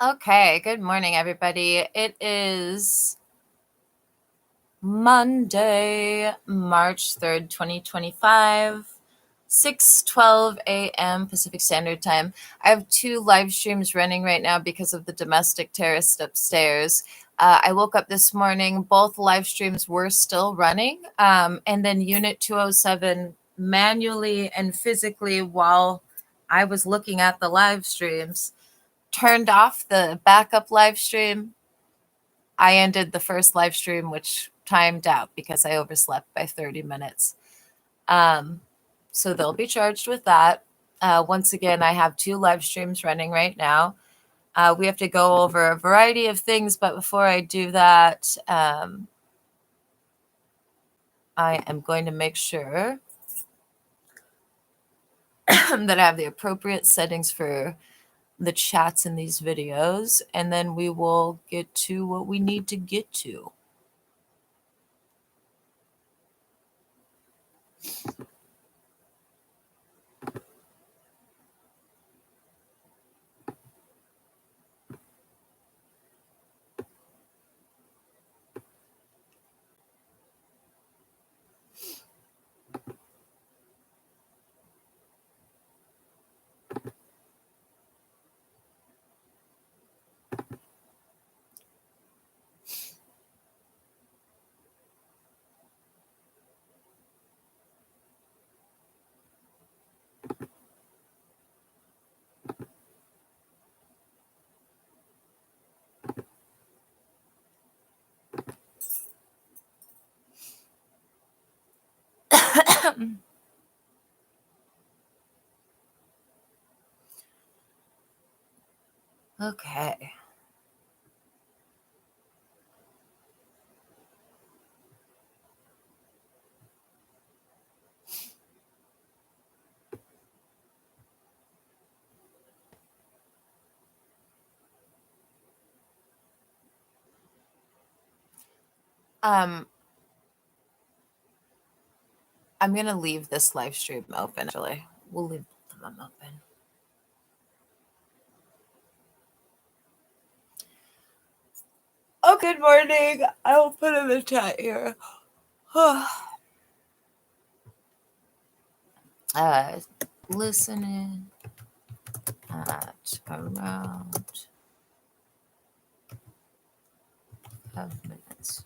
Okay, good morning, everybody. It is Monday, March 3rd, 2025, 6:12 a.m. Pacific Standard Time. I have 2 live streams running right now because of the domestic terrorist upstairs. I woke up this morning, both live streams were still running, and then Unit 207 manually and physically, while I was looking at the live streams, turned off the backup live stream. I ended the first live stream, which timed out because I overslept by 30 minutes. So they'll be charged with that. Once again, I have 2 live streams running right now. We have to go over a variety of things, but before I do that, I am going to make sure that I have the appropriate settings for the chats in these videos, and then we will get to what we need to get to. Okay. I'm going to leave this live stream open, actually. We'll leave both of them open. Oh, good morning. I will put in the chat here. Listening at around 5 minutes.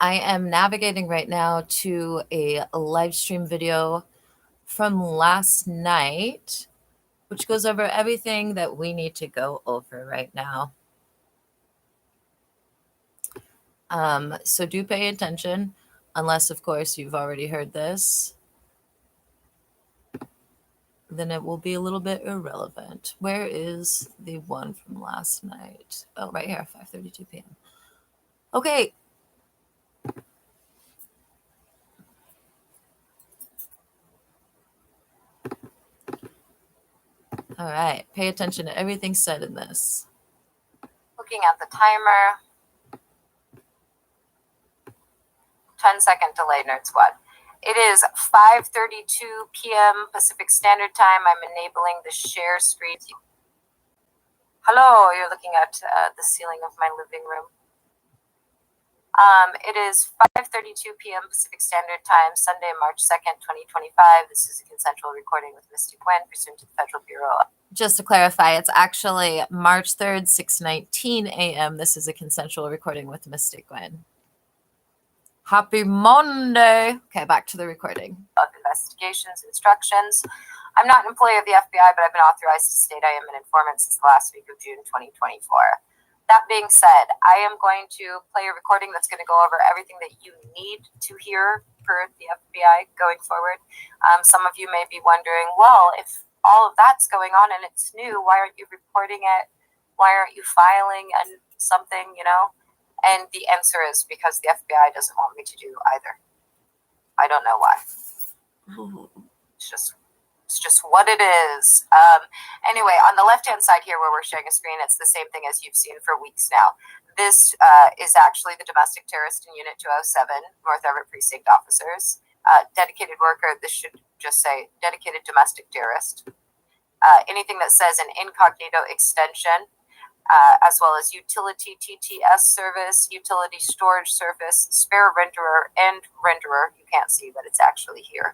I am navigating right now to a live stream video from last night, which goes over everything that we need to go over right now. So do pay attention, unless, of course, you've already heard this. Then it will be a little bit irrelevant. Where is the one from last night? Oh, right here, 5:32 p.m. Okay. All right. Pay attention to everything said in this. Looking at the timer. 10-second delay, Nerd Squad. It is 5:32 p.m. Pacific Standard Time. I'm enabling the share screen. Hello, you're looking at the ceiling of my living room. It is 5:32 p.m. Pacific Standard Time, Sunday, March 2nd, 2025. This is a consensual recording with Mystic Gwen, pursuant to the Federal Bureau. Just to clarify, it's actually March 3rd, 6:19 a.m. This is a consensual recording with Mystic Gwen. Happy Monday. Okay, back to the recording. Of investigations, instructions. I'm not an employee of the FBI, but I've been authorized to state I am an informant since the last week of June 2024. That being said, I am going to play a recording that's going to go over everything that you need to hear for the FBI going forward. Some of you may be wondering, well, if all of that's going on and it's new, why aren't you reporting it? Why aren't you filing something, And the answer is because the FBI doesn't want me to do either. I don't know why. It's just what it is. Anyway, on the left-hand side here where we're sharing a screen, it's the same thing as you've seen for weeks now. This is actually the domestic terrorist in Unit 207, North Everett Precinct officers. Dedicated worker, this should just say dedicated domestic terrorist. Anything that says an incognito extension, as well as utility TTS service, utility storage service, spare renderer, and renderer. You can't see, but it's actually here.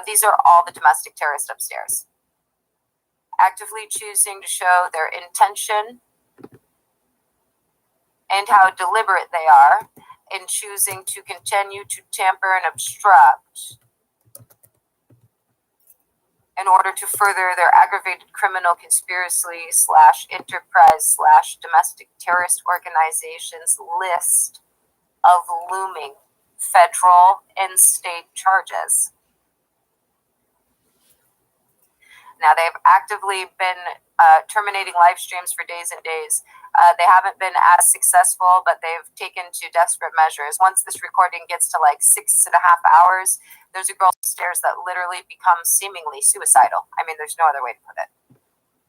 These are all the domestic terrorists upstairs. Actively choosing to show their intention and how deliberate they are in choosing to continue to tamper and obstruct in order to further their aggravated criminal conspiracy / enterprise / domestic terrorist organizations list of looming federal and state charges. Now, they've actively been terminating live streams for days and days. They haven't been as successful, but they've taken to desperate measures. Once this recording gets to like 6.5 hours, there's a girl upstairs that literally becomes seemingly suicidal. I mean, there's no other way to put it.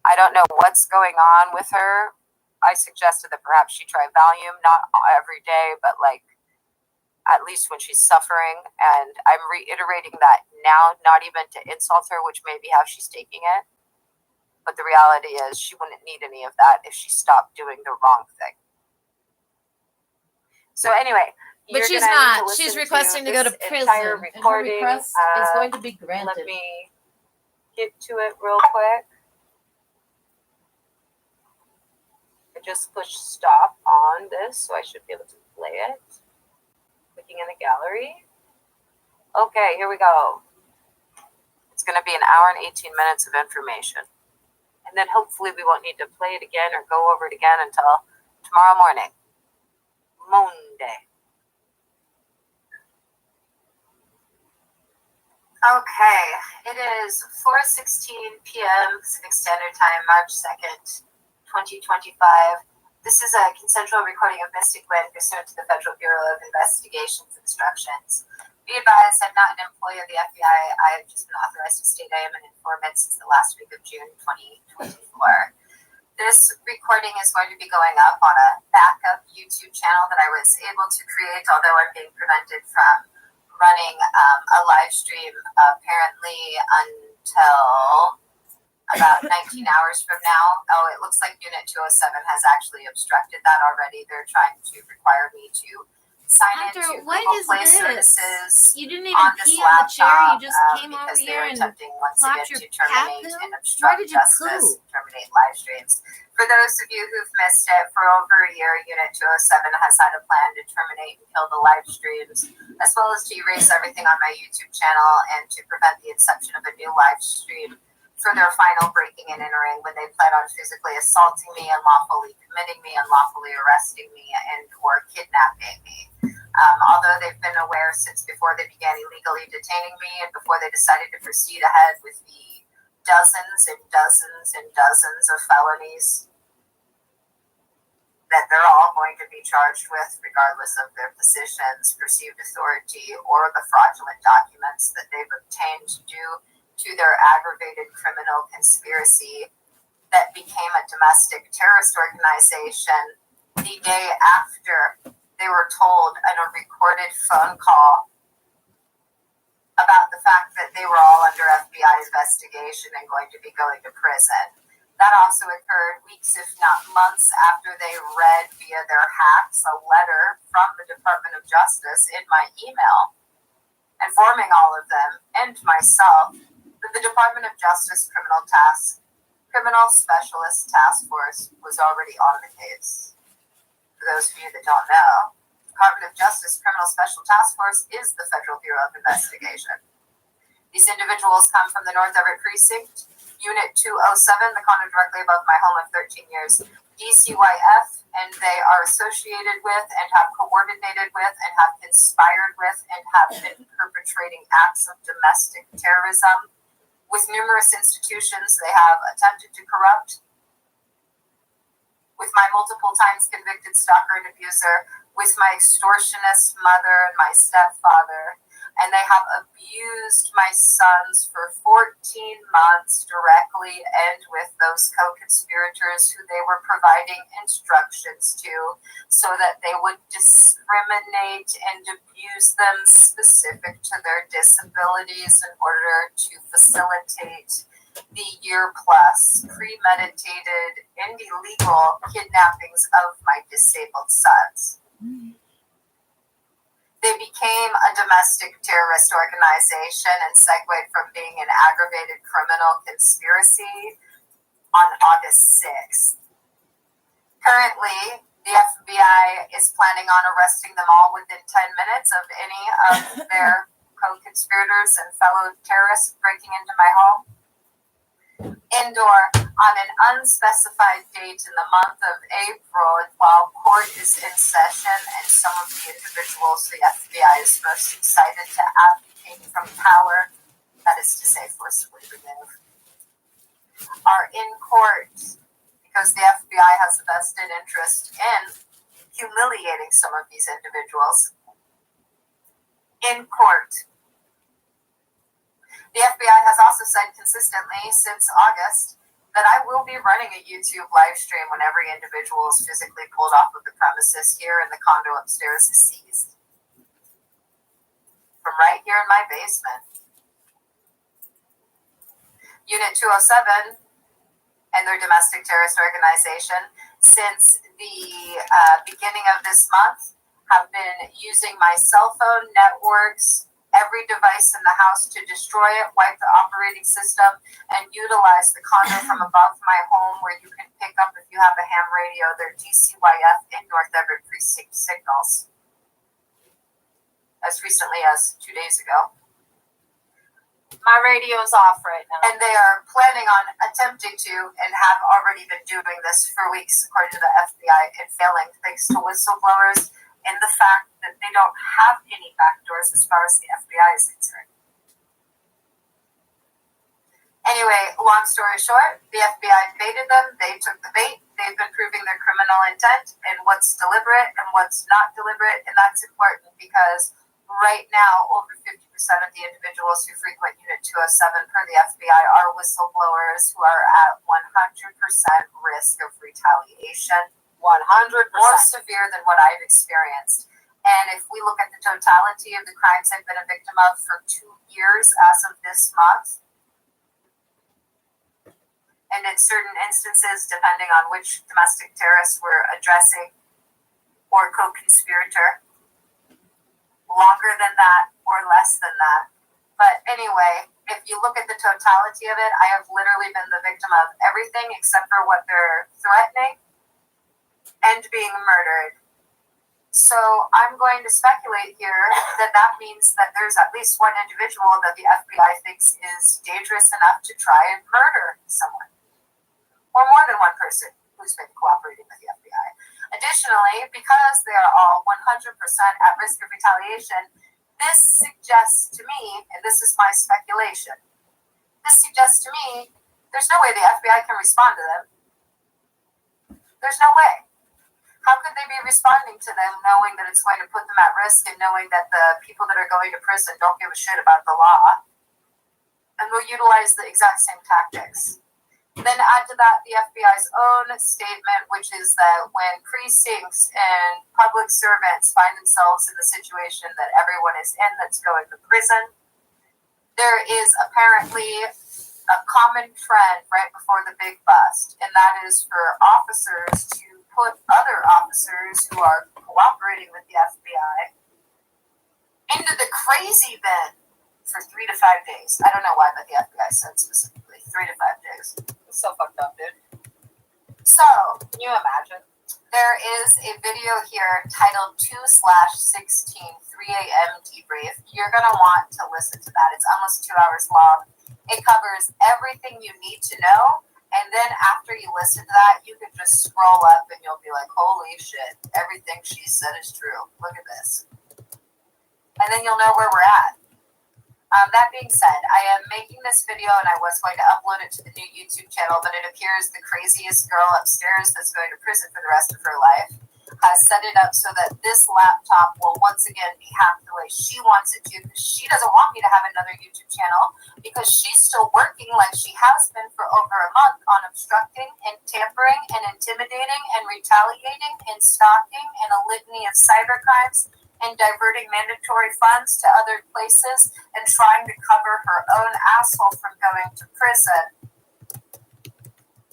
I don't know what's going on with her. I suggested that perhaps she try Valium, not every day, but at least when she's suffering. And I'm reiterating that now, not even to insult her, which may be how she's taking it. But the reality is she wouldn't need any of that if she stopped doing the wrong thing. So anyway, but she's not. She's requesting to go to prison. And her request is going to be granted. Let me get to it real quick. I just pushed stop on this, so I should be able to play it. Clicking in the gallery. Okay, here we go. It's going to be an hour and 18 minutes of information. And then hopefully we won't need to play it again or go over it again until tomorrow morning. Monday. Okay, it is 4:16 p.m. Pacific Standard Time, March 2nd, 2025. This is a consensual recording of Mystic Gwen pursuant to the Federal Bureau of Investigations instructions. Be advised, I'm not an employee of the FBI. I have just been authorized to state I am an informant since the last week of June 2024. This recording is going to be going up on a backup YouTube channel that I was able to create, although I'm being prevented from running a live stream apparently until about 19 hours from now. Oh, it looks like Unit 207 has actually obstructed that already. They're trying to require me to sign into Google Play services. You didn't even pee on the chair. You just came over here and clapped your cat poo. Why did you poo? Terminate live streams. For those of you who've missed it, for over a year, Unit 207 has had a plan to terminate and kill the live streams, as well as to erase everything on my YouTube channel and to prevent the inception of a new live stream for their final breaking and entering when they plan on physically assaulting me, unlawfully committing me, unlawfully arresting me, and or kidnapping me. Although they've been aware since before they began illegally detaining me and before they decided to proceed ahead with the dozens and dozens and dozens of felonies that they're all going to be charged with regardless of their positions, perceived authority, or the fraudulent documents that they've obtained due to their aggravated criminal conspiracy that became a domestic terrorist organization the day after they were told in a recorded phone call about the fact that they were all under FBI investigation and going to be going to prison. That also occurred weeks, if not months, after they read via their hacks a letter from the Department of Justice in my email, informing all of them and myself that the Department of Justice Criminal Specialist Task Force was already on the case. For those of you that don't know, the Department of Justice Criminal Special Task Force is the Federal Bureau of Investigation. These individuals come from the North Everett Precinct, Unit 207, the condo directly above my home of 13 years, DCYF, and they are associated with and have coordinated with and have conspired with and have been perpetrating acts of domestic terrorism with numerous institutions they have attempted to corrupt, with my multiple times convicted stalker and abuser, with my extortionist mother and my stepfather, and they have abused my sons for 14 months directly and with those co-conspirators who they were providing instructions to so that they would discriminate and abuse them specific to their disabilities in order to facilitate the year-plus premeditated and illegal kidnappings of my disabled sons. They became a domestic terrorist organization and segued from being an aggravated criminal conspiracy on August 6th. Currently, the FBI is planning on arresting them all within 10 minutes of any of their co-conspirators and fellow terrorists breaking into my home. Indoor on an unspecified date in the month of April while court is in session and some of the individuals the FBI is most excited to abdicate from power, that is to say forcibly remove, are in court because the FBI has a vested interest in humiliating some of these individuals in court. The FBI has also said consistently since August that I will be running a YouTube live stream when every individual is physically pulled off of the premises here and the condo upstairs is seized. From right here in my basement. Unit 207 and their domestic terrorist organization, since the beginning of this month, have been using my cell phone networks, every device in the house to destroy it, wipe the operating system, and utilize the condo from above my home where you can pick up, if you have a ham radio, their DCYF in North Everett Precinct signals. As recently as 2 days ago. My radio is off right now. And they are planning on attempting to, and have already been doing this for weeks, according to the FBI, and failing thanks to whistleblowers and the fact that they don't have any backdoors as far as the FBI is concerned. Anyway, long story short, the FBI baited them. They took the bait. They've been proving their criminal intent and what's deliberate and what's not deliberate. And that's important because right now, over 50% of the individuals who frequent Unit 207 per the FBI are whistleblowers who are at 100% risk of retaliation. 100% more severe than what I've experienced. And if we look at the totality of the crimes I've been a victim of for 2 years as of this month, and in certain instances, depending on which domestic terrorist we're addressing or co-conspirator, longer than that or less than that. But anyway, if you look at the totality of it, I have literally been the victim of everything except for what they're threatening and being murdered. So I'm going to speculate here that that means that there's at least one individual that the FBI thinks is dangerous enough to try and murder someone. Or more than one person who's been cooperating with the FBI. Additionally, because they are all 100% at risk of retaliation, this suggests to me, and this is my speculation, this suggests to me there's no way the FBI can respond to them. There's no way. How could they be responding to them knowing that it's going to put them at risk and knowing that the people that are going to prison don't give a shit about the law and will utilize the exact same tactics? Then add to that the FBI's own statement, which is that when precincts and public servants find themselves in the situation that everyone is in that's going to prison, there is apparently a common trend right before the big bust, and that is for officers to put other officers who are cooperating with the FBI into the crazy bin for 3 to 5 days. I don't know why, but the FBI said specifically 3 to 5 days. It's so fucked up, dude. So, can you imagine? There is a video here titled 2/16, 3 a.m. debrief. You're going to want to listen to that. It's almost 2 hours long. It covers everything you need to know. And then after you listen to that, you can just scroll up and you'll be like, holy shit, everything she said is true. Look at this. And then you'll know where we're at. That being said, I am making this video and I was going to upload it to the new YouTube channel, but it appears the craziest girl upstairs that's going to prison for the rest of her life has set it up so that this laptop will once again be hacked the way she wants it to, because she doesn't want me to have another YouTube channel, because she's still working like she has been for over a month on obstructing and tampering and intimidating and retaliating and stalking and a litany of cyber crimes and diverting mandatory funds to other places and trying to cover her own asshole from going to prison.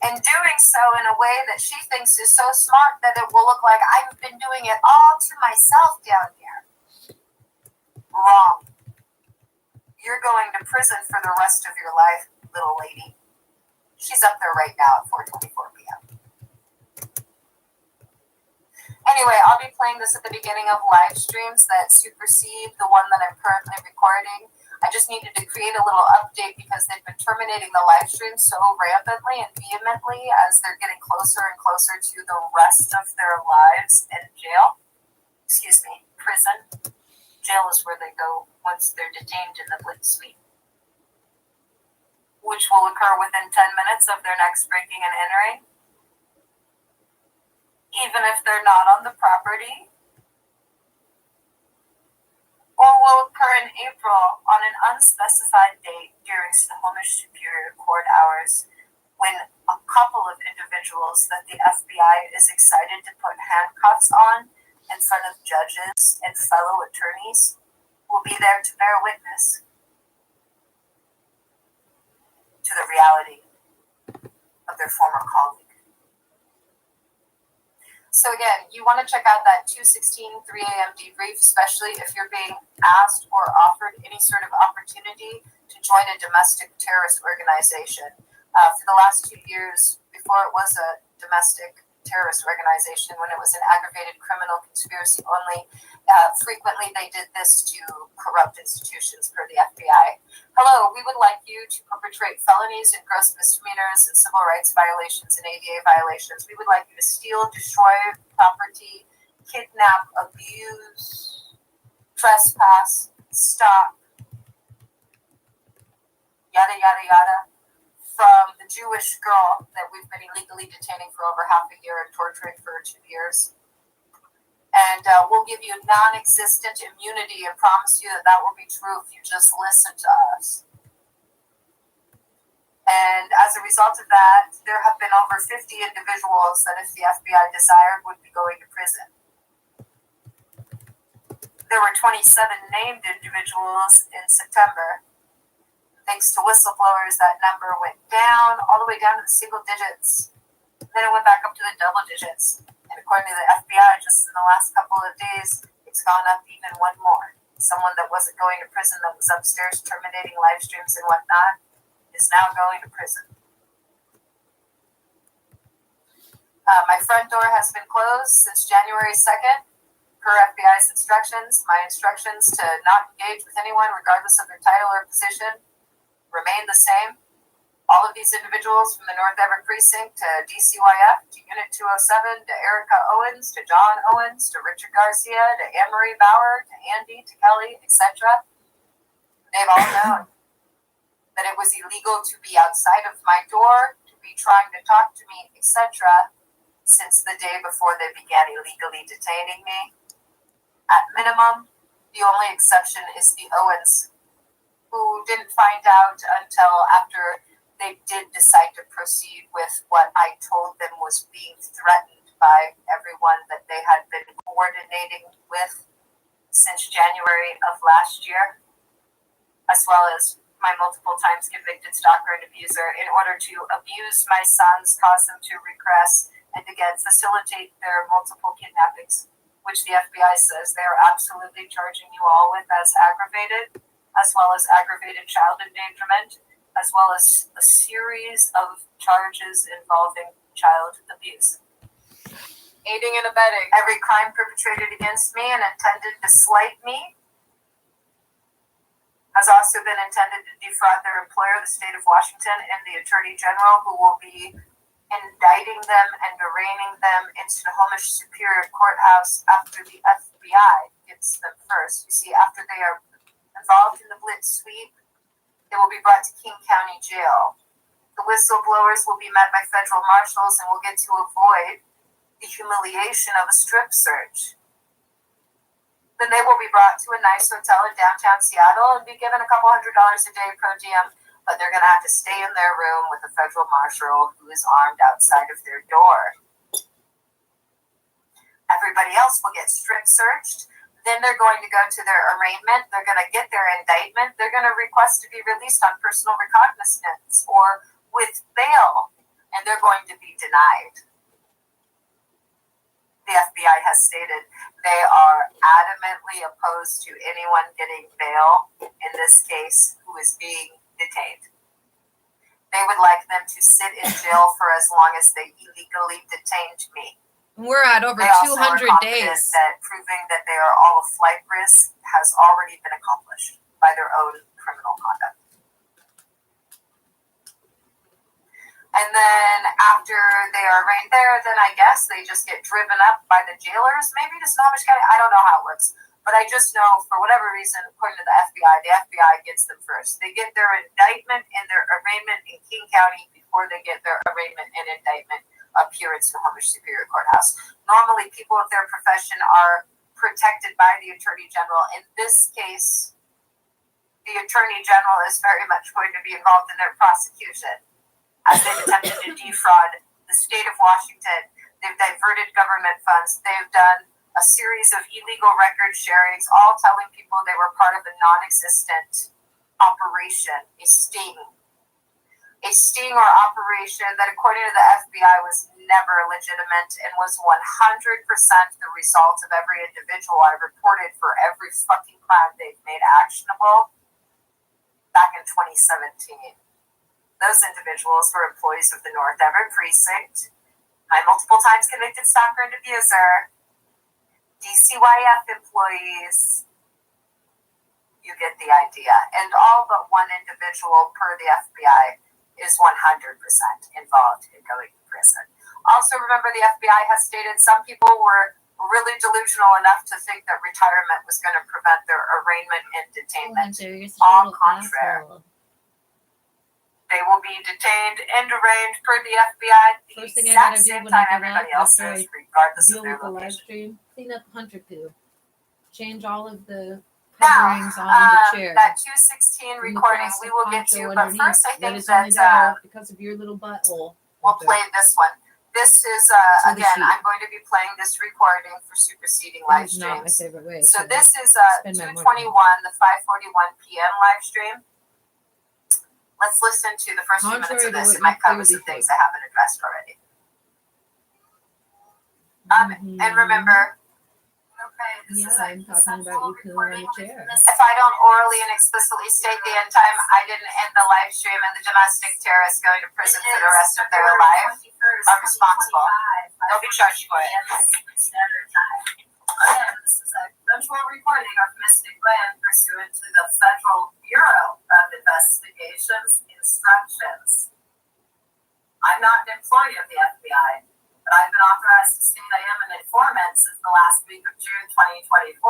And doing so in a way that she thinks is so smart that it will look like I've been doing it all to myself down here. Wrong. You're going to prison for the rest of your life, little lady. She's up there right now at 4:24 p.m. Anyway, I'll be playing this at the beginning of live streams that supersede the one that I'm currently recording. I just needed to create a little update because they've been terminating the live stream so rampantly and vehemently as they're getting closer and closer to the rest of their lives in jail. Excuse me, prison. Jail is where they go once they're detained in the Blitz suite, which will occur within 10 minutes of their next breaking and entering. Even if they're not on the property, or will occur in April on an unspecified date during Snohomish Superior Court hours, when a couple of individuals that the FBI is excited to put handcuffs on in front of judges and fellow attorneys will be there to bear witness to the reality of their former colleague. So again, you want to check out that 2/16, 3 a.m. debrief, especially if you're being asked or offered any sort of opportunity to join a domestic terrorist organization. For the last 2 years, before it was a domestic terrorist organization, when it was an aggravated criminal conspiracy only, frequently they did this to corrupt institutions per the FBI. Hello, we would like you to perpetrate felonies and gross misdemeanors and civil rights violations and ADA violations. We would like you to steal, destroy property, kidnap, abuse, trespass, stalk, yada, yada, yada, from the Jewish girl that we've been illegally detaining for over half a year and torturing for 2 years. And we'll give you non-existent immunity and promise you that that will be true if you just listen to us. And as a result of that, there have been over 50 individuals that if the FBI desired would be going to prison. There were 27 named individuals in September. Thanks to whistleblowers, that number went down, all the way down to the single digits. Then it went back up to the double digits. And according to the FBI, just in the last couple of days, it's gone up even one more. Someone that wasn't going to prison, that was upstairs terminating live streams and whatnot, is now going to prison. My front door has been closed since January 2nd, per FBI's instructions. My instructions to not engage with anyone, regardless of their title or position, remain the same. All of these individuals, from the North Everett Precinct to DCYF, to Unit 207, to Erica Owens, to John Owens, to Richard Garcia, to Anne-Marie Bauer, to Andy, to Kelly, etc., they've all known that it was illegal to be outside of my door, to be trying to talk to me, etc., since the day before they began illegally detaining me. At minimum, the only exception is the Owens, who didn't find out until after they did decide to proceed with what I told them was being threatened by everyone that they had been coordinating with since January of last year, as well as my multiple times convicted stalker and abuser, in order to abuse my sons, cause them to regress, and again facilitate their multiple kidnappings, which the FBI says they are absolutely charging you all with as aggravated, as well as aggravated child endangerment, as well as a series of charges involving child abuse. Aiding and abetting every crime perpetrated against me and intended to slight me has also been intended to defraud their employer, the state of Washington, and the Attorney General, who will be indicting them and arraigning them in Snohomish Superior Courthouse after the FBI gets them first. You see, after they are involved in the Blitz sweep, they will be brought to King County Jail. The whistleblowers will be met by federal marshals and will get to avoid the humiliation of a strip search. Then they will be brought to a nice hotel in downtown Seattle and be given a couple $100 a day per diem, but they're going to have to stay in their room with a federal marshal who is armed outside of their door. Everybody else will get strip searched. Then they're going to go to their arraignment. They're going to get their indictment. They're going to request to be released on personal recognizance or with bail, and they're going to be denied. The FBI has stated they are adamantly opposed to anyone getting bail, in this case, who is being detained. They would like them to sit in jail for as long as they illegally detained me. We're at over 200 days. That proving that they are all a flight risk has already been accomplished by their own criminal conduct. And then after they are arraigned there, then I guess they just get driven up by the jailers, maybe to Snohomish County. I don't know how it works. But I just know, for whatever reason, according to the FBI gets them first. They get their indictment and their arraignment in King County before they get their arraignment and indictment up here at Snohomish Superior Courthouse. Normally, people of their profession are protected by the Attorney General. In this case, the Attorney General is very much going to be involved in their prosecution, as they've attempted to defraud the state of Washington. They've diverted government funds. They've done a series of illegal record sharings, all telling people they were part of a non-existent operation, a sting or operation that, according to the FBI, was never legitimate and was 100% the result of every individual I reported for every fucking crime they've made actionable back in 2017. Those individuals were employees of the North Everett Precinct, my multiple times convicted stalker and abuser, DCYF employees. You get the idea. And all but one individual per the FBI is 100% involved in going to prison. Also, remember, the FBI has stated some people were really delusional enough to think that retirement was going to prevent their arraignment and detainment. Au contraire. They will be detained and arraigned per the FBI the exact same time everybody else is, regardless of their location. Clean up hunter poo. Change all of the coverings on the chair. That 216 recording we will get to, but first I think that because of your little butthole. We'll play this one. This is again, I'm going to be playing this recording for superseding live streams. Not my favorite way. So this is 221, the 5:41 p.m. live stream. Let's listen to the first few minutes of this. It might cover some things I haven't addressed already. And remember, I'm talking about you cooling on the chair. If I don't orally and explicitly state the end time, I didn't end the live stream, and the domestic terrorists going to prison for the rest of their life are responsible. They'll be charged for it. Again, this is a virtual recording of Mystic Gwen pursuant to the Federal Bureau of Investigation's instructions. I'm not an employee of the FBI, but I've been authorized to state I am an informant since the last week of June 2024.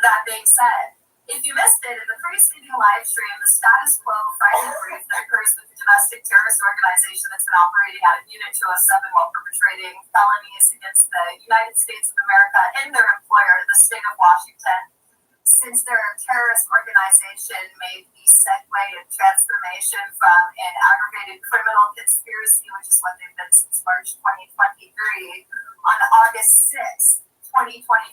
That being said, if you missed it in the preceding live stream, the status quo fighting brief that occurs with the domestic terrorist organization that's been operating out of Unit 207 while perpetrating felonies against the United States of America and their employer, the state of Washington, since their terrorist organization made the segue and transformation from an aggravated criminal conspiracy, which is what they've been since March 2023, on August 6th, 2024,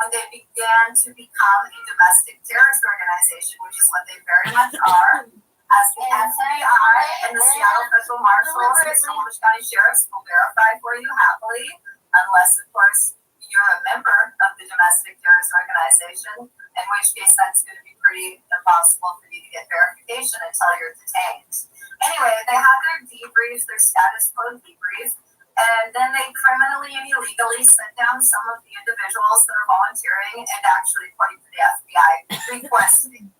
when they began to become a domestic terrorist organization, which is what they very much are, as the FBI and the Seattle Federal Marshals and Snohomish County Sheriffs will verify for you happily, unless, of course, you're a member of the domestic terrorist organization, in which case that's going to be pretty impossible for you to get verification until you're detained. Anyway, they have their debrief, their status quo debrief, and then they criminally and illegally set down some of the individuals that are volunteering and actually, according to the FBI, requesting.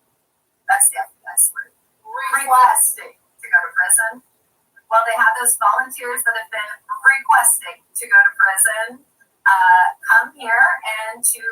That's the FBI's word. Requesting to go to prison. Well, they have those volunteers that have been requesting to go to prison come here and to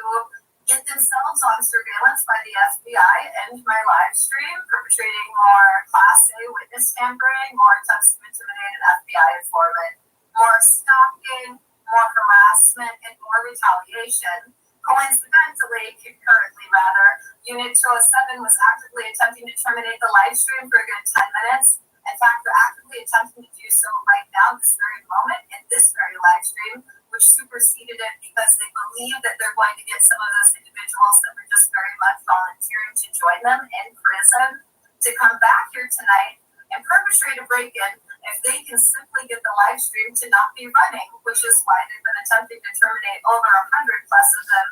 get themselves on surveillance by the FBI and my live stream, perpetrating more Class A witness tampering, more attempts to intimidate an FBI informant, more stalking, more harassment, and more retaliation. Coincidentally, concurrently rather, Unit 207 was actively attempting to terminate the live stream for a good 10 minutes. In fact, they're actively attempting to do so right now, this very moment, in this very live stream, which superseded it because they believe that they're going to get some of those individuals that were just very much volunteering to join them in prison to come back here tonight and perpetrate a break-in if they can simply get the live stream to not be running, which is why they've been attempting to terminate over 100 plus of them,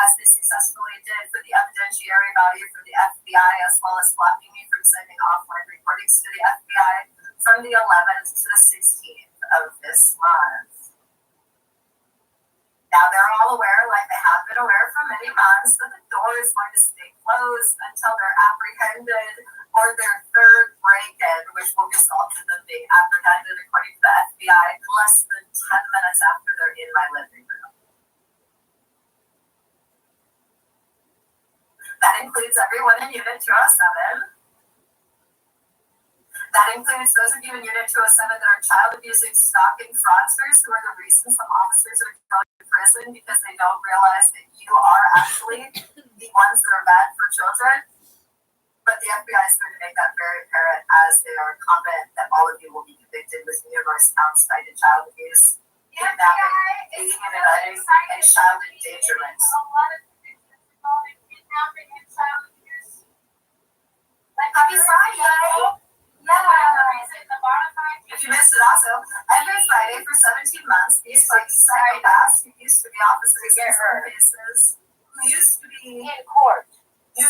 as they successfully did for the evidentiary value for the FBI, as well as blocking me from sending offline recordings to the FBI from the 11th to the 16th of this month. Now they're all aware, like they have been aware for many months, that the door is going to stay closed until they're apprehended or their third break-in, which will result in them being apprehended, according to the FBI, less than 10 minutes after they're in my living room. That includes everyone in Unit 207. That includes those of you in Unit 207 that are child abusing, stalking fraudsters, who are the reason some officers are going to prison because they don't realize that you are actually the ones that are bad for children. But the FBI is going to make that very apparent as they are confident that all of you will be convicted with numerous counts cited child abuse, kidnapping, aiding and abetting, and child endangerment. Happy Friday! If you missed it also, every Friday for 17 months, these psychopaths who used to be officers in some cases, who used to be in court, he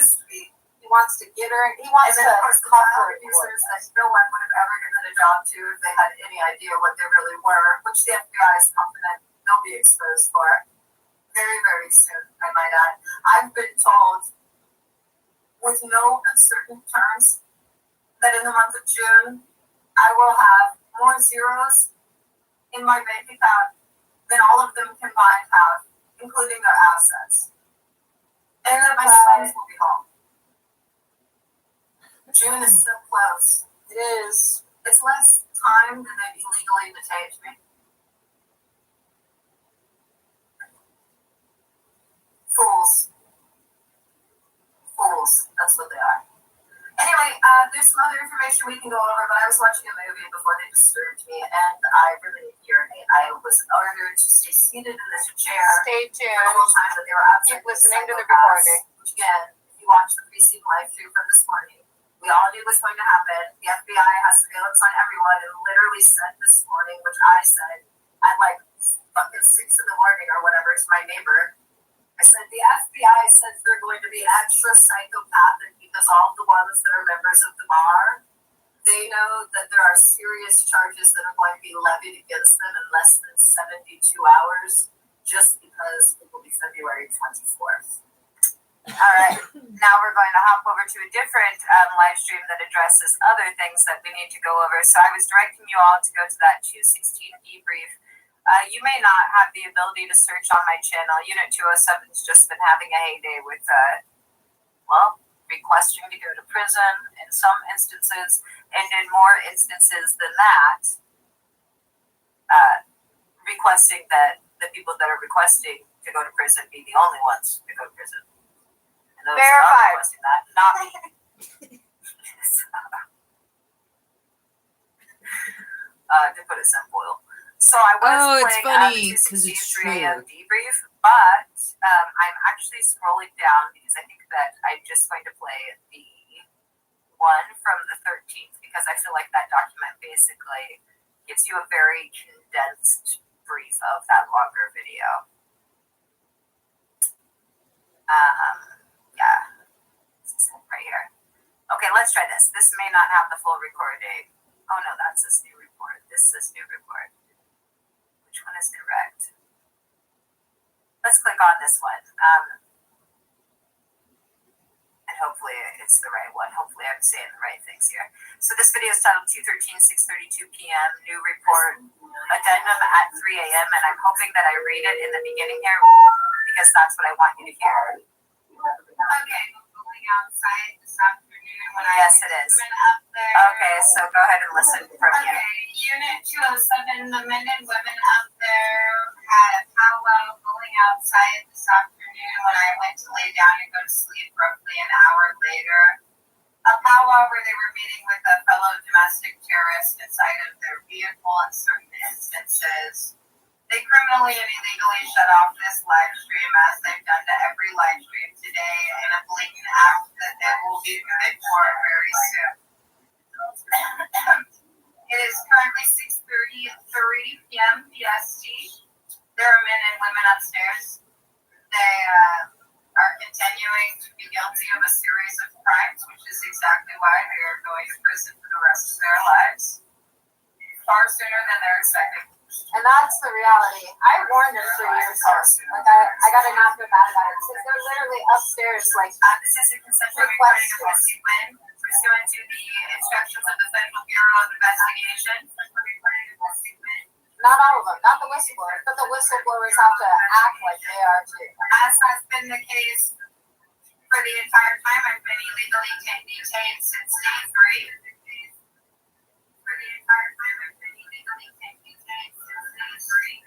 wants to get her, and he wants to cuff her abusers that no one would have ever given a job to if they had any idea what they really were, which the FBI is confident they'll be exposed for very, very soon, I might add. I've been told, with no uncertain terms, that in the month of June, I will have more zeros in my bank account than all of them combined have, including their assets. And that my sons will be home. June is so close. It is. It's less time than they've illegally detained me. Fools. Fools. That's what they are. Anyway, there's some other information we can go over, but I was watching a movie before they disturbed me, and I really need to urinate. I was ordered to stay seated in this chair. Stay tuned. The whole time that they were outside. Keep listening to the recording. Which again, if you watched the preceding live stream from this morning, we all knew was going to happen. The FBI has surveillance on everyone, and literally said this morning, which I said at like fucking 6 in the morning or whatever to my neighbor. I said, the FBI says they're going to be extra psychopathic because all the ones that are members of the bar, they know that there are serious charges that are going to be levied against them in less than 72 hours, just because it will be February 24th. All right, now we're going to hop over to a different live stream that addresses other things that we need to go over. So I was directing you all to go to that 216 debrief. You may not have the ability to search on my channel. Unit 207 has just been having a heyday with, requesting to go to prison in some instances, and in more instances than that, requesting that the people that are requesting to go to prison be the only ones to go to prison. And those that are requesting that, not me. To put it simple. So I was Oh, it's playing funny, the 'cause it's 3 a.m. true. debrief, but I'm actually scrolling down because I think that I'm just going to play the one from the 13th because I feel like that document basically gives you a very condensed brief of that longer video. Yeah, this is it right here. Okay, let's try this. This may not have the full recording. Oh no, that's this new report. This is this new report. Which one is correct? Let's click on this one. And hopefully it's the right one. Hopefully I'm saying the right things here. So this video is titled 2/13, 6:32 p.m. New report addendum at 3 a.m. And I'm hoping that I read it in the beginning here because that's what I want you to hear. Okay, going outside this afternoon when yes, it is. Up there. Okay, so go ahead and listen from here. Okay, Unit 207, the men and women up there had a powwow going outside this afternoon when I went to lay down and go to sleep roughly an hour later. A powwow where they were meeting with a fellow domestic terrorist inside of their vehicle in certain instances. They criminally and illegally shut off this live stream as they've done to every live stream today in a blatant act that they will be committed for very soon. It is currently 6:33 p.m. PST. There are men and women upstairs. They are continuing to be guilty of a series of crimes, which is exactly why they are going to prison for the rest of their lives. Far sooner than they're expecting. And that's the reality. I warned them 3 years ago. Like I got to not feel bad about it because they're literally upstairs. Like this is a consensual recording of Miss Gwen pursuant to the instructions of the Federal Bureau of Investigation. Not all of them, not the whistleblowers, but the whistleblowers have to act like they are too. As has been the case for the entire time I've been illegally detained since day 3. For the entire time I've been illegally detained since day 3.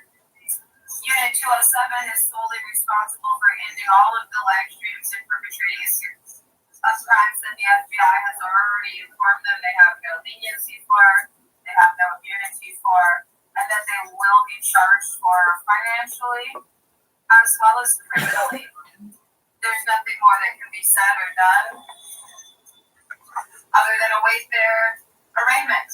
Unit 207 is solely responsible for ending all of the live streams and perpetrating a series of crimes that the FBI has already informed them they have no leniency for, they have no immunity for, and that they will be charged for financially as well as criminally. There's nothing more that can be said or done other than await their arraignment.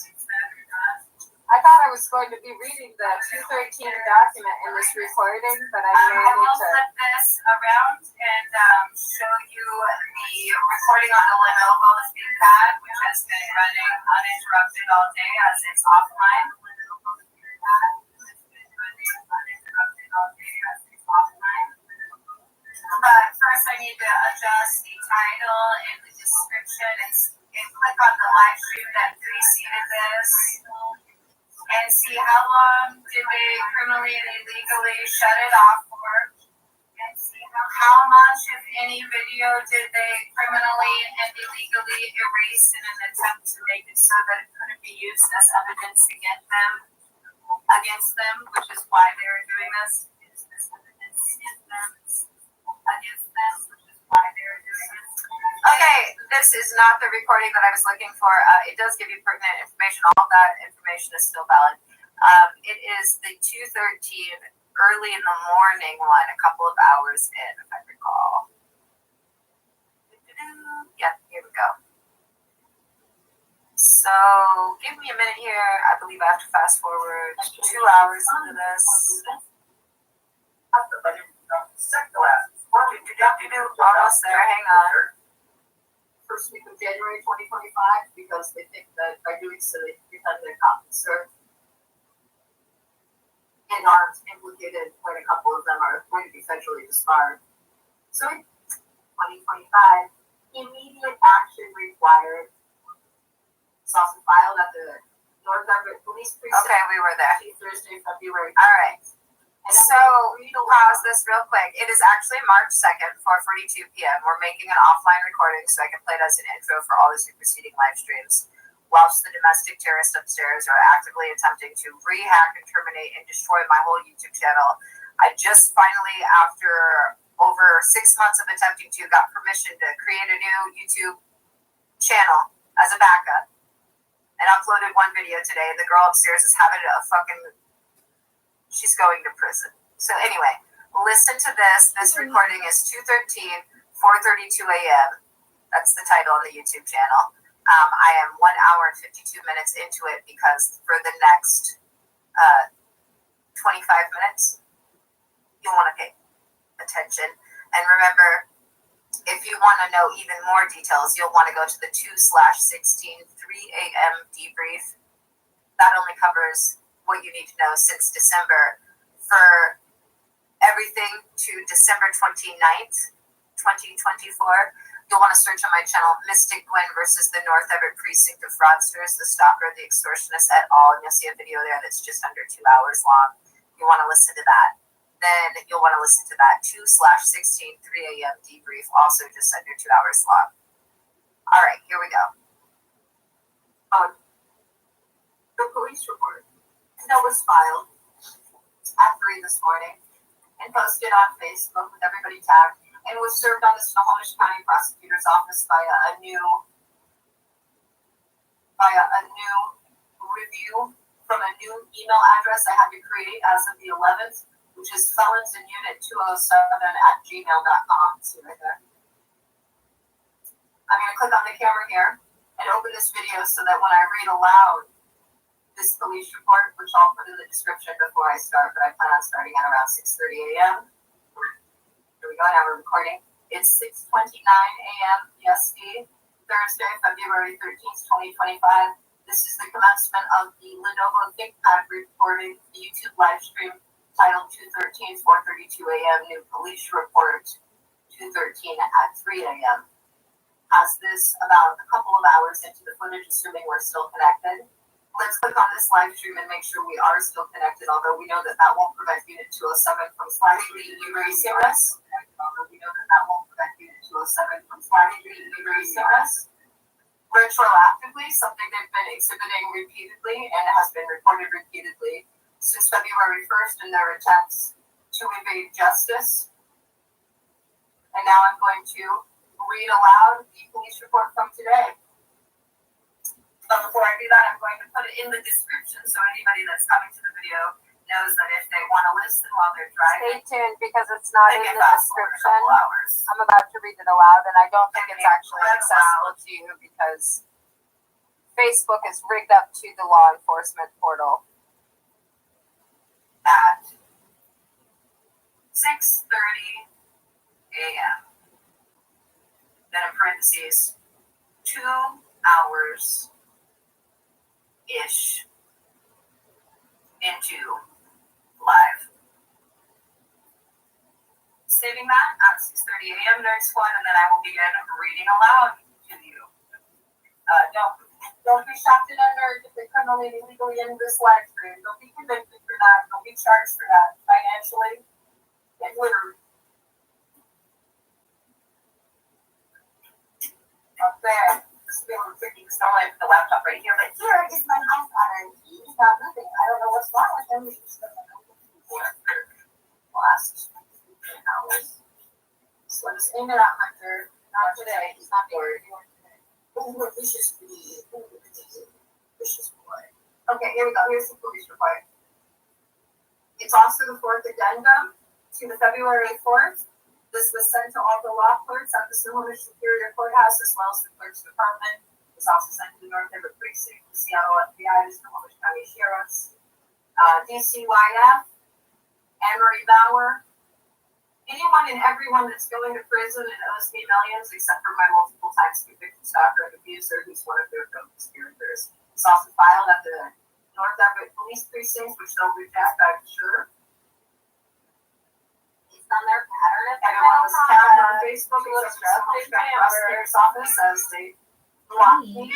I thought I was going to be reading the 213 document in this recording, but I will flip this around and show you the recording on the Lenovo ThinkPad, which has been running uninterrupted all day as it's offline. But first I need to adjust the title and the description and click on the live stream that preceded this and see how long did they criminally and illegally shut it off for and see how much, if any, video did they criminally and illegally erase in an attempt to make it so that it couldn't be used as evidence against them, which is why they're doing this. Okay, this is not the recording that I was looking for. It does give you pertinent information. All that information is still valid. It is the 213 early in the morning one, a couple of hours in, if I recall. Yeah, here we go. So, give me a minute here. I believe I have to fast forward 2 hours into this. Almost there, hang on. First week of January 2025, because they think that by doing so they become the officer and aren't implicated when a couple of them are going to be federally disbarred. So in 2025, immediate action required. It's also filed at the North Everett Police Precinct. Okay, we were there. Thursday, February. All right. So, pause this real quick. It is actually March 2nd, 4:42 p.m. We're making an offline recording so I can play it as an intro for all the superseding live streams, whilst the domestic terrorists upstairs are actively attempting to re-hack and terminate and destroy my whole YouTube channel. I just finally, after over 6 months of attempting to, got permission to create a new YouTube channel as a backup and uploaded one video today. The girl upstairs is having a fucking she's going to prison. So anyway, listen to this. This recording is 2:13, 4:32 a.m. That's the title on the YouTube channel. I am 1 hour and 52 minutes into it because for the next 25 minutes, you want to pay attention. And remember, if you want to know even more details, you'll want to go to the 2/16 3 a.m. debrief. That only covers what you need to know since December. For everything to December 29th, 2024, you'll want to search on my channel, Mystic Gwen versus the North Everett Precinct of Fraudsters, the Stalker, the Extortionist et al. And you'll see a video there that's just under 2 hours long. You want to listen to that. Then you'll want to listen to that 2/16 3 a.m. debrief, also just under 2 hours long. All right, here we go. The police report that was filed at 3 this morning and posted on Facebook with everybody tagged, and was served on the Snohomish County Prosecutor's Office via a new review from a new email address I had to create as of the 11th, which is felonsinunit207@gmail.com. See right there. I'm going to click on the camera here and open this video so that when I read aloud this police report, which I'll put in the description before I start, but I plan on starting at around 6:30 a.m. Here we go, now we're recording. It's 6:29 a.m. EST, Thursday, February 13th, 2025. This is the commencement of the Lenovo ThinkPad recording, the YouTube live stream titled 2:13, 4:32 a.m. New Police Report, 2:13 at 3 a.m. Has this about a couple of hours into the footage, assuming we're still connected. Let's click on this live stream and make sure we are still connected, although we know that that won't prevent Unit 207 from flashing erasing us. Retroactively, something they've been exhibiting repeatedly and has been reported repeatedly since February 1st in their attempts to evade justice. And now I'm going to read aloud the police report from today. But before I do that, I'm going to put it in the description so anybody that's coming to the video knows that if they want to listen while they're driving, stay tuned because it's not they in can the fast forward a description. couple hours. I'm about to read it aloud, and I don't think And it's it's actually read accessible to you because Facebook is rigged up to the law enforcement portal. At 6:30 a.m. Then in parentheses, 2 hours ish into live. Saving that at 6:30 a.m. Nerd Squad, and then I will begin reading aloud to you. Don't be shocked and unnerved if they criminally and illegally end this live stream. Don't be convicted for that. Don't be charged for that financially and literally. Up there. This is a little tricky because normally I put the laptop right here, but here is my mouse button. He's not moving. I don't know what's wrong with him. He's just last hours. So let's aim it at Hunter. Not today. He's not bored. Vicious boy. Okay, here we go. Here's the police report. It's also the fourth addendum to the February 4th. This was sent to all the law clerks at the Snohomish Superior Courthouse as well as the Clerk's Department. It's also sent to the North Everett Precinct, the Seattle FBI, the Snohomish County Sheriffs, DCYF, Anne-Marie Bauer, anyone and everyone that's going to prison and owes me millions, except for my multiple times convicted stalker and abuser who's one of their co-conspirators. It's also filed at the North Everett Police Precincts, which they'll reject, I'm sure. It's on their pattern of everyone was tagged on Facebook except for the prosecutor's office as they blocked me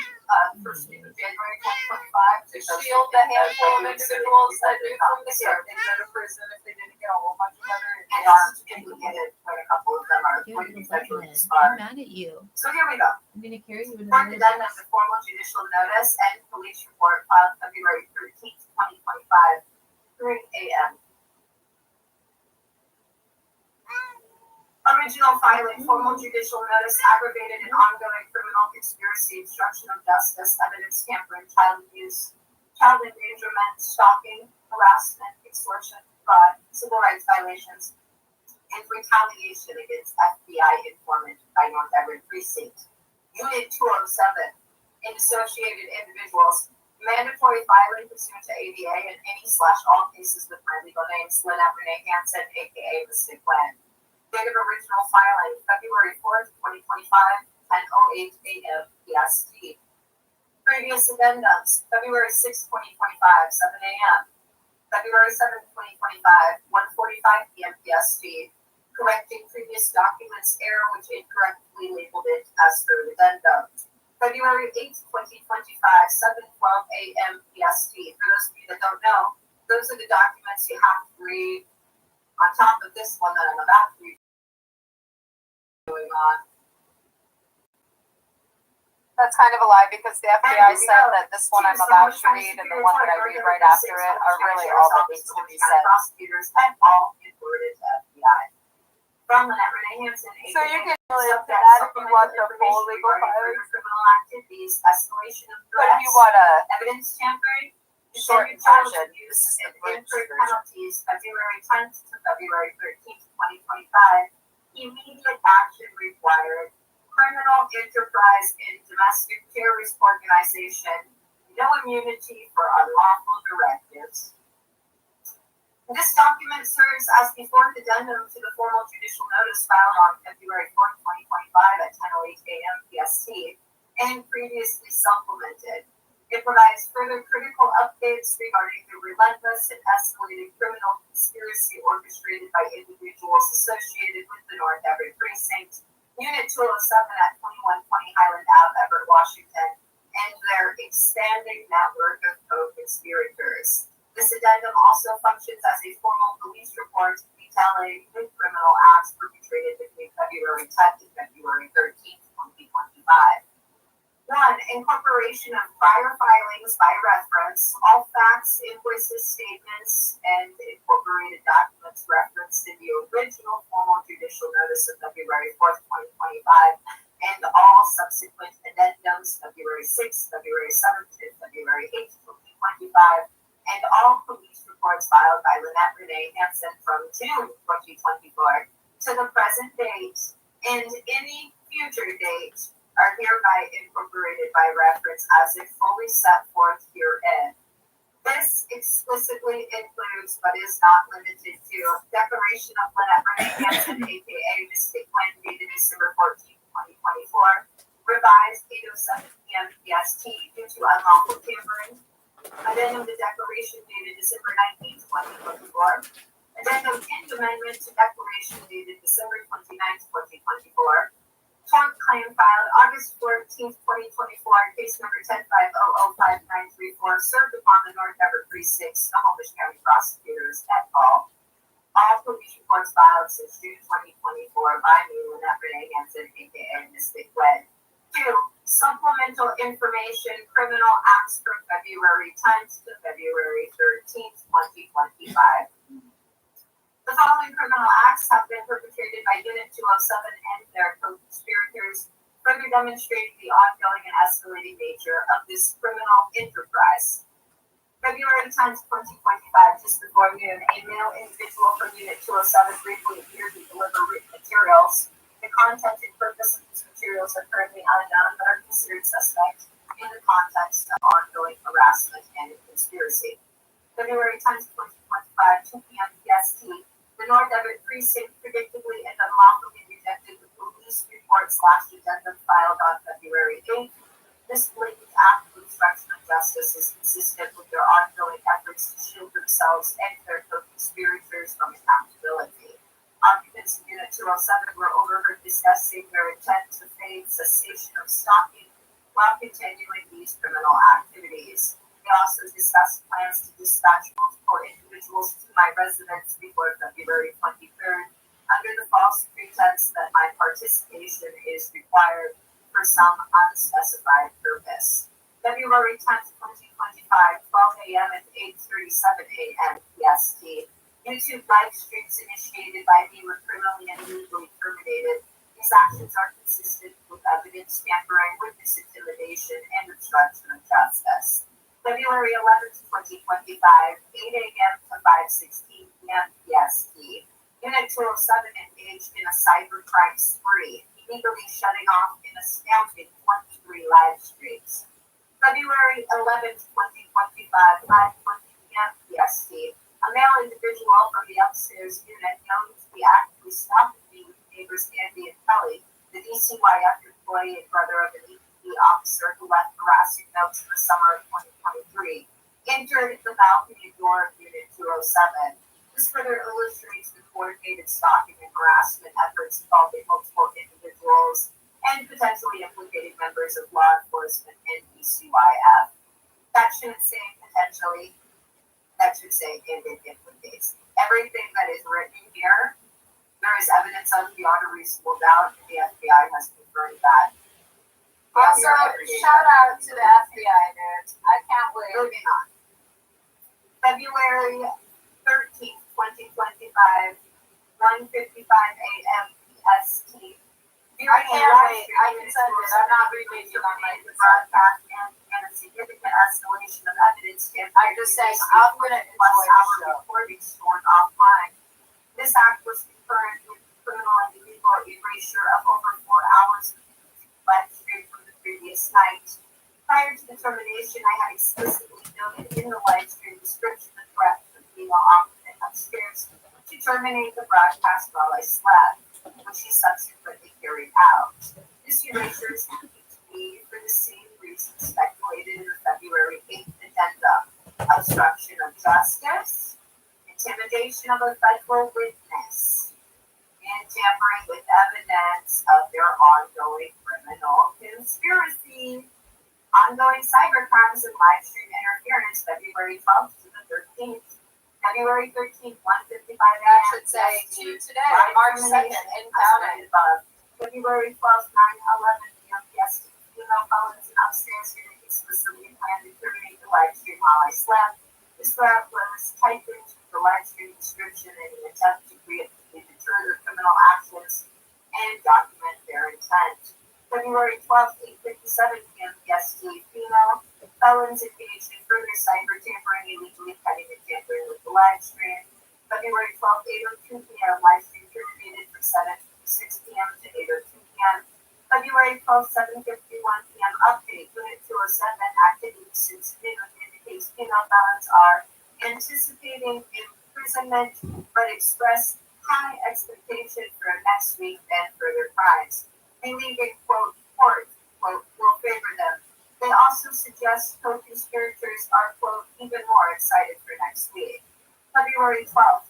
first week of January 2025 to shield the handful of individuals that knew from the start. They go to prison if they didn't get a whole bunch of other and armed implicated when a couple of them are going to be federally I'm disbarred. mad at you. So here we go. I'm gonna carry you in Fourth addendum of the formal judicial notice and police report filed February 13th, 2025, 3 a.m. Original filing, formal judicial notice, aggravated and ongoing criminal conspiracy, obstruction of justice, evidence tampering, child abuse, child endangerment, stalking, harassment, extortion, fraud, civil rights violations, and retaliation against FBI informant by North Everett Precinct. Unit 207 and associated individuals. Mandatory filing pursuant to ADA in any/all cases with my legal names, Lynette Renee Hansen, aka Mystic Gwen. Date of original filing, February 4th, 2025, 10:08 a.m. PST. Previous addendums, February 6th, 2025, 7 a.m. February 7th, 2025, 1:45 p.m. PST. Correcting previous documents error which incorrectly labeled it as third addendum. February 8th, 2025, 7:12 a.m. PST. For those of you that don't know, those are the documents you have to read on top of this one that I'm about to read. Going on. That's kind of a lie because the FBI said that this one I'm about to read and the one that I read right after it are really all that needs to be said. Prosecutors and all forwarded to FBI. From Lynette Renee Hansen, So you can really look subject at that if you want the supplemental full information legal regarding filing. further criminal activities, escalation of But if you threats, want a evidence tampering, short extended child version, abuse, this is the and bridge incurred version. penalties, February 10th to February 13th, 2025. Immediate action required. Criminal enterprise in domestic terrorist organization. No immunity for unlawful directives. This document serves as the fourth addendum to the formal judicial notice filed on February 4th, 2025 at 10:08 a.m. PST and previously supplemented. It provides further critical updates regarding the relentless and escalated criminal conspiracy orchestrated by individuals associated with the North Everett Precinct, Unit 207 at 2120 Highland Ave, Everett, Washington, and their expanding network of co-conspirators. This addendum also functions as a formal police report detailing the criminal acts perpetrated between February 10th and February 13th, 2025. 1. Incorporation of prior filings by reference. All facts, invoices, statements, and incorporated documents referenced in the original formal judicial notice of February 4th, 2025, and all subsequent addendums February 6th, February 7th, and February 8th, 2025. And all police reports filed by Lynette Renee Hansen from June 2024 to the present date and any future date are hereby incorporated by reference as if fully set forth herein. This explicitly includes, but is not limited to, Declaration of Lynette Renee Hansen, aka Mystic Gwen, dated December 14, 2024, revised 8:07 p.m. PST due to unlawful tampering. Addendum to Declaration dated December 19, 2024. Addendum and Amendment to Declaration dated December 29, 2024. Tort claim filed August 14, 2024, case number 10500594, served upon the North Everett Precinct, Snohomish County prosecutors et al. All police reports filed since June 2024 by me, Lynette Renee Hansen, aka Mystic Gwen. 2. Supplemental information, criminal acts from February 10th to February 13th, 2025. The following criminal acts have been perpetrated by Unit 207 and their co-conspirators, further demonstrating the ongoing and escalating nature of this criminal enterprise. February 10th, 2025, just before noon, a male individual from Unit 207 briefly appeared to deliver written materials. The content and purpose of these materials are currently unknown but are considered suspect in the context of ongoing harassment and conspiracy. February 10th, 2025, 2 p.m. PST, the North Everett Precinct predictably and unlawfully rejected the police report/addendum filed on February 8th. This blatant act of obstruction of justice is consistent with their ongoing efforts to shield themselves and their co-conspirators from accountability. Occupants in Unit 207 were overheard discussing their intent to feign cessation of stalking while continuing these criminal activities. They also discussed plans to dispatch multiple individuals to my residence before February 23rd under the false pretense that my participation is required for some unspecified purpose. February 10th, 2025, 12 a.m. and 8:37 a.m. PST. YouTube live streams initiated by me were criminally and illegally terminated. These actions are consistent with evidence tampering, witness intimidation, and obstruction of justice. February 11th, 2025, 8 a.m. to 5:16 p.m. PST. Unit 207 engaged in a cybercrime spree, illegally shutting off an astounding 23 live streams. February 11th, 2025, 5:20 p.m. PST. A male individual from the upstairs unit known to be actively stalking neighbors Andy and Kelly, the DCYF employee and brother of an EPD officer who left harassing notes in the summer of 2023, entered the balcony door of Unit 207. This further illustrates the coordinated stalking and harassment efforts involving multiple individuals and potentially implicating members of law enforcement and DCYF. That shouldn't say potentially. That should say and it implicates. Everything that is written here, there is evidence of beyond a reasonable doubt, and the FBI has confirmed that. Also, shout out to the FBI, dude. I can't wait. Moving on. February 13th, 2025, 1:55 a.m. PST. I can't wait. I can send it. I'm not reading it on my broadcast and a significant escalation of evidence. I'm just saying, I'm going to enjoy the show. Recording stored offline. This act was concurrent with criminal and illegal erasure of over 4 hours of live stream from the previous night. Prior to the termination, I had explicitly noted in the live stream description the threat to the female occupant upstairs to terminate the broadcast while I slept, which he subsequently carried out. This erasure is happening to be for the same reason speculated in the February 8th addendum: obstruction of justice, intimidation of a federal witness, and tampering with evidence of their ongoing criminal conspiracy. Ongoing cybercrimes and live stream interference, February 12th to the 13th. February 13th, 1:55 I should say to today, March 2nd, in counting. Above. February 12th, 9:11 p.m. PST. Female felons upstairs unit explicitly planned to terminate the live stream while I slept. This threat was typed into the live stream description in an attempt to deter their criminal actions and document their intent. February 12th, 8:57 p.m. PST. Female felons engaged in further cyber tampering, illegally cutting and tampering with the live stream. February 12th, 8:02 p.m. Live stream terminated from 7:06 p.m. to 8:02 p.m. February 12th, 7:51 p.m. Update. Unit 207 activity since noon indicates female felons are anticipating imprisonment but express high expectation for next week and further crimes. Believing, quote, court, quote, will favor them. They also suggest co-conspirators are, quote, even more excited for next week. February 12th,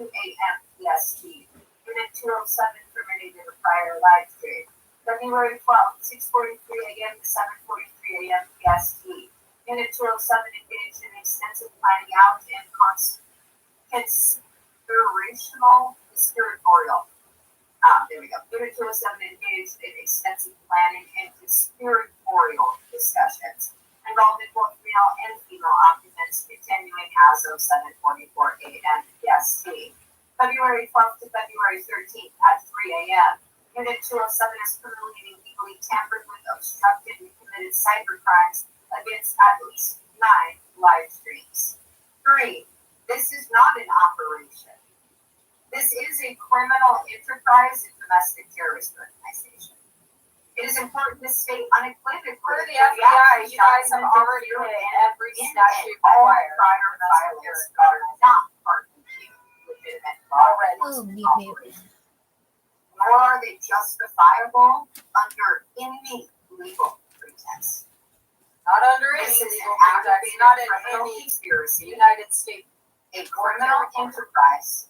9:02 a.m. PST. Unit 207 terminated a prior live stream. February 12th, 6:43 a.m. to 7:43 a.m. PST. Unit 207 engaged in extensive planning out and conspiratorial. There we go. Unit 207 engaged in extensive planning and conspiratorial discussions involving both male and female occupants, continuing as of 7:44 a.m. PST. February 12th to February 13th at 3 a.m. Unit 207 is criminally and legally tampered with, obstructed, and committed cybercrimes against at least 9 live streams. 3. This is not an operation. This is a criminal enterprise and domestic terrorist organization. It is important to state unequivocally For the FBI, you guys have already hit every statute required. Prior filings are not part of the legitimate already. Oh, beep, beep. Nor are they justifiable under any legal pretense. Not under any This is legal an pretext, not in criminal any conspiracy, United States. a criminal enterprise.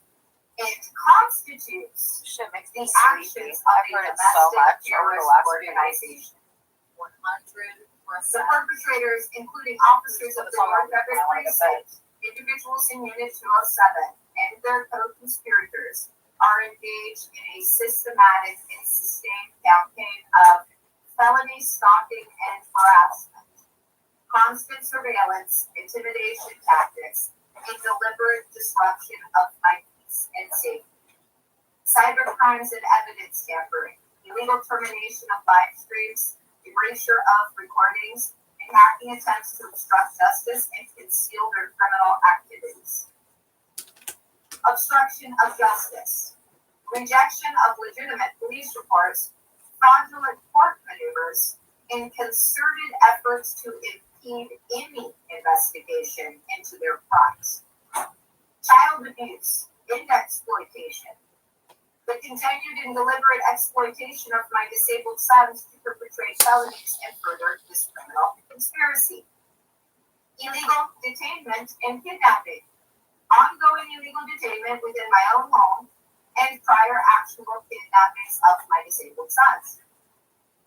It constitutes Shit makes the me sleepy. actions of I've a heard it so domestic much over the terrorist last few days. organization. 100%. The perpetrators, including officers of the North Everett Precinct, individuals in Unit 207, and their co-conspirators, are engaged in a systematic and sustained campaign of felony stalking and harassment, constant surveillance, intimidation tactics, and deliberate disruption of my peace and safety. Cybercrimes and evidence tampering, illegal termination of live streams, erasure of recordings, and hacking attempts to obstruct justice and conceal their criminal activities. obstruction of justice, rejection of legitimate police reports, fraudulent court maneuvers, and concerted efforts to impede any investigation into their crimes. Child abuse and exploitation. The continued and deliberate exploitation of my disabled sons to perpetrate felonies and further this criminal conspiracy. Illegal detainment and kidnapping. Ongoing illegal detainment within my own home and prior actionable kidnappings of my disabled sons.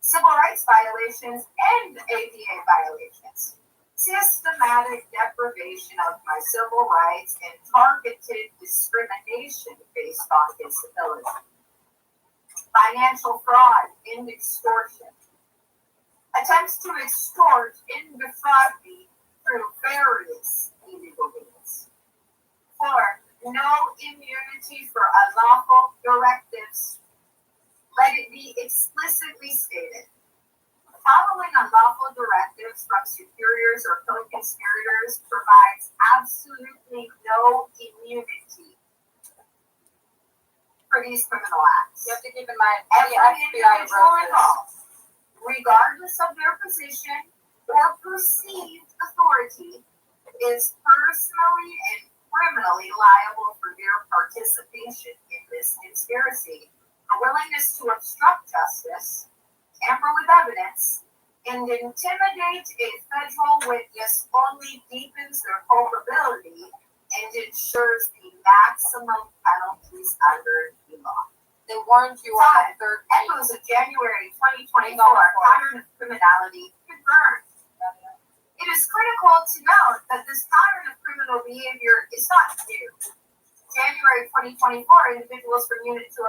Civil rights violations and ADA violations. Systematic deprivation of my civil rights and targeted discrimination based on disability. Financial fraud and extortion. Attempts to extort and defraud me through various illegal means. 4. No immunity for unlawful directives. Let it be explicitly stated. Following unlawful directives from superiors or co-conspirators provides absolutely no immunity for these criminal acts. You have to keep in mind, Every individual involved, regardless of their position or perceived authority, is personally and criminally liable for their participation in this conspiracy. A willingness to obstruct justice, tamper with evidence, and intimidate a federal witness only deepens their culpability and ensures the maximum penalties under the law. They warned you on the 13th. Echoes of January 2024 pattern of criminality confirmed. It is critical to note that this pattern of criminal behavior is not new. January 2024, individuals from Unit 207,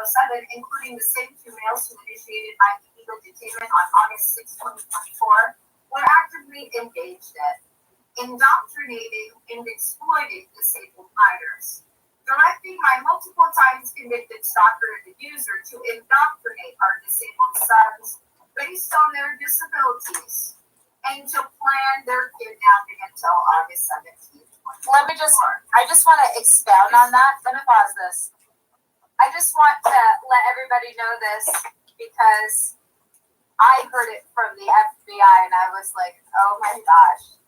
including the same two males who initiated my illegal detainment on August 6, 2024, were actively engaged in indoctrinating and exploiting disabled minors, directing my multiple times convicted stalker and abuser to indoctrinate our disabled sons based on their disabilities, and to plan their kidnapping until August 17th. I just want to expound on that. Let me pause this. I just want to let everybody know this because I heard it from the FBI and I was like, oh my gosh.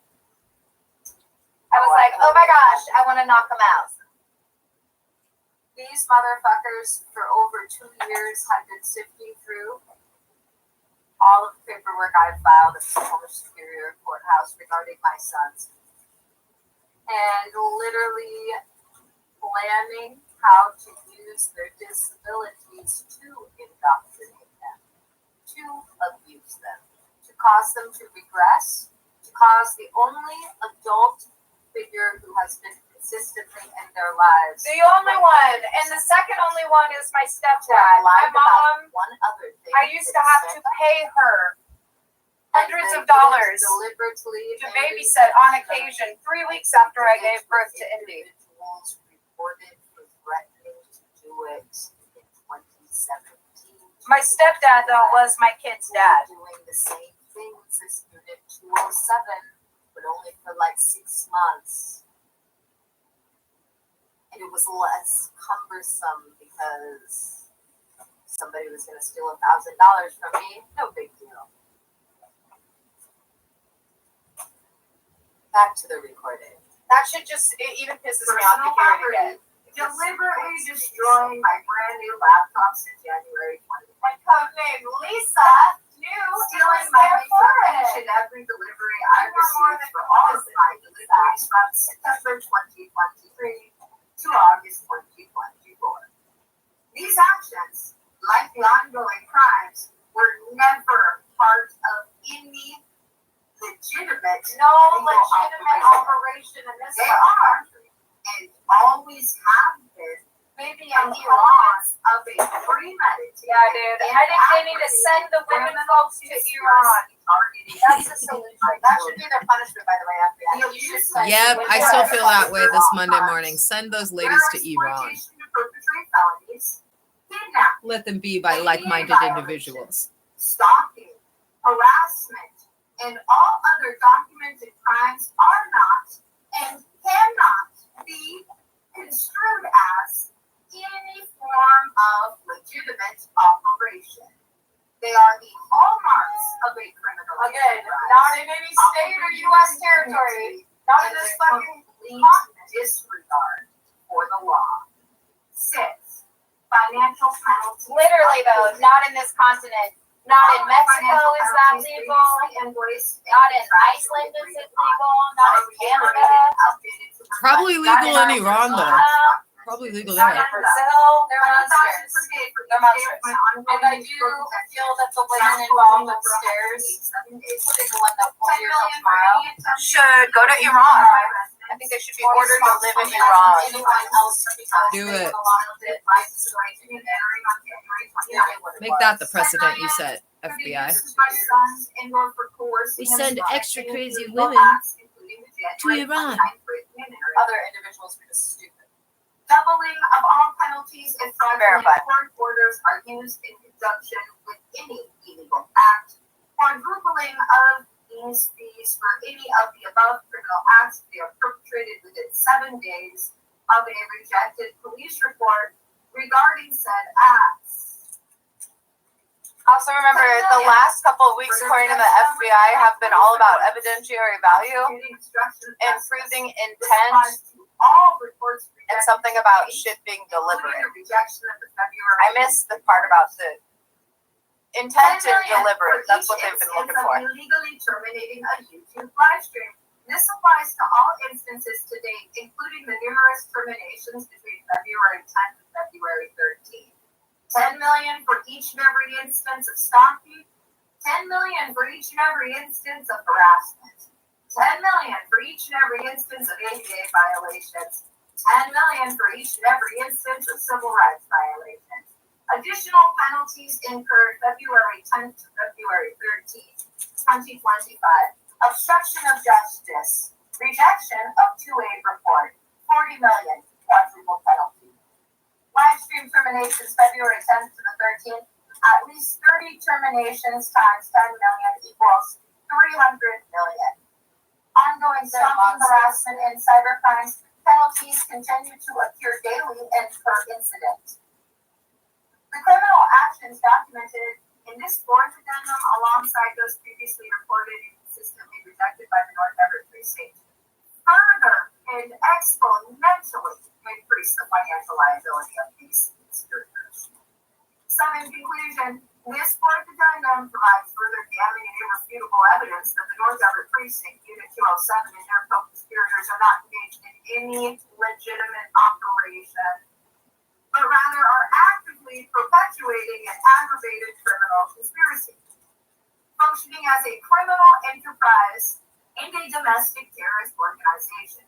I want to knock them out. These motherfuckers for over 2 years have been sifting through all of the paperwork I've filed at the Oklahoma Superior Courthouse regarding my sons. And literally planning how to use their disabilities to indoctrinate them, to abuse them, to cause them to regress, to cause the only adult figure who has been consistently in their lives. The only one, and the second only one is my stepdad. My mom, one other thing. I used to have to pay her hundreds of dollars deliberately to babysit on occasion 3 weeks after I gave birth to Indy. Individuals reported for threatening to do it in 2017. My stepdad, though, was my kid's dad. Doing the same things as Unit 207, but only for like 6 months. And it was less cumbersome because somebody was going to steal $1,000 from me. No big deal. Back to the recording. That should just, it even pisses me off to hear it again. Deliberately destroying my brand new laptops in January 2020. My codename Lisa knew Stealing was my there for each it. and every delivery I received for all of my deliveries from September 2023 to August 2024. These actions, like the ongoing crimes, were never part of any legitimate Operation in this They country. are, and always have been, Maybe in I'm the wrong. loss of a premeditated. Yeah, dude. I think they need to send the women folks to Iran. That's the solution. That should be their punishment, by the way, after that. You should send Yep, the I women still to feel that way this Iran. Monday morning. Send those ladies to Iran. To perpetrate felonies, kidnapping, Let them be by like-minded individuals. stalking, harassment, and all other documented crimes are not and cannot be construed as any form of legitimate operation. They are the hallmarks of a criminal Again, enterprise. not in any state or U.S. territory. Not in this fucking complete disregard for the law. 6. Financial penalties. Literally though, not in this continent. Not in Mexico is that legal. Not in Iceland is it legal. Not in Canada. Probably legal in Iran though. Probably legal Not there. in Brazil. They're monsters. They're monsters. And I do feel that the women involved upstairs, including the one that will be here till tomorrow, should go to Iran. I think they should be ordered to live in Iran. Anyone else because Do they it. have a lot of it. Make that the precedent you set, FBI. We send extra crazy women to Iran. Other individuals were just stupid. Doubling of all penalties if fraudulent Verified. court orders are used in conjunction with any illegal act. Quadrupling of these fees for any of the above criminal acts if they are perpetrated within 7 days of a rejected police report regarding said acts. Also remember, the last couple of weeks, according to the FBI, have been all about evidentiary value and proving intent all reports and something about shit being deliberate. I missed the part about the intent and deliberate. That's what they've been looking for. Illegally terminating a YouTube live stream. This applies to all instances to date, including the numerous terminations between February 10th and February 13th. 10 million for each and every instance of stalking. 10 million for each and every instance of harassment. 10 million for each and every instance of ADA violations. 10 million for each and every instance of civil rights violations. Additional penalties incurred February 10th to February 13th, 2025. Obstruction of justice. Rejection of 2A report. 40 million. Quadruple penalty. Live stream terminations February 10th to the 13th. At least 30 terminations times 10 million equals 300 million. Ongoing stalking, harassment, and cybercrimes penalties continue to occur daily and per incident. The criminal actions documented in this fourth addendum, alongside those previously reported and consistently rejected by the North Everett Precinct, further and exponentially increase the financial liability of these conspirators. So, in conclusion, this fourth addendum provides further damning and irrefutable evidence that the North Everett Precinct, Unit 207, and their co-conspirators are not engaged in any legitimate operation, but rather are actively perpetuating an aggravated criminal conspiracy, functioning as a criminal enterprise and a domestic terrorist organization.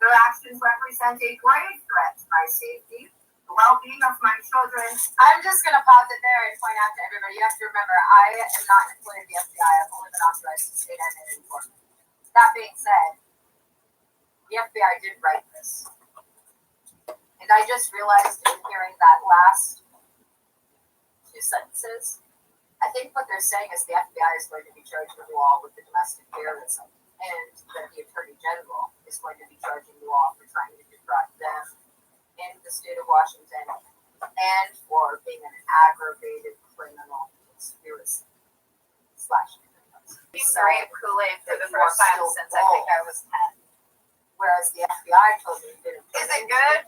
Their actions represent a grave threat to my safety, the well-being of my children. I'm just going to pause it there and point out to everybody, you have to remember, I am not an employee of the FBI. I've only been authorized to state identity for. That being said, the FBI did write this. And I just realized in hearing that last two sentences, I think what they're saying is the FBI is going to be charging you all with the domestic terrorism, and that the Attorney General is going to be charging you all for trying to defraud them in the state of Washington and for being an aggravated criminal conspiracy / being grape Kool-Aid for the first time since I think I was 10. Whereas the FBI told me that is it good?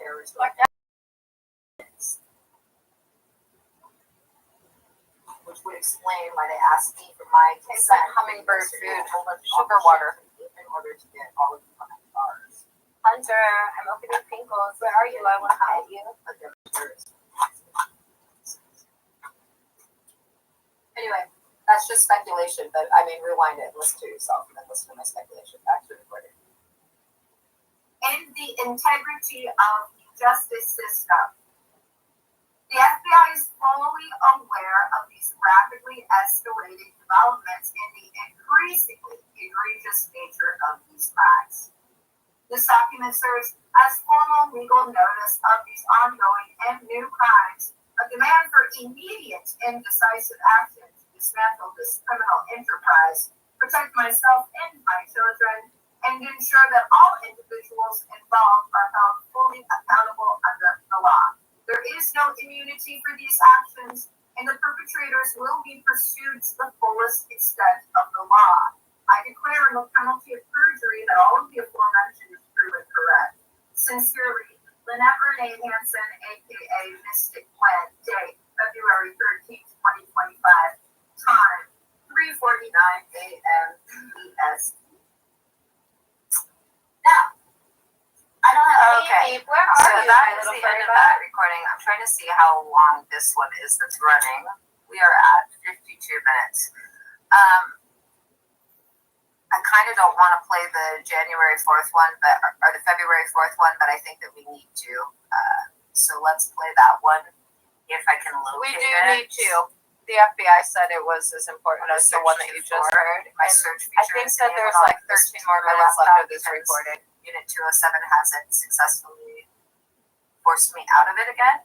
Which would explain why they asked me for my consent, hummingbird food, sugar water, in order to get all of you behind bars. Hunter, I'm opening Pinkles. Where are you? I want to hide you. Anyway, that's just speculation, but I mean, rewind it and listen to yourself and then listen to my speculation. Back to the recording. And the integrity of the justice system. The FBI is fully aware of these rapidly escalating developments and the increasingly egregious nature of these crimes. This document serves as formal legal notice of these ongoing and new crimes, a demand for immediate and decisive action to dismantle this criminal enterprise, protect myself and my children, and ensure that all individuals involved are held fully accountable under the law. There is no immunity for these actions, and the perpetrators will be pursued to the fullest extent of the law. I declare on the penalty of perjury that all of the aforementioned is true and correct. Sincerely, Lynette Renee Hansen, aka Mystic Gwen, date February 13th, 2025, time 3:49 a.m. EST. Now, I don't have Okay. any. Where are So you, that my is little the furry end of bud? that recording. I'm trying to see how long this one is that's running. We are at 52 minutes. I kind of don't want to play the January 4th one, or the February 4th one, but I think that we need to. So let's play that one if I can locate it. We do need to. The FBI said it was as important as the one that you just heard. My search I feature think is that there's enabled like on this 13 more particular minutes left laptop of this because recording. Unit 207 hasn't successfully forced me out of it again.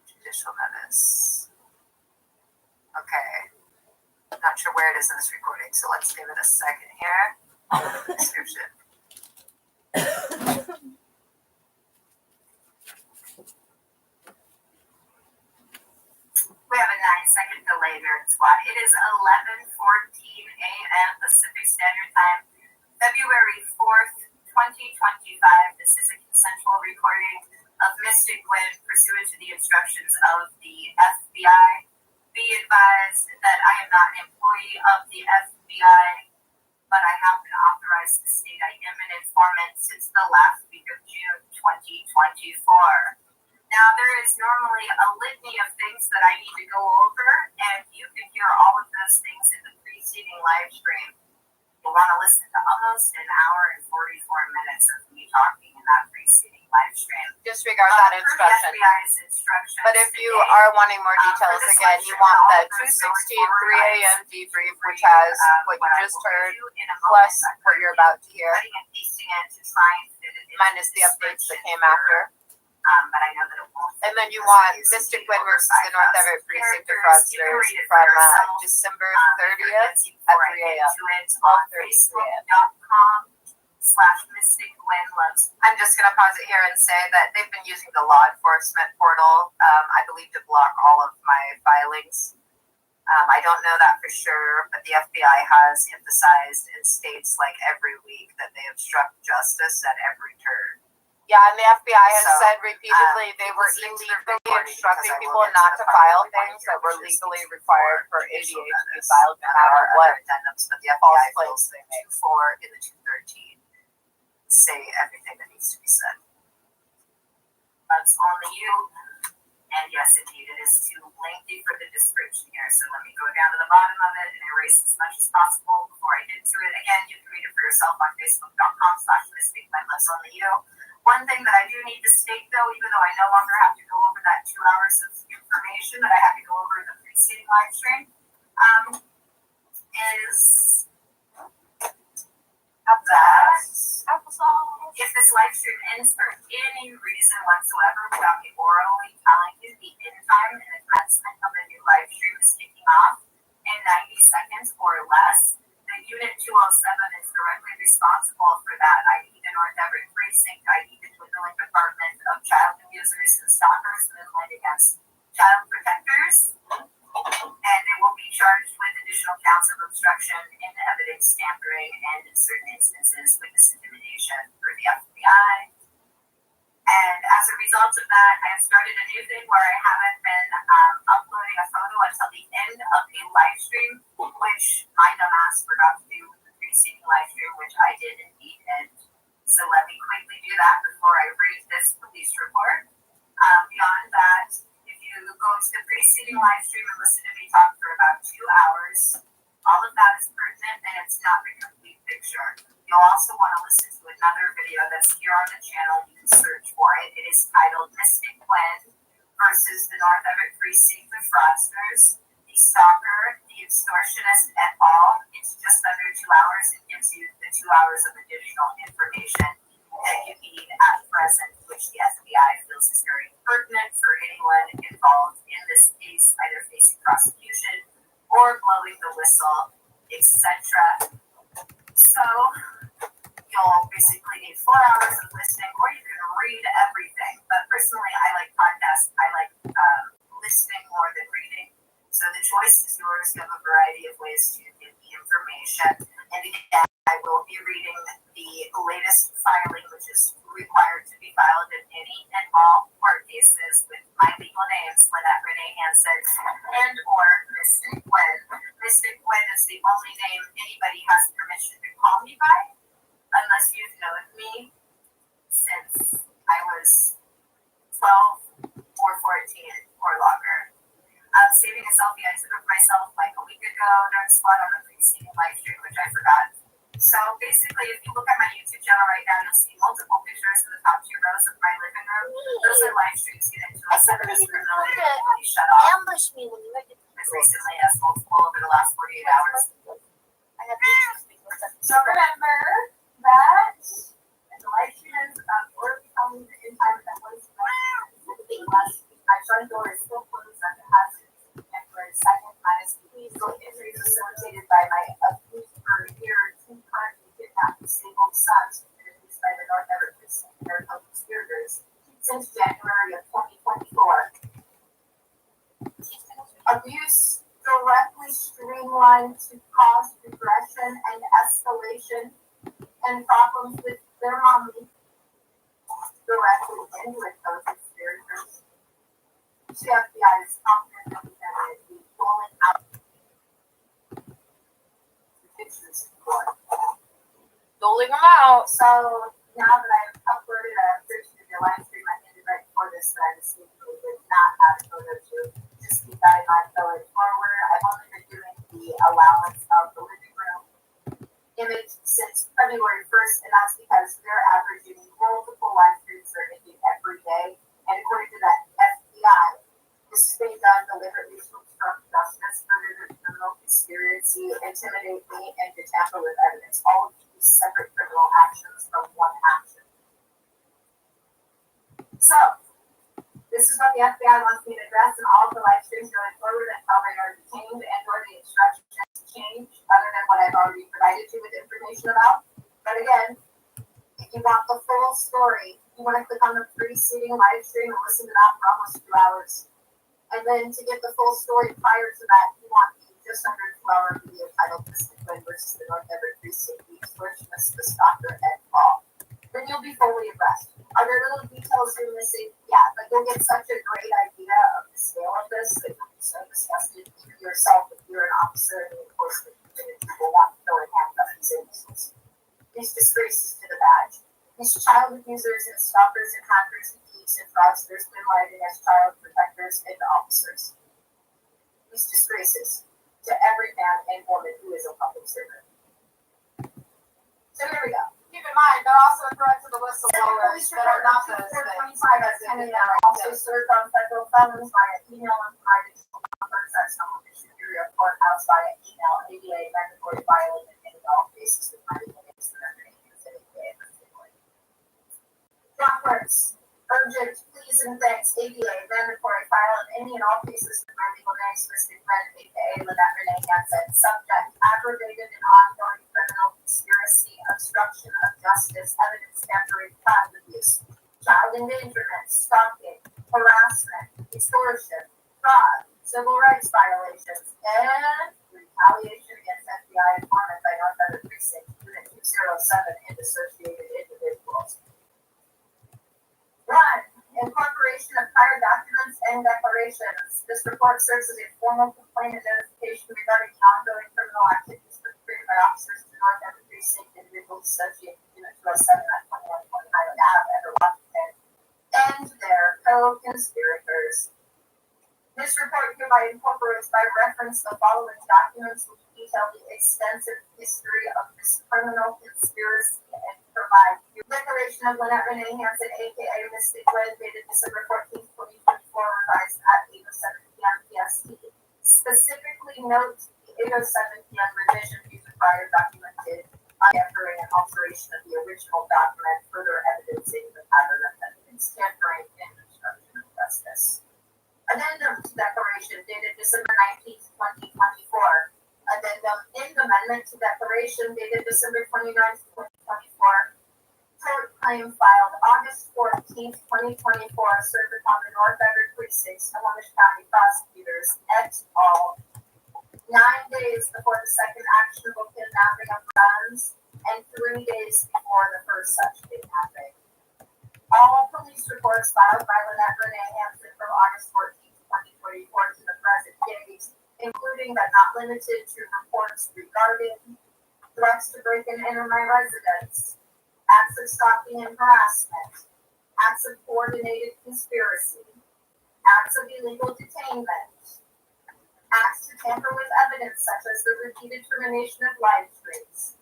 Judicial notice. Okay. Not sure where it is in this recording, so let's give it a second here. I'll look at the description. We have a 9-second delay, Nerd Squad. It is 11:14 a.m. Pacific Standard Time, February 4th, 2025. This is a consensual recording of Mystic Gwen pursuant to the instructions of the FBI. Be advised that I am not an employee of the FBI, but I have been authorized to state I am an informant since the last week of June 2024. Now, there is normally a litany of things that I need to go over, and you can hear all of those things in the preceding live stream. You'll want to listen to almost an hour and 44 minutes of me talking in that preceding live stream. Disregard that Per the instruction. FBI's instructions But if you today, are wanting more details, for this again, you lecture, want all the of those 2:16 going forward 3 a.m. guides debrief, for which you, has what you what I just will heard, review in a plus moment. what you're about to hear, Cutting and pasting it to try and fit it into minus the updates that came after. But I know that it won't. And then you want Mystic Gwen versus the North Everett Precinct of Fraudsters from December 30th at 3 a.m. 12:30 a.m. Facebook.com/Mystic Gwen Loves. I'm just going to pause it here and say that they've been using the law enforcement portal, I believe, to block all of my filings. I don't know that for sure, but the FBI has emphasized in states like every week that they obstruct justice at every turn. Yeah, and the FBI has So, said repeatedly they were listening to the illegally recording instructing because I will people get to not the to part file that we want things to that hear, were which is legally the required for judicial ADA to be notice. filed no There matter are what other addendums, but the false FBI claims feels they make. 2.4 in the 213 say everything that needs to be said. That's only you. And yes, indeed, it is too lengthy for the description here. So let me go down to the bottom of it and erase as much as possible before I get to it. Again, you can read it for yourself on Facebook.com/Mystic Gwen Loves Only You. One thing that I do need to state, though, even though I no longer have to go over that 2 hours of information that I had to go over in the preceding live stream, is that if this live stream ends for any reason whatsoever without me orally telling you the end time and the commencement of a new live stream is kicking off in 90 seconds or less, the Unit 207 is directly responsible for that, i.e. the North Everett Precinct, i.e. the dwindling Department of Child Abusers and Stalkers Movement against Child Protectors, and they will be charged with additional counts of obstruction in evidence tampering and in certain instances witness intimidation for the FBI. And as a result of that, I have started a new thing where I haven't been uploading a photo until the end of a live stream, which my dumbass forgot to do with the preceding live stream, which I did indeed end. So let me quickly do that before I read this police report. Beyond that, if you go to the preceding live stream and listen to me talk for about 2 hours, all of that is pertinent and it's not the complete picture. You'll also want to listen to another video that's here on the channel. You can search for it. It is titled Mystic Gwen versus the North Everett Precinct of Fraudsters, the Stalker, the Extortionist, et al. It's just under 2 hours. It gives you the 2 hours of additional information that you need at present, which the FBI feels is very pertinent for anyone involved in this case, either facing prosecution or blowing the whistle, etc. So you'll basically need 4 hours of listening, or you can read everything. But personally, I like podcasts. I like listening more than reading. So the choice is yours. You have a variety of ways to get the information. And again, I will be reading the latest filing, which is required to be filed in any and all court cases with my legal names, Lynette Renee Hansen and or Mystic Gwen. Mystic Gwen is the only name anybody has permission to call me by, unless you've known me since I was 12 or 14 or longer. Saving a selfie I took of myself like a week ago, dark spot on the preceding live stream, which I forgot. So basically, if you look at my YouTube channel right now, you'll see multiple pictures in the top 2 rows of my living room. Those are live streams getting to a 7 criminally shut off. Ambush me when you were As recently as multiple over the last 48 hours. I have to So remember that the live stream is or becoming in time that was last week. My front door is still closed and it has February 2nd minus legal injuries facilitated by my abused for a year, 2 currently kidnapped disabled sons introduced by the North Everett and their co-conspirators since January of 2024. Abuse directly streamlined to cause regression and escalation and problems with their mommy directly in with those conspirators. The FBI is confident that we can be rolling out pictures for. Doling them out. So now that I've uploaded a version of your live stream, I ended right before this, but I distinctly did not have a photo to just keep that in mind going forward. I've only been doing the allowance of the living room image since February 1st, and that's because they're averaging multiple live streams they're making every day. And according to the FBI, this is being done deliberately to obstruct justice, further the criminal conspiracy, intimidate me, and to tamper with evidence. All of these separate criminal actions from one action. So, this is what the FBI wants me to address in all of the live streams going forward until they are detained and or the instructions change, other than what I've already provided you with information about. But again, if you want the full story, you want to click on the preceding live stream and listen to that for almost 2 hours. And then to get the full story prior to that, you want the just under 2-hour video titled Mystic Gwen versus the North Everett Precinct, the extortionist, the stalker, and all. Then you'll be fully abreast. Are there little details you're missing? Yeah, but you'll get such a great idea of the scale of this that you'll be so disgusted even yourself if you're an officer in the enforcement community will want to throw in handcuffs and missiles. These disgraces to the badge. These child abusers and stalkers and hackers and thieves and fraudsters moonlighting as child protectors and officers. These disgraces to every man and woman who is a public servant. So here we go. Keep in mind, they're also a threat to the whistleblowers that are not those things. Also served on federal felons via email and provided to numbers at some Superior Courthouse via email, ADA, mandatory filing, and any all cases with money against the Doctors, urgent, please and thanks, ADA, mandatory file in any and all cases with my legal name, Mystic Gwen, aka Lynette Renee Hansen, subject, aggravated and ongoing criminal conspiracy, obstruction of justice, evidence tampering, child abuse, child endangerment, stalking, harassment, extortion, fraud, civil rights violations, and retaliation against FBI informant by North Everett Precinct, Unit 207, and associated individuals. 1. Incorporation of prior documents and declarations. This report serves as a formal complaint and notification regarding ongoing criminal activities perpetrated by officers to North Everett Precinct, individuals associated with Unit 207 at 2120 Highland Ave, Everett, Washington, and their co-conspirators. This report hereby incorporates by reference the following documents which detail the extensive history of this criminal conspiracy and provide the declaration of Lynette Renee Hansen, aka Mystic Gwen, dated December 14th, 2024, revised at 8:07 p.m. PST. Specifically note the 8:07 p.m. revision due to prior documented tampering and alteration of the original document, further evidencing the pattern of evidence tampering in obstruction of justice. Addendum to Declaration dated December 19th, 2024. Addendum in Amendment to Declaration dated December 29th, 2024. Court claim filed August 14th, 2024, served upon the North Everett Precinct, Snohomish County prosecutors, et al. 9 days before the second actionable kidnapping of guns and 3 days before the first such kidnapping. All police reports filed by Lynette Renee Hampton from August 14th, 2024 to the present date, including but not limited to reports regarding threats to break and enter my residence, acts of stalking and harassment, acts of coordinated conspiracy, acts of illegal detainment, acts to tamper with evidence such as the repeated termination of live streams,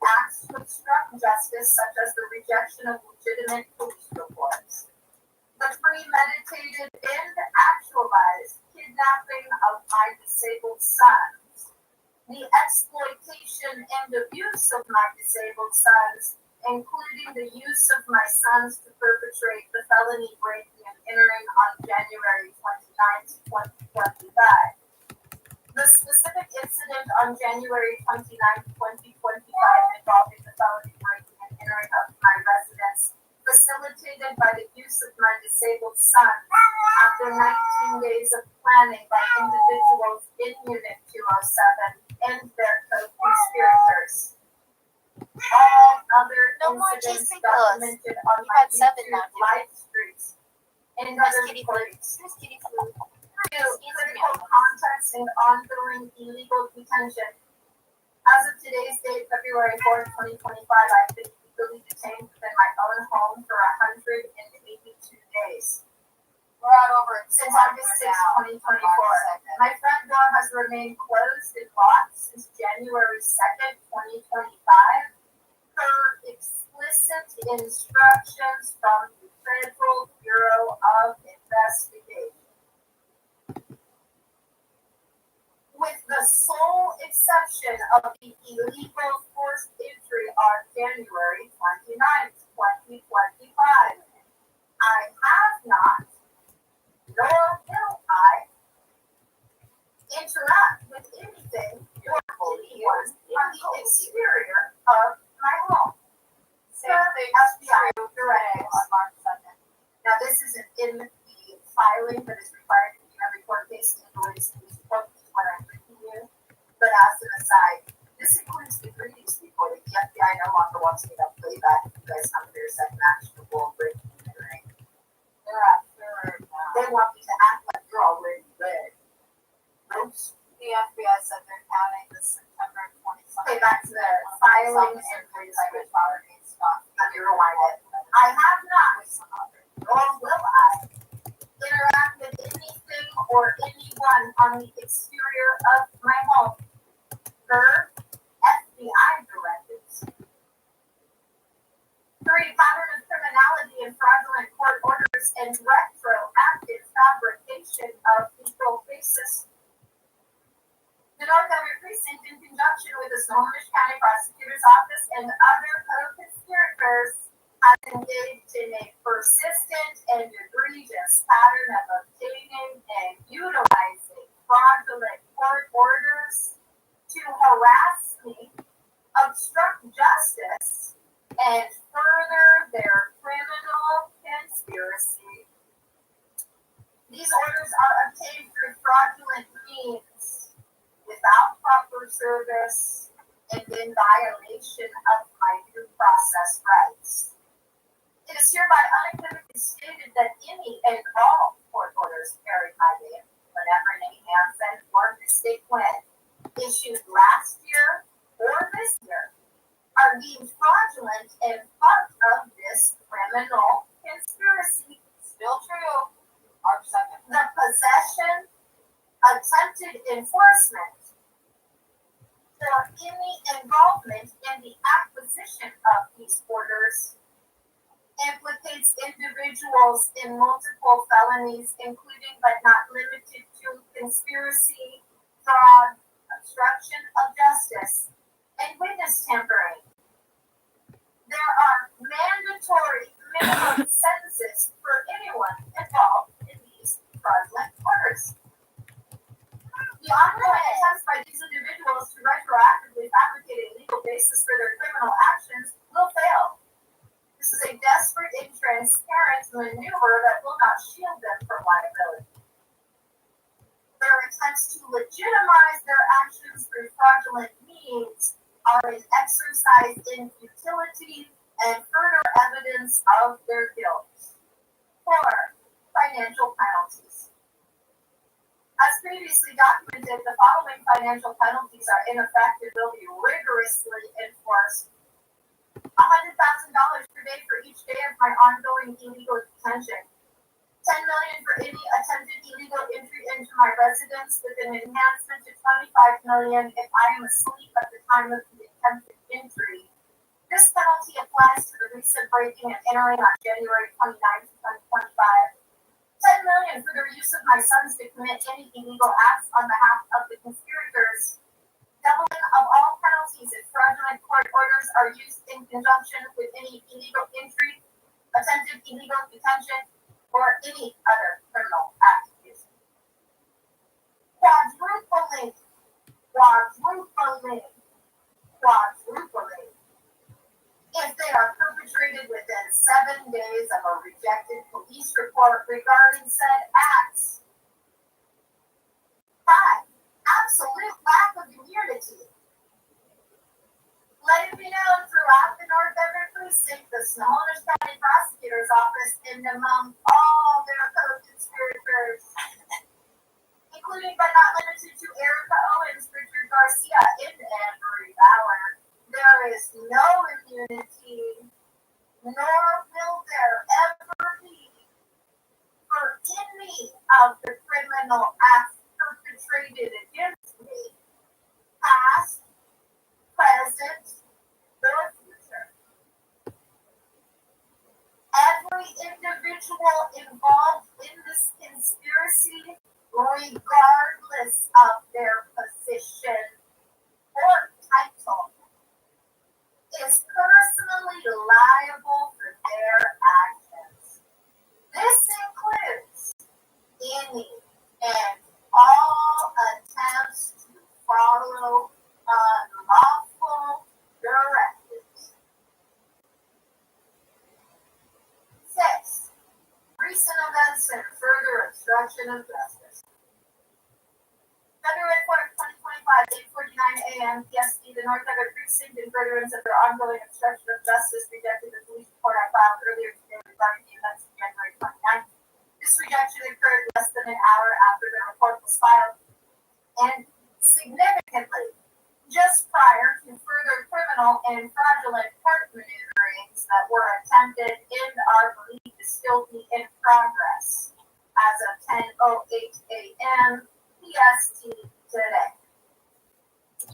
acts to obstruct justice such as the rejection of legitimate police reports, the premeditated and actualized kidnapping of my disabled sons, the exploitation and abuse of my disabled sons, including the use of my sons to perpetrate the felony breaking and entering on January 29th, 2025. The specific incident on January 29th, 2025 involving the felony breaking and entering of my residence, facilitated by the use of my disabled son after 19 days of planning by individuals in Unit 207 and their co-conspirators. All other incidents documented on my YouTube live streams and other recordings. Critical context and ongoing illegal detention. As of today's date, February 4th, 2025, I've been legally detained within my own home for 182 days. We're out over Since August 6th, 2024. My front door has remained closed and locked since January 2nd, 2025, per explicit instructions from the Federal Bureau of Investigation. With the sole exception of the illegal forced entry on January 29th, 2025, I have not, nor will I, interact with anything or anyone on the exterior of my home. Same thing FBI directives. on March 2nd. Now, this isn't in the filing, but is required in every court case in the police report, which is what I'm bringing you. But as an aside, this includes the greetings report. The FBI no longer wants me to play back if you guys come to your second actionable breaking and entering. They're at third now. They want me to act like you're already dead. Oops. The FBI said they're counting the September 27th. Okay, back to the filing and private property stuff. let me rewind it. I have not, nor will I, interact with anything or anyone on the exterior of my home. Per FBI directives. 3. Pattern of criminality and fraudulent court orders and retroactive fabrication of legal basis. The North Everett Precinct, in conjunction with the Snohomish County Prosecutor's Office and other co-conspirators, has engaged in a persistent and egregious pattern of obtaining and utilizing fraudulent court orders to harass me, obstruct justice, and further their criminal conspiracy. These orders are obtained through fraudulent means, without proper service, and in violation of my due process rights. It is hereby unequivocally stated that any and all court orders carried by the Lynette Renee Hampton or Mistake Gwen issued last year or this year are deemed fraudulent and part of this criminal conspiracy. Still true. March 2nd. The possession, attempted enforcement, or any involvement in the acquisition of these orders implicates individuals in multiple felonies, including but not limited to conspiracy, fraud, obstruction of justice, and witness tampering, their criminal actions will fail. This is a desperate and transparent maneuver that will not shield them from liability. Their attempts to legitimize their actions through fraudulent means are an exercise in futility and further evidence of their guilt. 4. Financial penalties. As previously documented, the following financial penalties are in effect and will be rigorously enforced. $100,000 per day for each day of my ongoing illegal detention. $10 million for any attempted illegal entry into my residence, with an enhancement to $25 million if I am asleep at the time of the attempted entry. This penalty applies to the recent breaking and entering on January 29, 2025. $10 million for the use of my sons to commit any illegal acts on behalf of the conspirators. Doubling of all penalties if fraudulent court orders are used in conjunction with any illegal entry, attempted illegal detention, or any other criminal activity. Quadrupling. If they are perpetrated within 7 days of a rejected police report regarding said acts. 5. Absolute lack of immunity. Let it be known throughout the North Everett Precinct, the Snohomish County Prosecutor's Office, and among all their co-conspirators, including but not limited to Erica Owens, Richard Garcia, and Andrew Bauer, there is no immunity, nor will there ever be, for any of the criminal acts perpetrated against me, past, present, or future. Every individual involved in this conspiracy, regardless of their position or title, is personally liable for their actions. This includes any and all attempts to follow unlawful directives. 6. Recent events and further obstruction of justice. February 4th, 2025, 8:49 a.m. PST, the North Everett Precinct, in furtherance of their ongoing obstruction of justice, rejected the police report I filed earlier today regarding the events of January 29th. This rejection occurred less than an hour after the report was filed, and significantly, just prior to further criminal and fraudulent court maneuverings that were attempted and are believed to still be in progress as of 10:08 a.m. PST today.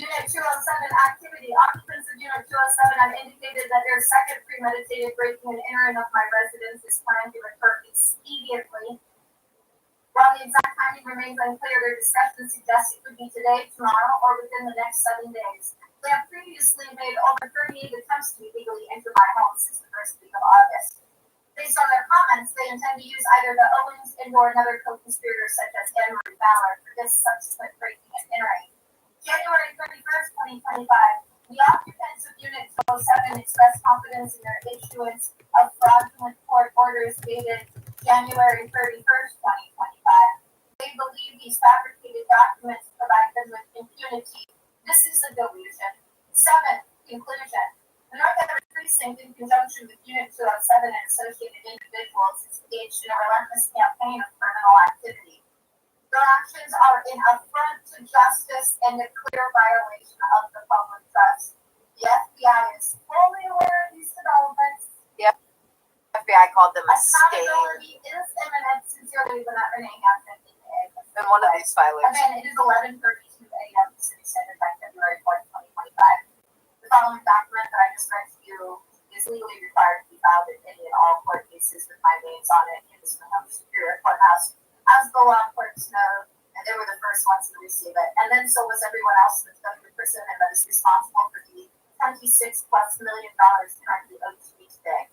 Unit 207 activity. Occupants of Unit 207 have indicated that their second premeditated breaking and entering of my residence is planned to occur expediently. While the exact timing remains unclear, their discussion suggests it could be today, tomorrow, or within the next 7 days. They have previously made over 38 attempts to illegally enter my home since the first week of August. Based on their comments, they intend to use either the Owens and/or another co-conspirator such as Andrew Bauer for this subsequent breaking and entering. January 31st, 2025, the occupants of Unit 207 expressed confidence in their issuance of fraudulent court orders dated January 31st, 2025. They believe these fabricated documents provide them with impunity. This is a delusion. 7. Conclusion. The North Everett Precinct, in conjunction with Unit 207 and associated individuals, is engaged in a relentless campaign of criminal activity. Their actions are an affront to justice and a clear violation of the public trust. The FBI is fully aware of these developments. The FBI called them a stain Accountability is imminent. Sincerely, Lynette Renee Hampton, in one of these filings. Again, it is 11:32 a.m. Pacific Standard Time, February 4th, 2025. The following document that I just read to you is legally required to be filed in any and all court cases with my names on it in the Snohomish Superior Courthouse. As the law courts know, and they were the first ones to receive it. And then so was everyone else that's done the person and that is responsible for the $26+ million currently owed to me today.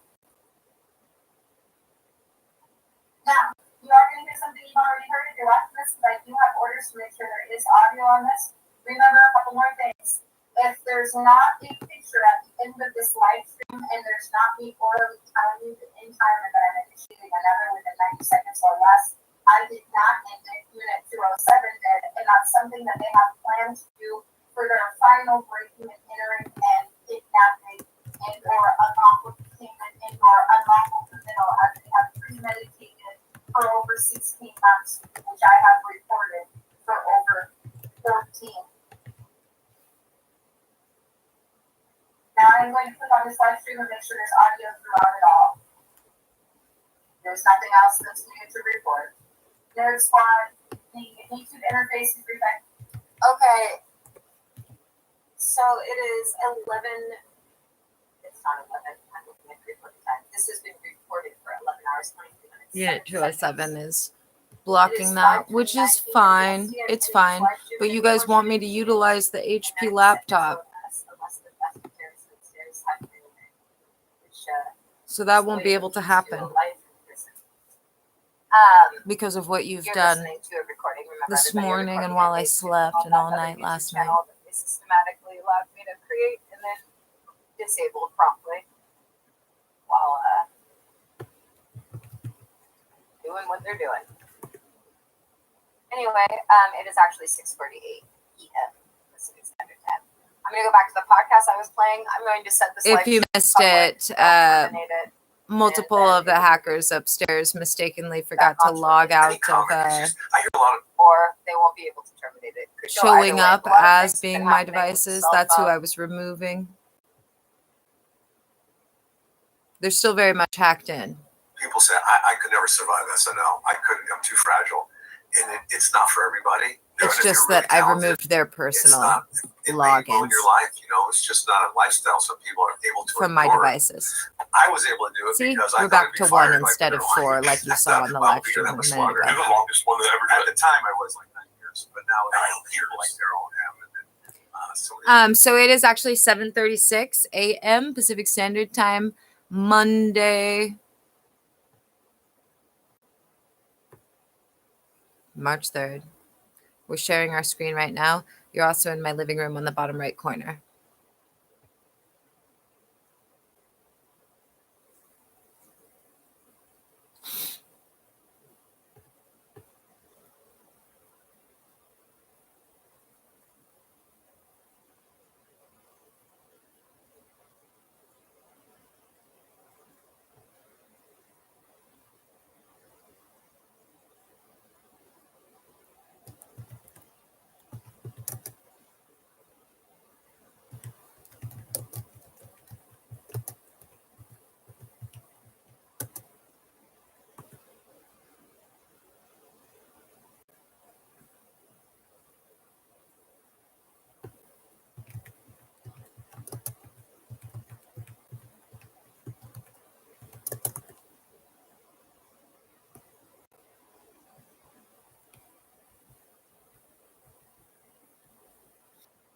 Now, you are going to hear something you've already heard if you're watching this, but I do have orders to make sure there is audio on this. Remember a couple more things. If there's not a picture at the end of this live stream and there's not me orally telling you the end time and that I'm initiating another within 90 seconds or less, I did not end it. Unit 207 did, and that's something that they have planned to do for their final breaking and entering and kidnapping and or unlawful detainment and or unlawful committal as they have premeditated for over 16 months, which I have reported for over 14. Now I'm going to click on this live stream and make sure there's audio throughout it all. There's nothing else that's needed to report. Nerd Squad, the YouTube interface is reset. Okay. So it is 11. It's not 11. I'm looking at recording time. This has been recorded for 11 hours, 23 minutes. Unit 207 seconds. is blocking that, which is fine. It's fine. But you guys want me to utilize the HP laptop. So that won't be able to happen because of what you've done this morning and while I slept and all night last night. They systematically allowed me to create and then disabled promptly while doing what they're doing. Anyway, it is actually 6:48 p.m. Pacific Standard Time. I'm going to go back to the podcast I was playing. I'm going to set this. If you missed it, multiple of the hackers upstairs mistakenly forgot to log out of or they won't be able to terminate it. showing up as being my devices. That's who I was removing. They're still very much hacked in. People say, I could never survive SNL. I couldn't. I'm too fragile. And it's not for everybody. It's just that I removed their personal logins in your life, it's just not a lifestyle. Some people are able to from my devices. I was able to do it. See, because we're I back to 1 instead of 4, like you saw on the live stream a minute ago. You're the longest one that ever did. At the time, I was like 9 years, but now people like Daryl M. So it is actually 7:36 a.m. Pacific Standard Time, Monday, March 3rd. We're sharing our screen right now. You're also in my living room on the bottom right corner.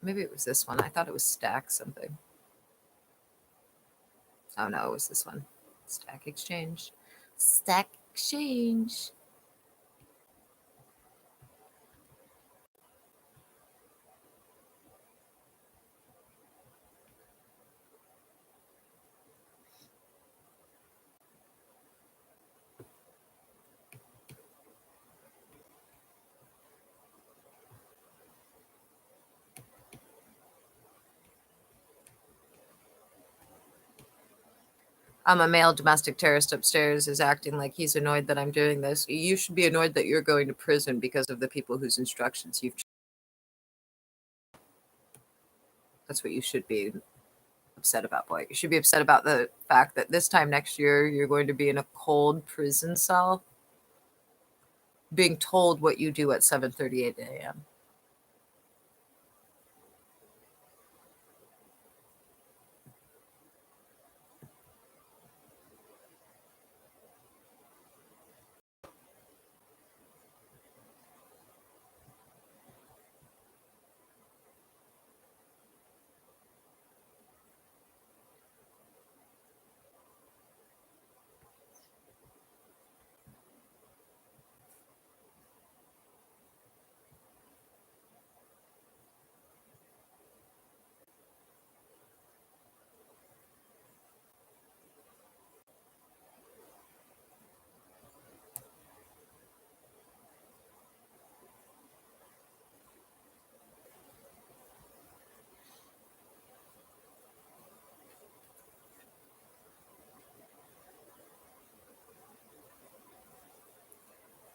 Maybe it was this one. I thought it was Stack something. Oh, no, it was this one. Stack Exchange. Stack Exchange. A male domestic terrorist upstairs is acting like he's annoyed that I'm doing this. You should be annoyed that you're going to prison because of the people whose instructions you've. That's what you should be upset about, boy. You should be upset about the fact that this time next year you're going to be in a cold prison cell being told what you do at 7:38 a.m.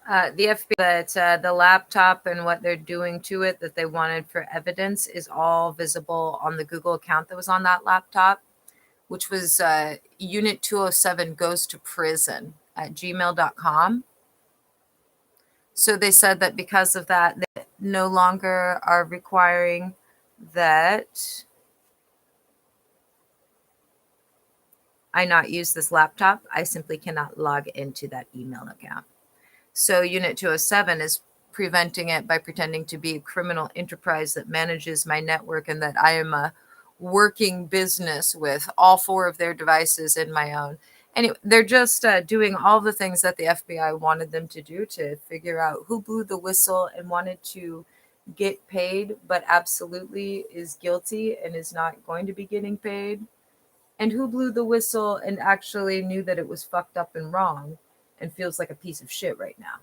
The FBI that the laptop and what they're doing to it that they wanted for evidence is all visible on the Google account that was on that laptop, which was Unit 207 goes to prison at gmail.com. So they said that because of that, they no longer are requiring that I not use this laptop. I simply cannot log into that email account. So Unit 207 is preventing it by pretending to be a criminal enterprise that manages my network and that I am a working business with all 4 of their devices in my own. Anyway, they're just doing all the things that the FBI wanted them to do to figure out who blew the whistle and wanted to get paid, but absolutely is guilty and is not going to be getting paid, and who blew the whistle and actually knew that it was fucked up and wrong and feels like a piece of shit right now.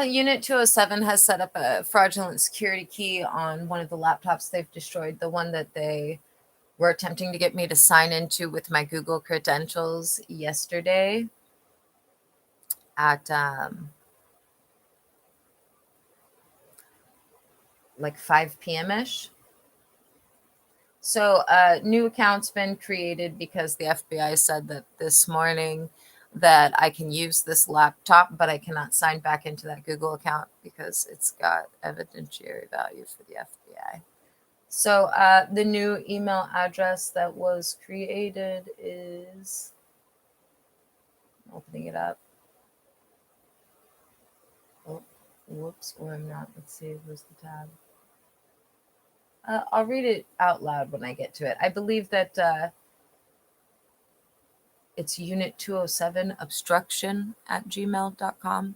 Unit 207 has set up a fraudulent security key on one of the laptops they've destroyed, the one that they were attempting to get me to sign into with my Google credentials yesterday at like 5 p.m.-ish. So a new account's been created because the FBI said that this morning that I can use this laptop, but I cannot sign back into that Google account because it's got evidentiary value for the FBI. So the new email address that was created is, opening it up. Oh, whoops, or I'm not. Let's see, where's the tab? I'll read it out loud when I get to it. I believe that it's unit 207 obstruction at gmail.com.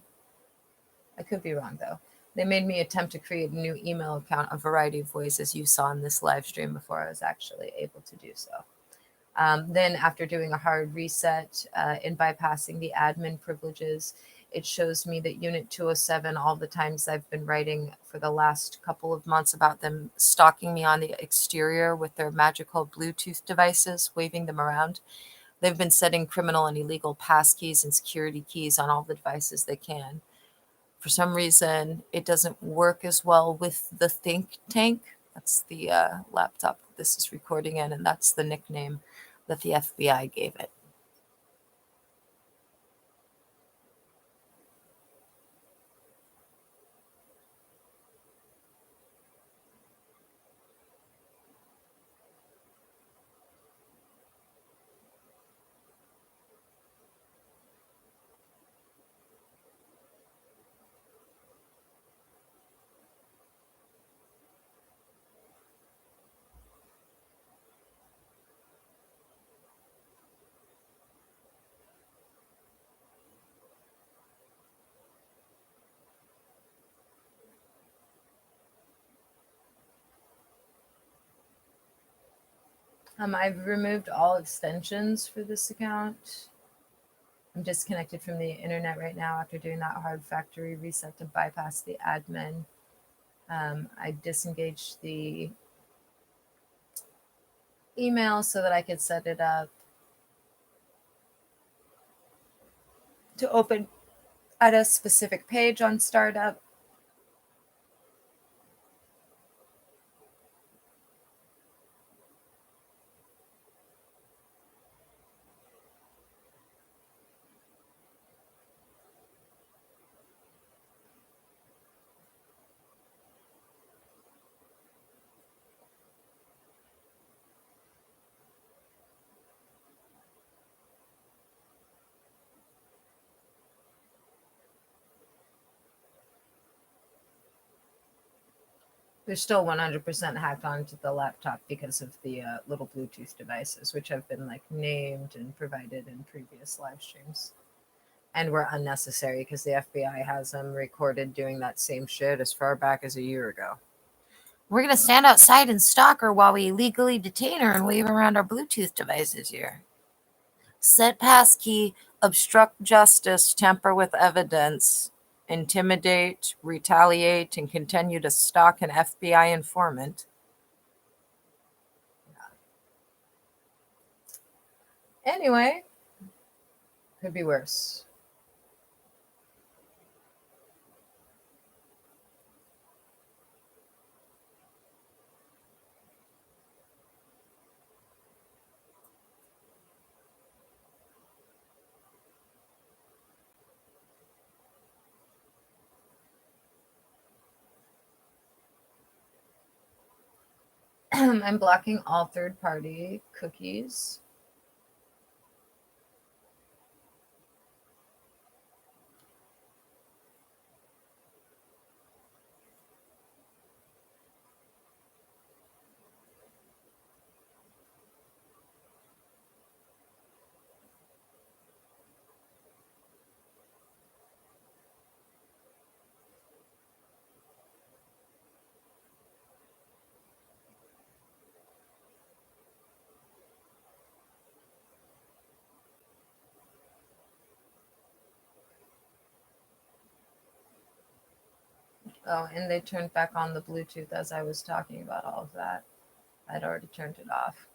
I could be wrong, though. They made me attempt to create a new email account a variety of ways, as you saw in this live stream, before I was actually able to do so. Then after doing a hard reset and bypassing the admin privileges, it shows me that Unit 207, all the times I've been writing for the last couple of months about them stalking me on the exterior with their magical Bluetooth devices, waving them around, they've been setting criminal and illegal passkeys and security keys on all the devices they can. For some reason, it doesn't work as well with the Think Tank. That's the laptop that this is recording in, and that's the nickname that the FBI gave it. I've removed all extensions for this account. I'm disconnected from the internet right now after doing that hard factory reset to bypass the admin. I disengaged the email so that I could set it up to open at a specific page on startup. They're still 100% hacked onto the laptop because of the little Bluetooth devices, which have been like named and provided in previous live streams, and were unnecessary because the FBI has them recorded doing that same shit as far back as a year ago. We're going to stand outside and stalk her while we illegally detain her and wave around our Bluetooth devices here. Set passkey, obstruct justice, tamper with evidence, intimidate, retaliate, and continue to stalk an FBI informant. Anyway, could be worse. I'm blocking all third-party cookies. Oh, and they turned back on the Bluetooth as I was talking about all of that. I'd already turned it off.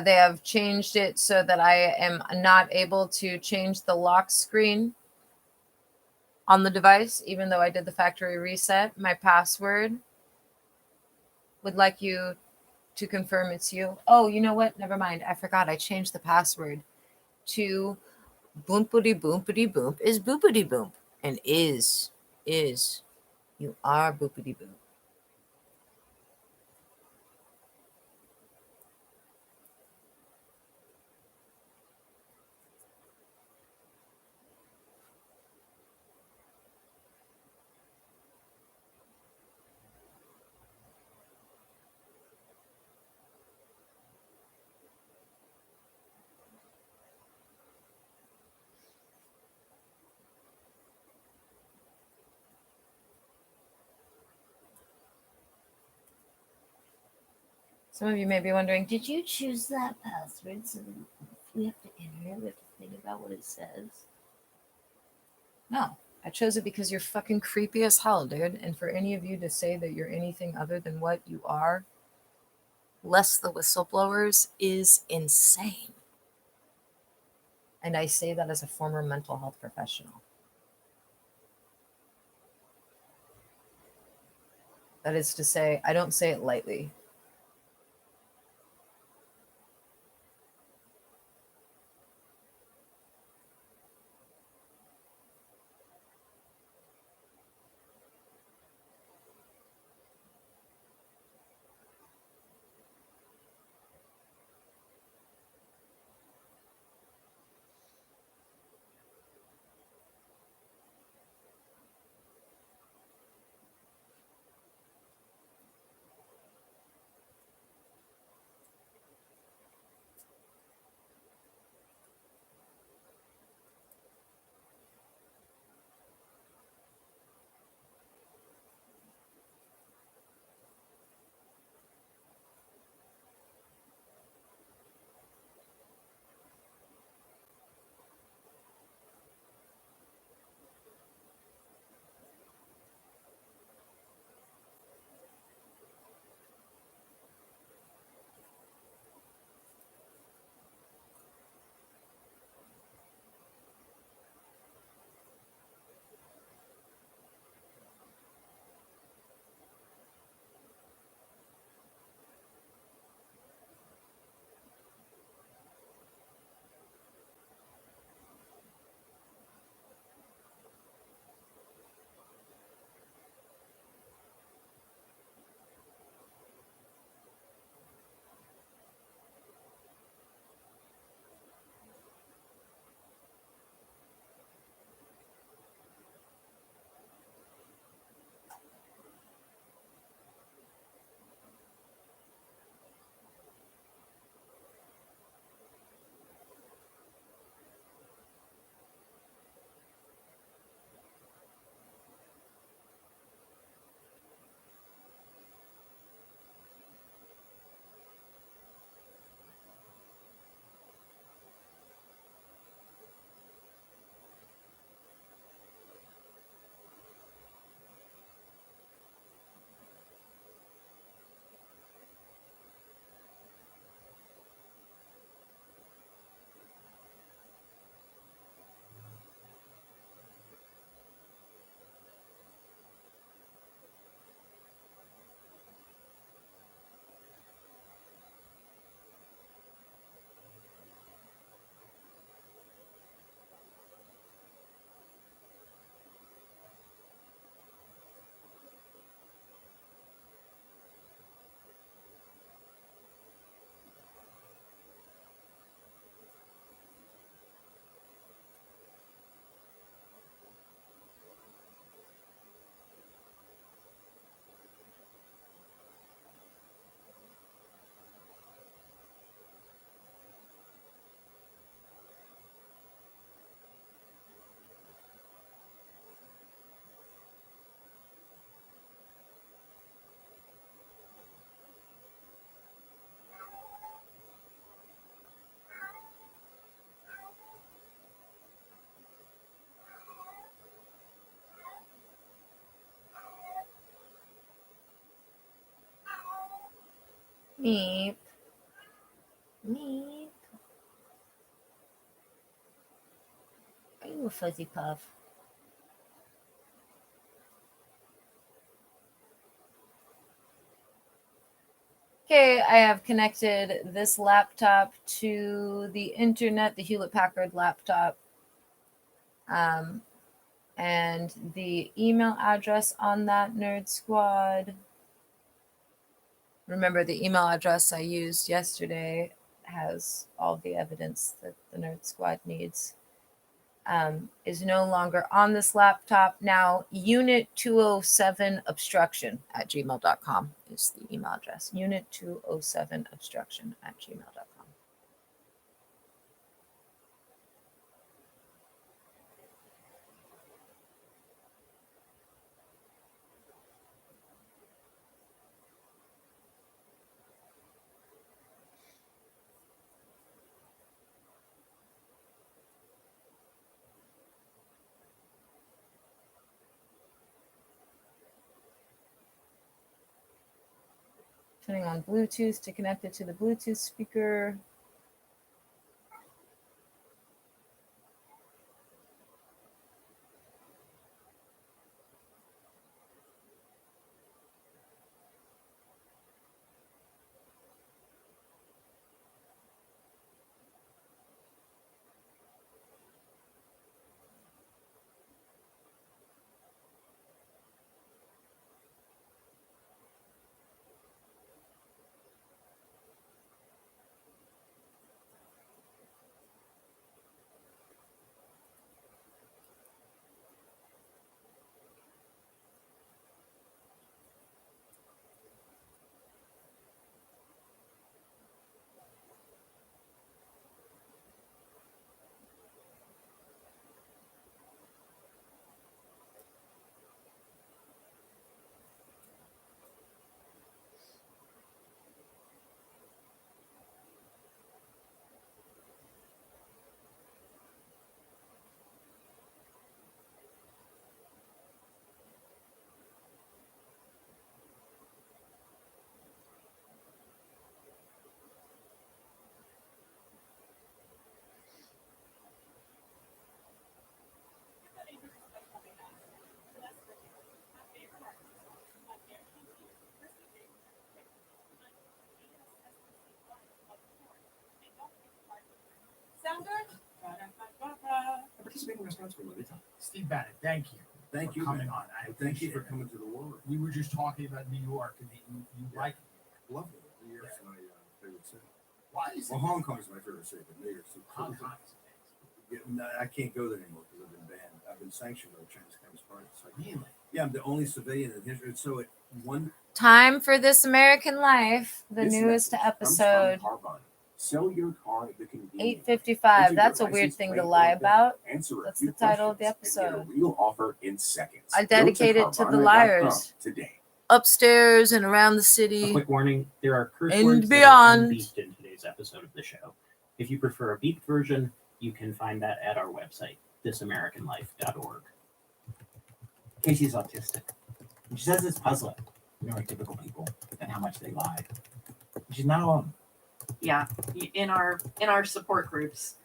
They have changed it so that I am not able to change the lock screen on the device, even though I did the factory reset. My password would like you to confirm it's you. Oh, you know what? Never mind. I forgot. I changed the password to boompity boompity boomp is boopity boomp and is you are boopity boomp. Some of you may be wondering, did you choose that password so that we have to enter it, we have to think about what it says? No, I chose it because you're fucking creepy as hell, dude. And for any of you to say that you're anything other than what you are, less the whistleblowers, is insane. And I say that as a former mental health professional. That is to say, I don't say it lightly. Meep. Meep. Are you a fuzzy puff? Okay, I have connected this laptop to the internet, the Hewlett-Packard laptop. And the email address on that Nerd Squad. Remember, the email address I used yesterday has all the evidence that the Nerd Squad needs. Is no longer on this laptop. Now, unit207obstruction@gmail.com is the email address. Unit207obstruction@gmail.com. Turning on Bluetooth to connect it to the Bluetooth speaker. Sound good? Participating restaurants for limited time. Steve Bennett, thank you. Thank for you, coming man. on. I Thank you for appreciate coming to the world. it. We were just talking about New York, and you Yeah. like Love it. New York's my favorite city. why is Well, it Hong Kong's my favorite city, but New York's so cool. Hong Kong is Yeah, no, I can't go there anymore because I've been banned. I've been sanctioned by the Chinese Communist Party. So amazing? Really? yeah, I'm the only civilian in history. So at one Time for This American Life, the This newest message comes from episode, Carvana. Sell your car at the convenience. 8:55. Enter your That's a weird license thing plate to or lie VIN, about. Answer a That's few the title of the questions, and get a episode. real offer in seconds. I Go dedicate it to the Carvana.com liars. today. Upstairs and around the A city. quick warning, there are curse And words that beyond. are unbeeped in today's episode of the show. If you prefer a beeped version, you can find that at our website, thisamericanlife.org. Casey's autistic. And she says it's puzzling, neurotypical people, and how much they lie. She's not alone. Yeah, in our support groups,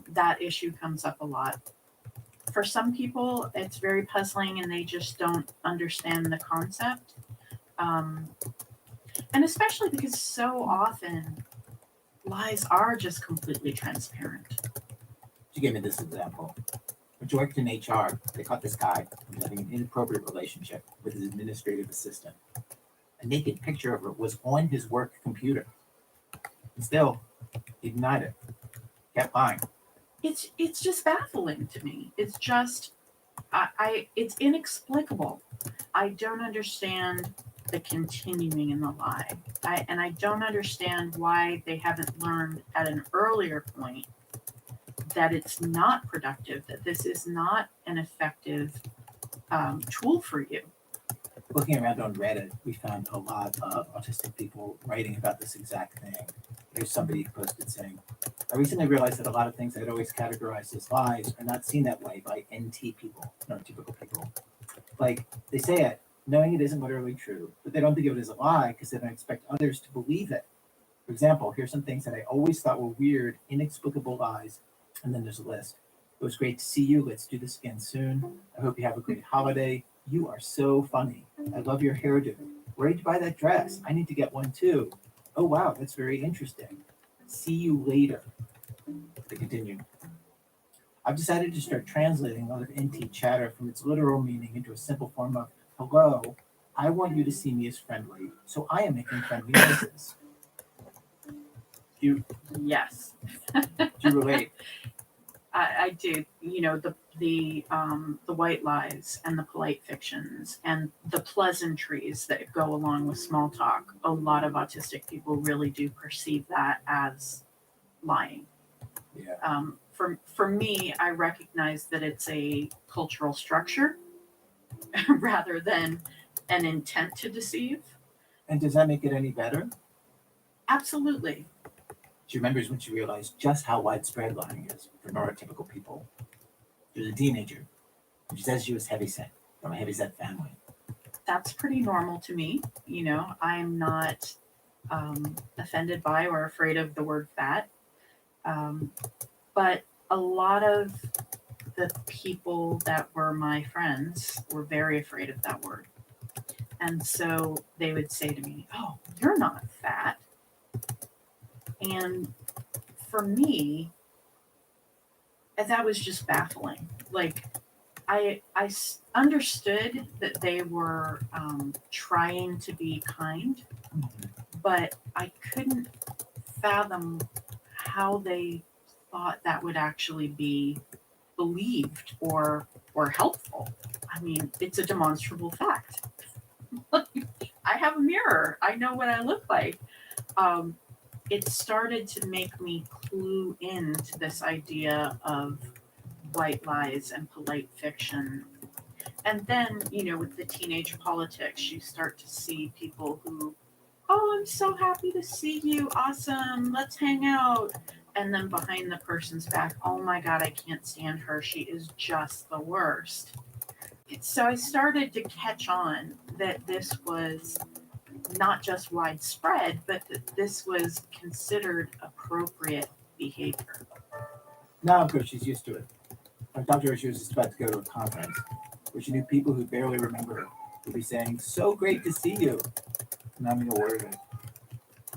that issue comes up a lot. For some people, it's very puzzling and they just don't understand the concept. And especially because so often lies are just completely transparent. She gave me this example. When she worked in HR, they caught this guy who was having an inappropriate relationship with his administrative assistant. A naked picture of her was on his work computer. And still, he denied it. Kept lying. It's just baffling to me. It's just it's inexplicable. I don't understand the continuing in the lie. I don't understand why they haven't learned at an earlier point that it's not productive, that this is not an effective tool for you. Looking around on Reddit, we found a lot of autistic people writing about this exact thing. Here's somebody who posted saying, I recently realized that a lot of things I'd always categorized as lies are not seen that way by NT people, neurotypical people. Like, they say it, knowing it isn't literally true, but they don't think of it as a lie because they don't expect others to believe it. For example, here's some things that I always thought were weird, inexplicable lies, and then there's a list. It was great to see you. Let's do this again soon. I hope you have a great holiday. You are so funny. I love your hairdo. Where did you buy that dress? I need to get one too. Oh wow, that's very interesting. See you later. They continue. I've decided to start translating a lot of NT chatter from its literal meaning into a simple form of hello. I want you to see me as friendly, so I am making friendly noises. Do Yes. you relate? I do. You know, the white lies and the polite fictions and the pleasantries that go along with small talk. A lot of autistic people really do perceive that as lying. Yeah. For me, I recognize that it's a cultural structure rather than an intent to deceive. And does that make it any better? Absolutely. She remembers when she realized just how widespread lying is for neurotypical people. She was a teenager, and she says she was heavyset, from a heavyset family. That's pretty normal to me. You know, I'm not offended by or afraid of the word fat. But a lot of the people that were my friends were very afraid of that word. And so they would say to me, "Oh, you're not fat." And for me, that was just baffling. Like, I understood that they were trying to be kind, but I couldn't fathom how they thought that would actually be believed or helpful. I mean, it's a demonstrable fact. I have a mirror. I know what I look like. It started to make me clue into this idea of white lies and polite fiction. And then, you know, with the teenage politics, you start to see people who, "Oh, I'm so happy to see you. Awesome. Let's hang out." And then behind the person's back, "Oh my God, I can't stand her. She is just the worst." So I started to catch on that this was not just widespread, but that this was considered appropriate behavior. Now, of course, she's used to it. I talked to her, she was just about to go to a conference where she knew people who barely remember her would be saying, "So great to see you," and not mean a word of it.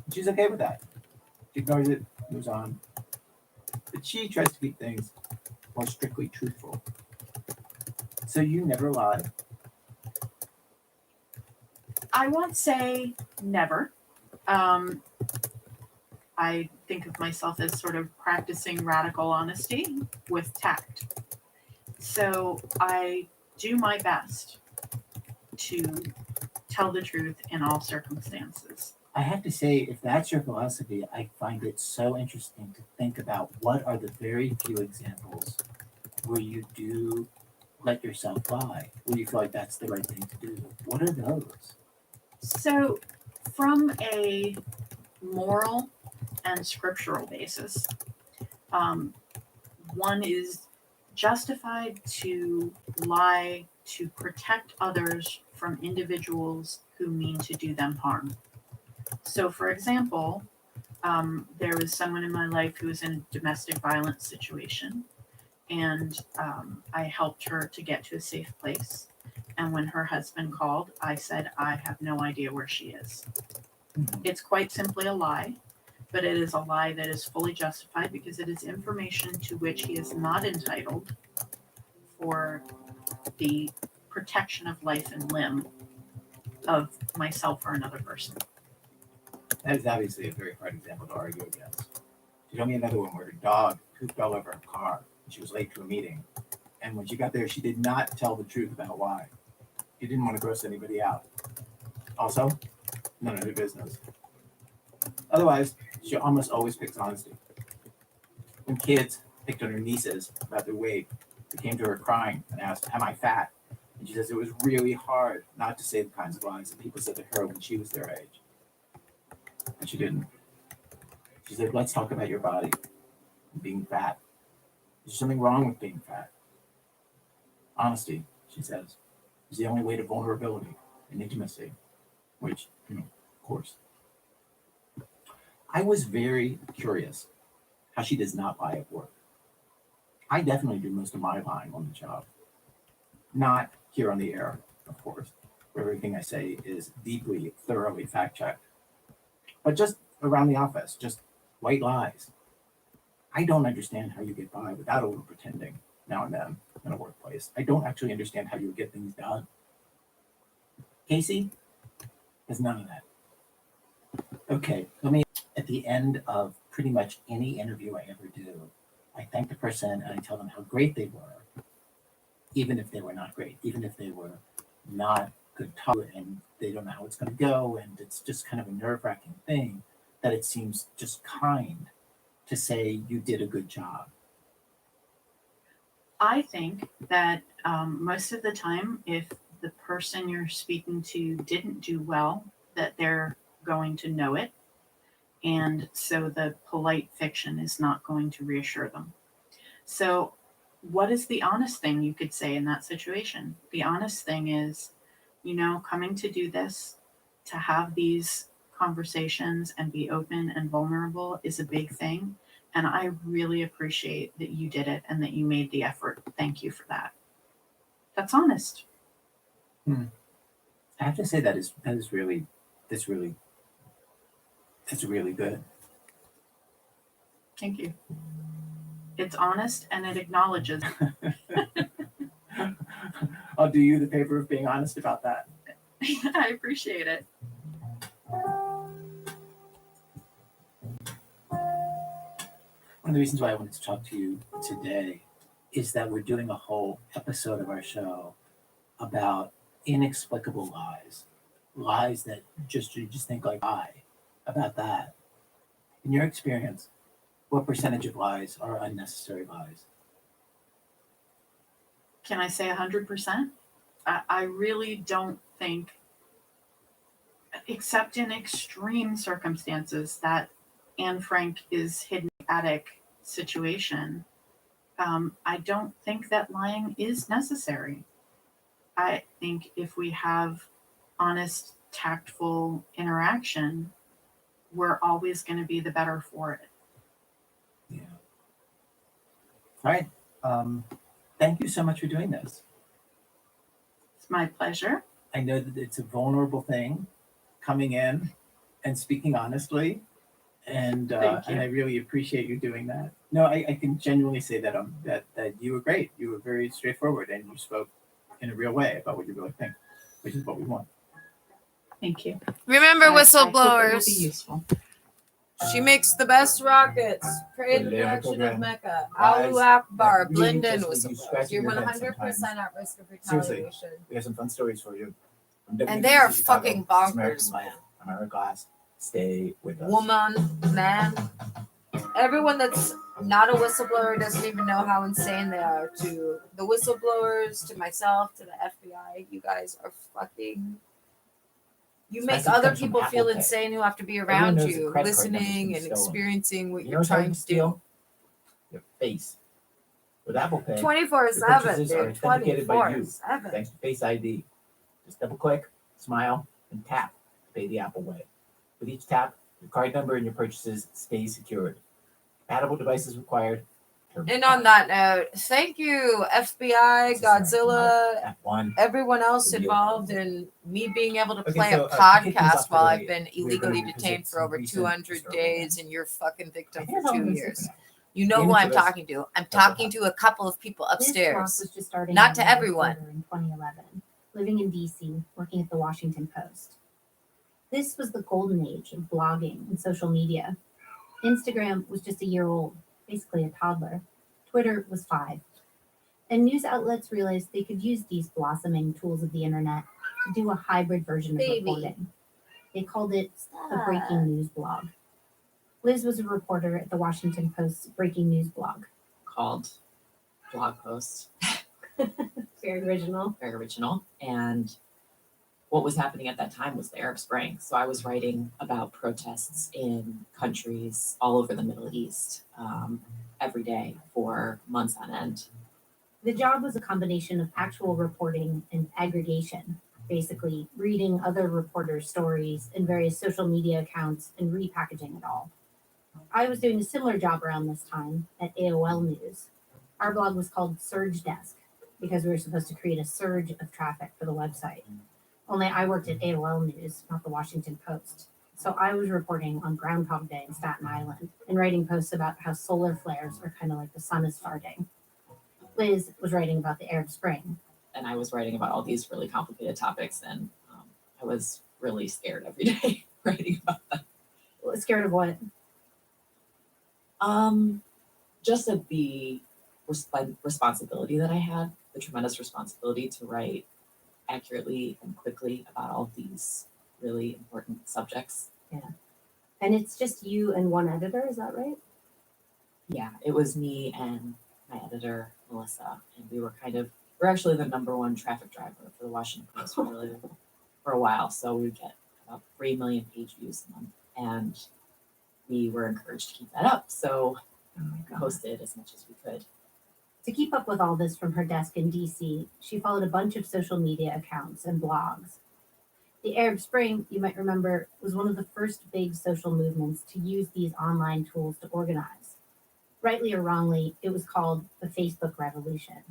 And she's okay with that. She ignores it, moves on. But she tries to keep things more strictly truthful. So you never lie? I won't say never. I think of myself as sort of practicing radical honesty with tact. So I do my best to tell the truth in all circumstances. I have to say, if that's your philosophy, I find it so interesting to think about what are the very few examples where you do let yourself lie, where you feel like that's the right thing to do. What are those? So, from a moral and scriptural basis, one is justified to lie to protect others from individuals who mean to do them harm. So, for example, there was someone in my life who was in a domestic violence situation, and I helped her to get to a safe place. And when her husband called, I said, "I have no idea where she is." It's quite simply a lie, but it is a lie that is fully justified because it is information to which he is not entitled for the protection of life and limb of myself or another person. That is obviously a very hard example to argue against. She told me another one where her dog pooped all over her car and she was late to a meeting. And when she got there, she did not tell the truth about why. She didn't want to gross anybody out. Also, none of her business. Otherwise, she almost always picks honesty. When kids picked on her nieces about their weight, they came to her crying and asked, "Am I fat?" And she says it was really hard not to say the kinds of lies that people said to her when she was their age. And she didn't. She said, "Let's talk about your body and being fat. There's something wrong with being fat. Honesty," she says, "is the only way to vulnerability. and intimacy, which, of course. I was very curious how she does not lie at work. I definitely do most of my lying on the job. Not here on the air, of course, where everything I say is deeply, thoroughly fact-checked. But just around the office, just white lies. I don't understand how you get by without over pretending now and then in a workplace. I don't actually understand how you get things done. Casey has none of that. Okay, at the end of pretty much any interview I ever do, I thank the person and I tell them how great they were, even if they were not great, even if they were not good talk and they don't know how it's going to go, and it's just kind of a nerve-wracking thing, that it seems just kind to say you did a good job. I think that most of the time, if the person you're speaking to didn't do well, that they're going to know it. And so the polite fiction is not going to reassure them. So what is the honest thing you could say in that situation? The honest thing is, coming to do this, to have these conversations and be open and vulnerable is a big thing. And I really appreciate that you did it and that you made the effort. Thank you for that. That's honest. I have to say that's really good. Thank you. It's honest and it acknowledges. I'll do you the favor of being honest about that. I appreciate it. One of the reasons why I wanted to talk to you today is that we're doing a whole episode of our show about inexplicable lies. Lies that you just think like, lie about that. In your experience, what percentage of lies are unnecessary lies? Can I say 100%? I really don't think, except in extreme circumstances, that Anne Frank is hidden in the attic situation. I don't think that lying is necessary. I think if we have honest, tactful interaction, we're always going to be the better for it. Yeah. All right. Thank you so much for doing this. It's my pleasure. I know that it's a vulnerable thing, coming in and speaking honestly, and I really appreciate you doing that. No, I can genuinely say that that you were great. You were very straightforward, and you spoke in a real way about what you really think, which is what we want. Thank you. Remember, I hope it will whistleblowers. be useful. She makes the best rockets. Pray the direction of Mecca. Allahu Akbar. Blend in whistleblowers. You're 100% at risk of retaliation. Seriously, we have some fun stories for you. And they are fucking bonkers, man. American class. Stay with us. Woman, man. Everyone that's not a whistleblower doesn't even know how insane they are. To the whistleblowers, to myself, to the FBI, you guys are fucking. You make other people feel insane who have to be around you, listening and experiencing what you're trying to do. Your face. With Apple Pay, 24/7, dude. are authenticated by you, 24/7. thanks to Face ID. Just double click, smile, and tap to pay the Apple way. With each tap, your card number and your purchases stay secured. Compatible devices required. And on that note, thank you, FBI, Godzilla, everyone else involved in me being able to play a podcast while I've been illegally detained for over 200 days and you're fucking victim for 2 years. You know who I'm talking to. I'm talking to a couple of people upstairs. Not to everyone. In 2011, living in DC, working at the Washington Post. This was the golden age of blogging and social media. Instagram was just a year old, basically a toddler. Twitter was 5. And news outlets realized they could use these blossoming tools of the internet to do a hybrid version of reporting. They called it the breaking news blog. Liz was a reporter at the Washington Post's breaking news blog. Called Blog Post. Very original. Very original. And what was happening at that time was the Arab Spring. So I was writing about protests in countries all over the Middle East every day for months on end. The job was a combination of actual reporting and aggregation, basically reading other reporters' stories in various social media accounts and repackaging it all. I was doing a similar job around this time at AOL News. Our blog was called Surge Desk because we were supposed to create a surge of traffic for the website. Only I worked at AOL News, not the Washington Post. So I was reporting on Groundhog Day in Staten Island and writing posts about how solar flares are kind of like the sun is farting. Liz was writing about the Arab Spring. And I was writing about all these really complicated topics, and I was really scared every day writing about them. Scared of what? Just of the responsibility that I had, the tremendous responsibility to write accurately and quickly about all of these really important subjects. Yeah. And it's just you and one editor, is that right? Yeah, it was me and my editor, Melissa, and we're actually the number one traffic driver for the Washington Post for a while. So we would get about 3 million page views a month, and we were encouraged to keep that up. So we posted as much as we could. To keep up with all this from her desk in DC, she followed a bunch of social media accounts and blogs. The Arab Spring, you might remember, was one of the first big social movements to use these online tools to organize. Rightly or wrongly, it was called the Facebook Revolution.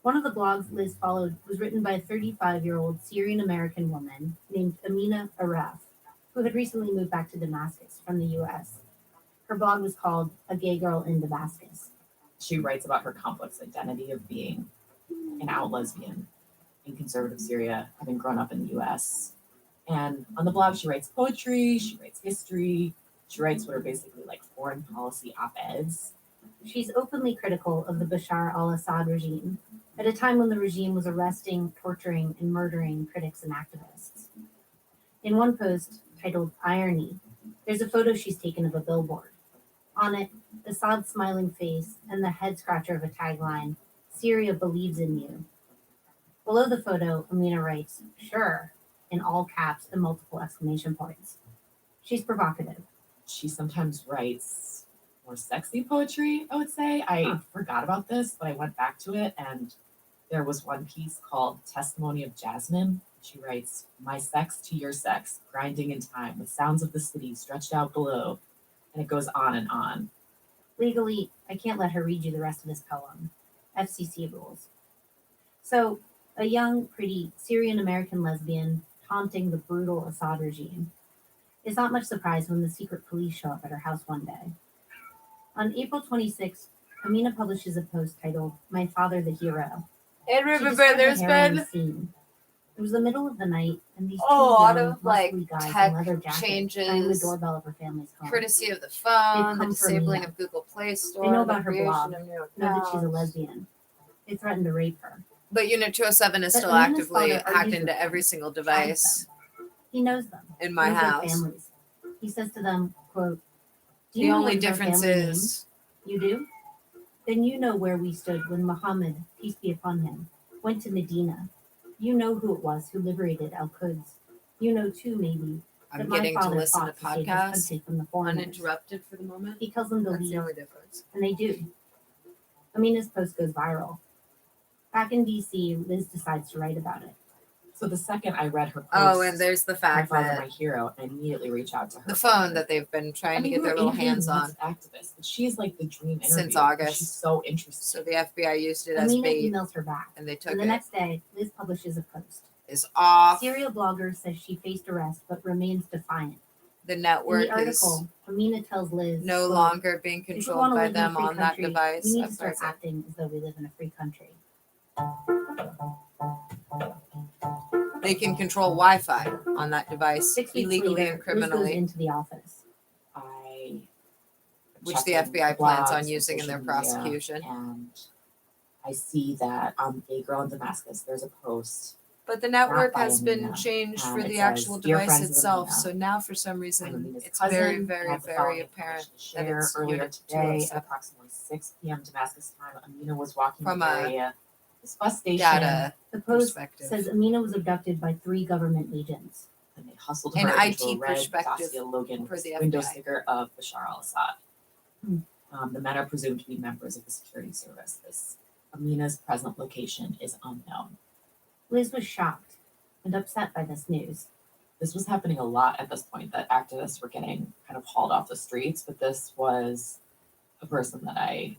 One of the blogs Liz followed was written by a 35-year-old Syrian-American woman named Amina Aref, who had recently moved back to Damascus from the US. Her blog was called A Gay Girl in Damascus. She writes about her complex identity of being an out lesbian in conservative Syria, having grown up in the US. And on the blog, she writes poetry, she writes history, she writes what are basically like foreign policy op-eds. She's openly critical of the Bashar al-Assad regime at a time when the regime was arresting, torturing, and murdering critics and activists. In one post titled Irony, there's a photo she's taken of a billboard. On it, Assad's smiling face and the head scratcher of a tagline, "Syria believes in you." Below the photo, Amina writes, "Sure," in all caps and multiple exclamation points. She's provocative. She sometimes writes more sexy poetry, I would say. I forgot about this, but I went back to it, and there was one piece called Testimony of Jasmine. She writes, "My sex to your sex, grinding in time, with sounds of the city stretched out below." And it goes on and on. Legally, I can't let her read you the rest of this poem. FCC rules. So, a young, pretty Syrian-American lesbian taunting the brutal Assad regime. It's not much surprise when the secret police show up at her house one day. On April 26th, Amina publishes a post titled, "My Father the Hero." And remember, there's been scene. It was the middle of the night, and these a lot young, of like muscly guys in tech leather jackets rang the changes, doorbell of her family's home. courtesy of the They've phone, the come for disabling Amina. of Google Play Store, They know the about her creation blog, of new know that she's a accounts. lesbian. They threatened to rape her. But Unit 207 is But still Amina's actively father hacked argues into with them, every single tags device them. He knows them. in my knows their house. families. He says to them, quote, "Do The you know only what our difference family is names? You do? Then you know where we stood when Muhammad, peace be upon him, went to Medina. You know who it was who liberated Al-Quds. You know too, maybe, that I'm my getting to father listen to fought to save his podcasts country from the foreigners." uninterrupted for the moment. He tells them to That's leave, the only difference. and they do. Amina's post goes viral. Back in DC, Liz decides to write about it. So the second I read her post, Oh, and there's the My fact Father, that My Hero, I immediately reach out to her. the phone that they've been trying to get their little hands on Activist, but she's like the dream interview. since She's August. so interested. So the FBI used it as Amina bait, emails her back, and they took and the it. next day, Liz publishes a post. Is off. Serial blogger says she faced arrest but remains defiant. The In network the article, Amina tells Liz, no quote, longer being "If we controlled want to by live in a them free on that country, device. we need to I'm start sorry. acting as though we live in a free country." They can control Wi-Fi on that device 6 weeks illegally later, and Liz goes criminally, into the office. I which check the in FBI plans blogs on and using in their social media, prosecution. and I see that on Gay Girl in Damascus, there's a post. But the network by has been Amina, changed and for it the says, actual "Dear device friends of itself. Amina, So now, for some I'm reason, Amina's it's cousin, very, and I very, have the very following apparent information to that share. it's Earlier Unit today, at 207 approximately 6 p.m. Damascus time, Amina was walking from the a area. This bus station, data The post perspective. says Amina was abducted by 3 government agents. and they hustled An her into a IT red perspective Dacia Logan for with the a window FBI. sticker of Bashar al-Assad. Hmm. The men are presumed to be members of the security service. Amina's present location is unknown. Liz was shocked. and upset by this news. This was happening a lot at this point, that activists were getting kind of hauled off the streets, but this was a person that I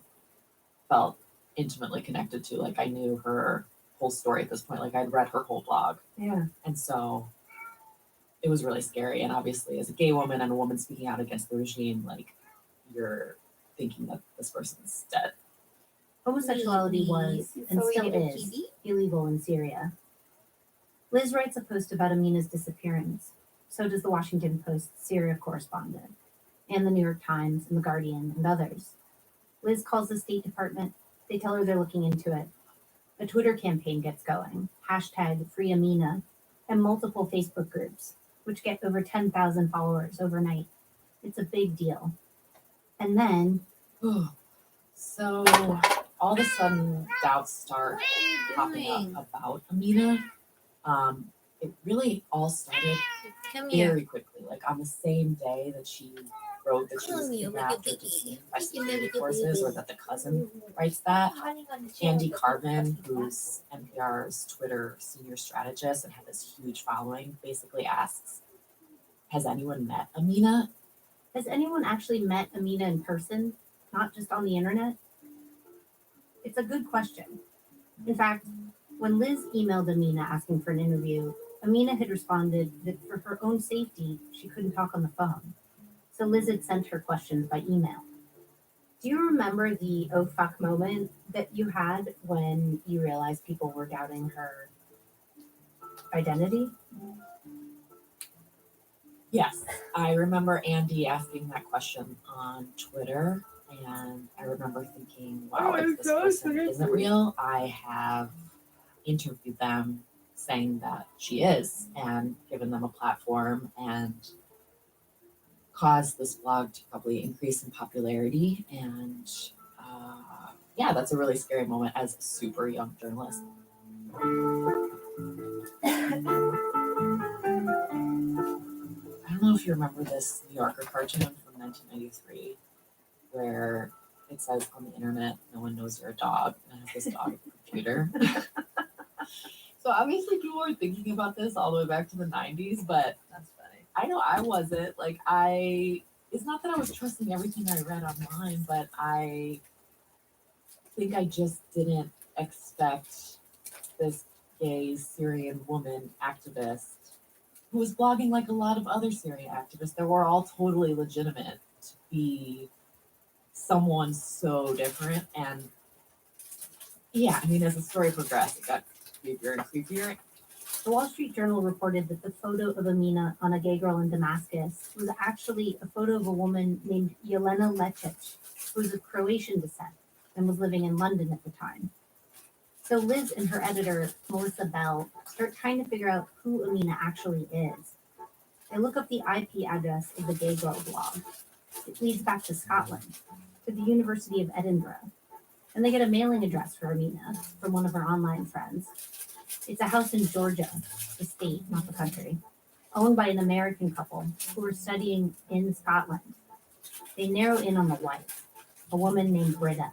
felt intimately connected to. Like I knew her whole story at this point. Like I'd read her whole blog. Yeah. And so it was really scary. And obviously as a gay woman and a woman speaking out against the regime, like you're thinking that this person's dead. Homosexuality was, and still is, illegal in Syria. Liz writes a post about Amina's disappearance. So does the Washington Post Syria correspondent, and the New York Times, and the Guardian, and others. Liz calls the State Department. They tell her they're looking into it. A Twitter campaign gets going, #FreeAmina, and multiple Facebook groups, which get over 10,000 followers overnight. It's a big deal. And then... So all of a sudden, doubts start popping up about Amina. It really all started very quickly. Like on the same day that she wrote that she was kidnapped or detained by security forces, or that the cousin writes that, Andy Carvin, who's NPR's Twitter senior strategist and had this huge following, basically asks, has anyone met Amina? Has anyone actually met Amina in person, not just on the internet? It's a good question. In fact, when Liz emailed Amina asking for an interview, Amina had responded that for her own safety, she couldn't talk on the phone. So Liz had sent her questions by email. Do you remember the oh fuck moment that you had when you realized people were doubting her identity? Yes, I remember Andy asking that question on Twitter, and I remember thinking, wow, if this person isn't real, I have interviewed them saying that she is, and given them a platform and caused this blog to probably increase in popularity. And yeah, that's a really scary moment as a super young journalist. I don't know if you remember this New Yorker cartoon from 1993 where it says on the internet, no one knows you're a dog, and it has this dog computer. So obviously people were thinking about this all the way back to the 90s, but That's funny. I know I wasn't. Like it's not that I was trusting everything I read online, but I think I just didn't expect this gay Syrian woman activist who was blogging like a lot of other Syrian activists that were all totally legitimate to be someone so different. And yeah, I mean, as the story progressed, it got creepier and creepier. The Wall Street Journal reported that the photo of Amina on a gay girl in Damascus was actually a photo of a woman named Jelena Lecic, who was of Croatian descent and was living in London at the time. So Liz and her editor, Melissa Bell, start trying to figure out who Amina actually is. They look up the IP address of the gay girl blog. It leads back to Scotland, to the University of Edinburgh. And they get a mailing address for Amina from one of her online friends. It's a house in Georgia, the state, not the country, owned by an American couple who were studying in Scotland. They narrow in on the wife, a woman named Britta.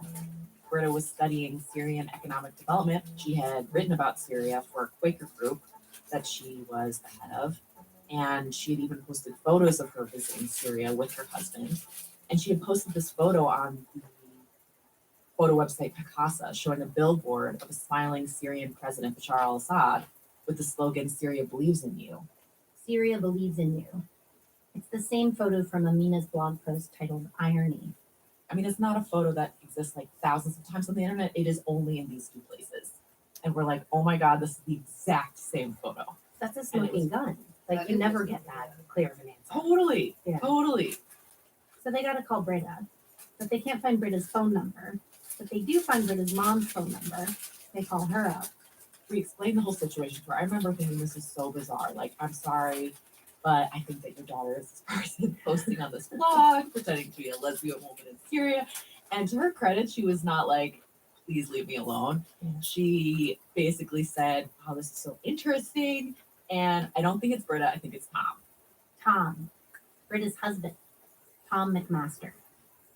Britta was studying Syrian economic development. She had written about Syria for a Quaker group that she was the head of. And she had even posted photos of her visiting Syria with her husband. And she had posted this photo on the photo website Picasa, showing a billboard of a smiling Syrian President Bashar al-Assad with the slogan, "Syria believes in you." Syria believes in you. It's the same photo from Amina's blog post titled Irony. I mean, it's not a photo that exists like thousands of times on the internet. It is only in these two places. And we're like, oh my God, this is the exact same photo. That's a smoking gun. Like, you never get that clear of an answer. Totally. Yeah. Totally. So they got to call Britta, but they can't find Britta's phone number. But they do find Britta's mom's phone number. They call her up. We explained the whole situation to her. I remember thinking this is so bizarre. Like, I'm sorry, but I think that your daughter is this person posting on this blog, pretending to be a lesbian woman in Syria. And to her credit, she was not like, please leave me alone. She basically said, oh, this is so interesting. And I don't think it's Britta. I think it's Tom. Tom, Britta's husband, Tom McMaster.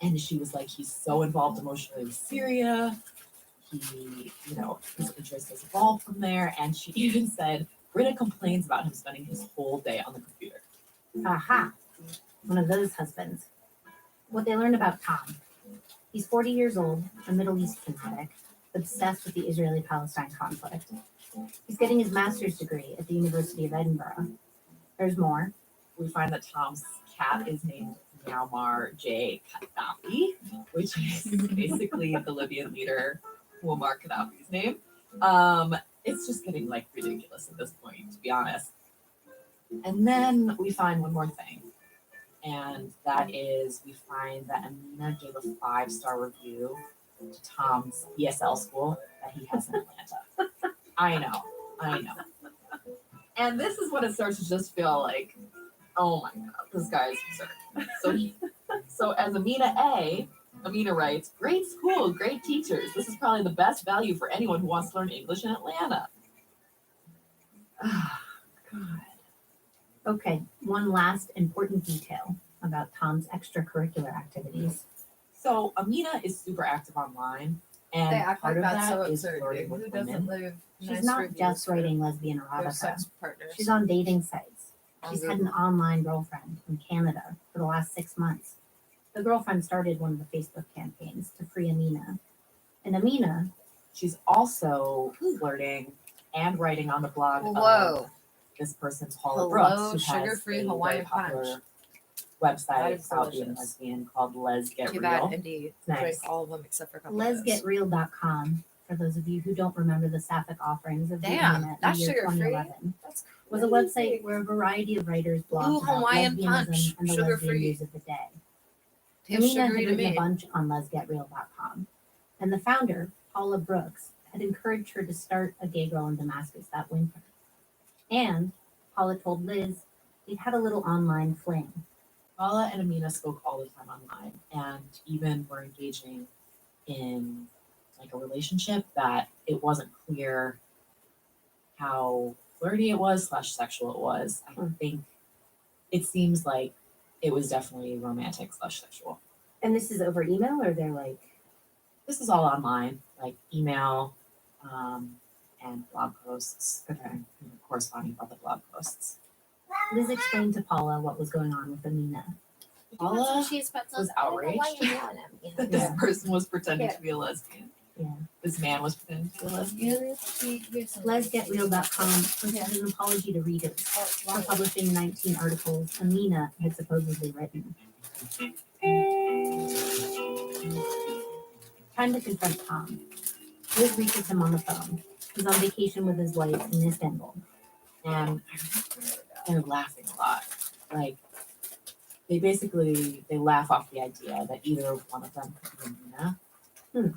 And she was like, he's so involved emotionally with Syria. He, his interest has evolved from there. And she even said, Britta complains about him spending his whole day on the computer. Aha, one of those husbands. What they learned about Tom. He's 40 years old, a Middle East fanatic, obsessed with the Israeli-Palestine conflict. He's getting his master's degree at the University of Edinburgh. There's more. We find that Tom's cat is named Muammar J. Gaddafi, which is basically the Libyan leader Muammar Gaddafi's name. It's just getting like ridiculous at this point, to be honest. And then we find one more thing, and that is we find that Amina gave a 5-star review to Tom's ESL school that he has in Atlanta. I know. And this is when it starts to just feel like, oh my god, this guy is absurd. So as Amina writes, great school, great teachers. This is probably the best value for anyone who wants to learn English in Atlanta. God. Okay, one last important detail about Tom's extracurricular activities. So Amina is super active online, and They act part like of that's that so is absurd. flirting Who with doesn't women. live She's nice not reviews just for writing lesbian their erotica. sex partners? She's on dating sites. On She's had Google. an online girlfriend in Canada for the last 6 months. The girlfriend started one of the Facebook campaigns to free Amina. And Amina, She's also flirting and writing on the blog Whoa. of this person's Paula Hello, Brooks, who sugar-free has a Hawaiian very popular punch. That website is about being delicious. lesbian called Les Get Too Real. bad Indy Nice. drank all of them except for a couple of those. lesgetreal.com, for those of you who don't remember the sapphic offerings of the Damn, internet in the that's year sugar-free? 2011, That's was a website where a variety of writers Blue blogged about Hawaiian lesbianism punch, and the lesbian sugar-free. news of the day. Tastes Amina sugary had to written a me. bunch on lesgetreal.com, and the founder, Paula Brooks, had encouraged her to start a gay girl in Damascus that winter. And Paula told Liz they'd had a little online fling. Paula and Amina spoke all the time online, and even were engaging in like a relationship that it wasn't clear how flirty it was / sexual it was. I think it seems like it was definitely romantic / sexual. And this is over email, or they're like, This is all online, like email and blog posts, and corresponding other blog posts. Liz explained to Paula what was going on with Amina. Paula was outraged that this person was pretending to be a lesbian. Yeah. This man was pretending to be a lesbian. lesgetreal.com posted an apology to readers for publishing 19 articles Amina had supposedly written. Time to confront Tom. Liz reaches him on the phone. He's on vacation with his wife in Istanbul. And I remember they're laughing a lot. Like, they laugh off the idea that either one of them could be Amina.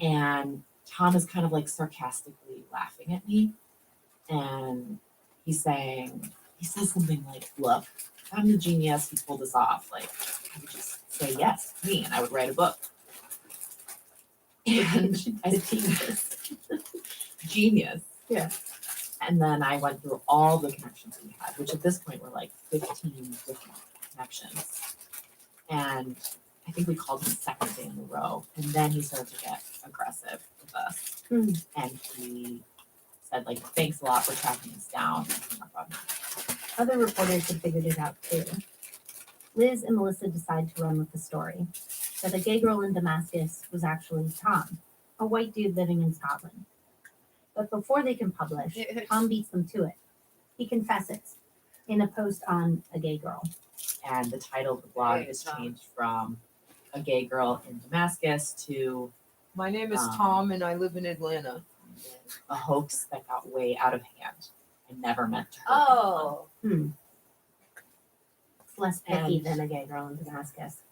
And Tom is kind of like sarcastically laughing at me. And he says something like, look, if I'm the genius who pulled this off, like, I would just say yes to me and I would write a book. And I genius. Yeah. And then I went through all the connections we had, which at this point were like 15 different connections. And I think we called him second day in a row. And then he started to get aggressive with us. And he said, like, thanks a lot for tracking us down. Other reporters had figured it out too. Liz and Melissa decide to run with the story that a gay girl in Damascus was actually Tom, a white dude living in Scotland. But before they can publish, Tom beats them to it. He confesses in a post on a gay girl. And the title of the blog has changed from a gay girl in Damascus to My name is Tom and I live in Atlanta. a hoax that got way out of hand and never meant to hurt Oh. anyone. It's less picky And- than a gay girl in Damascus.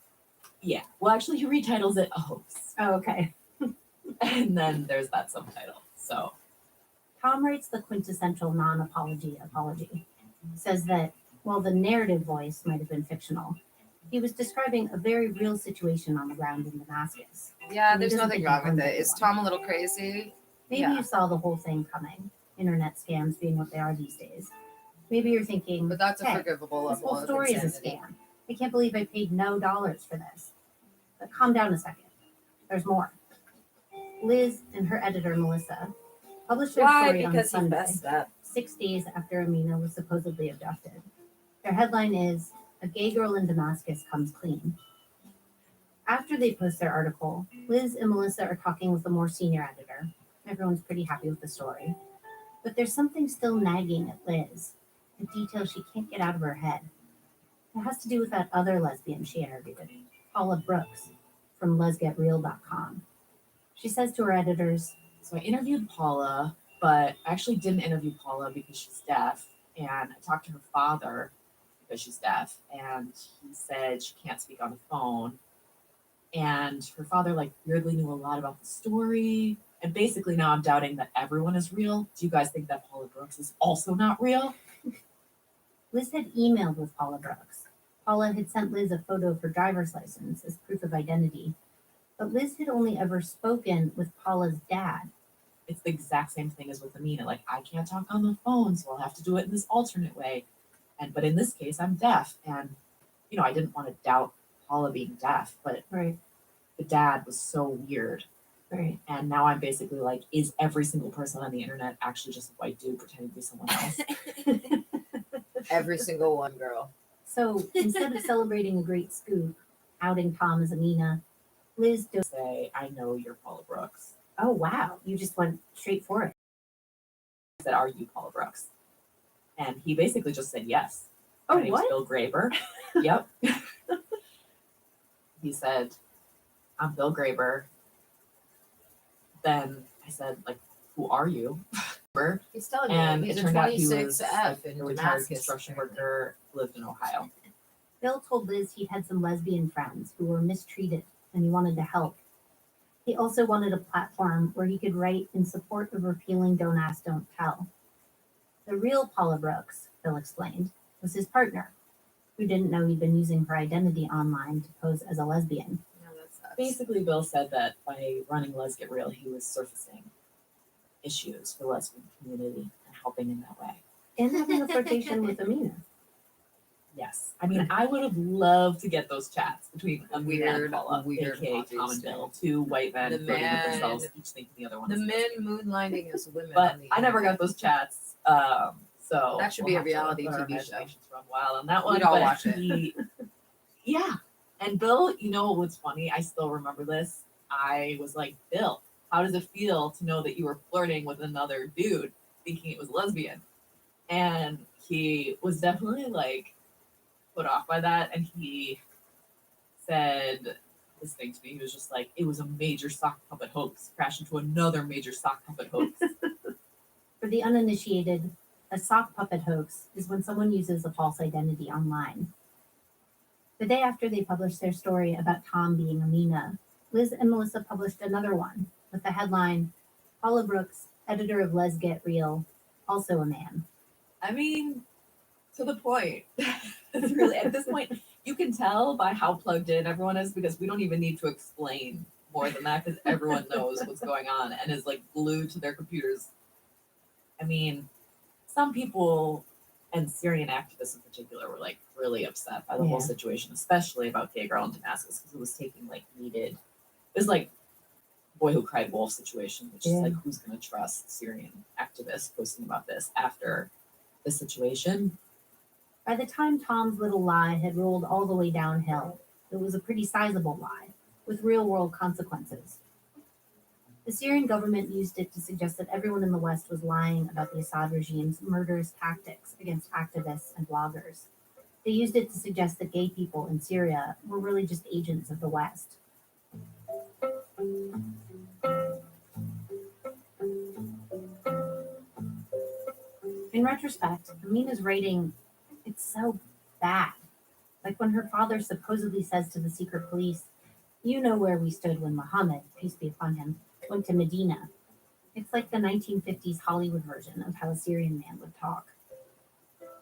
Yeah. Well, actually, he retitles it a hoax. Oh, okay. And then there's that subtitle. So Tom writes the quintessential non-apology apology. Says that while the narrative voice might have been fictional, he was describing a very real situation on the ground in Damascus. Yeah, And he there's doesn't nothing think wrong he with harmed it. Is anyone. Tom a little crazy? Maybe Yeah. you saw the whole thing coming, internet scams being what they are these days. Maybe you're thinking, But that's a hey, forgivable this level whole of story is a insanity. scam. I can't believe I paid no dollars for this. But calm down a second. There's more. Liz and her editor, Melissa, published their Why? story on Because he Sunday. messed up. 6 days after Amina was supposedly abducted. Their headline is, "A Gay Girl in Damascus Comes Clean." After they post their article, Liz and Melissa are talking with a more senior editor. Everyone's pretty happy with the story. But there's something still nagging at Liz, a detail she can't get out of her head. It has to do with that other lesbian she interviewed, Paula Brooks, from lesgetreal.com. She says to her editors, So I interviewed Paula, but I actually didn't interview Paula because she's deaf. And I talked to her father because she's deaf. And he said she can't speak on the phone. And her father, like, weirdly knew a lot about the story. And basically now I'm doubting that everyone is real. Do you guys think that Paula Brooks is also not real? Liz had emailed with Paula Brooks. Paula had sent Liz a photo of her driver's license as proof of identity. But Liz had only ever spoken with Paula's dad. It's the exact same thing as with Amina. Like, I can't talk on the phone, so I'll have to do it in this alternate way. But in this case, I'm deaf. And, I didn't want to doubt Paula being deaf, but Right. the dad was so weird. Right. And now I'm basically like, is every single person on the internet actually just a white dude pretending to be someone else? Every single one, girl. So instead of celebrating a great scoop, outing Tom as Amina, Liz does Say, I know you're Paula Brooks. Oh, wow. You just went straight for it. I said, are you Paula Brooks? And he basically just said yes. Oh, My name's what? Bill Graber. Yep. He said, I'm Bill Graber. Then I said, like, who are you? He's telling you, And he's it a turned out he was 26F like, in a retired Damascus. construction worker, lived in Ohio. Bill told Liz he'd had some lesbian friends who were mistreated and he wanted to help. He also wanted a platform where he could write in support of repealing Don't Ask, Don't Tell. The real Paula Brooks, Bill explained, was his partner, who didn't know he'd been using her identity online to pose as a lesbian. Basically, Bill said that by running Let's Get Real, he was surfacing issues for the lesbian community and helping in that way. And having a flirtation with Amina. Yes. I mean, I would have loved to get those chats between Amina and Weird, Paula, weird aka Tom hobbies, and Bill, two white men The flirting with man- themselves, each thinking the other one The is men lesbian. moonlighting as women. But on the I never internet. got those chats. So That should we'll be a have to reality let our TV show. imaginations run wild on that one. We'd all but watch it. Yeah. And Bill, what's funny? I still remember this. I was like, Bill, how does it feel to know that you were flirting with another dude thinking it was lesbian? And he was definitely like put off by that. And he said this thing to me. He was just like, it was a major sock puppet hoax, crash into another major sock puppet hoax. For the uninitiated, a sock puppet hoax is when someone uses a false identity online. The day after they published their story about Tom being Amina, Liz and Melissa published another one with the headline, Paula Brooks, editor of Les Get Real, also a man. I mean, to the point. It's really, at this point, you can tell by how plugged in everyone is because we don't even need to explain more than that because everyone knows what's going on and is like glued to their computers. I mean, some people and Syrian activists in particular were like really upset by the whole Yeah. situation, especially about Gay Girl in Damascus because it was taking like needed. It was like Boy Who Cried Wolf situation, which is Yeah. like who's going to trust Syrian activists posting about this after the situation. By the time Tom's little lie had rolled all the way downhill, it was a pretty sizable lie, with real-world consequences. The Syrian government used it to suggest that everyone in the West was lying about the Assad regime's murderous tactics against activists and bloggers. They used it to suggest that gay people in Syria were really just agents of the West. In retrospect, Amina's writing, it's so bad. Like when her father supposedly says to the secret police, "You know where we stood when Muhammad, peace be upon him, went to Medina." It's like the 1950s Hollywood version of how a Syrian man would talk.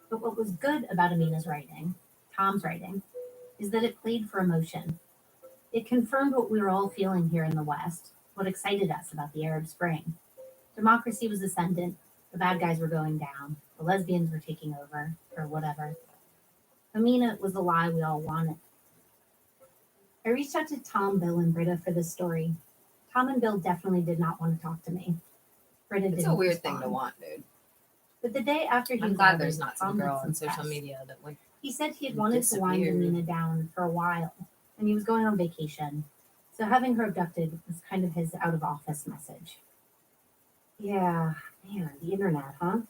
But what was good about Amina's writing, Tom's writing, is that it played for emotion. It confirmed what we were all feeling here in the West, what excited us about the Arab Spring. Democracy was ascendant, the bad guys were going down, the lesbians were taking over, or whatever. Amina was the lie we all wanted. I reached out to Tom, Bill, and Britta for this story. Tom and Bill definitely did not want to talk to me. Britta It's didn't a weird respond. thing to want, dude. But the day after he I'm was glad outed, there's not some Tom girl had on social press. media that would. He said he had wanted to wind Disappeared. Amina down for a while, and he was going on vacation. So having her abducted was kind of his out of office message. Yeah, man, the internet, huh?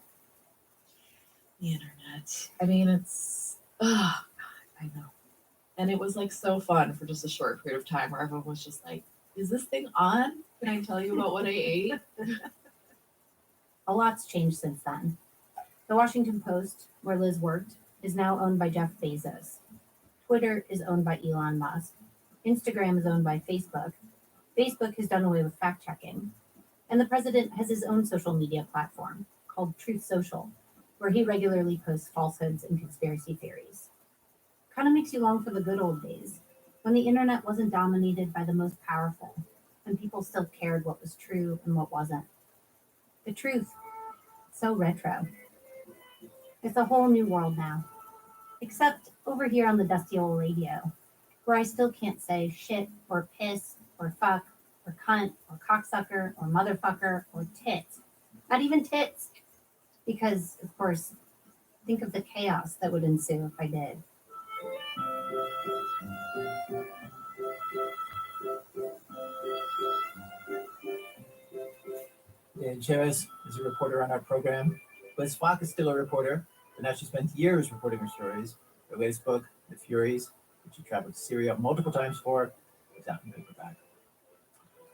The internet. I mean, it's oh God, I know. And it was like so fun for just a short period of time where everyone was just like, "Is this thing on? Can I tell you about what I ate?" A lot's changed since then. The Washington Post, where Liz worked, is now owned by Jeff Bezos. Twitter is owned by Elon Musk. Instagram is owned by Facebook. Facebook has done away with fact checking. And the president has his own social media platform called Truth Social, where he regularly posts falsehoods and conspiracy theories. Kind of makes you long for the good old days, when the internet wasn't dominated by the most powerful, and people still cared what was true and what wasn't. The truth, so retro. It's a whole new world now. Except over here on the dusty old radio, where I still can't say shit or piss or fuck or cunt or cocksucker or motherfucker or tits. Not even tits. Because, of course, think of the chaos that would ensue if I did. Dan Cheris is a reporter on our program. Liz Flock is still a reporter, but now she spends years reporting her stories. Her latest book, The Furies, which she traveled to Syria multiple times for, is out in paperback.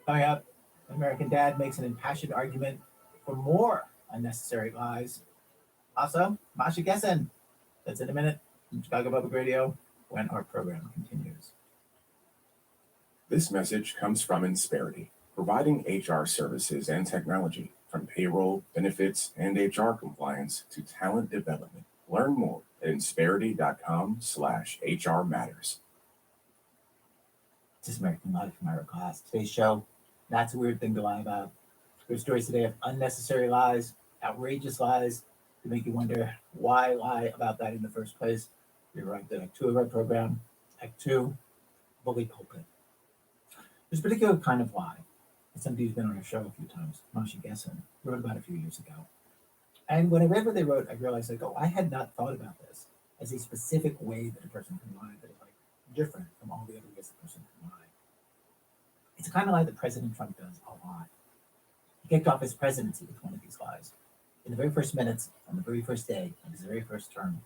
Coming up, an American dad makes an impassioned argument for more unnecessary lies. Also, Masha Gessen. That's in a minute from Chicago Public Radio when our program continues. This message comes from Insperity, providing HR services and technology from payroll, benefits, and HR compliance to talent development. Learn more at insperity.com/HR matters. This is American Life from Ira class. Today's show, that's a weird thing to lie about. There's stories today of unnecessary lies, outrageous lies, to make you wonder why lie about that in the first place. We arrived at Act 2 of our program. Act 2, bully pulpit. There's a particular kind of lie that somebody who's been on our show a few times, Masha Gessen, wrote about a few years ago. And when I read what they wrote, I realized, like, oh, I had not thought about this as a specific way that a person can lie that is like different from all the other ways a person can lie. It's the kind of lie that President Trump does a lot. He kicked off his presidency with one of these lies. In the very first minutes, on the very first day of his very first term,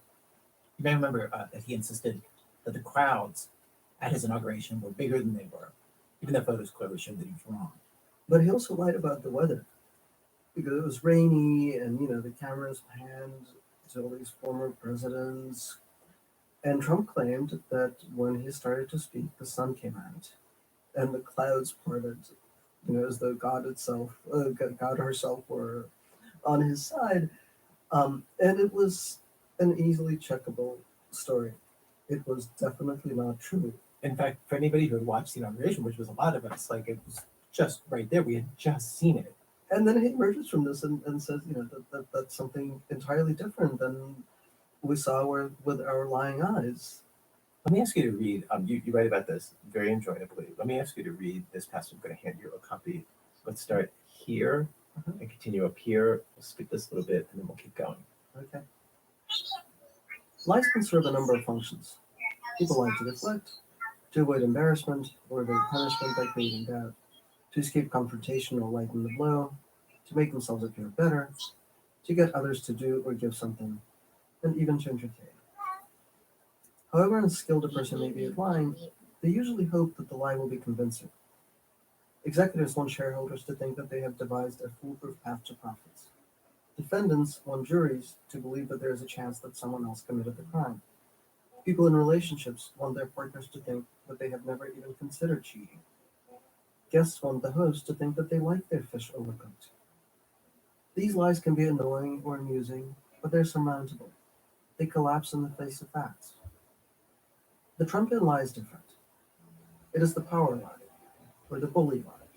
you may remember that he insisted that the crowds at his inauguration were bigger than they were, even though photos clearly showed that he was wrong. But he also lied about the weather, because it was rainy and, the cameras panned to all these former presidents. And Trump claimed that when he started to speak, the sun came out and the clouds parted, as though God herself were on his side. And it was an easily checkable story. It was definitely not true. In fact, for anybody who had watched the inauguration, which was a lot of us, like, it was just right there. We had just seen it. And then he emerges from this and says, that's something entirely different than we saw with our lying eyes. Let me ask you to read, you write about this very enjoyably. Let me ask you to read this passage. I'm going to hand you a copy. Let's start here and continue up here. We'll skip this a little bit and then we'll keep going. Okay. Lies can serve a number of functions. People like to deflect, to avoid embarrassment or avoid punishment by creating doubt, to escape confrontation or lighten the blow, to make themselves appear better, to get others to do or give something, and even to entertain. However unskilled a person may be at lying, they usually hope that the lie will be convincing. Executives want shareholders to think that they have devised a foolproof path to profits. Defendants want juries to believe that there is a chance that someone else committed the crime. People in relationships want their partners to think that they have never even considered cheating. Guests want the host to think that they like their fish overcooked. These lies can be annoying or amusing, but they're surmountable. They collapse in the face of facts. The Trumpian lie is different. It is the power lie, or the bully lie.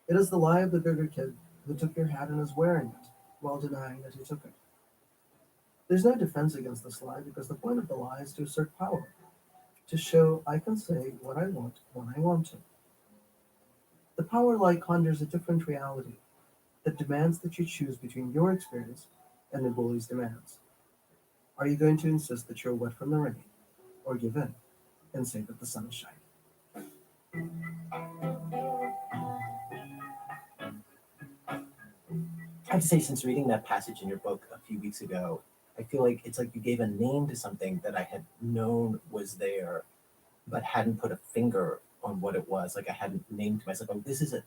It is the lie of the bigger kid who took your hat and is wearing it, while denying that he took it. There's no defense against this lie because the point of the lie is to assert power, to show I can say what I want when I want to. The power lie conjures a different reality that demands that you choose between your experience and the bully's demands? Are you going to insist that you're wet from the rain, or give in and say that the sun is shining? I have to say, since reading that passage in your book a few weeks ago, I feel like it's like you gave a name to something that I had known was there, but hadn't put a finger on what it was. Like I hadn't named to myself, oh, this is a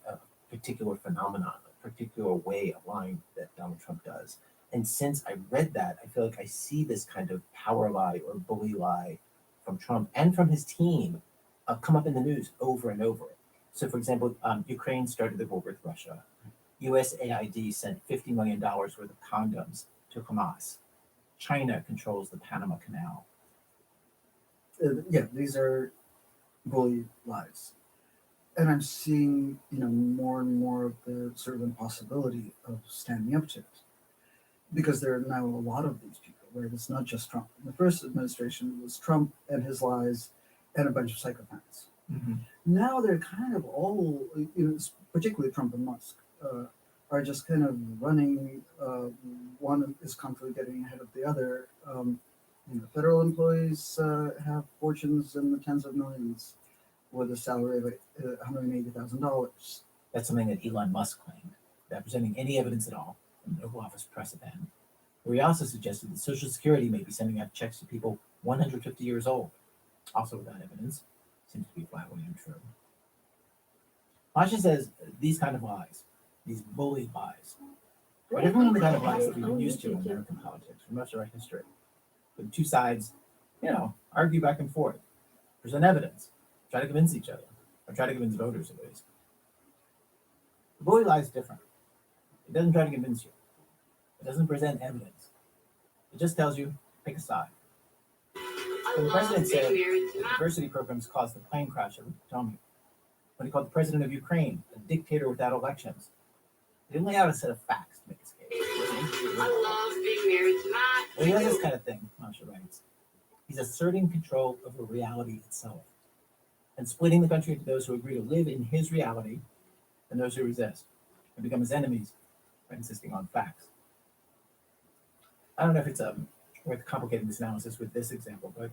particular phenomenon, a particular way of lying that Donald Trump does. And since I read that, I feel like I see this kind of power lie or bully lie from Trump and from his team come up in the news over and over. So, for example, Ukraine started the war with Russia. USAID sent $50 million worth of condoms to Hamas. China controls the Panama Canal. Yeah, these are bully lies. And I'm seeing, more and more of the sort of impossibility of standing up to it. Because there are now a lot of these people, right? It's not just Trump. In the first administration, it was Trump and his lies and a bunch of psychopaths. Mm-hmm. Now they're kind of all, particularly Trump and Musk, are just kind of running. One is constantly getting ahead of the other. Federal employees have fortunes in the tens of millions with a salary of $180,000. That's something that Elon Musk claimed, without presenting any evidence at all from the Oval Office press event, where he also suggested that Social Security may be sending out checks to people 150 years old, also without evidence. Seems to be flatly untrue. Masha says these kind of lies, these bully lies, are different from the kind of lies that we've been used to in American politics for most of our history. When two sides, argue back and forth, present evidence, try to convince each other, or try to convince voters at least. The bully lie is different. It doesn't try to convince you. It doesn't present evidence. It just tells you, pick a side. When the president said diversity programs caused the plane crash over Potomac, when he called the president of Ukraine a dictator without elections, he didn't lay out a set of facts to make his case. Well, he does this kind of thing, Masha writes. He's asserting control over reality itself and splitting the country into those who agree to live in his reality and those who resist and become his enemies by insisting on facts. I don't know if it's worth complicating this analysis with this example, but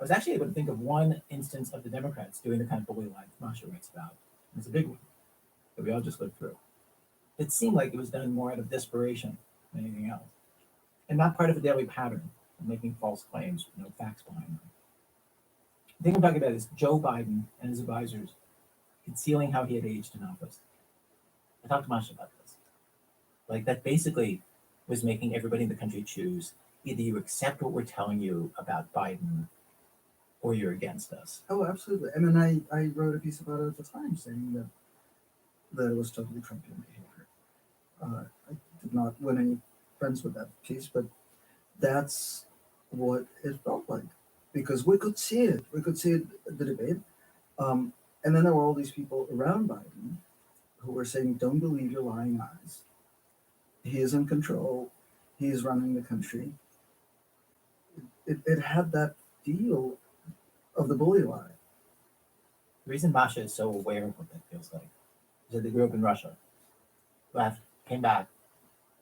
I was actually able to think of one instance of the Democrats doing the kind of bully lie that Masha writes about. And it's a big one that we all just lived through. It seemed like it was done more out of desperation than anything else, and not part of a daily pattern of making false claims with no facts behind them. The thing I'm talking about is Joe Biden and his advisors concealing how he had aged in office. I talked to Masha about this. Like that basically was making everybody in the country choose either you accept what we're telling you about Biden or you're against us. Oh, absolutely. I mean, I wrote a piece about it at the time saying that it was totally Trumpian behavior. I did not win any friends with that piece, but that's what it felt like because we could see it. We could see it at the debate. And then there were all these people around Biden who were saying, don't believe your lying eyes. He is in control. He is running the country. It had that feel of the bully lie. The reason Masha is so aware of what that feels like is that they grew up in Russia, left, came back,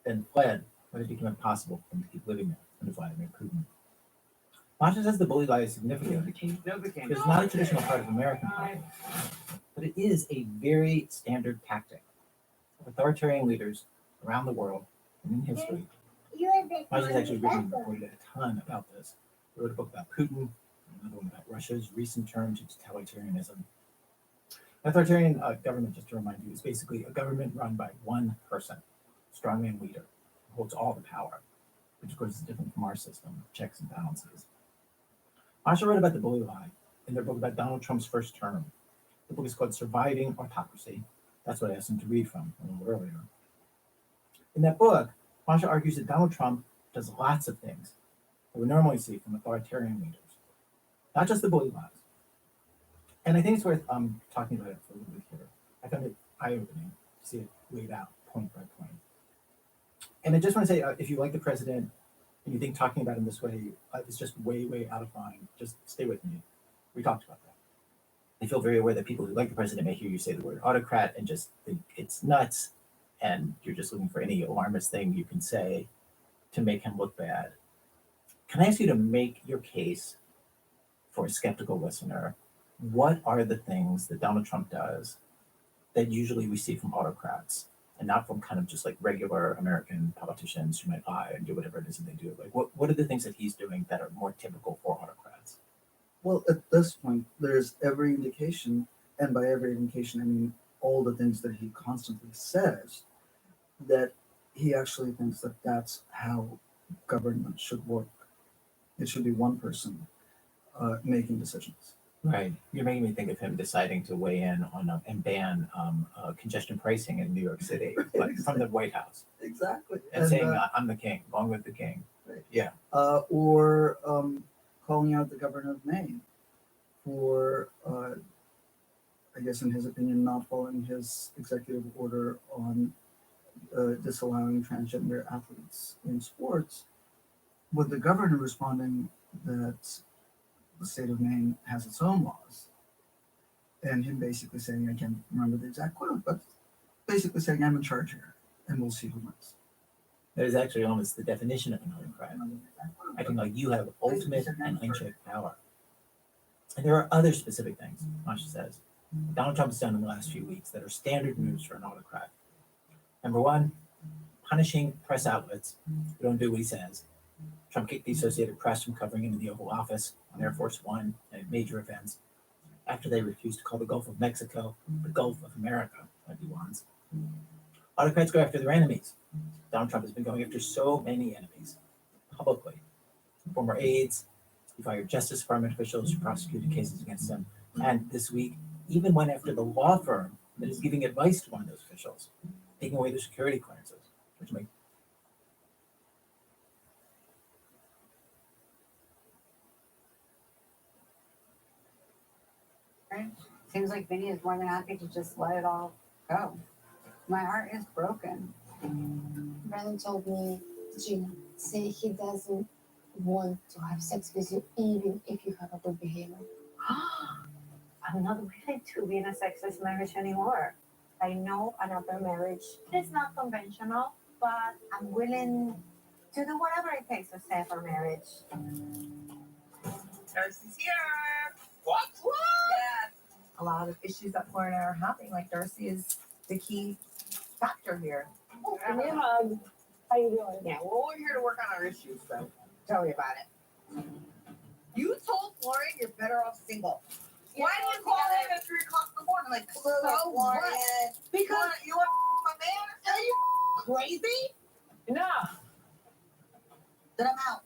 then fled when it became impossible for them to keep living there under Vladimir Putin. Masha says the bully lie is significant because it's not a traditional part of American politics, but it is a very standard tactic of authoritarian leaders around the world and in history. Masha's actually written and reported a ton about this. He wrote a book about Putin, another one about Russia's recent turn to totalitarianism. An authoritarian government, just to remind you, is basically a government run by one person, strongman leader, who holds all the power, which of course is different from our system of checks and balances. Masha wrote about the bully lie in their book about Donald Trump's first term. The book is called Surviving Autocracy. That's what I asked him to read from a little earlier. In that book, Masha argues that Donald Trump does lots of things that we normally see from authoritarian leaders, not just the bully lies. And I think it's worth talking about it for a little bit here. I found it eye-opening to see it laid out point by point. And I just want to say, if you like the president and you think talking about him this way is just way, way out of line, just stay with me. We talked about that. I feel very aware that people who like the president may hear you say the word autocrat and just think it's nuts, and you're just looking for any alarmist thing you can say to make him look bad. Can I ask you to make your case for a skeptical listener? What are the things that Donald Trump does that usually we see from autocrats and not from kind of just like regular American politicians who might lie and do whatever it is that they do? Like, what are the things that he's doing that are more typical for autocrats? Well, at this point, there's every indication, and by every indication, I mean all the things that he constantly says, that he actually thinks that that's how government should work. It should be one person making decisions. Right. You're making me think of him deciding to weigh in on and ban congestion pricing in New York City, like from the White House. Exactly. And saying, I'm the king, long live the king. Right. Yeah. Or calling out the governor of Maine for, I guess in his opinion, not following his executive order on disallowing transgender athletes in sports, with the governor responding that the state of Maine has its own laws, and him basically saying, I can't remember the exact quote, but basically saying, I'm in charge here, and we'll see who wins. That is actually almost the definition of an autocrat. I think like you have ultimate and unchecked power. And there are other specific things, Masha says, Donald Trump has done in the last few weeks that are standard moves for an autocrat. Number one, punishing press outlets who don't do what he says. Trump kicked the Associated Press from covering him in the Oval Office on Air Force One and at major events after they refused to call the Gulf of Mexico the Gulf of America, like he wants. Autocrats go after their enemies. Donald Trump has been going after so many enemies publicly. Former aides, he fired Justice Department officials who prosecuted cases against him, and this week even went after the law firm that is giving advice to one of those officials, taking away their security clearances, which make Seems like Vinny is more than happy to just let it all go. My heart is broken. Brandon told me, Gina, say he doesn't want to have sex with you even if you have a good behavior. I'm not willing to be in a sexless marriage anymore. I know another marriage is not conventional, but I'm willing to do whatever it takes to save our marriage. Darcy's here. What? Yeah. A lot of issues that Florida are having. Like Darcy is the key factor here. Oh, give me a hug. How you doing? Yeah, well, we're here to work on our issues, so tell me about it. You told Florian you're better off single. Why do you call him at 3 o'clock in the morning? Like, so what? Because you want my man? Are you crazy? Enough. Then I'm out.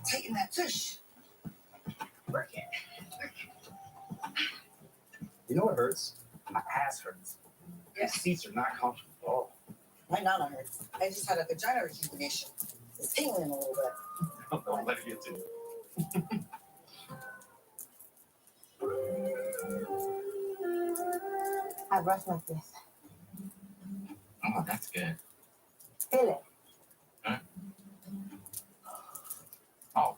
Taking that tush. Work it. You know what hurts? My ass hurts. These seats are not comfortable at all. My nana hurts. I just had a vagina rejuvenation. It's tingling a little bit. Don't let it get to you. I brush my teeth. Oh, that's good. Feel it. Huh? Oh.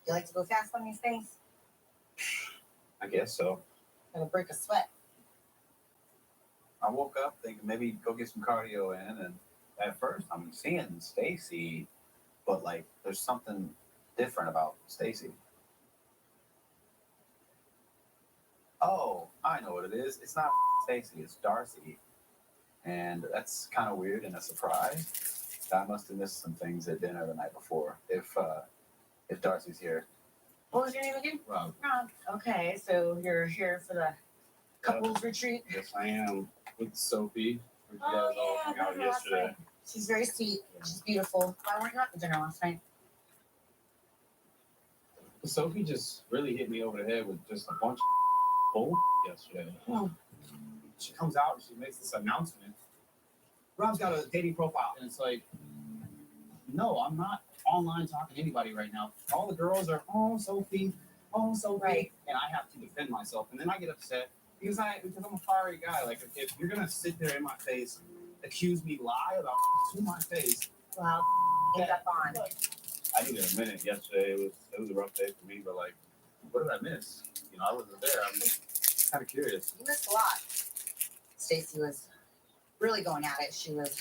You like to go fast on these things? I guess so. Gonna break a sweat. I woke up thinking maybe go get some cardio in, and at first I'm seeing Stacy, but like there's something different about Stacy. Oh, I know what it is. It's not Stacy, it's Darcy. And that's kind of weird and a surprise. I must have missed some things at dinner the night before. If Darcy's here. What was your name again? Rob. Rob. Okay, so you're here for the couples retreat. Yes, I am. With Sophie. We Oh, guys all yeah, hung I out met her last yesterday. night. She's very sweet. She's beautiful. Why weren't you at the dinner last night? Sophie just really hit me over the head with just a bunch of bull yesterday. She comes out and she makes this announcement. Rob's got a dating profile, and it's like, no, I'm not online talking to anybody right now. All the girls are, oh, Sophie, right. And I have to defend myself, and then I get upset because I'm a fiery guy. Like, if you're gonna sit there in my face, accuse me, lie about to my face, Well, get up on. I needed a minute yesterday. It was a rough day for me, but like, what did I miss? You know, I wasn't there. I'm kind of curious. You missed a lot. Stacy was really going at it. She was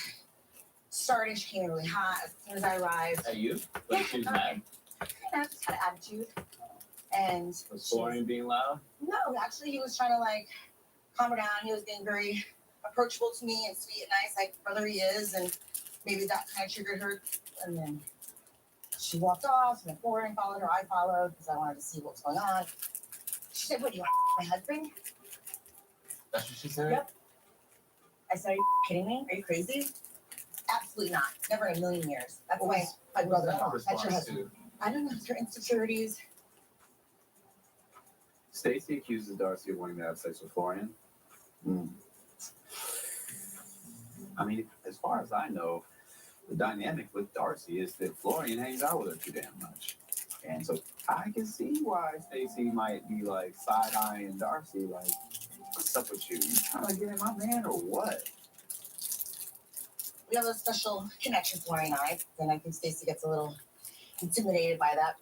starting. She came in really hot as soon as I arrived. At you? Like, she was mad? Yeah, just had an attitude. And Was Florian being loud? no, actually, he was trying to like calm her down. He was being very approachable to me and sweet and nice, like brother he is. And maybe that kind of triggered her. And then she walked off, and Florian followed her. I followed because I wanted to see what was going on. She said, "What do you want, my husband?" That's what she said? Yep. I said, "Are you kidding me? Are you crazy?" Absolutely not. Never in a million years. That's my brother-in-law. That's your husband. I don't know. It's her insecurities. Stacy accuses Darcy of wanting to have sex with Florian. I mean, as far as I know, the dynamic with Darcy is that Florian hangs out with her too damn much. And so I can see why Stacy might be like side-eyeing Darcy, like, what's up with you? You trying to get in my man or what? We have a special connection, Florian and I. And I think Stacy gets a little intimidated by that.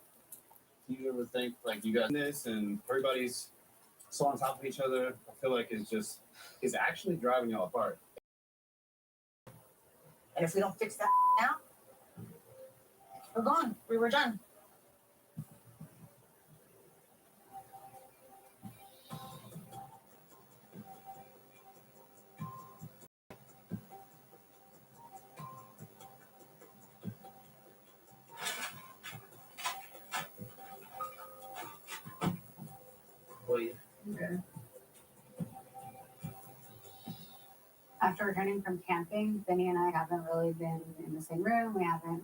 Do you ever think like you got this and everybody's so on top of each other? I feel like it's actually driving y'all apart. And if we don't fix that now, we're gone. We were done. Okay. After returning from camping, Benny and I haven't really been in the same room. We haven't.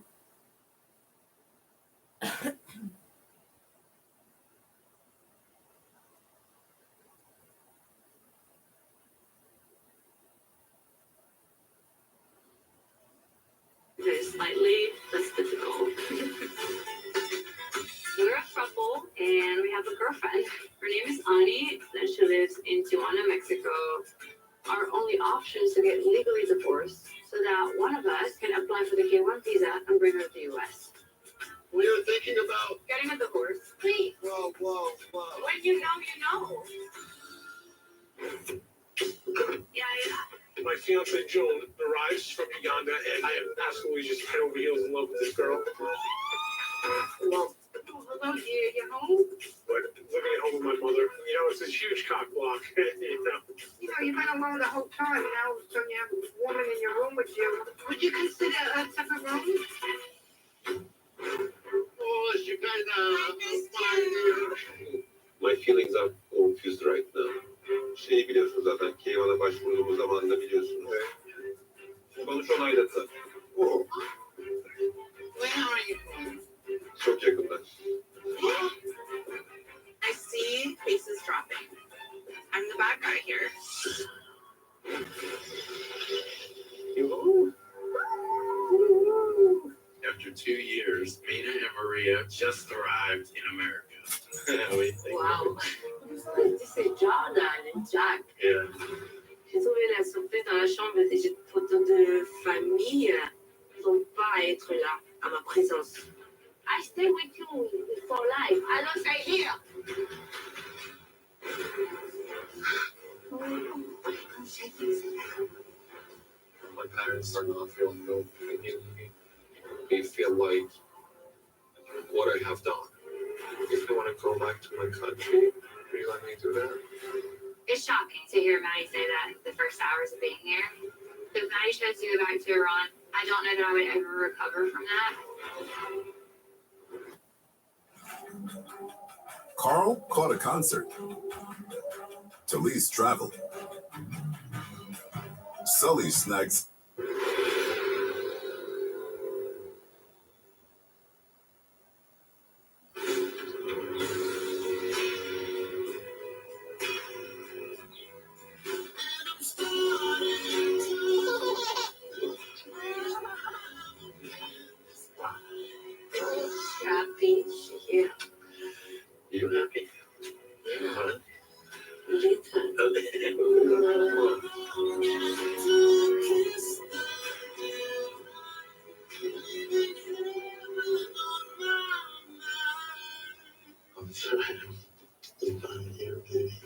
Slightly less difficult. We're a couple and we have a girlfriend. Her name is Ani and she lives in Tijuana, Mexico. Our only option is to get legally divorced so that one of us can apply for the K1 visa and bring her to the US. We were thinking about Getting a divorce. Please. Whoa. When you know, you know. Yeah. My fiance Joan arrives from Uganda, and I am absolutely just head over heels in love with this girl. Well, hello, dear. You home? But living at home with my mother, you know, it's this huge cock block. You've been alone the whole time. Now, so you have a woman in your room with you. Would you consider a separate room? Oh, she kind of. My feelings are confused right now. Şeyi biliyorsun zaten, K1'a başvurduğumuz zamanında biliyorsunuz. Konuş onayladılar. Oh. Where are you from? Çok yakında. I see faces dropping. I'm the bad guy here. After 2 years, Mina and Maria just arrived in America. Wow. C'est Jordan, Jack. Yeah. J'ai trouvé la surprise dans la chambre des photos de famille. Ils vont pas être là à ma présence. I stay with you for life. I don't stay here. My parents are not feeling no opinion. They feel like what I have done. If I want to go back to my country, will you let me do that? It's shocking to hear Maddie say that the first hours of being here. If Maddie chose to go back to Iran, I don't know that I would ever recover from that. Carl caught a concert. Talise traveled. Sully snags. Happy, yeah. You happy? Yeah. I'm sorry. I'm finally here, baby.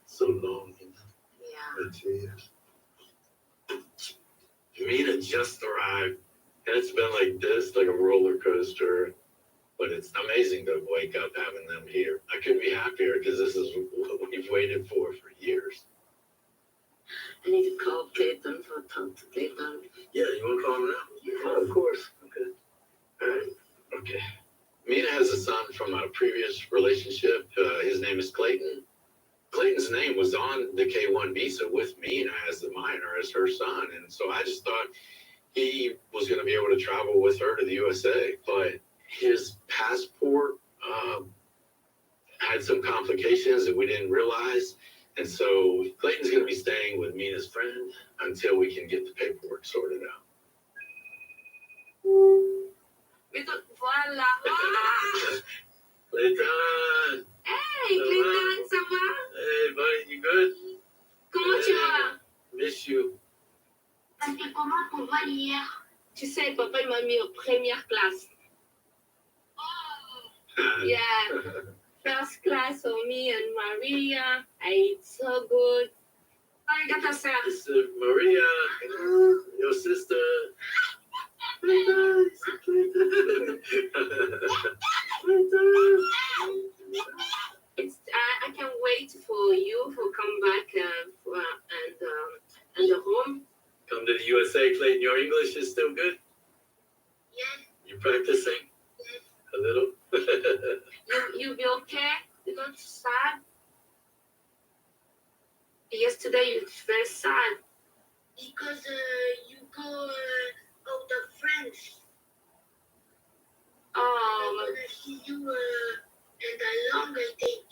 So long. Yeah. 2 years. Mina just arrived, and it's been like this, like a roller coaster. But it's amazing to wake up having them here. I couldn't be happier because this is what we've waited for years. I need to call Clayton for talk to Clayton. Yeah, you want to call him now? Yeah. Oh, of course. Okay. All right. Okay. Mina has a son from a previous relationship. His name is Clayton. Clayton's name was on the K-1 visa with Mina as the minor, as her son. And so I just thought he was going to be able to travel with her to the USA. But his passport had some complications that we didn't realize. And so Clayton's going to be staying with Mina's friend until we can get the paperwork sorted out. Voilà. Clayton! Hey, Clayton, ça va? Hey, buddy, you good? Comment tu vas? Miss you. C'était comment ton vol hier? Tu sais, papa, il m'a mis en première classe. Yeah. First class for me and Maria. I ate so good. I got a sir. This is Maria, your sister. It's I can't wait for you to come back and home. Come to the USA, Clayton. Your English is still good? Yeah. You practicing? A little? You be okay? You're not sad? Yesterday you were very sad. Because you go out of France. Oh. I'm gonna see you and along, I think.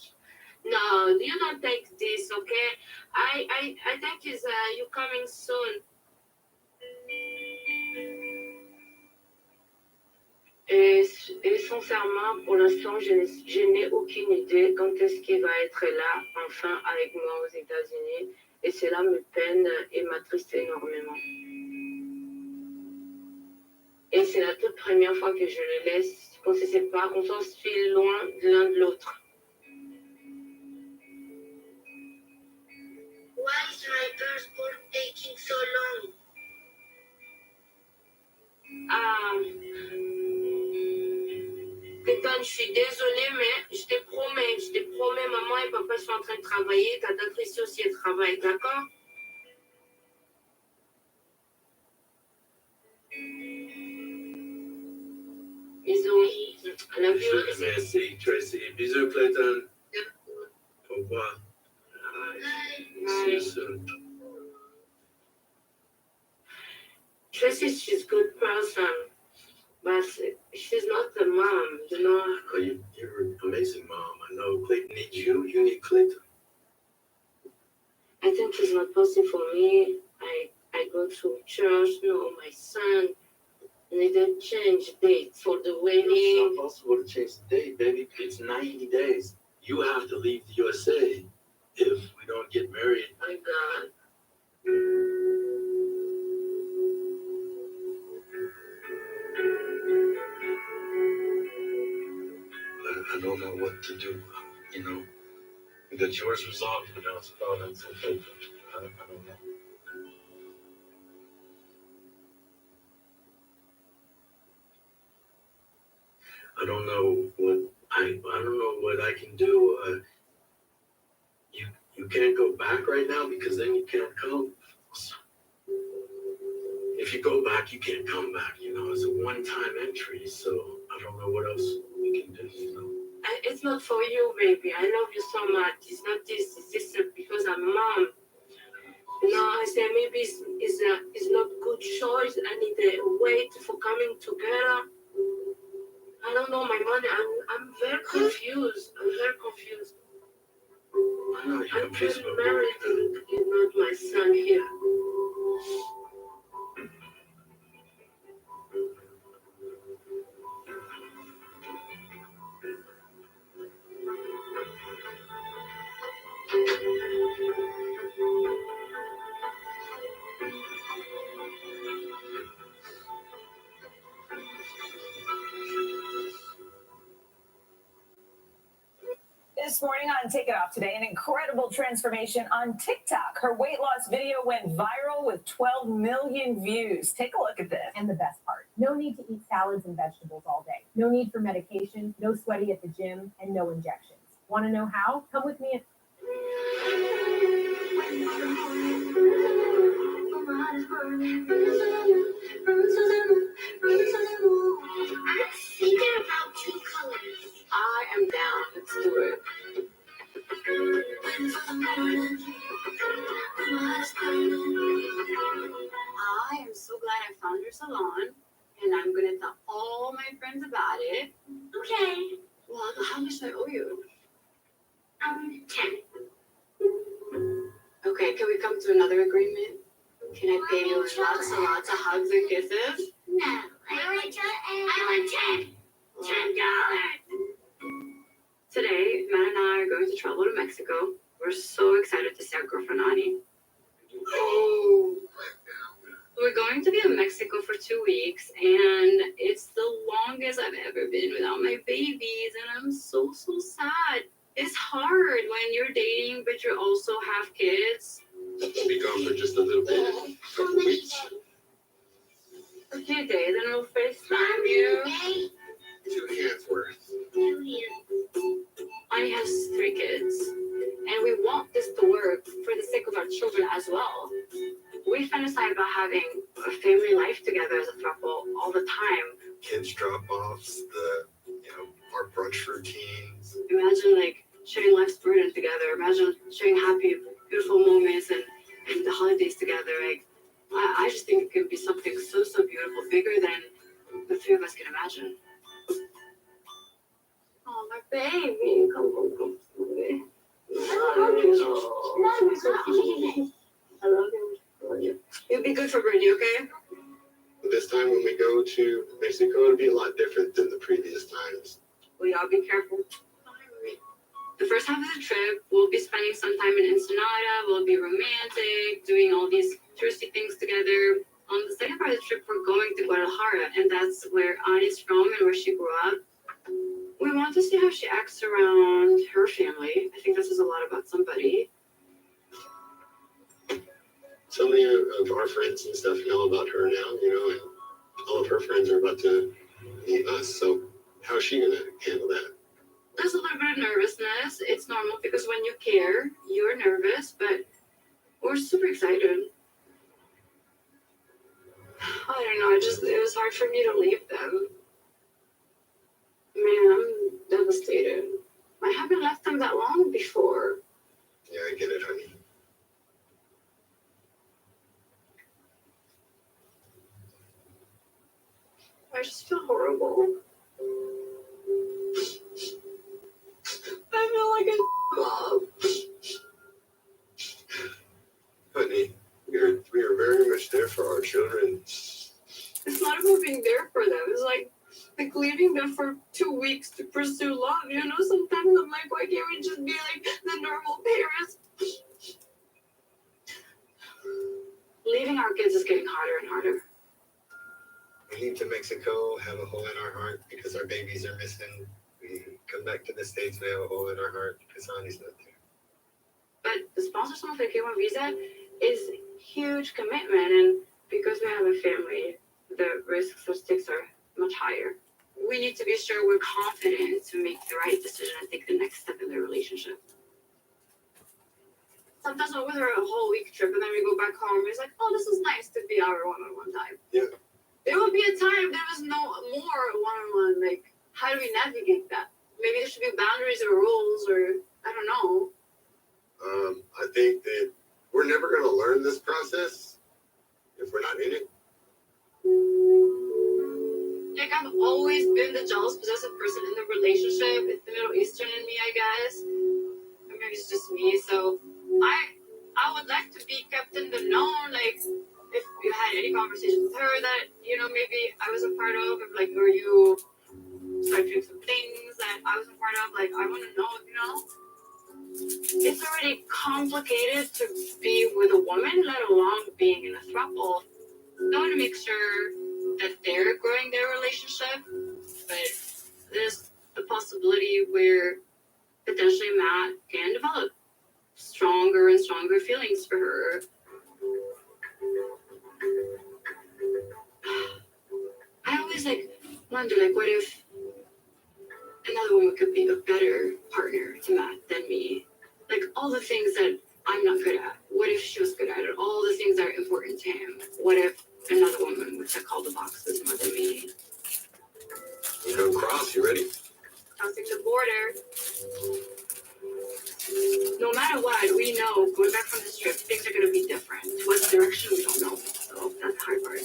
No, you don't take this, okay? I think is you coming soon. Et sincèrement, pour l'instant, je n'ai aucune idée quand est-ce qu'il va être là, enfin, avec moi aux États-Unis. Et cela me peine et m'attriste énormément. Et c'est la toute première fois que je le laisse, qu'on se sépare, qu'on s'en suit loin de l'un de l'autre. Why is my passport taking so long? Clayton, je suis désolée, mais je te promets, maman et papa sont en train de travailler, ta doctrice aussi elle travaille, d'accord? Bisous. I love you. Merci, Tracy. Bisous, Clayton. Au revoir. See you soon. Tracy, she's a good person, but she's not the mom, you know. Oh, you're an amazing mom. I know Clayton needs you. You need Clayton. I think it's not possible for me. I go to church, my son needed change date for the wedding. It's not possible to change the date, baby. It's 90 days. You have to leave the USA if we don't get married. My God. I don't know what to do, you know. The chores resolved, but now it's about something. I don't know. I don't know what I can do. You can't go back right now because then you can't come. If you go back, you can't come back. It's a one-time entry, so I don't know what else we can do. It's not for you, baby. I love you so much. It's not this. It's just because I'm mom. I say maybe it's not good choice. I need to wait for coming together. I don't know, my money. I'm very confused. I'm getting married and not my son here. This morning on Take It Off Today, an incredible transformation on TikTok. Her weight loss video went viral with 12 million views. Take a look at this. And the best part, no need to eat salads and vegetables all day. No need for medication, no sweaty at the gym, and no injections. Want to know how? Come with me. Thinking about two colors. I am down. Let's do it. I am so glad I found your salon, and I'm gonna tell all my friends about it. Okay. Well, how much do I owe you? 10. Okay, can we come to another agreement? Can I pay you lots and lots of hugs and kisses? No, I want $10. Today, Matt and I are going to travel to Mexico. We're so excited to see our girlfriend Ani. Oh! We're going to be in Mexico for 2 weeks, and it's the longest I've ever been without my babies, and I'm so sad. It's hard when you're dating, but you also have kids. Be gone for just a little bit, a couple weeks. A few days, and we'll FaceTime you. 2 hands worth. Ani has 3 kids, and we want this to work for the sake of our children as well. We fantasize about having a family life together as a couple all the time. Kids drop-offs, our brunch routines. Imagine sharing life's burden together. Imagine sharing happy, beautiful moments and the holidays together. I just think it could be something so beautiful, bigger than the 3 of us can imagine. Oh, my baby. Come. I love you. You'll be good for Brittany, okay? This time when we go to Mexico, it'll be a lot different than the previous times. Will y'all be careful? The first half of the trip, we'll be spending some time in Ensenada. We'll be romantic, doing all these touristy things together. On the second part of the trip, we're going to Guadalajara, and that's where Ani's from and where she grew up. We want to see how she acts around her family. I think this is a lot about somebody. So many of our friends and stuff know about her now, and all of her friends are about to meet us. So how is she going to handle that? There's a little bit of nervousness. It's normal because when you care, you're nervous, but we're super excited. I don't know, it was hard for me to leave them. Man, I'm devastated. I haven't left them that long before. Yeah, I get it, honey. I just feel horrible. I feel like a mom. Honey, we are very much there for our children. It's not about being there for them. It's like leaving them for 2 weeks to pursue love. Sometimes I'm like, why can't we just be like the normal parents? Leaving our kids is getting harder and harder. We leave to Mexico, have a hole in our heart because our babies are missing. We come back to the States, we have a hole in our heart because Ani's not there. But the sponsor someone for the K1 visa is huge commitment, and because we have a family, the risks or stakes are much higher. We need to be sure we're confident to make the right decision and take the next step in the relationship. Sometimes we're with her a whole week trip, and then we go back home. It's like, oh, this is nice to be our one-on-one time. Yeah. There would be a time there was no more one-on-one. Like, how do we navigate that? Maybe there should be boundaries or rules, or I don't know. I think that we're never going to learn this process if we're not in it. Like, I've always been the jealous, possessive person in the relationship. It's the Middle Eastern in me, I guess. Or maybe it's just me. So I would like to be kept in the know. Like, if you had any conversations with her that, you know, maybe I wasn't part of, if, like, or you started doing some things that I wasn't part of, like, I want to know, you know? It's already complicated to be with a woman, let alone being in a throuple. I want to make sure that they're growing their relationship, but there's the possibility where potentially Matt can develop stronger and stronger feelings for her. I always wonder, what if another woman could be a better partner to Matt than me? Like, all the things that I'm not good at, what if she was good at it? All the things that are important to him. What if another woman would check all the boxes more than me? You come across, you ready? Crossing the border. No matter what, we know going back from this trip, things are going to be different. What direction, we don't know. So that's the hard part.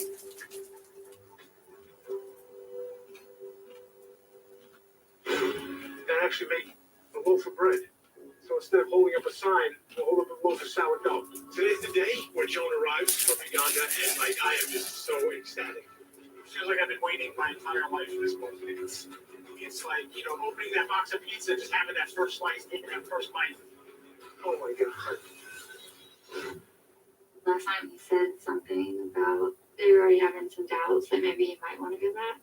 That actually make a loaf of bread. So instead of holding up a sign, we'll hold up a loaf of sourdough. Today's the day where Joan arrives from Uganda, and I am just so ecstatic. It feels like I've been waiting my entire life for this moment. It's like, opening that box of pizza, just having that first slice, taking that first bite. Oh my God. Last time he said something about they were already having some doubts that maybe he might want to get back.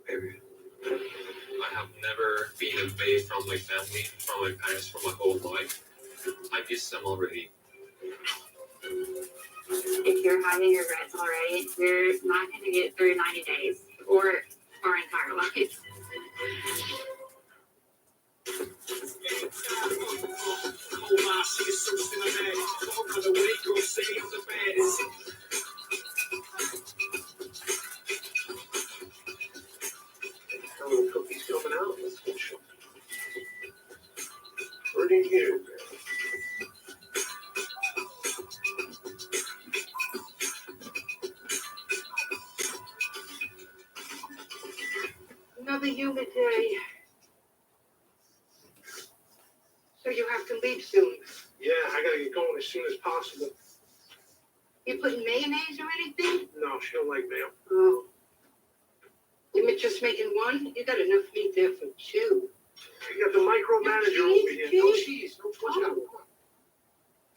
Maybe. I have never been away from my family, from my parents, for my whole life. I miss them already. If you're hiding your regrets already, you're not going to get through 90 days or our entire life. A little cookies coming out. Let's go show. Pretty good. Another humid day. So you have to leave soon. Yeah, I gotta get going as soon as possible. You putting mayonnaise or anything? No, she don't like mayo. Oh. You just making one? You got enough meat there for two. You got the micromanager over here. No cheese. No cheese.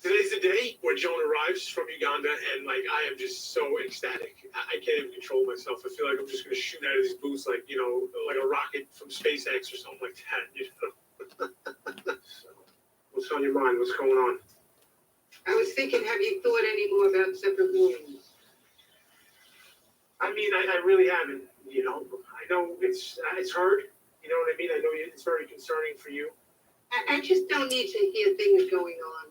Today's the day where Joan arrives from Uganda, and I am just so ecstatic. I can't even control myself. I feel like I'm just gonna shoot out of these boots like a rocket from SpaceX or something like that. What's on your mind? What's going on? I was thinking, have you thought any more about separate rooms? I mean, I really haven't. I know it's hard. You know what I mean? I know it's very concerning for you. I just don't need to hear things going on.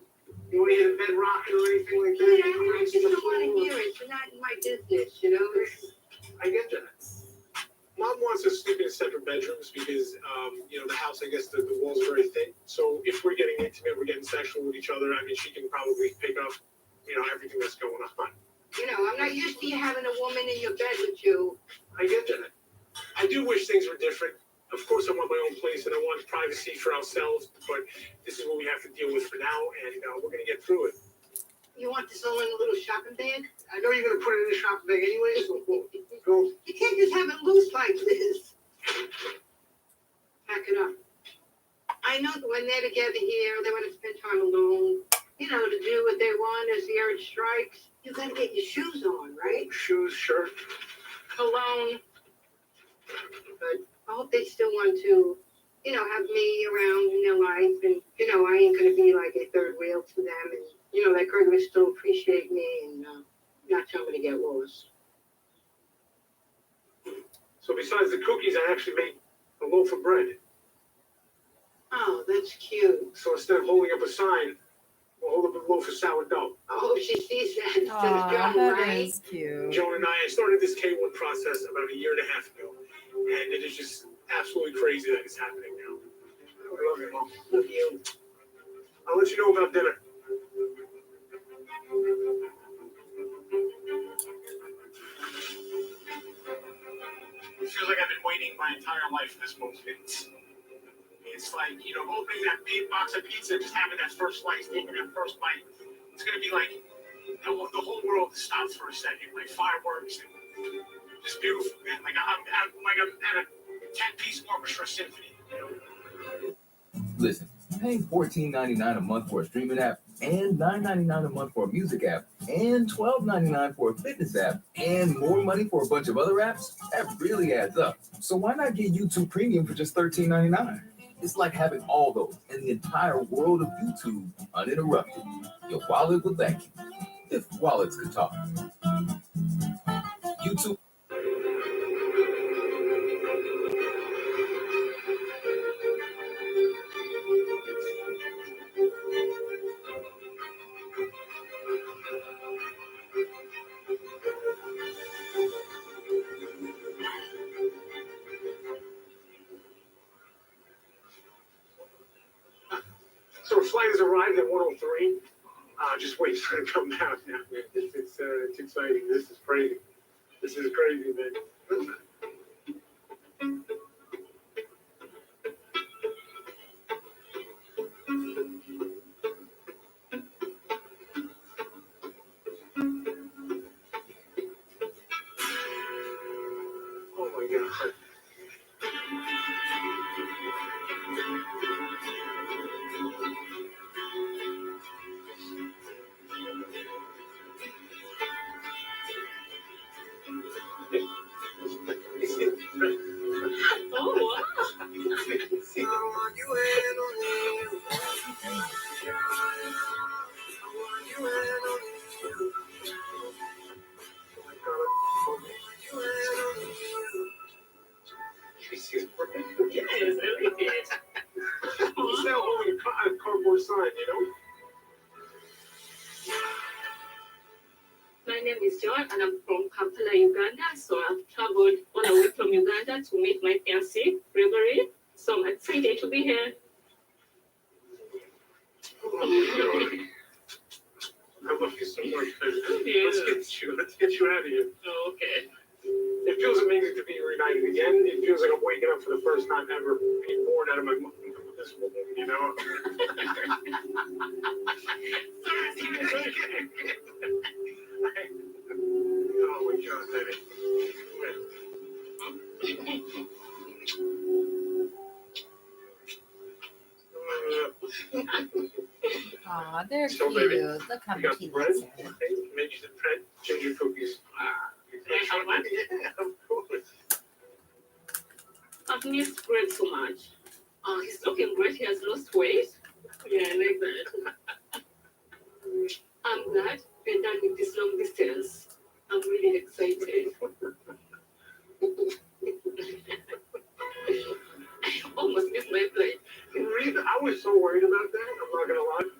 You want to hear the bed rocking or anything like that? Yeah, I just don't want to hear it. It's not my business, I get that. Mom wants us to sleep in separate bedrooms because, the house, I guess the walls are very thin. So if we're getting intimate, we're getting sexual with each other, I mean, she can probably pick up, everything that's going on. I'm not used to you having a woman in your bed with you. I get that. I do wish things were different. Of course, I want my own place and I want privacy for ourselves, but this is what we have to deal with for now, and we're going to get through it. You want this all in a little shopping bag? I know you're going to put it in a shopping bag anyway, so go. You can't just have it loose like this. Pack it up. I know that when they're together here, they want to spend time alone, to do what they want as the urge strikes. You got to get your shoes on, right? Shoes, shirt. Cologne. But I hope they still want to have me around in their life, and I ain't gonna be like a third wheel to them, and that girl will still appreciate me and not tell me to get lost. So besides the cookies, I actually made a loaf of bread. Oh, that's cute. So instead of holding up a sign, we'll hold up a loaf of sourdough. I hope she sees that instead of Aw, Joan, that right? is cute. Joan and I started this K1 process about a year and a half ago, and it is just absolutely crazy that it's happening now. I love you, Mom. Love you. I'll let you know about dinner. It feels like I've been waiting my entire life for this moment. It's like, opening that big box of pizza, just having that first slice, taking that first bite. It's going to be like the whole world stops for a second, like fireworks and just beautiful, man. Like I'm at a 10-piece orchestra symphony. Listen, paying $14.99 a month for a streaming app and $9.99 a month for a music app and $12.99 for a fitness app and more money for a bunch of other apps, that really adds up. So why not get YouTube Premium for just $13.99? It's like having all those and the entire world of YouTube uninterrupted. Your wallet will thank you, if wallets could talk. YouTube. So a flight has arrived at 103. Just wait for it to come down now, man. It's exciting. This is crazy. This is crazy, man. Oh my God. Oh, Yes, I like it. He's now holding a cardboard sign, my name is John, and I'm from Kampala, Uganda. So I've traveled all the way from Uganda to meet my fiancé, Gregory. So I'm excited to be here. I love you so much, baby. Yeah. Let's get you out of here. Oh, okay. It feels amazing to be reunited again. It feels like I'm waking up for the first time ever, being born out of my mom. This woman, Oh my God, baby. Aw, they're So, cute. baby, Look how we got much he bread, loves her. made you some bread, ginger cookies. How much? Yeah, of course. I've missed Greg so much. He's looking great. He has lost weight. Yeah, I like that. I'm glad we're done with this long distance. I'm really excited. I almost missed my flight. I was so worried about that. I'm not gonna lie.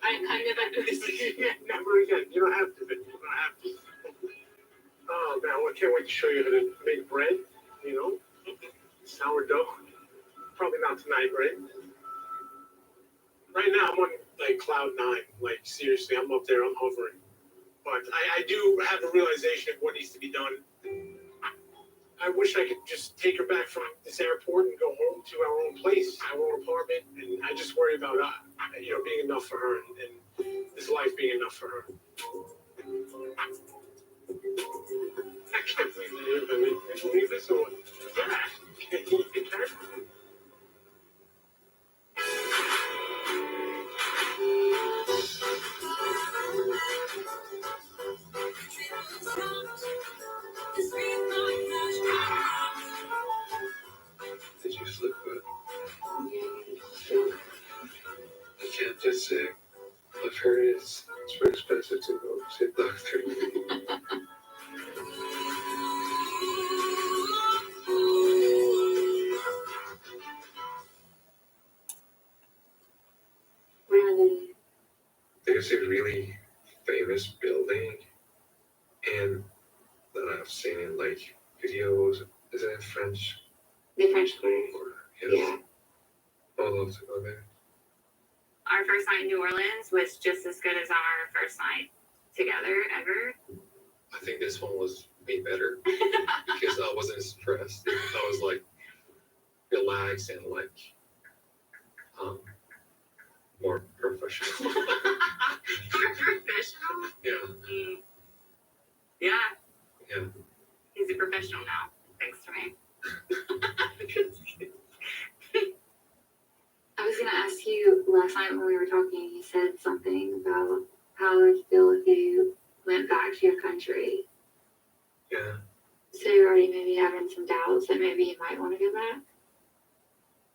I can never do this again. Never again. You don't have to. You don't have to. Oh man, I can't wait to show you how to make bread. Sourdough. Probably not tonight, right? Right now I'm on like cloud 9. Like seriously, I'm up there. I'm hovering. But I do have a realization of what needs to be done. I wish I could just take her back from this airport and go home to our own place, our own apartment, and I just worry about being enough for her and this life being enough for her. I can't believe it. I mean, can you believe this or what? Yeah. Can you think that? Did you slip good? and that I've seen in like videos. Is it in French? The French Quarter. Yes. Yeah. I would love to go there. Our first night in New Orleans was just as good as our first night together ever. I think this one was way better because I wasn't stressed. I was like relaxed and like more professional. More professional? Yeah. Yeah. Yeah. He's a professional now, thanks to me. I was gonna ask you last night when we were talking, you said something about how it would feel if you went back to your country. Yeah. So you're already maybe having some doubts that maybe you might want to go back?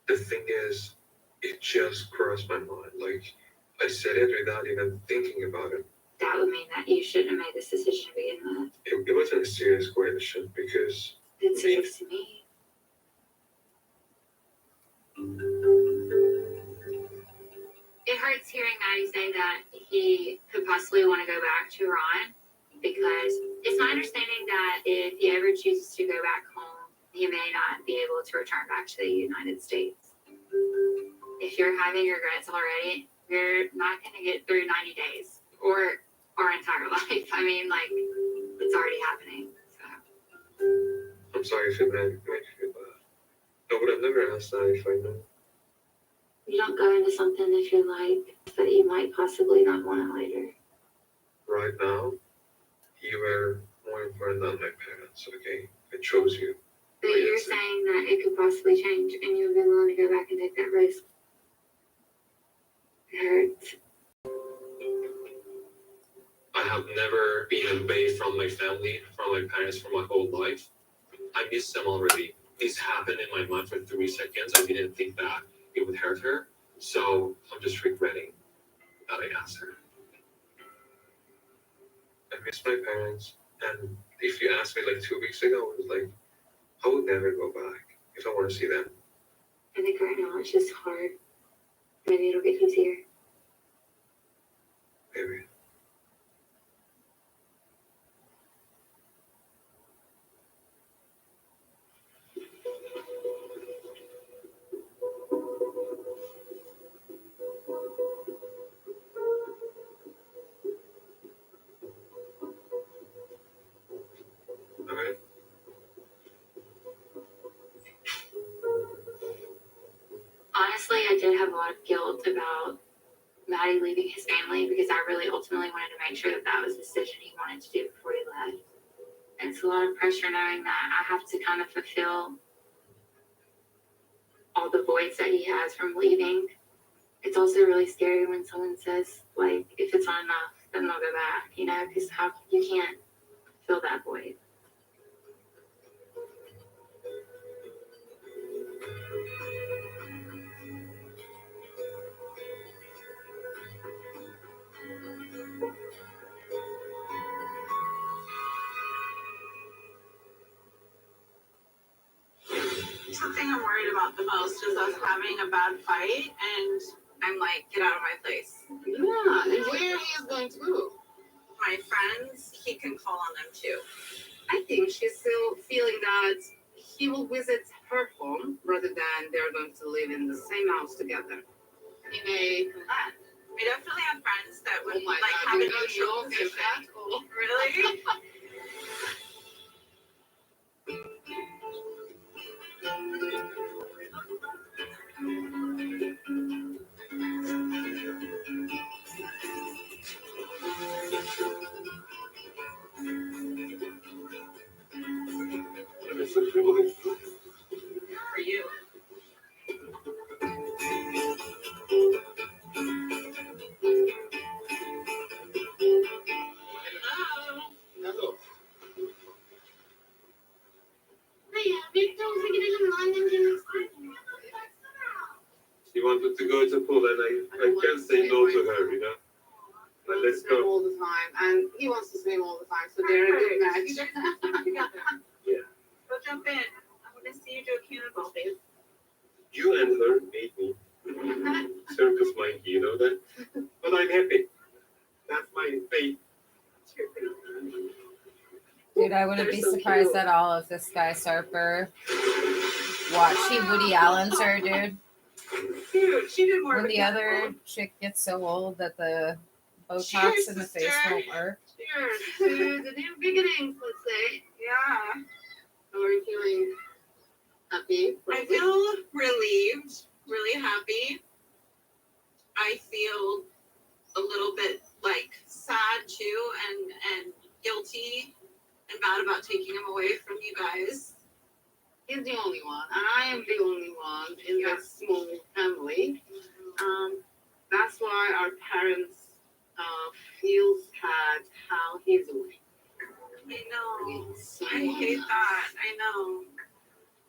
The thing is, it just crossed my mind. Like, I said it without even thinking about it. That would mean that you shouldn't have made this decision to begin with. It wasn't a serious question because It's serious to me. It hurts hearing Maddie say that he could possibly want to go back to Iran because it's my understanding that if he ever chooses to go back home, he may not be able to return back to the United States. If you're having regrets already, you're not going to get through 90 days or our entire life. I mean, like, it's already happening. So. I'm sorry if it made you feel bad. I would have never asked that if I knew. You don't go into something if you're like, but you might possibly not want it later. Right now, you were more important than my parents, okay? I chose you. But you're saying that it could possibly change and you'd be willing to go back and take that risk. It hurts. I have never been away from my family, from my parents for my whole life. I miss them already. This happened in my mind for 3 seconds. I didn't think that it would hurt her. So I'm just regretting that I asked her. I miss my parents. And if you asked me like 2 weeks ago, I was like, I would never go back if I want to see them. I think right now it's just hard. Maybe it'll get easier. Maybe. Okay. Honestly, I did have a lot of guilt about Maddie leaving his family because I really ultimately wanted to make sure that that was the decision he wanted to do before he left. And it's a lot of pressure knowing that I have to kind of fulfill all the voids that he has from leaving. It's also really scary when someone says, like, if it's not enough, then they'll go back, you know, because how you can't fill that void. Something I'm worried about the most is us having a bad fight, and I'm like, get out of my place. Yeah, and where he is going to move? My friends, he can call on them too. I think she's still feeling that he will visit her home rather than they're going to live in the same house together. He may come back. I definitely have friends that would Oh my like God, have a you don't neutral know him position. at all. Really? For you. Hello. Hiya, Victor was thinking of London to next time. She wanted to go to pool and I can't say no to her, you know? But let's Swim go. all the time, and he wants to swim all the time, so they're a good match. Yeah. Go jump in. I want to see you do a cannonball, babe. You and her made me circus monkey, you know that? But I'm happy. That's my fate. It's your fate. Dude, I wouldn't They're be so surprised cute. at all if this guy Sarper watched Woody Allen's her, dude. Dude, she did more When of a the other gamble. chick gets so old that the Botox Cheers, in the sister. face won't work. Cheers to the new beginnings, let's say. Yeah. How are you feeling? Happy? I feel relieved, really happy. I feel a little bit like sad too, and guilty and bad about taking him away from you guys. He's the only one. I am the only one in this small family. That's why our parents feel sad how he's doing. I know. So I hate that. I know.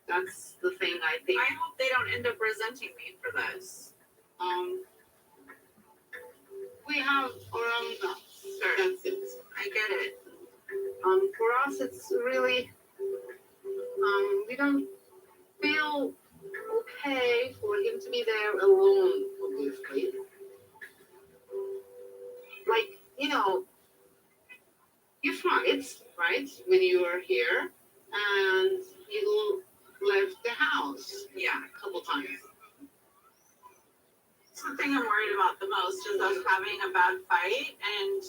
That's the thing I think. I hope they don't end up resenting me for this. We have our own thoughts. Sure. That's it. I get it. For us, it's really, we don't feel okay for him to be there alone, obviously. Like, you fight, right, when you are here, and you left the house. Yeah. A couple times. Something I'm worried about the most is us having a bad fight, and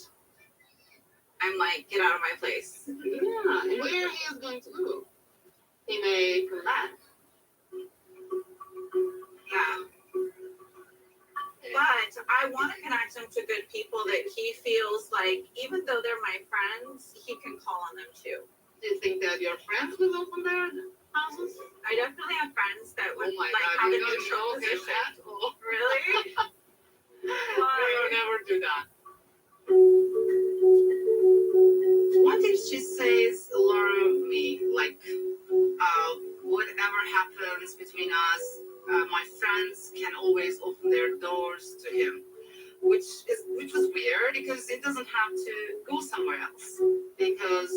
I'm like, get out of my place. Yeah, and where he is going to go. He may come back. Yeah. But I want to connect him to good people that he feels like, even though they're my friends, he can call on them too. Do you think that your friends will open their houses? I definitely have friends that would Oh my like God, have a you don't neutral show him position. that? Oh. Really? I will never do that. What if she says, Laura, me, like, whatever happens between us, my friends can always open their doors to him, which was weird because it doesn't have to go somewhere else. Because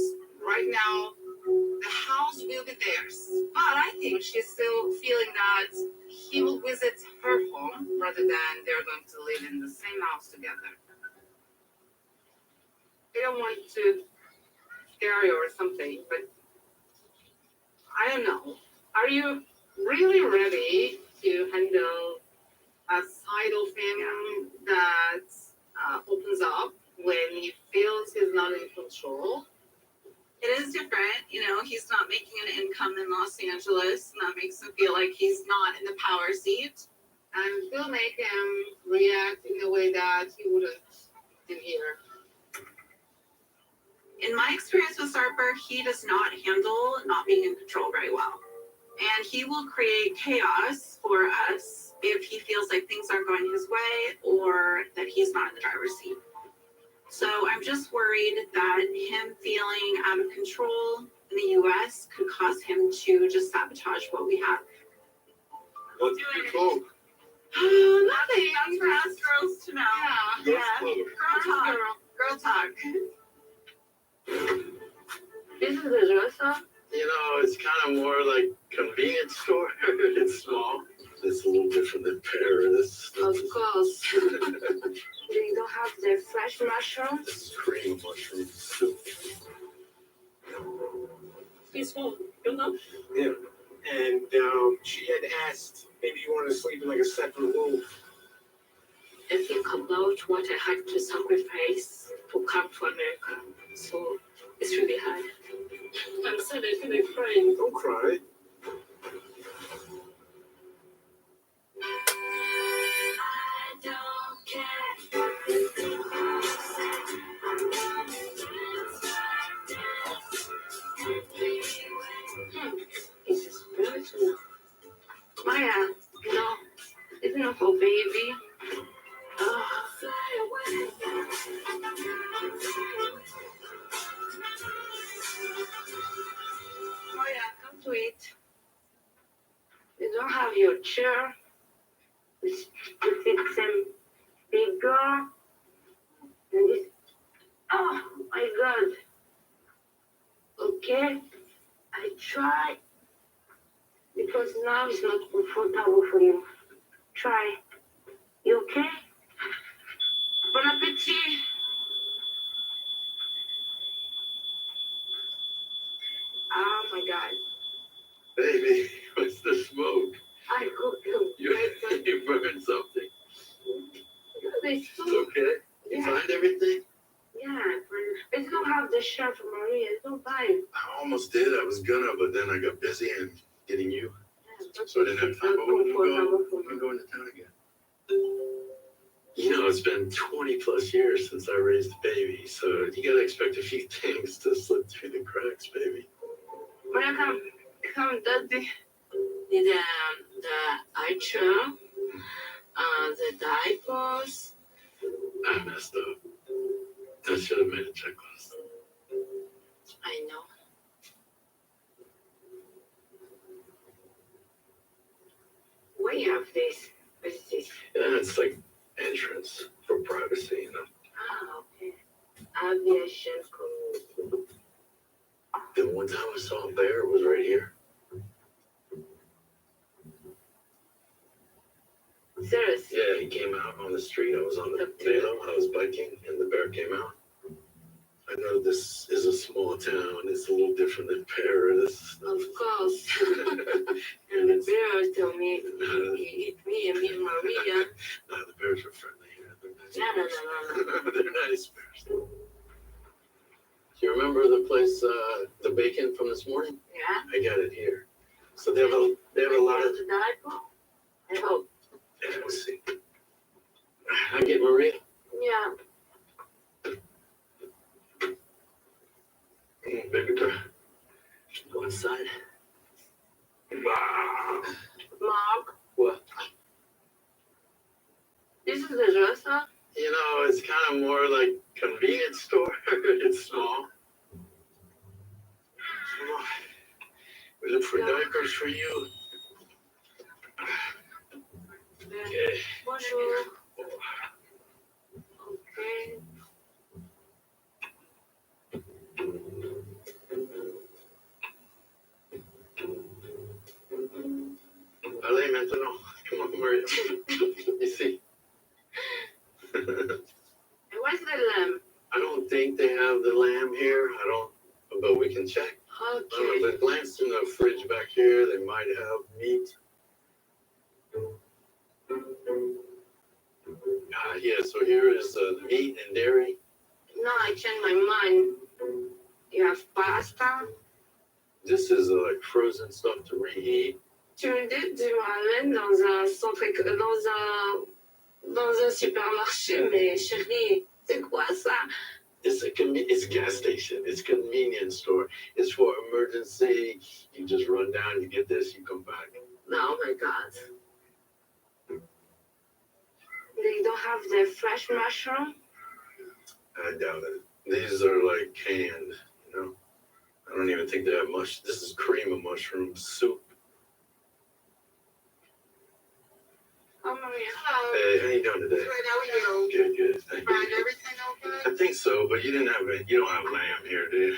right now, the house will be theirs. But I think she's still feeling that he will visit her home rather than they're going to live in the same house together. I don't want to scare you or something, but I don't know. Are you really ready to handle a side of him that opens up when he feels he's not in control? It is different, he's not making an income in Los Angeles, and that makes him feel like he's not in the power seat. And will make him react in a way that he wouldn't in here. In my experience with Sarper, he does not handle not being in control very well. And he will create chaos for us if he feels like things aren't going his way or that he's not in the driver's seat. So I'm just worried that him feeling out of control in the US could cause him to just sabotage what we have. What's control? Nothing. That's for us girls to know. Yeah. Girl talk. This is a dresser. It's kind of more like convenience store. It's small. It's a little different than Paris. Of course. They don't have the fresh mushrooms. It's cream mushroom soup. He's home, Yeah. And she had asked maybe you wanted to sleep in like a separate room. I think about what I had to sacrifice to come to America. So it's really hard. I'm sad I feel like crying. Don't cry. This is personal. Maya, it's not for baby. Maya, come to it. You don't have your chair. It's bigger. And this. Oh my God. Okay, I try because now it's not comfortable for you. Try. You okay? Bon appetit. Oh my god. Baby, what's the smoke? I hope you. You burned something. They It's still. okay. You find everything? Yeah, I still have the shirt from Maria. It's not fine. I almost did. I was gonna, but then I got busy and getting you. So I didn't have time. But we can go into town again. You know, it's been 20 plus years since I raised a baby, so you gotta expect a few things to slip through the cracks, baby. Maria, come, daddy. The eye charm, the diapers. I messed up. I should have made a checklist. I know. Why you have this? What is this? Yeah, it's like entrance for privacy, you know. Ah, okay. Aviation community. The one time I saw a bear was right here. Seriously? Yeah, he came out on the street. I was on the Velo. I was biking, and the bear came out. I know this is a small town. It's a little different than Paris. Of course. And the bear told me, he hit me and me and Maria. No, the bears are friendly. No. They're nice bears. Do you remember the place, the bacon from this morning? Yeah. I got it here. So they have a lot of. The diaper? I hope. Yeah, we'll see. I get Maria. Yeah. Baby girl. Go inside. Mark, What? this is the dresser? You know, it's kind of more like convenience store. It's small. Come on. We look for diapers for you. Okay. Bonjour. Okay. Allez, maintenant. Come on, Maria. Ici. Where's the lamb? I don't think they have the lamb here. But we can check. Okay. But glance in the fridge back here. They might have meat. Yeah, so here is meat and dairy. No, I changed my mind. You have pasta? This is like frozen stuff to reheat. Tu me ramènes dans un centre, dans un supermarché, mais chérie, c'est quoi ça? It's a gas station. It's a convenience store. It's for emergency. You just run down, you get this, you come back. Oh my god. They don't have the fresh mushroom? I doubt it. These are like canned, you know. I don't even think they have mush. This is cream of mushroom soup. Oh, Maria. Hey, how you doing today? Good, how are you? Good. Thank you. Find everything okay? I think so, but you don't have lamb here, do you?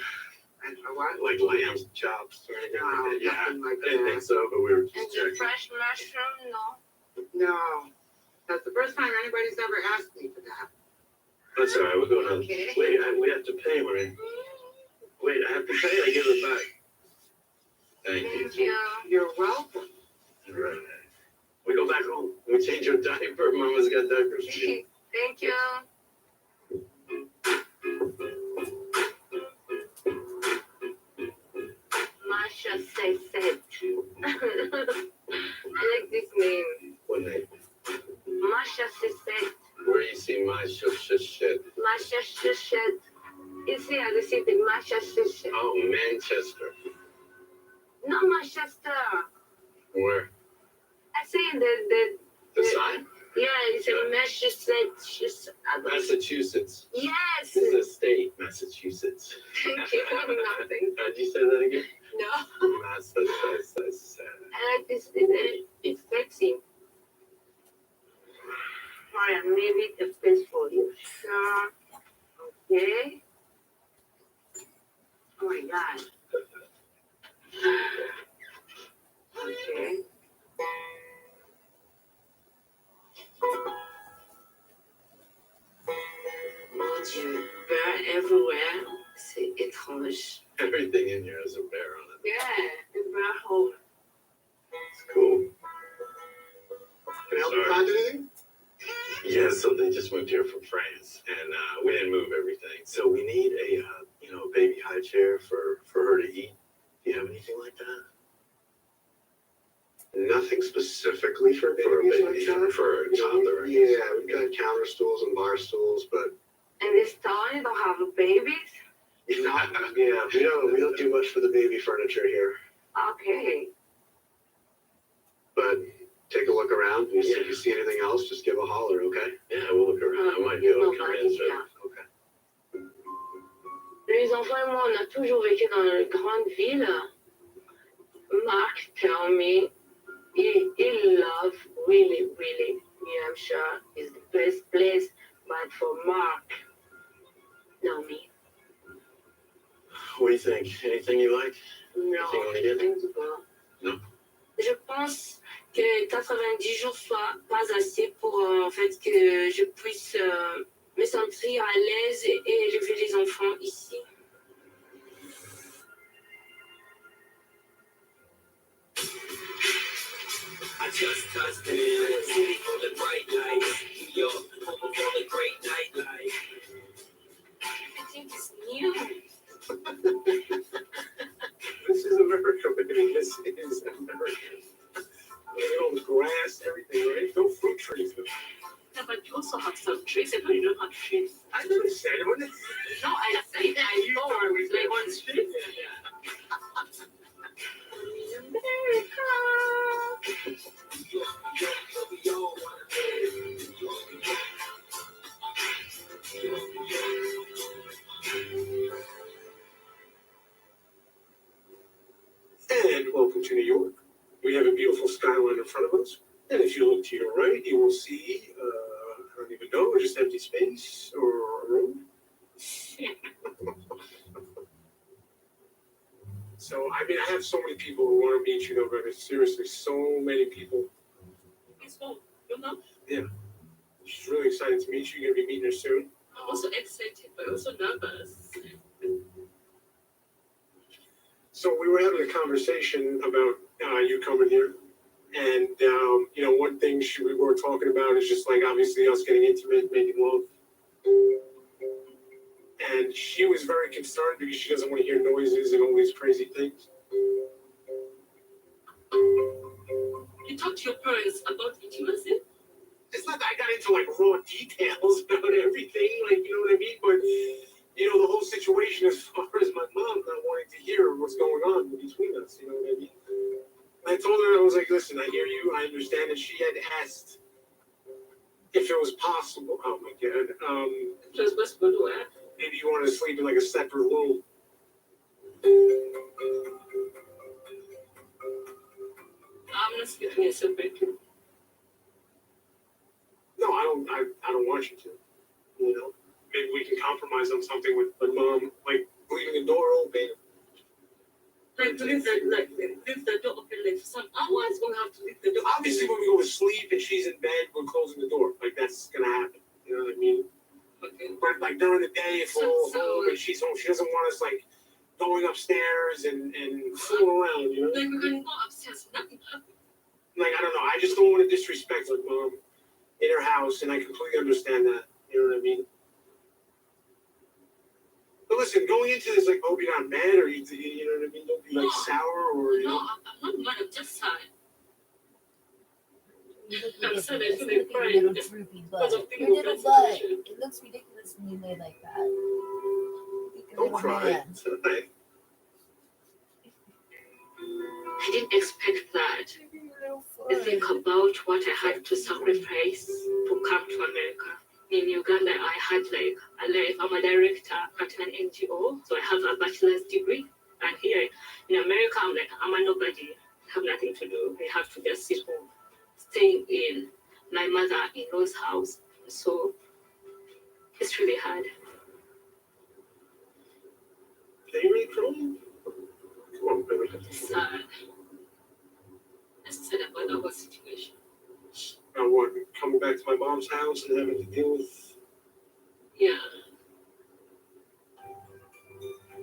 What? Like lamb chops or anything No, like that? Yeah, nothing like I didn't that. think so, but we were And just the checking. fresh mushroom, no? No, that's the first time anybody's ever asked me for that. That's all right. We're going on. Okay. Wait, we have to pay, Marie. Wait, I have to pay. I give it back. Thank you. You're welcome. All right. We go back home. We change your diaper. Mama's got diapers for you. Thank you. Masha says it. I like this name. What name? Masha says it. Where you see my shit? Masha says it. Ici, à the city, Masha says it. Oh, Manchester. No, Manchester. Where? I say the sign? Yeah, it's a Massachusetts. Massachusetts. Yes. This is a state, Massachusetts. Thank you for nothing. Did you say that again? No. Massachusetts. I like this. It's sexy. Maria, maybe a place for you. Sure. Okay. Oh my god. Okay. Mon Dieu, bear everywhere. C'est étrange. Everything in here has a bear on it. Yeah, we brought home. It's cool. Can I help you find anything? Yeah, so they just moved here from France, and we didn't move everything. So we need a, baby high chair for her to eat. Do you have anything like that? Nothing specifically for babies, for a toddler. Yeah, we've got counter stools and bar stools, but In this town, you don't have babies? yeah, we don't do much for the baby furniture here. Okay. But take a look around. If you see anything else, just give a holler, okay? Yeah, we'll look around. I might be able to come in soon. Okay. Les enfants et moi, on a toujours vécu dans une grande ville. Mark tell me he love really, really New Hampshire is the best place, but for Mark, no me. What do you think? Anything you like? No, Anything you want to get? No. Je pense que 90 jours soit pas assez pour en fait que je puisse me sentir à l'aise et élever les enfants ici. I just touched it. City full of bright lights. New York, home of all the great nightlife. I think it's new. This is America, baby. This is America. Look at all the grass, everything, right? No fruit trees. Yeah, but you also have some trees, but you don't have trees. I never said it. When No, I said I know it's like on street. And welcome to New York. We have a beautiful skyline in front of us. And if you look to your right, you will see, I don't even know, just empty space or a road. So, I mean, I have so many people who want to meet you, November. Seriously, so many people. It's fun, you know? Yeah. She's really excited to meet you. You're going to be meeting her soon. I'm also excited, but also nervous. So we were having a conversation about you coming here. And, one thing we were talking about is just like obviously us getting intimate, making love. And she was very concerned because she doesn't want to hear noises and all these crazy things. You talked to your parents about intimacy? It's not that I got into like raw details about everything, like, you know what I mean? But, the whole situation as far as my mom not wanting to hear what's going on between us, you know what I mean? I told her, I was like, listen, I hear you, I understand that she had asked if it was possible. Oh my God. Just possible to what? Maybe you want to sleep in like a separate room. I'm not sleeping in a separate room. No, I don't want you to. Maybe we can compromise on something with my mom, like leaving the door open. Like to leave the door open like for some hours, we'll have to leave the door. Obviously, when we go to sleep and she's in bed, we're closing the door. Like that's gonna happen. You know what I mean? Okay. But like during the day, if we're all home and she's home, she doesn't want us like going upstairs and fooling around. You know? Like we're gonna go upstairs, nothing happened. Like I don't know. I just don't want to disrespect like mom in her house, and I completely understand that. You know what I mean? But listen, going into this, like, hope you're not mad or you know what I mean? Don't be like sour or you know. I'm not mad. I'm just sad. I'm sad. I feel Look like at your crying little droopy butt. because of Your thinking little of butt. that situation. It looks ridiculous when you lay like that. Like a Don't little cry. man. It's all right. I didn't expect that. I think about what I had to sacrifice to come to America. In Uganda, I had like a life. I'm a director at an NGO, so I have a bachelor's degree. And here in America, I'm a nobody. I have nothing to do. I have to just sit home, staying in my mother-in-law's house. So it's really hard. Can you really cry? Come on, baby. It's sad. It's sad about the whole situation. I want coming back to my mom's house and having to deal with. Yeah.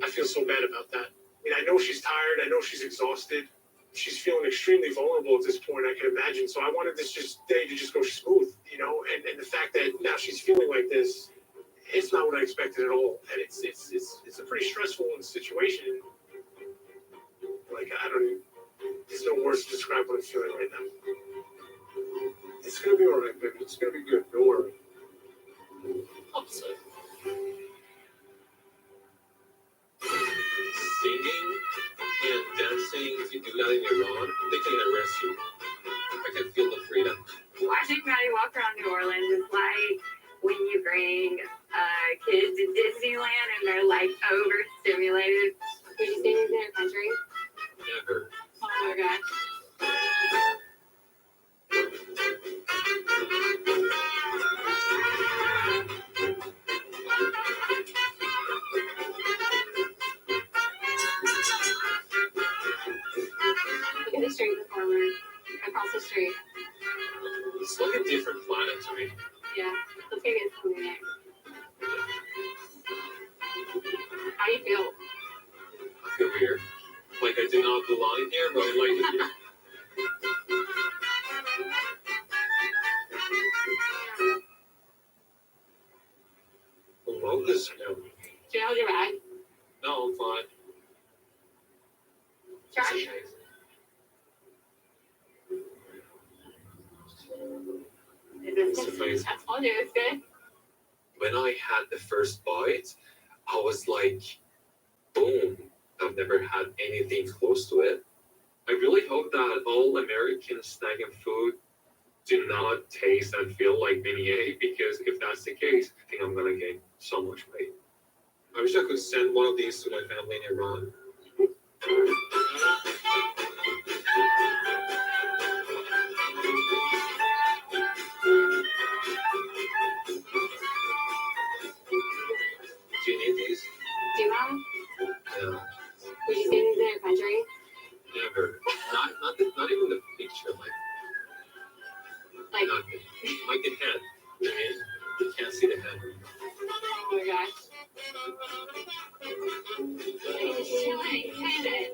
I feel so bad about that. mean, I know she's tired. I know she's exhausted. She's feeling extremely vulnerable at this point, I can imagine. So I wanted this day to just go smooth, you know, and the fact that now she's feeling like this, it's not what I expected at all. And it's a pretty stressful situation. Like, I don't, there's no words to describe what I'm feeling right now. It's gonna be all right, baby. It's gonna be good. Don't worry. Upset. Singing and dancing, if you do that in Iran, they can arrest you. I can feel the freedom. Watching Maddie walk around New Orleans is like when you bring kids to Disneyland and they're like overstimulated. Would you say this in your country? Never. Oh my gosh. Look at the street performer across the street. It's like a different planet to me. Yeah, let's go get something next. How do you feel? I feel weird. Like I do not belong here, but I like it here. I love this now. Do you hold your bag? No, I'm fine. Try. It's okay. It's amazing. I told you it's good. When I had the first bite, I was like, boom. I've never had anything close to it. I really hope that all American snack and food do not taste and feel like beignet, because if that's the case, I think I'm gonna gain so much weight. I wish I could send one of these to my family in Iran. Do you need these? Do you want? Yeah. Would you say these in your country? Never. Not even the picture, like nothing. Like the head. I mean, you can't see the head. Oh my gosh. He's chilling. Hand it.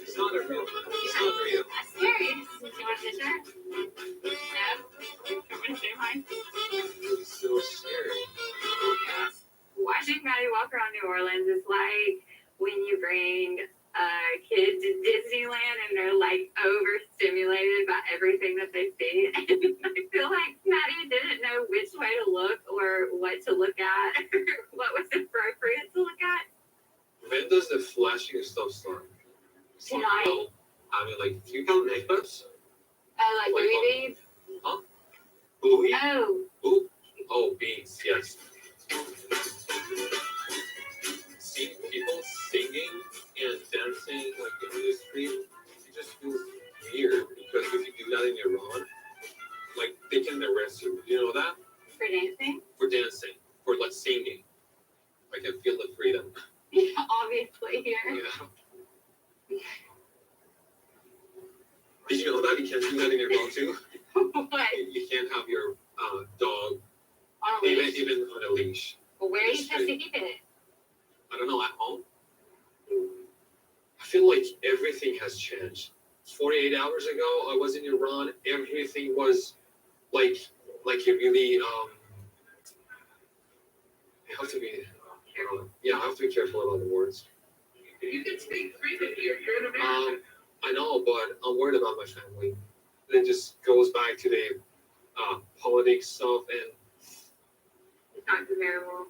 It's not a real. It's not real. That's scary. Do you want a picture? No? You want to say hi? It's so scary. Yeah. Watching Maddie walk around New Orleans is like when you bring kids to Disneyland and they're like overstimulated by everything that they see. And I feel like Maddie didn't know which way to look or what to look at or what was appropriate to look at. When does the flashing stuff start? Tonight. I mean, like, do you count necklace? Like Louis beads? Huh? Louis? Oh. Ooh. Oh, beads, yes. See people singing and dancing like in the street, it just feels weird, because if you do that in Iran, like they can arrest you. You know that? For dancing? For dancing, for like singing. I can feel the freedom. Yeah, obviously here. Yeah. Did you know that you can't do that in Iran too? What? You can't have your dog On a leash? even on a leash. Well, where are you supposed to keep it? I don't know, at home. I feel like everything has changed. 48 hours ago, I was in Iran. Everything was like a really I have to be I have to be careful about the words. You can speak freely here. You're in America. I know, but I'm worried about my family. It just goes back to the politics stuff, and It's not comparable.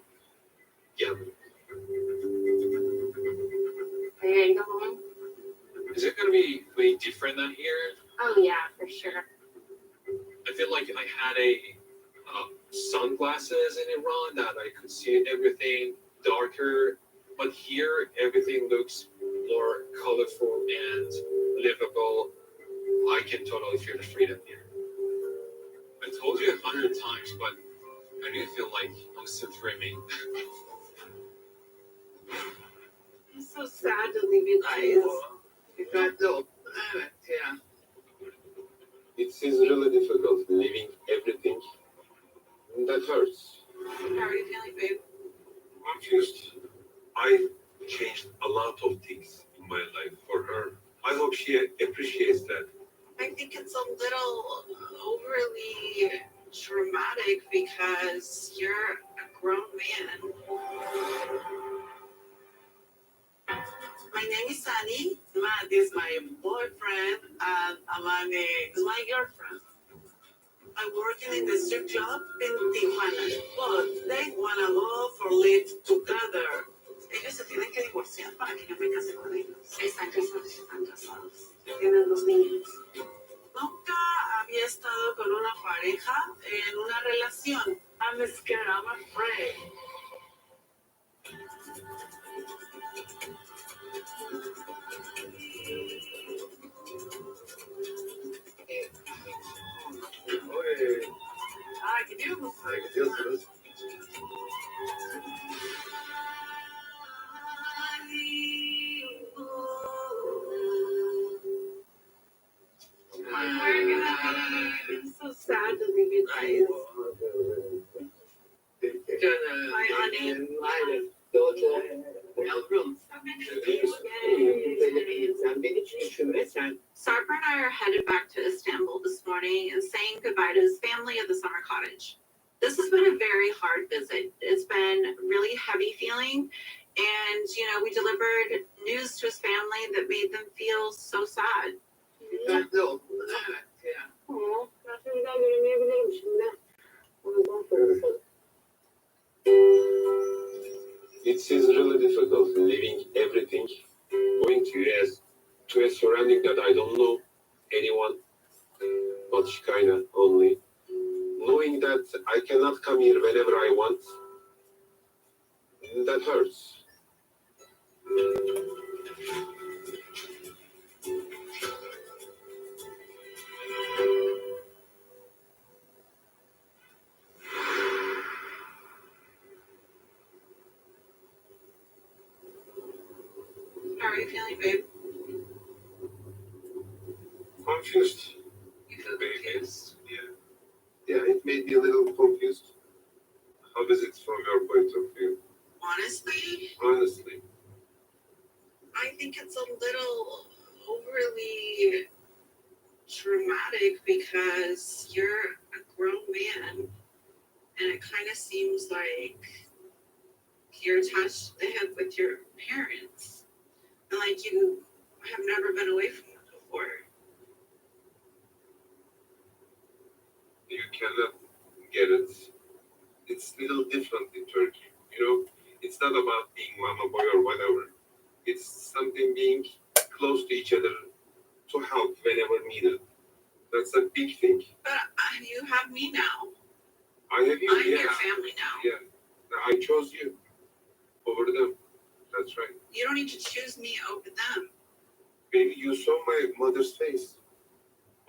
yeah. Are you ready to go home? Is it gonna be way different than here? Oh, yeah, for sure. I feel like I had a sunglasses in Iran that I could see everything darker, but here everything looks more colorful and livable. I can totally feel the freedom here. I told you 100 times, but I do feel like I'm still dreaming. It's so sad to leave you guys. You got the planet, yeah. It is really difficult leaving everything. That hurts. How are you feeling, babe? Confused. I changed a lot of things in my life for her. I hope she appreciates that. I think it's a little overly dramatic because you're a grown man. My name is Sunny. Matt is my boyfriend, and Amane is my girlfriend. I work in the strip club in Tijuana, but they wanna go for live together. Ellos se tienen que divorciar para que yo me case con ellos. Están casados, están casados. Tienen 2 niños. Nunca había estado con una pareja en una relación. I'm scared, I'm afraid. Ay, ¿qué Dios? Ay, qué Dios. I'm so sad to leave you guys. Bye, honey. Sarper and I are headed back to Istanbul this morning and saying goodbye to his family at the summer cottage. This has been a very hard visit. It's been really heavy feeling, and we delivered news to his family that made them feel so sad. It is really difficult leaving everything, going to US, to a surrounding that I don't know anyone, but Shikaina only. Knowing that I cannot come here whenever I want, that hurts. How are you feeling, babe? Confused. You feel confused? Yeah, it made me a little confused. How is it from your point of view? Honestly, I think it's a little overly dramatic because you're a grown man, and it kind of seems like you're attached to the hip with your parents, and like you have never been away from them before. You cannot get it. It's a little different in Turkey, It's not about being mama boy or whatever. It's something being close to each other to help whenever needed. That's a big thing. But you have me now. I have you. I'm your family now. Yeah. I chose you over them. That's right. You don't need to choose me over them. Maybe you saw my mother's face.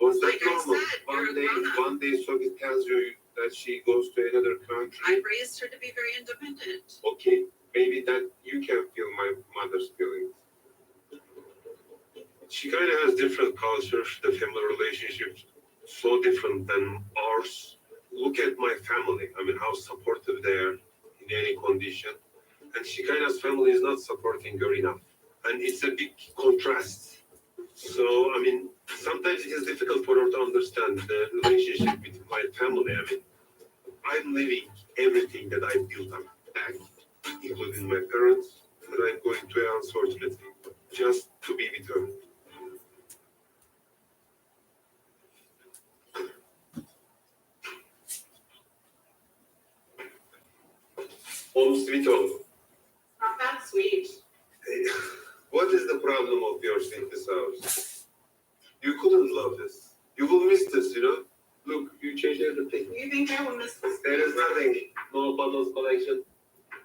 Was that Like I normal? said, you're a grown-up. One day Sophie tells you that she goes to another country. I raised her to be very independent. Okay, maybe that you can feel my mother's feelings. She kind of has different cultures, the family relationships, so different than ours. Look at my family. How supportive they are in any condition. And Shikaina's family is not supporting her enough. And it's a big contrast. So, sometimes it is difficult for her to understand the relationship with my family. I'm leaving everything that I built up back, including my parents, and I'm going to, unfortunately, just to be with her. Home sweet home. Not that sweet. What is the problem of yours in this house? You couldn't love this. You will miss this, Look, you changed everything. You think I will miss this? There is nothing. No bundles collection.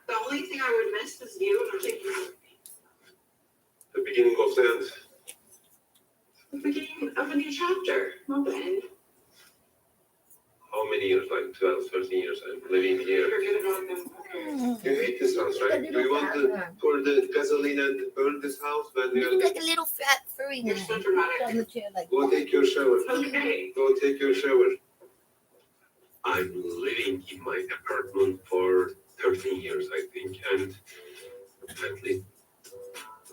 The only thing I would miss is you and taking care of me. The beginning of the end. The beginning of a new chapter, not the end. How many years? Like 12, 13 years I'm living here. Forget about them. Okay. You hate this house, right? Do you want to pour the gasoline and burn this house when you're like a little fat furry You're so dramatic. on the chair, like Go take your shower. Okay. Go take your shower. I'm living in my apartment for 13 years, I think, and at least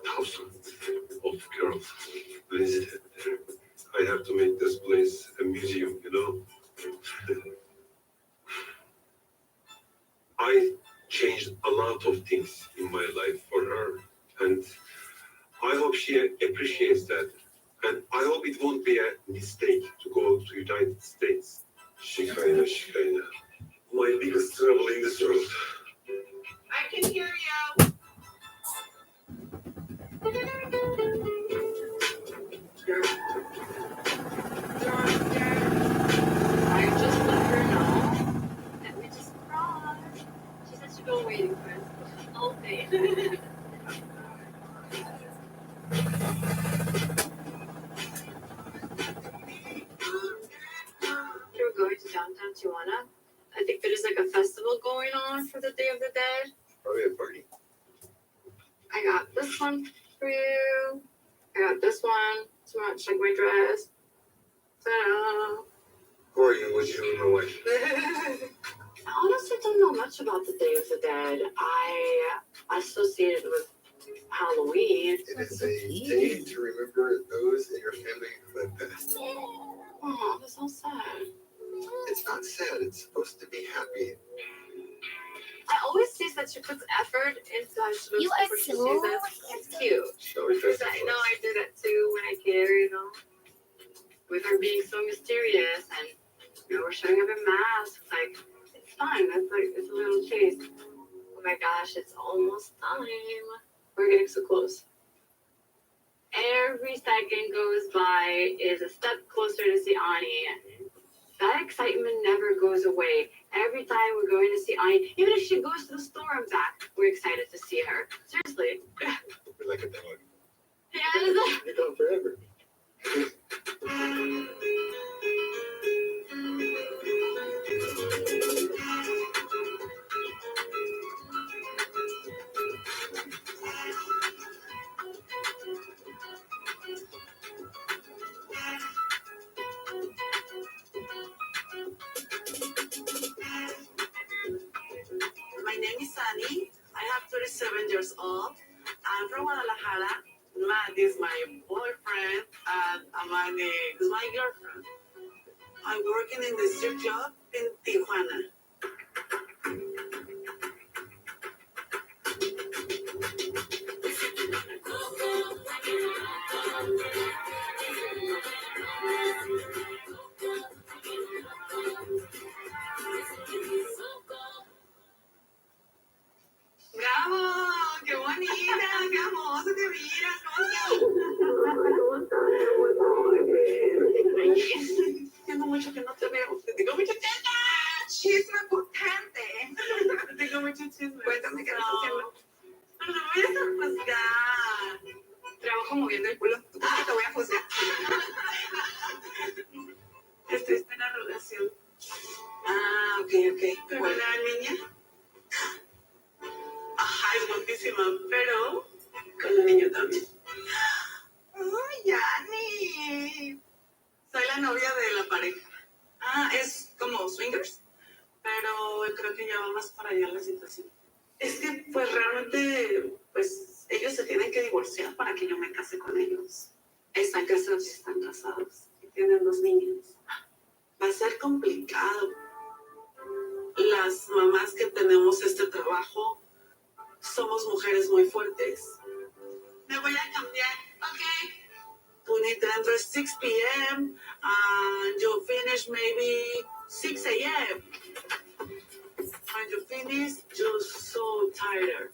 thousands of girls visited there. I have to make this place a museum, you know. I changed a lot of things in my life for her, and I hope she appreciates that. And I hope it won't be a mistake to go to United States. Shikaina, Shikaina. My biggest trouble in this world. I can hear you. I just let her know that we just crossed. She said she'd been waiting for us all day. We're going to downtown Tijuana. I think there's like a festival going on for the Day of the Dead. Probably a party. I got this one for you. I got this one to match like my dress. Ta-da. Who are you? What's you and my wife? I honestly don't know much about the Day of the Dead. I associate it with Halloween. It is a day to remember those in your family who have passed. Oh, that's so sad. It's not sad. It's supposed to be happy. I always see that she puts effort into how she looks You are before she so sees us. It's cute. Because I know I do that too when I care, you know. With her being so mysterious and you know, we're showing up in masks. Like, it's fun. It's like it's a little chase. Oh my gosh, it's almost time. We're getting so close. Every second goes by is a step closer to see Ani. That excitement never goes away. Every time we're going to see Ani, even if she goes to the store and back, we're excited to see her. Seriously. We're like a dog. Yes. You're gone forever. My name is Annie. I have 37 years old. I'm from Guadalajara. Matt is my boyfriend, and Amani is my girlfriend. I'm working in the strip club in Tijuana. ¡Bravo! ¡Qué bonita! ¡Qué hermosa te miras! ¿Cómo estás? Tengo mucho que no te veo. Te digo mucho chisme. Chisme potente. Te digo mucho chisme. Cuéntame qué estás haciendo. No me vayas a juzgar. Trabajo moviendo el culo. ¿Tú crees que te voy a juzgar? Estoy en una relación. Ah, ok. ¿Con una niña? Ajá, es guapísima, pero con un niño también. ¡Ay, Yani! Soy la novia de la pareja. Ah, es como swingers, pero creo que ya va más para allá la situación. Es que, pues, realmente, pues, ellos se tienen que divorciar para que yo me case con ellos. Están casados y tienen 2 niños. Va a ser complicado. Las mamás que tenemos este trabajo somos mujeres muy fuertes. Me voy a cambiar, ok. We need to enter 6 p.m. and you finish maybe 6 a.m. When you finish, you're so tired.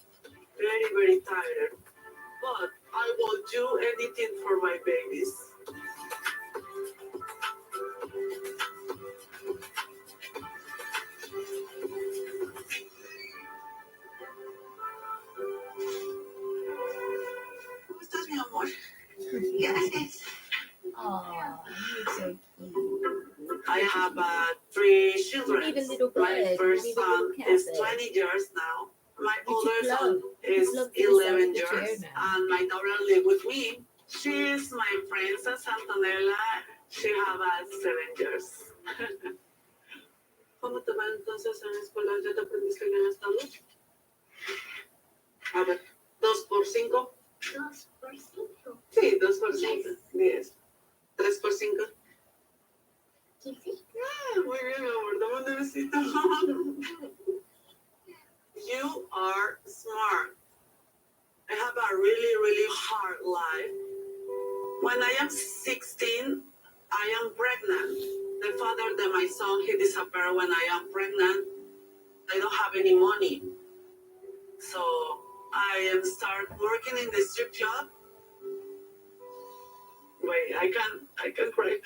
Very, very tired. But I will do anything for my babies. ¿Cómo estás, mi amor? Gracias. Aw, you're so cute. I have 3 children. You need a little My bed. first You need a son little is cafe. 20 years now. My You older should son love. is Love to yourself 11 in the chair years, now. and my daughter live with me. She is my princess Antonella. She have 7 years. ¿Cómo te va entonces en la escuela? ¿Ya te aprendiste bien las tablas? A ver, 2 por 5. 2 por 5. Sí, 2 por 5. 10. 3 por 5. 15. Muy bien, mi amor. Dame un besito. You are smart. I have a really, really hard life. When I am 16, I am pregnant. The father of my son, he disappeared when I am pregnant. I don't have any money. So I am start working in the strip club. Wait, I can cry.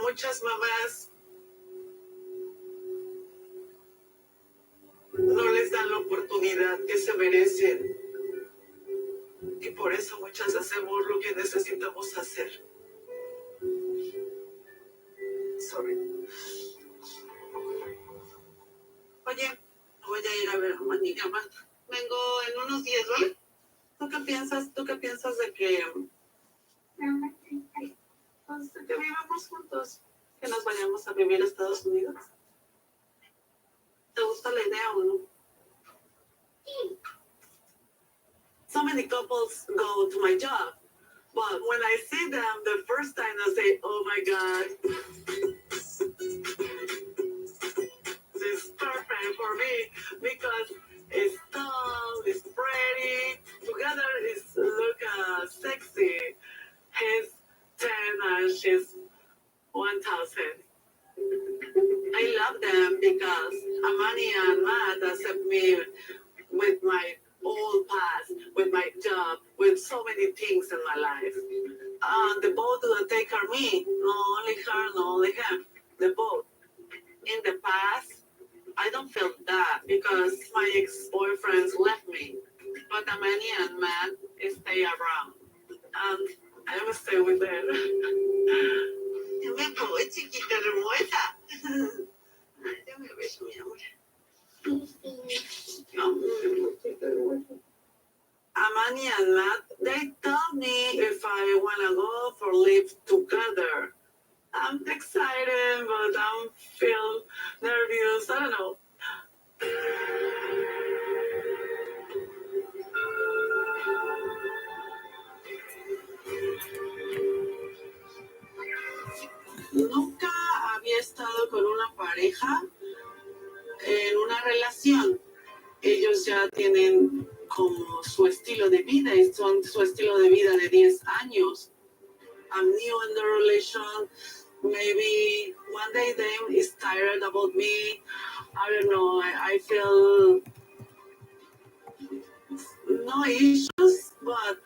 Muchas mamás no les dan la oportunidad que se merecen. Y por eso muchas hacemos lo que necesitamos hacer. Sorry. Oye, voy a ir a ver a una niña más. Vengo en unos días, ¿vale? ¿Tú qué piensas de que... Pues, de que vivamos juntos? Que nos vayamos a vivir a Estados Unidos. ¿Te gusta la idea o no? Sí. So many couples go to my job, but when I see them the first time, I say, "Oh my God, this is perfect for me because it's tall, it's pretty, together it's look sexy. He's 10 and she's 1,000. I love them because Amani and Matt accept me with my old past, with my job, with so many things in my life. The both will take care of me, not only her, not only him, the both. In the past, I don't feel that because my ex-boyfriends left me, but Amani and Matt stay around, and I will stay with them. Me voy, chiquita hermosa. Ya me beso, mi amor. Amani and Matt, they tell me if I want to go for live together. I'm excited, but I'm feel nervous. I don't know. Nunca había estado con una pareja en una relación. Ellos ya tienen como su estilo de vida y son su estilo de vida de 10 años. I'm new in the relation. Maybe one day them is tired about me. I don't know. I feel no issues, but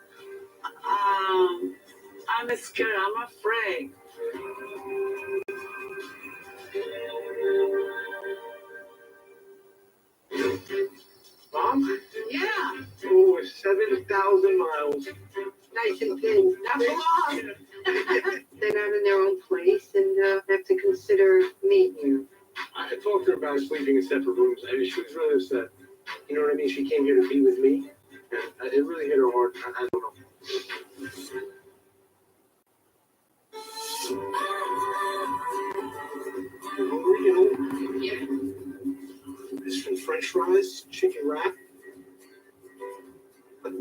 I'm scared. I'm afraid. Mom? Yeah. Oh, 7,000 miles. Nice and clean. That's a lot. They're not in their own place and have to consider me here. I talked to her about sleeping in separate rooms, and she was really upset. You know what I mean? She came here to be with me, and it really hit her hard. I don't know. You hungry, you know? Yeah. This from French fries, chicken wrap. And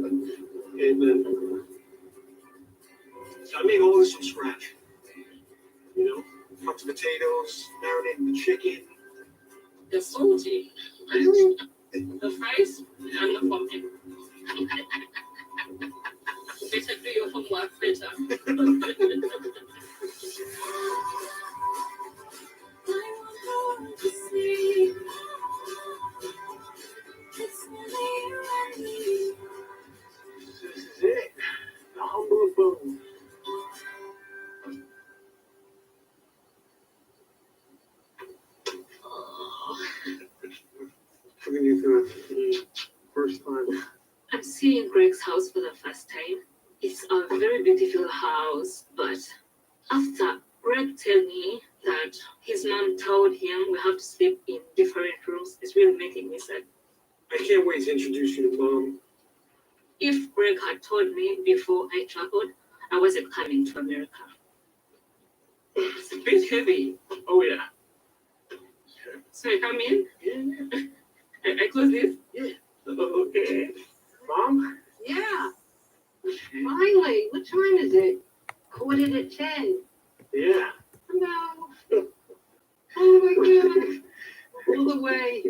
so I made all this from scratch. You know, cut the potatoes, marinated the chicken. The salty. Really? The fries and the pumpkin. Better do your homework better. This is it. The humble abode. Putting you through the first time. I'm seeing Greg's house for the first time. It's a very beautiful house, but after Greg told me that his mom told him we have to sleep in different rooms, it's really making me sad. I can't wait to introduce you to Mom. If Greg had told me before I traveled, I wasn't coming to America. It's a bit heavy. Oh, yeah. So I come in. Yeah. I close this. Yeah. Okay. Mom? Yeah. Finally. What time is it? 10:15. Yeah. No. Oh my God. All the way.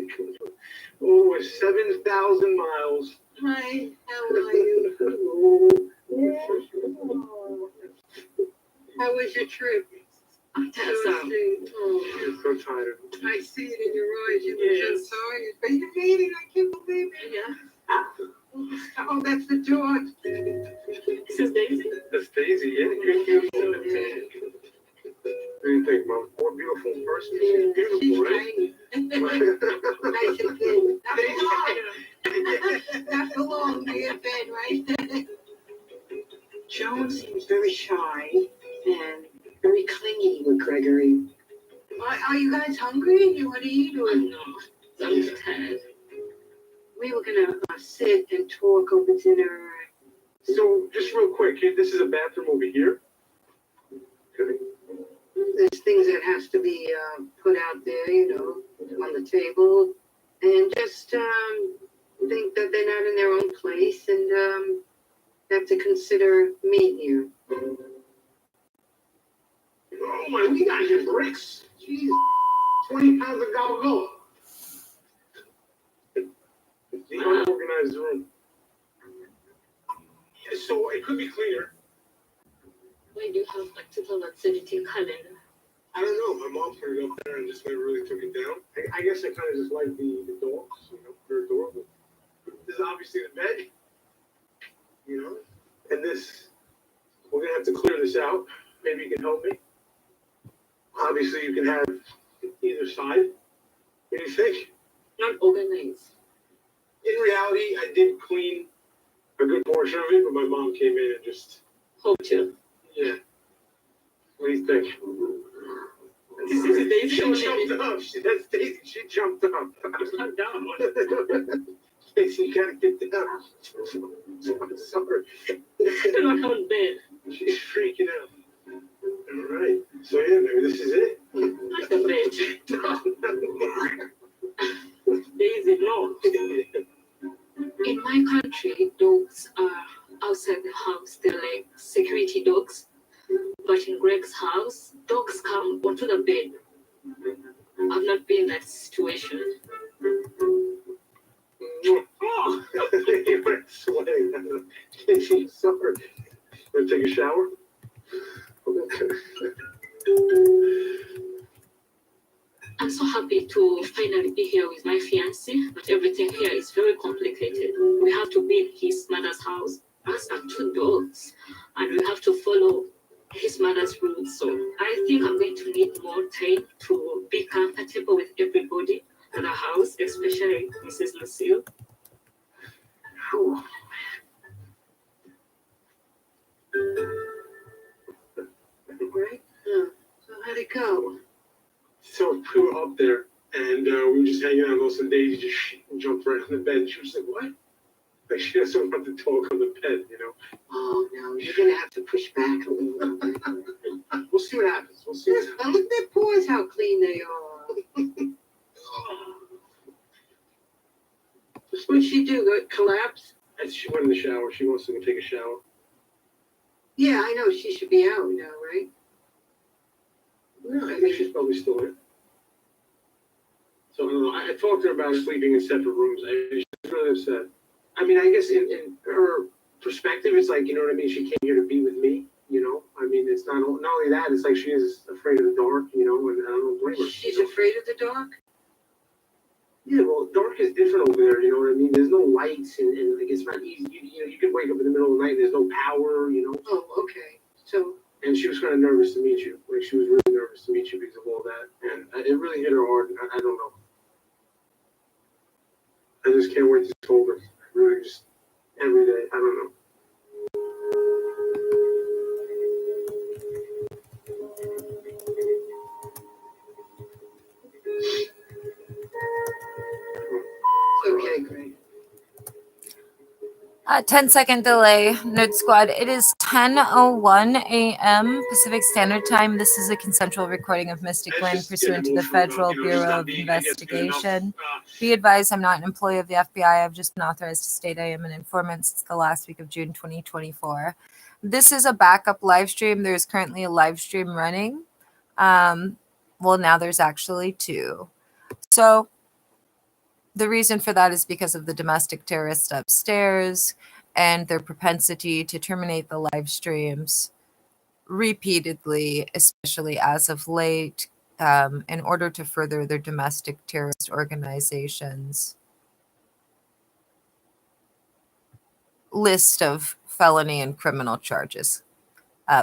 Over 7,000 miles. Hi. How are you? How was your trip? Tessa. Oh. You're so tired. I see it in your eyes. You were just tired. But you made it. I can't believe it. Yeah. Oh, that's the dog. This is Daisy? That's Daisy, yeah. You're beautiful. What do you think, Mom? More beautiful in person? She's beautiful, right? Nice and thin. Not for long, you're thin, right? Joan seems very shy and very clingy with Gregory. Are you guys hungry? What are you doing? No, I'm tired. We were gonna sit and talk over dinner. So, just real quick, this is a bathroom over here. Okay. There's things that has to be put out there, you know, on the table, and just think that they're not in their own place, and have to consider me here. Oh my, we got your bricks. Jeez. 20 pounds of gobble. You don't organize the room. So it could be cleaner. Why do you have particular editing calendar? I don't know. My mom put it up there and just never really took it down. I guess I kind of just like the dogs, you know, they're adorable. This is obviously the bed, you know, and this, we're going to have to clear this out. Maybe you can help me. Obviously, you can have either side. What do you think? Not organized. In reality, I did clean a good portion of it, but my mom came in and just... Helped you. Yeah. What do you think? This is Daisy. She jumped up. That's Daisy. She jumped up. I'm down. Daisy, you gotta get down. I'm sorry. You're not on bed. She's freaking out. All right. So yeah, maybe this is it. Not the bed. Daisy, no. In my country, dogs are outside the house. They're like security dogs. But in Greg's house, dogs come onto the bed. I've not been in that situation. Oh! You were sweating. I'm sorry. Want to take a shower? I'm so happy to finally be here with my fiancé, but everything here is very complicated. We have to be in his mother's house. Us are two dogs, and we have to follow his mother's rules. So I think I'm going to need more time to be comfortable with everybody at the house, especially Mrs. Lucille. Oh. Right? So how'd it go? So we were up there, and we were just hanging out, and all of a sudden Daisy just jumped right on the bed. And she was like, "What?" Like she doesn't want to talk on the bed, you know. Oh no, you're gonna have to push back a little bit. We'll see what happens. We'll see. Look at their paws, how clean they are. What'd she do? Go collapse? And she went in the shower. She wants to go take a shower. Yeah, I know. She should be out now, right? No, I think she's probably still in. So I don't know. I talked to her about sleeping in separate rooms. She's really upset. I mean, I guess in her perspective, it's like, you know what I mean? She came here to be with me, you know? I mean, it's not only that, it's like she is afraid of the dark, you know, and I don't blame her. She's afraid of the dark? Yeah, well, dark is different over there, you know what I mean? There's no lights, and like, it's not easy. You know, you can wake up in the middle of the night and there's no power, you know? Oh, okay. So... And she was kind of nervous to meet you. Like, she was really nervous to meet you because of all that. And it really hit her hard. I don't know. I just can't wait to talk her. Really, just every day. I don't know. Okay, great. 10-second delay, Nerd Squad. It is 10:01 a.m. Pacific Standard Time. This is a consensual recording of Mystic Gwen pursuant to the Federal Bureau of Investigation. Be advised, I'm not an employee of the FBI. I've just been authorized to state I am an informant since the last week of June 2024. This is a backup live stream. There's currently a live stream running. Well, now there's actually two. So the reason for that is because of the domestic terrorists upstairs and their propensity to terminate the live streams repeatedly, especially as of late, in order to further their domestic terrorist organizations' list of felony and criminal charges.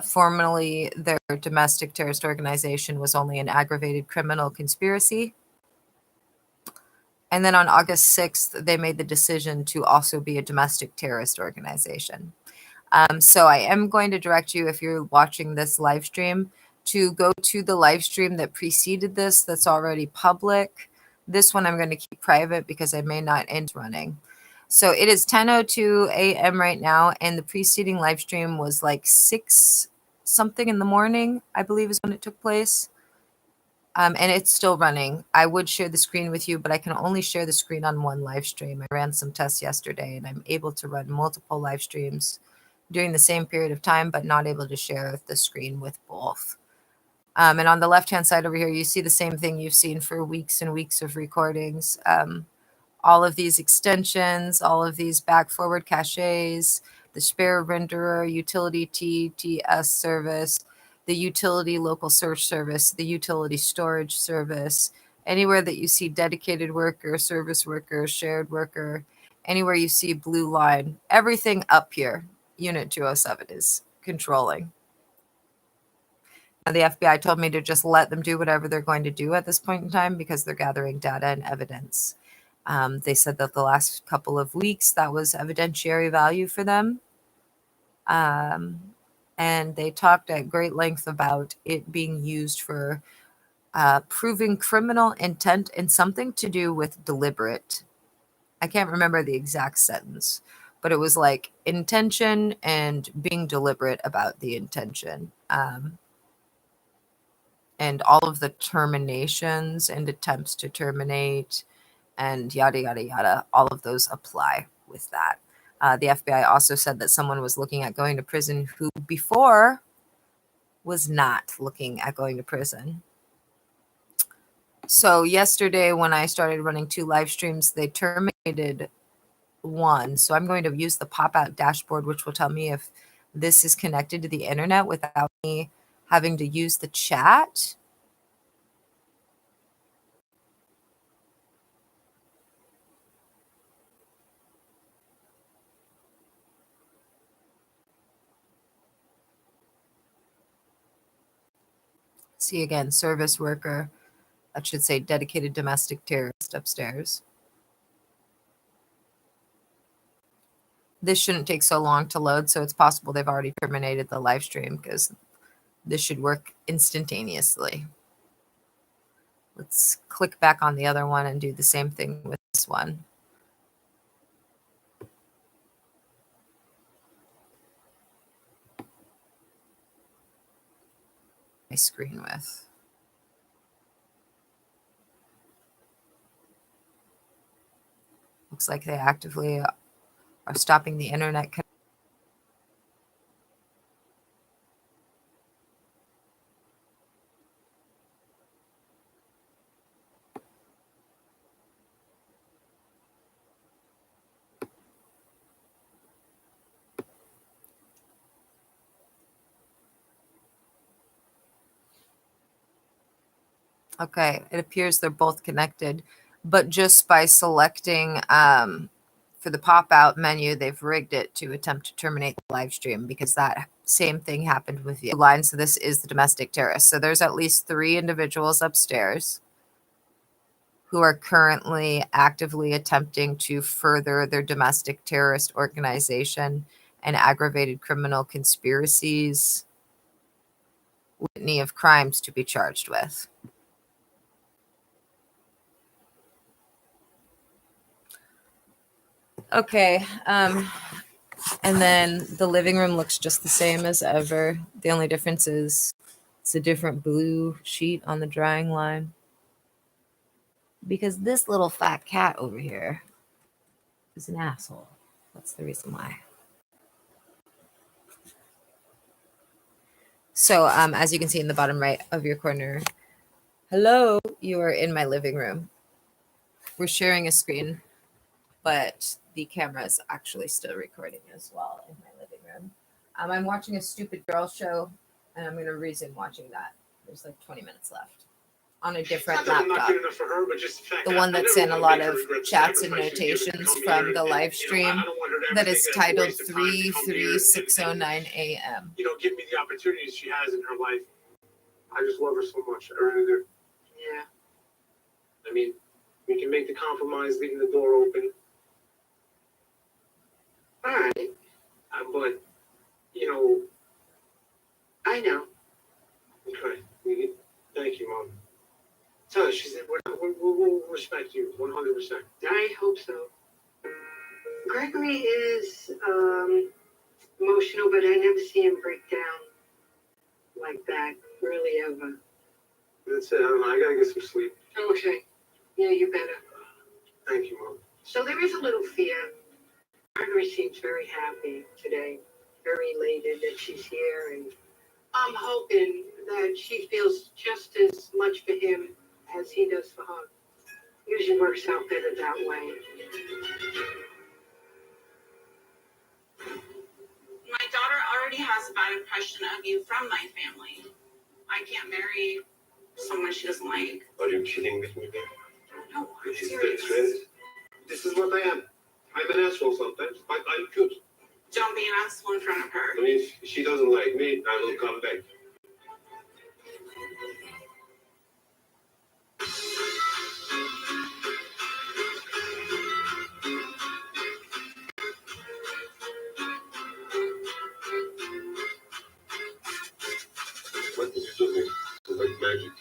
Formerly, their domestic terrorist organization was only an aggravated criminal conspiracy. And then on August 6th, they made the decision to also be a domestic terrorist organization. So I am going to direct you, if you're watching this live stream, to go to the live stream that preceded this that's already public. This one I'm going to keep private because I may not end running. So it is 10:02 a.m. right now, and the preceding live stream was like 6 something in the morning, I believe is when it took place. And it's still running. I would share the screen with you, but I can only share the screen on one live stream. I ran some tests yesterday, and I'm able to run multiple live streams during the same period of time, but not able to share the screen with both. And on the left-hand side over here, you see the same thing you've seen for weeks and weeks of recordings. All of these extensions, all of these back-forward caches, the spare renderer, utility TTS service, the utility local search service, the utility storage service, anywhere that you see dedicated worker, service worker, shared worker, anywhere you see blue line, everything up here, Unit 207 is controlling. Now, the FBI told me to just let them do whatever they're going to do at this point in time because they're gathering data and evidence. They said that the last couple of weeks, that was evidentiary value for them. And they talked at great length about it being used for proving criminal intent and something to do with deliberate. I can't remember the exact sentence, but it was like intention and being deliberate about the intention. And all of the terminations and attempts to terminate and yada, yada, yada, all of those apply with that. The FBI also said that someone was looking at going to prison who before was not looking at going to prison. So yesterday when I started running 2 live streams, they terminated one. So I'm going to use the pop-out dashboard, which will tell me if this is connected to the internet without me having to use the chat. See again, service worker. That should say dedicated domestic terrorist upstairs. This shouldn't take so long to load, so it's possible they've already terminated the live stream because this should work instantaneously. Let's click back on the other one and do the same thing with this one. My screen with. Looks like they actively are stopping the internet. Okay, it appears they're both connected, but just by selecting for the pop-out menu, they've rigged it to attempt to terminate the live stream because that same thing happened with the line. So this is the domestic terrorist. So there's at least 3 individuals upstairs who are currently actively attempting to further their domestic terrorist organization and aggravated criminal conspiracies litany of crimes to be charged with. Okay, And then the living room looks just the same as ever. The only difference is it's a different blue sheet on the drying line. Because this little fat cat over here is an asshole. That's the reason why. So as you can see in the bottom right of your corner, hello, you are in my living room. We're sharing a screen, but the camera is actually still recording as well in my living room. I'm watching a stupid girl show, and I'm going to resume watching that. There's like 20 minutes left on a different laptop. The one that's in a lot of chats and notations from the live stream that is titled 33609 AM. You know, give me the opportunities she has in her life. I just love her so much. I really do. Yeah. I mean, we can make the compromise, leaving the door open. All right. But, you know. I know. Okay. Thank you, Mom. Tell her, she said, we'll respect you 100%. I hope so. Gregory is emotional, but I never see him break down like that, really, ever. That's it. I don't know. I gotta get some sleep. Okay. Yeah, you better. Thank you, Mom. So there is a little fear. Gregory seems very happy today, very elated that she's here, and I'm hoping that she feels just as much for him as he does for her. Usually works out better that way. My daughter already has a bad impression of you from my family. I can't marry someone she doesn't like. Are you kidding with me? No, I'm Is serious. that threat? This is what I am. I'm an asshole sometimes, but I'm cute. Don't be an asshole in front of her. I mean, if she doesn't like me, I will come back. What did you do me? It's like magic.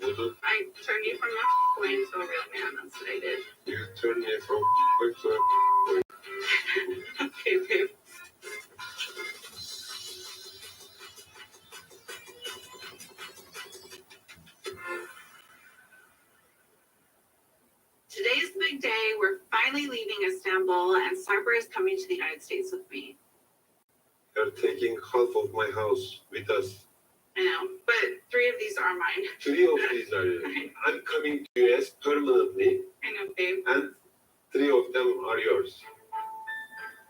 Voodoo? I turned you from a Gwen to a real man. That's what I did. You turned me from quick to Okay, babe. Today's the big day. We're finally leaving Istanbul, and Sarper is coming to the United States with me. You're taking half of my house with us. I know, but 3 of these are mine. 3 of these are yours. I'm coming to US permanently, I know, babe. and 3 of them are yours.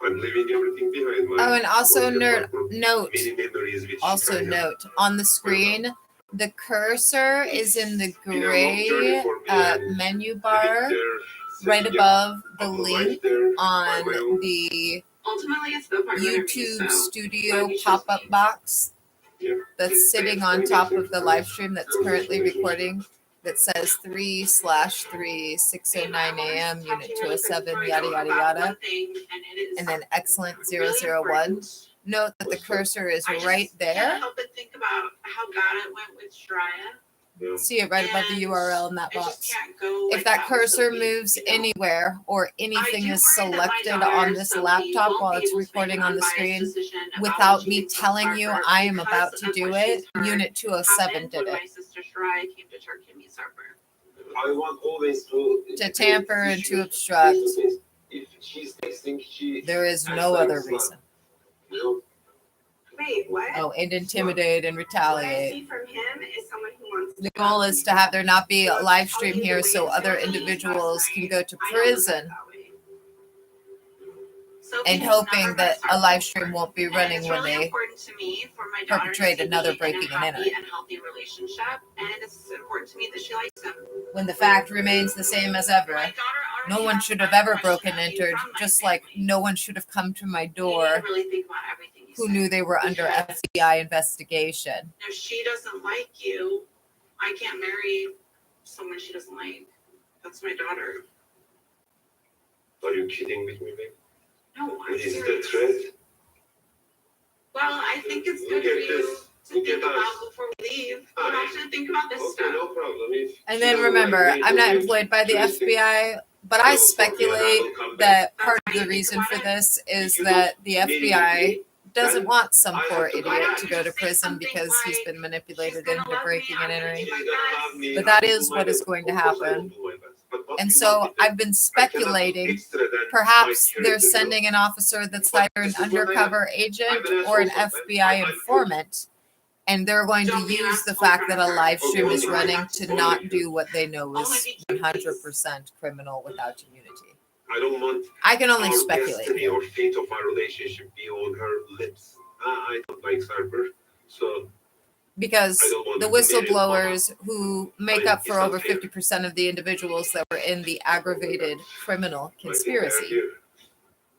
I'm leaving everything behind. Oh, and also note, many memories which also kind of- note, on the screen, the cursor is in the gray menu bar right above the link on the Ultimately, it's the apartment YouTube Studio pop-up box that's sitting on top of the live stream that's currently recording that says 3/3/609 AM, Unit 207, yada, yada, yada, and then excellent 001. Note that the cursor is right Can't there. help but think about how God it went with Straya. See it right above the URL in that box. Go If like that with cursor Sophie, moves anywhere or anything do is worry that my selected daughter, on this Sophie, laptop won't while be it's able to make recording an on the unbiased screen decision about without what me she thinks of telling you Sarper I am because about to of do what she's it, heard. Unit 207 Happened did when it. my sister Straya came to Turkey to meet Sarper. I want always to Tamper and to obstruct. If she's texting, she There is no other reason. Wait, what? Oh, and intimidate and What I retaliate. see from him is someone who wants The goal is to have there not be a live stream here so other individuals can go to prison and hoping that a live stream won't be running it's when really they important to me for my daughter perpetrate to another be breaking in a and happy entering. and healthy relationship, and it's important to me that she likes him. When the fact remains the same as ever. No one should have ever broken and entered, just like no one should have come to my door Really think about everything you who say. knew they were under FBI investigation. If she doesn't like you, I can't marry someone she doesn't like. That's my daughter. Are you kidding with me, babe? No, I'm Is the serious. threat? Well, I think it's good Look for at you this. to Look think at about us. before we leave. You Alright. have to think about this Okay, stuff. no problem. If And she then doesn't remember, like me, I'm not then employed by the interesting. FBI. But I speculate that part of the reason for this is that the FBI doesn't want some poor idiot to go to prison because he's been manipulated into breaking and entering. But that is what is going to happen. And so I've been speculating perhaps they're sending an officer that's either an undercover agent or an FBI informant, and they're going to use the fact that a live stream is running to not do what they know is 100% criminal without immunity. I don't want I can only our speculate. destiny or fate of our relationship be on her lips. I don't like cyber, so Because the whistleblowers who make up for over 50% of the individuals that were in the aggravated criminal conspiracy,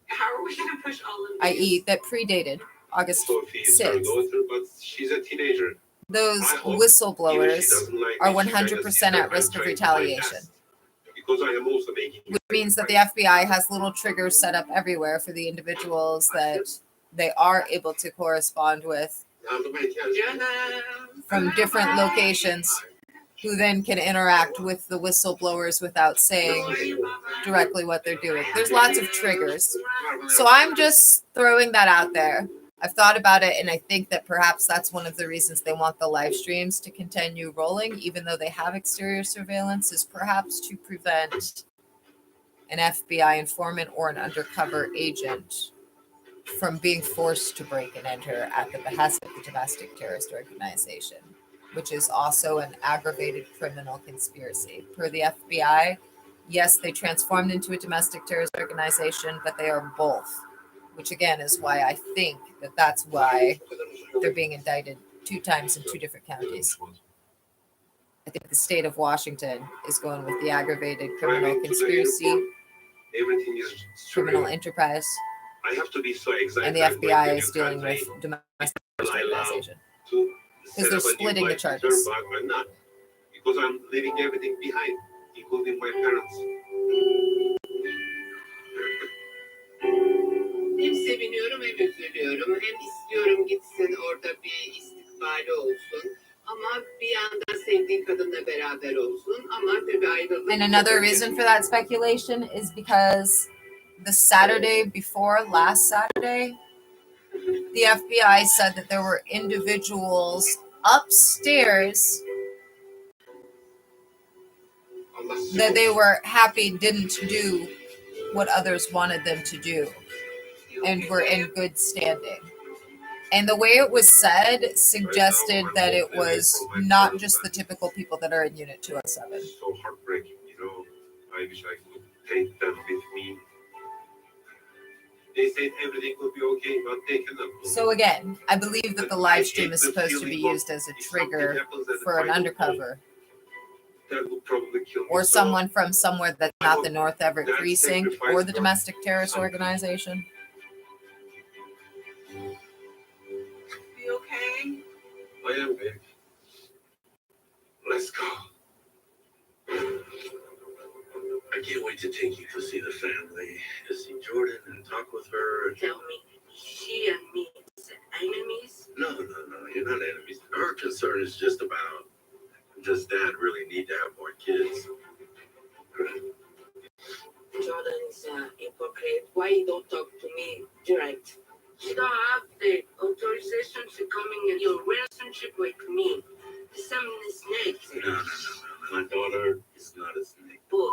How are we going to push all of this? i.e., that predated August Sophie's her 6th, daughter, but she's a teenager. those I hope whistleblowers are are 100% at risk of retaliation, because I am also making which means that the FBI has little triggers set up everywhere for the individuals that they are able to correspond with from different locations, who then can interact with the whistleblowers without saying directly what they're doing. There's lots of triggers. So I'm just throwing that out there. I've thought about it, and I think that perhaps that's one of the reasons they want the live streams to continue rolling, even though they have exterior surveillance, is perhaps to prevent an FBI informant or an undercover agent from being forced to break and enter at the behest of the domestic terrorist organization, which is also an aggravated criminal conspiracy. Per the FBI, yes, they transformed into a domestic terrorist organization, but they are both, which again is why I think that that's why they're being indicted 2 times in 2 different counties. I think the state of Washington is going with the aggravated criminal conspiracy, everything is criminal enterprise, I have to be so exact. and the FBI is dealing with domestic terrorist organization. Because they're splitting the charges. I'm not, because I'm leaving everything behind, including my parents. Hem seviniyorum hem üzülüyorum. Hem istiyorum gitsin orada bir istikbali olsun. Ama bir yandan sevdiğin kadınla beraber olsun. Ama tabii ayrılık. And another reason for that speculation is because the Saturday before last Saturday, the FBI said that there were individuals upstairs that they were happy didn't do what others wanted them to do and were in good standing. And the way it was said suggested that it was not just the typical people that are in Unit 207. It's so heartbreaking, I wish I could take them with me. They said everything would be okay, but they cannot. So again, I believe that the live stream is supposed to be used as a trigger for an undercover That would probably kill me. or So, someone from somewhere that's not the North Everett Precinct or the domestic terrorist organization. You okay? I am big. Let's go. I can't wait to take you to see the family, to see Jordan and talk with her. Tell me, she and me is enemies? No, you're not enemies. Her concern is just about, does Dad really need to have more kids? Jordan is a hypocrite. Why you don't talk to me direct? You don't have the authorization to come in your relationship with me. Some snakes. No. My daughter is not a snake. Bull.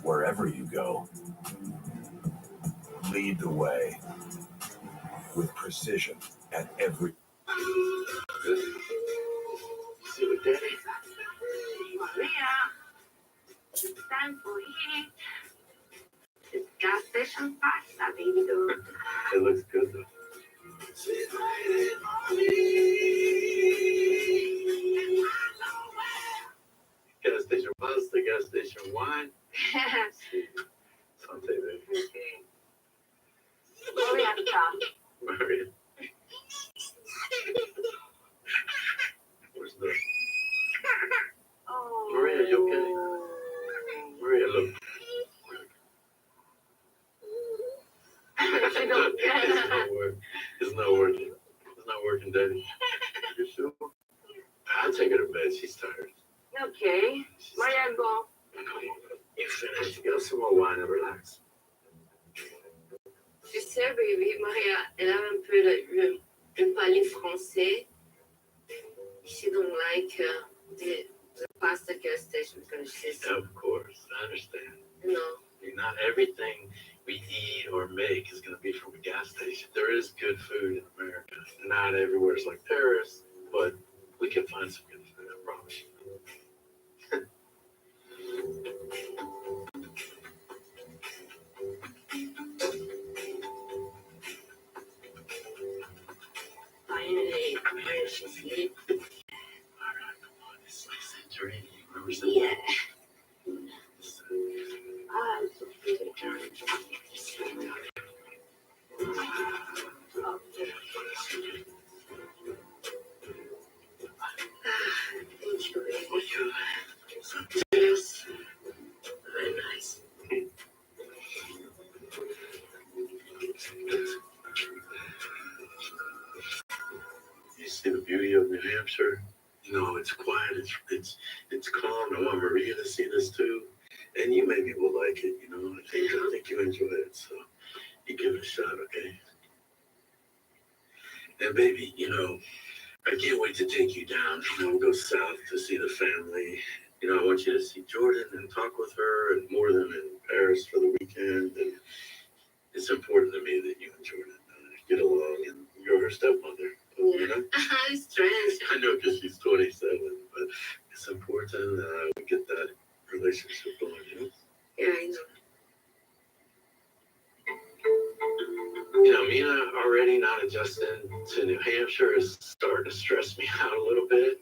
Wherever you go, lead the way with precision at every. See what Daddy? Maria, it's time for heat. The gas station pasta, baby doll. It looks good though. Gas station pasta, gas station wine. Something there. Okay. Iaptop. Maria. Where's the Oh. Maria, you okay? Maria, look. It's not working. It's not working, Daddy. You sure? I'll take her to bed. She's tired. Okay. Maria, go. You finished. Get us some more wine and relax. Tu sais, baby, Maria, elle a un peu le palais français. She don't like the pasta gas station because she's... Of course, I understand. No. Not everything we eat or make is going to be from a gas station. There is good food in America. Not everywhere is like Paris, but we can find some good food, I promise you. Finally, where she sleep? All right, come on. It's like Santorini. Remember Santorini? Yeah. It's so pretty. Yes. Very nice. You see the beauty of New Hampshire? You know, it's quiet, it's calm. I want Maria to see this too. And you maybe will like it, you know. I think you enjoy it, so you give it a shot, okay? And baby, you know, I can't wait to take you down. You know, we'll go south to see the family. You know, I want you to see Jordan and talk with her and more than in Paris for the weekend. And it's important to me that you and Jordan get along, and you're her stepmother. Yeah. You know? It's strange. I know because she's 27, but it's important we get that relationship going, you know? Yeah, I know. You know, Mina already not adjusting to New Hampshire is starting to stress me out a little bit.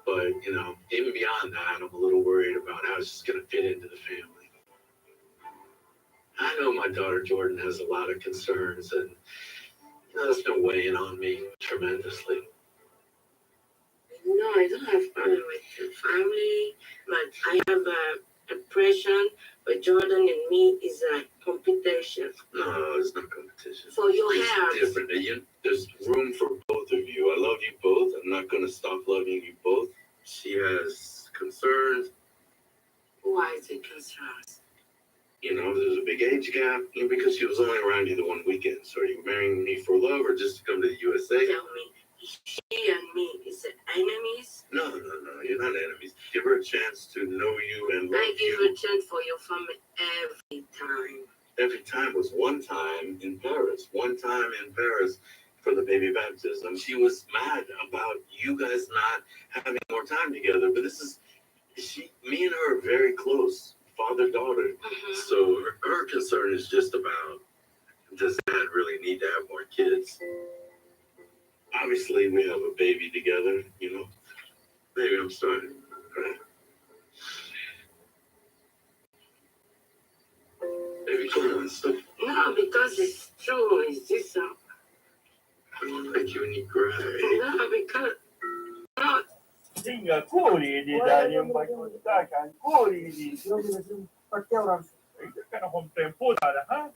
But, you know, even beyond that, I'm a little worried about how it's just going to fit into the family. I know my daughter Jordan has a lot of concerns, and, you know, that's been weighing on me tremendously. No, I don't have problem with the family, but I have depression. But Jordan and me is a competition. No, it's not competition. So you it's have different. There's room for both of you. I love you both. I'm not going to stop loving you both. She has concerns. Why is it concerns? You know, there's a big age gap. You know, because she was only around you the one weekend. So are you marrying me for love or just to come to the USA? Tell me, she and me is enemies? No, you're not enemies. Give her a chance to know you and love I give you. a chance for your family every time. Every time was one time in Paris. One time in Paris for the baby baptism. She was mad about you guys not having more time together. But me and her are very close, father-daughter. Mm-hmm. So her concern is just about, does Dad really need to have more kids? Obviously, we have a baby together, you know. Baby, I'm sorry. Right? Baby, come on, stop. No, because it's true. It's just I don't like you when you cry. no, because no. Singapore di dalam perkotakan Korea di home tempo dah ha.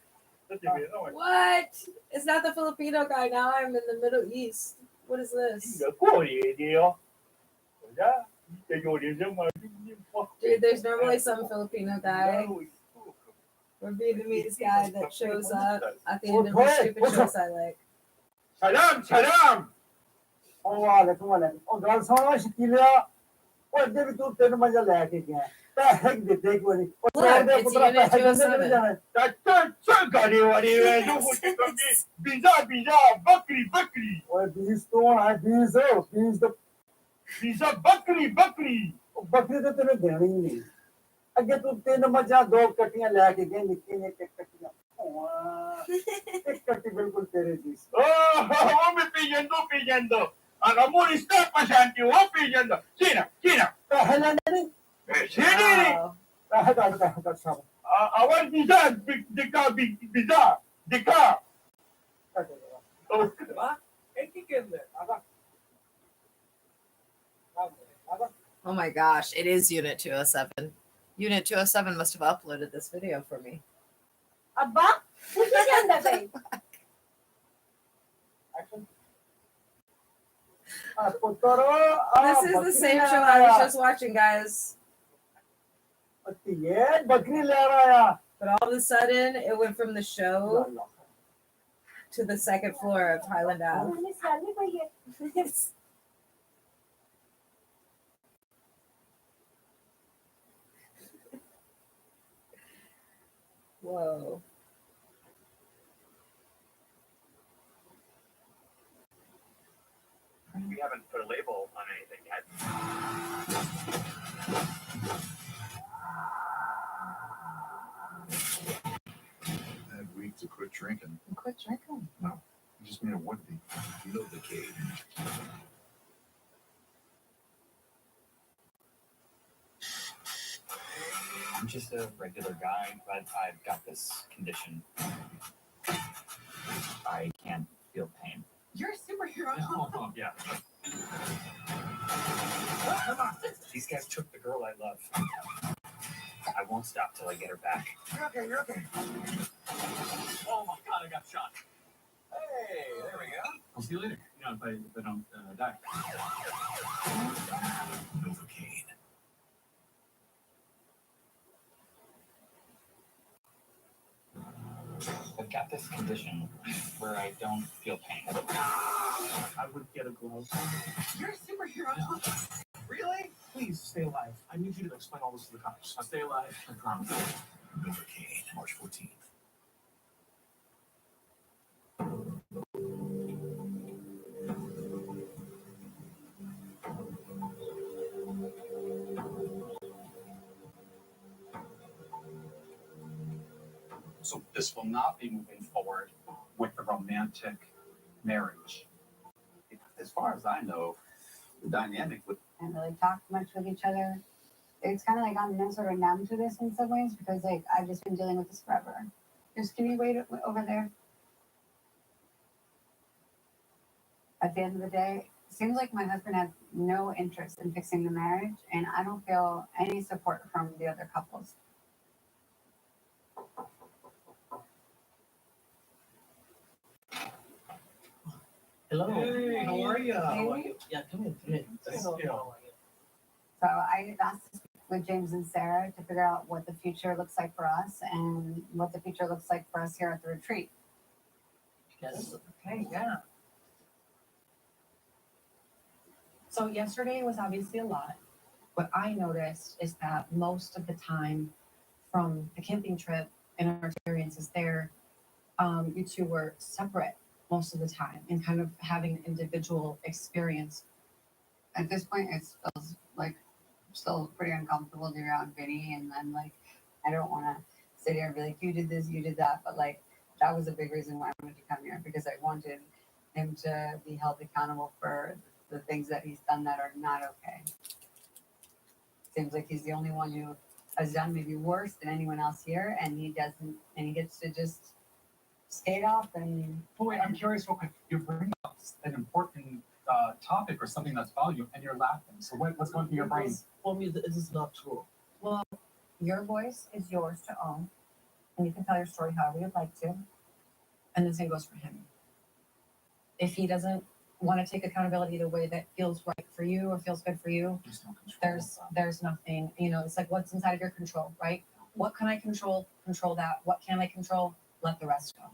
What? It's not the Filipino guy. Now I'm in the Middle East. What is this? Dude, there's normally some Filipino guy or Vietnamese guy that shows up at the end of the stupid shows I like. Salam. Oh, girl, so much killer. What did you do to my leg again? The heck did they go? Look, it's Unit 207. Bakri. Or these don't have these, these are Bakri. Bakri तो तेरे देनी ही नहीं. अगर तू तीन मजा दो कटियां लेके गए निकलने के कटियां. एक कटी बिल्कुल तेरे जैसी. Oh, me pillando. Agamor está pasando, pillando. China. Hello, Nani. China. Our visa, the car. Oh, Oh my gosh, it is Unit 207. Unit 207 must have uploaded this video for me. Abba, what you done that thing? This is the same show I was just watching, guys. But all of a sudden, it went from the show to the second floor of Highland Ave. Whoa. We haven't put a label on anything yet. I agreed to quit drinking. Quit drinking. No, you just made it would be. Novocaine. I'm just a regular guy, but I've got this condition. I can't feel pain. You're a superhero. Oh, yeah. These guys took the girl I love. I won't stop till I get her back. You're okay, you're okay. Oh my god, I got shot. Hey, there we go. I'll see you later. You know, if I don't die. Novocaine. I've got this condition where I don't feel pain. I would get a glove. You're a superhero. Really? Please stay alive. I need you to explain all this to the cops. I'll stay alive. I promise. Novocaine, March 14th. So this will not be moving forward with the romantic marriage. As far as I know, the dynamic with And really talk much with each other. It's kind of like I'm sort of numb to this in some ways because like I've just been dealing with this forever. Just can you wait over there? At the end of the day, it seems like my husband has no interest in fixing the marriage, and I don't feel any support from the other couples. Hello. Hey, how are ya? How are you? Yeah, come in. So I asked to speak with James and Sarah to figure out what the future looks like for us and what the future looks like for us here at the retreat. Yes. Okay, yeah. So yesterday was obviously a lot. What I noticed is that most of the time from the camping trip and our experiences there, you two were separate most of the time and kind of having an individual experience. At this point, it feels like I'm still pretty uncomfortable to be around Vinny, and then like I don't want to sit here and be like, you did this, you did that, but like that was a big reason why I wanted to come here because I wanted him to be held accountable for the things that he's done that are not okay. Seems like he's the only one who has done maybe worse than anyone else here, and he doesn't, and he gets to just skate off and. Oh, wait, I'm curious real quick. You bring up an important topic or something that's valuable, and you're laughing. So what's going through your brain? For me, this is not true. Well, your voice is yours to own, and you can tell your story however you'd like to. And the same goes for him. If he doesn't want to take accountability the way that feels right for you or feels good for you, there's nothing, it's like what's inside of your control, right? What can I control? Control that. What can I control? Let the rest go.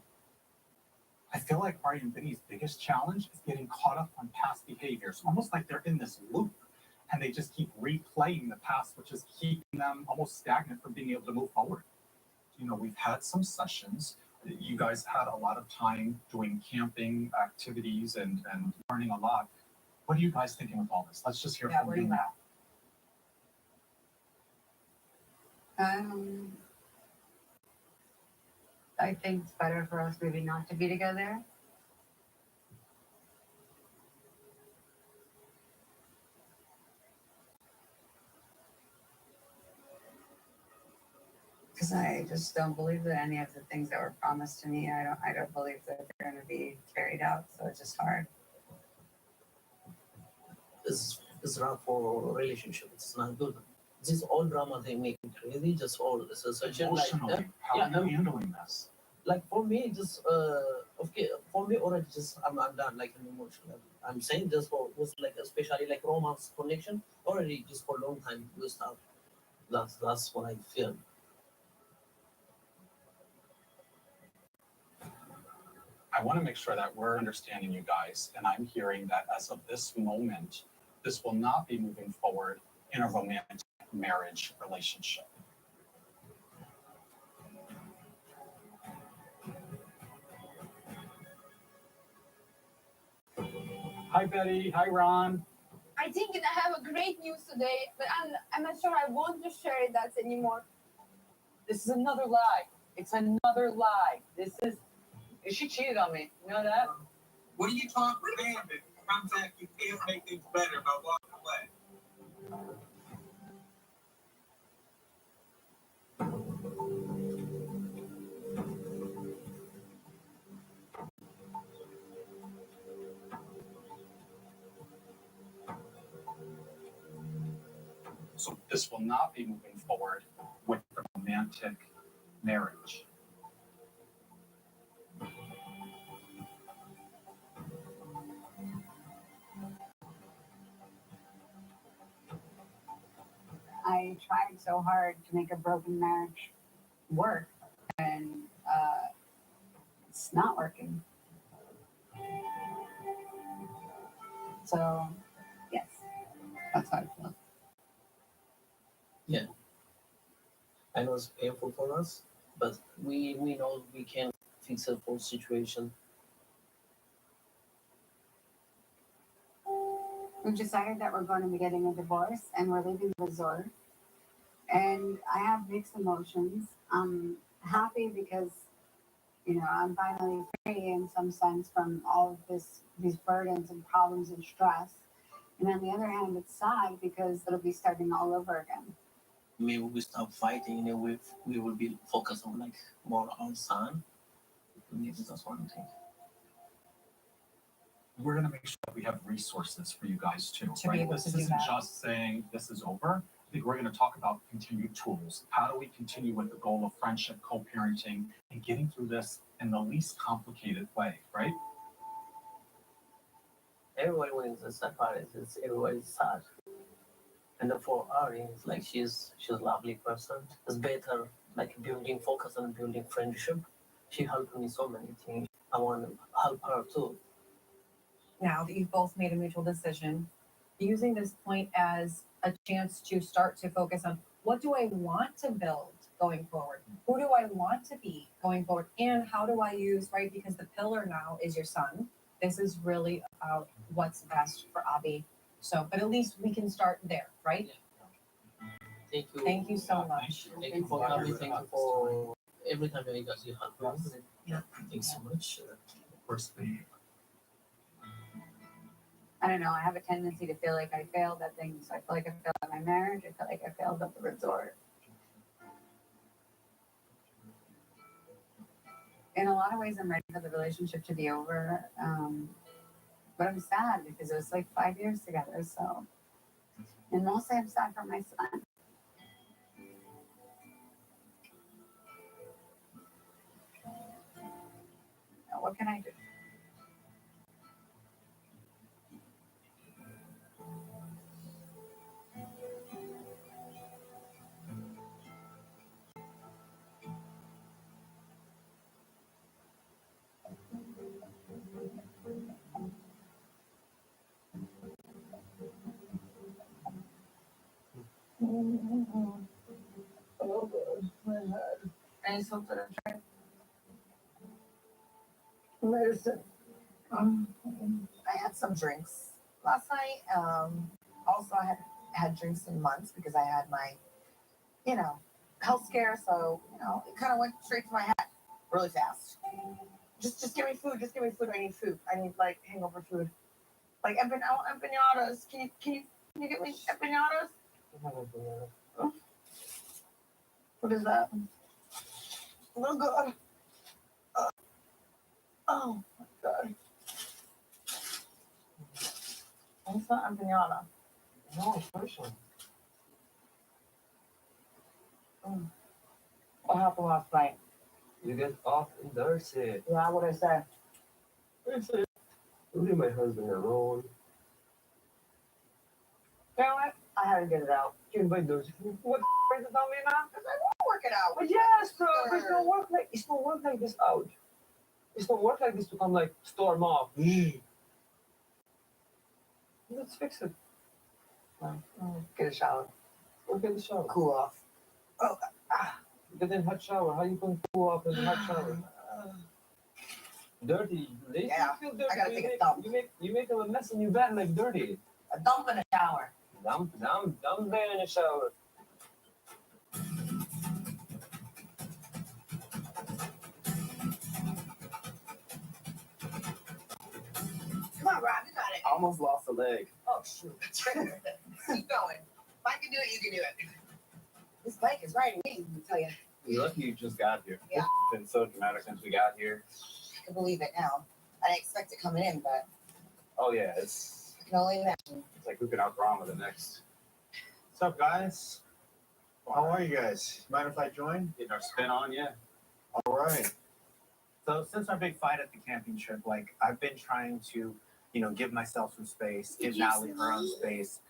I feel like Marty and Vinny's biggest challenge is getting caught up on past behaviors, almost like they're in this loop and they just keep replaying the past, which is keeping them almost stagnant from being able to move forward. We've had some sessions. You guys had a lot of time doing camping activities and learning a lot. What are you guys thinking of all this? Let's just hear from you now. I think it's better for us maybe not to be together. Because I just don't believe that any of the things that were promised to me, I don't believe that they're going to be carried out. So it's just hard. This is not for a relationship. It's not good. This is all drama they make. Really, just all this is such a Emotionally, how are you handling this? Like for me, just Okay, for me already just I'm done like an emotional. I'm saying just for was like especially like romance connection already just for a long time we start. That's what I feel. I want to make sure that we're understanding you guys, and I'm hearing that as of this moment, this will not be moving forward in a romantic marriage relationship. Hi, Betty. Hi, Ron. I think I have a great news today, but I'm not sure I want to share that anymore. This is another lie. It's another lie. She cheated on me. You know that? What are you talking about? Sometimes you can't make things better by walking away. So this will not be moving forward with a romantic marriage. I tried so hard to make a broken marriage work, and it's not working. So, yes, that's how I feel. Yeah. I know it's painful for us, but we know we can fix the whole situation. We've decided that we're going to be getting a divorce and we're leaving the resort. And I have mixed emotions. I'm happy because, I'm finally free in some sense from all of these burdens and problems and stress. And on the other hand, it's sad because it'll be starting all over again. Maybe we stop fighting and we will be focused on like more on son. Maybe that's one thing. We're going to make sure that we have resources for you guys too, To be right? able This to do isn't that. just saying this is over. I think we're going to talk about continued tools. How do we continue with the goal of friendship, co-parenting, and getting through this in the least complicated way, right? Everybody when it's separate, it's everybody's sad. And for her, it's like she's a lovely person. It's better like building focus on building friendship. She helped me so many things. I want to help her too. Now that you've both made a mutual decision, using this point as a chance to start to focus on what do I want to build going forward? Who do I want to be going forward? And how do I use, right? Because the pillar now is your son. This is really about what's best for Abby. So, but at least we can start there, right? Thank you. Thank you so much. Thank you for coming. Thank you for every time you guys you help us. Yeah. Thanks so much. Of course, I don't know. I have a tendency to feel like I failed at things. I feel like I failed at my marriage. I feel like I failed at the resort. In a lot of ways, I'm ready for the relationship to be over. But I'm sad because it was like 5 years together. So, and mostly I'm sad for my son. Now, what can I do? Oh, God, my head. Any something to try? Medicine. I had some drinks last night. Also, I had drinks in months because I had my, health scare. So, it kind of went straight to my head really fast. Just give me food. Just give me food. I need food. I need like hangover food. Like empanadas. Can you get me empanadas? What is that? Oh God. Oh my God. What's that empanada? No, person. What happened last night? You get off in dirty. Yeah, what I say? I said, leave my husband alone. You know what? I had to get it out. You invite those. What the is it on me now? Because I want to work it out. But yes, bro. But it's don't work like this out. It's don't work like this to come like storm off. Let's fix it. Get a shower. Go get a shower. Cool off. Oh, Get in hot shower. How you gonna cool off in the hot shower? Dirty. They Yeah, feel dirty. I gotta take a dump. You make a mess in your bed and like dirty. A dump in a shower. Dump bed in the shower. Come on, Rob, you got it. I almost lost a leg. Oh, shoot. Keep going. If I can do it, you can do it. This bike is riding me, let me tell you. You're lucky you just got here. Yeah. It's been so dramatic since we got here. I can believe it now. I didn't expect it coming in, but Oh yeah, it's I can only imagine. like who can outdrama the next. What's up, guys? How are you guys? Mind if I join? Getting our spin on, yeah. All right. So since our big fight at the camping trip, like I've been trying to, give myself some space, give Natalie her own space,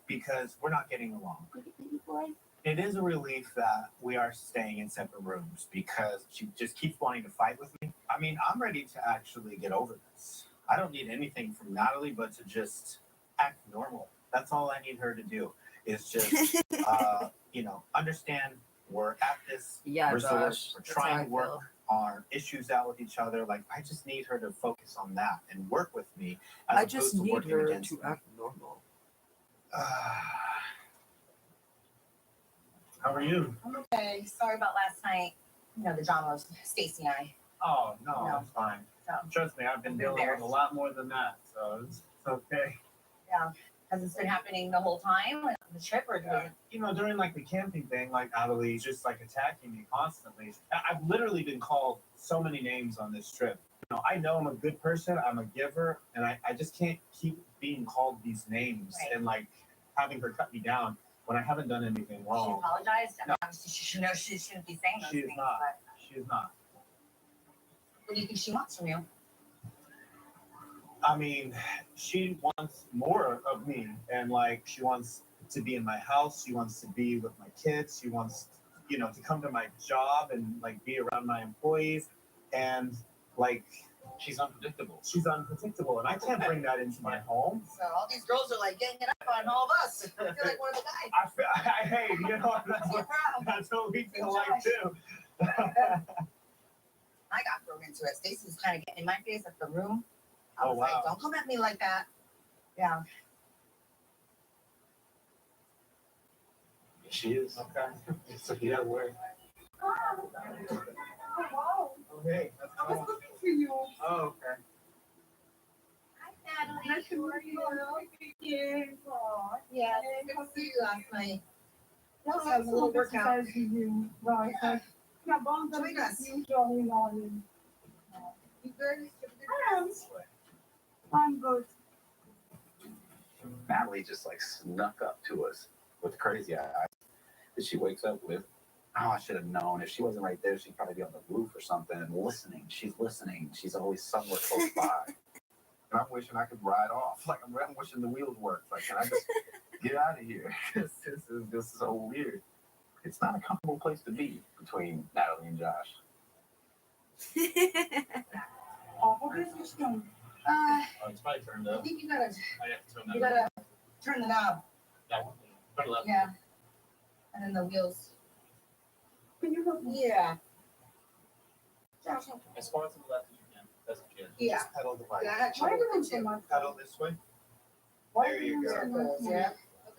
because we're not getting along. It is a relief that we are staying in separate rooms because she just keeps wanting to fight with me. I mean, I'm ready to actually get over this. I don't need anything from Natalie but to just act normal. That's all I need her to do is just, understand we're at this resort. Josh, We're that's trying how I to work feel. our issues out with each other. Like, I just need her to focus on that and work with me. I just need working her against to me. act normal. How are you? I'm okay. Sorry about last night. The drama of Stacy and I. Oh, no, No. it's fine. So, Trust me, I've been dealing with a lot more than that, so it's okay. yeah. Has this been happening the whole time? Like, on the trip or During like the camping thing, like Natalie's just like attacking me constantly. I've literally been called so many names on this trip. I know I'm a good person, I'm a giver, and I just can't keep being called these names and like having her cut me down when I haven't done anything She wrong. apologized? I mean, No. obviously she should know she shouldn't be saying those She is things. not. But She is not. what do you think she wants from you? I mean, she wants more of me, and like she wants to be in my house. She wants to be with my kids. She wants, to come to my job and like be around my employees, and like She's unpredictable. she's unpredictable, and I can't bring that into my home. So all these girls are like ganging up on all of us. I feel like one of the guys. Hey, that's what we feel like too. I got thrown into it. Stacy was kind of getting in my face at the room. I Oh, was like, wow. don't come at me like that. Yeah. She is. Okay. So yeah, we're Wow. Okay. That's I was cool. looking for you. Oh, okay. Hi, Natalie. Nice to meet you. Yes, good to see you last night. Yes, I was a little workout. You Join us. You good? I'm good. Natalie just like snuck up to us with crazy eyes that she wakes up with. Oh, I should have known. If she wasn't right there, she'd probably be on the roof or something and listening. She's listening. She's always somewhere close by. And I'm wishing I could ride off. Like, I'm wishing the wheels worked. Like, can I just get out of here? This is just so weird. It's not a comfortable place to be between Natalie and Josh. Oh, this is good. Oh, it's probably turned I up. think you gotta I have to turn that you gotta turn the knob. That one. Turn left. Yeah. And then the wheels. Can you help me? Yeah. Josh, help me. As far to the left as you can. That's what you have. Yeah. Just pedal the bike. Yeah, I had Why trouble do you with it so too. much? Pedal this way. Why There do you you go. so There it much? goes, yeah.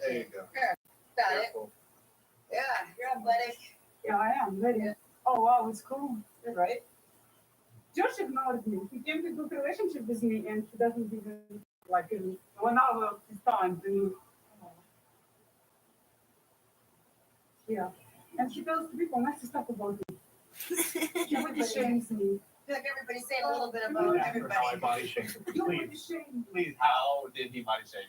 There you go. Here. Got it. Careful. Yeah, you're athletic. Yeah, I am ready. Oh wow, it's cool. You're right. Josh ignored me. He came to good relationship with me, and he doesn't even like in 1 hour of his time to me. Yeah, and she tells people nice stuff about me. She really shames me. I feel like everybody's saying a little bit about How I everybody. body shame. You Please. really shame me. Please. How did he body shame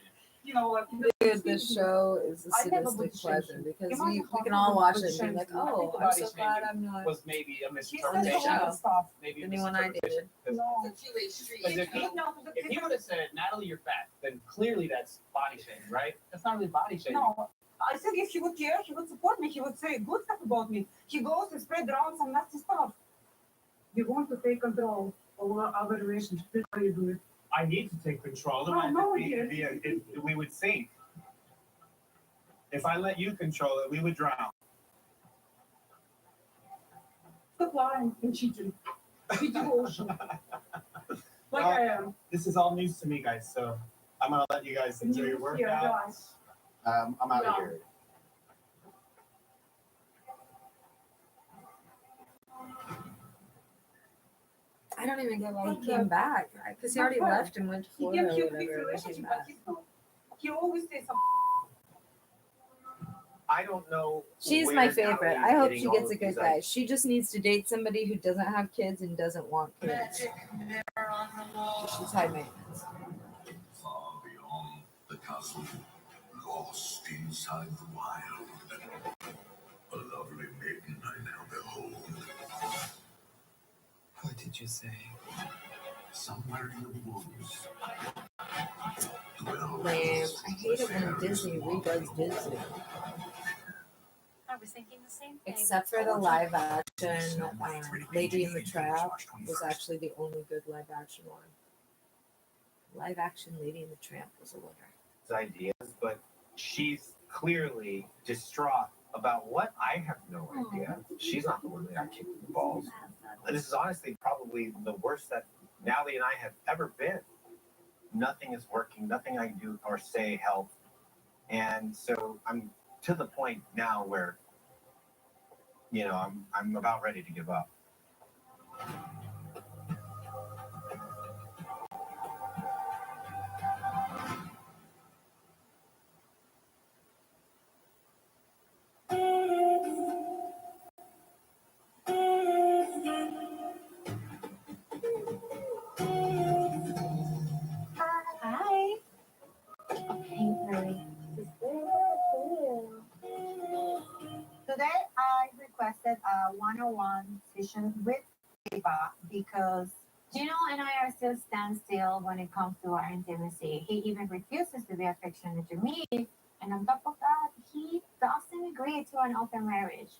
you? you know, like Dude, this show is a sadistic pleasure because we can all watch it and be like, oh, I'm so glad I'm not. Was maybe a On this misinterpretation. show. Maybe The a new one I misinterpretation. dated. No. Because if he would have said, Natalie, you're fat, then clearly that's body shaming, right? That's not really body shaming. No, I think if he would care, he would support me. He would say good stuff about me. He goes and spread around some nasty stuff. You want to take control over our relationship. That's how you do it. I need to take control. Oh, no, We would sink. If I let you control it, we would drown. Stop lying and cheating. Be devotion. Like I am. This is all news to me, guys, so I'm going to let you guys enjoy your workout. I'm out of here. I don't even get why he came back because he already left and went to He Florida came or cute with this whatever. and he came relationship, back. but he's not. He always says something. I don't know. She's where my favorite. Natalie's I hope getting she all gets of a good these guy. ideas. She just needs to date somebody who doesn't have kids and doesn't want kids. Magic mirror on the wall. She's high maintenance. Far beyond the castle, lost inside the wild. A lovely maiden I now behold. What did you say? Somewhere in the woods. Dwells Lame. I hate it when Disney redoes Disney. I was thinking the same thing. Except for the live action Lady in the Trap was actually the only good live action one. Live action Lady in the Tramp was a winner. Ideas, but she's clearly distraught about what I have no idea. She's not the one that got kicked in the balls. And this is honestly probably the worst that Natalie and I have ever been. Nothing is working, nothing I do or say helps. And so I'm to the point now where, you know, I'm about ready to give up. Hi. Hey, Mary. Today I requested a one-on-one session with Eva because Gino and I are still standstill when it comes to our intimacy. He even refuses to be affectionate to me, and on top of that, he doesn't agree to an open marriage.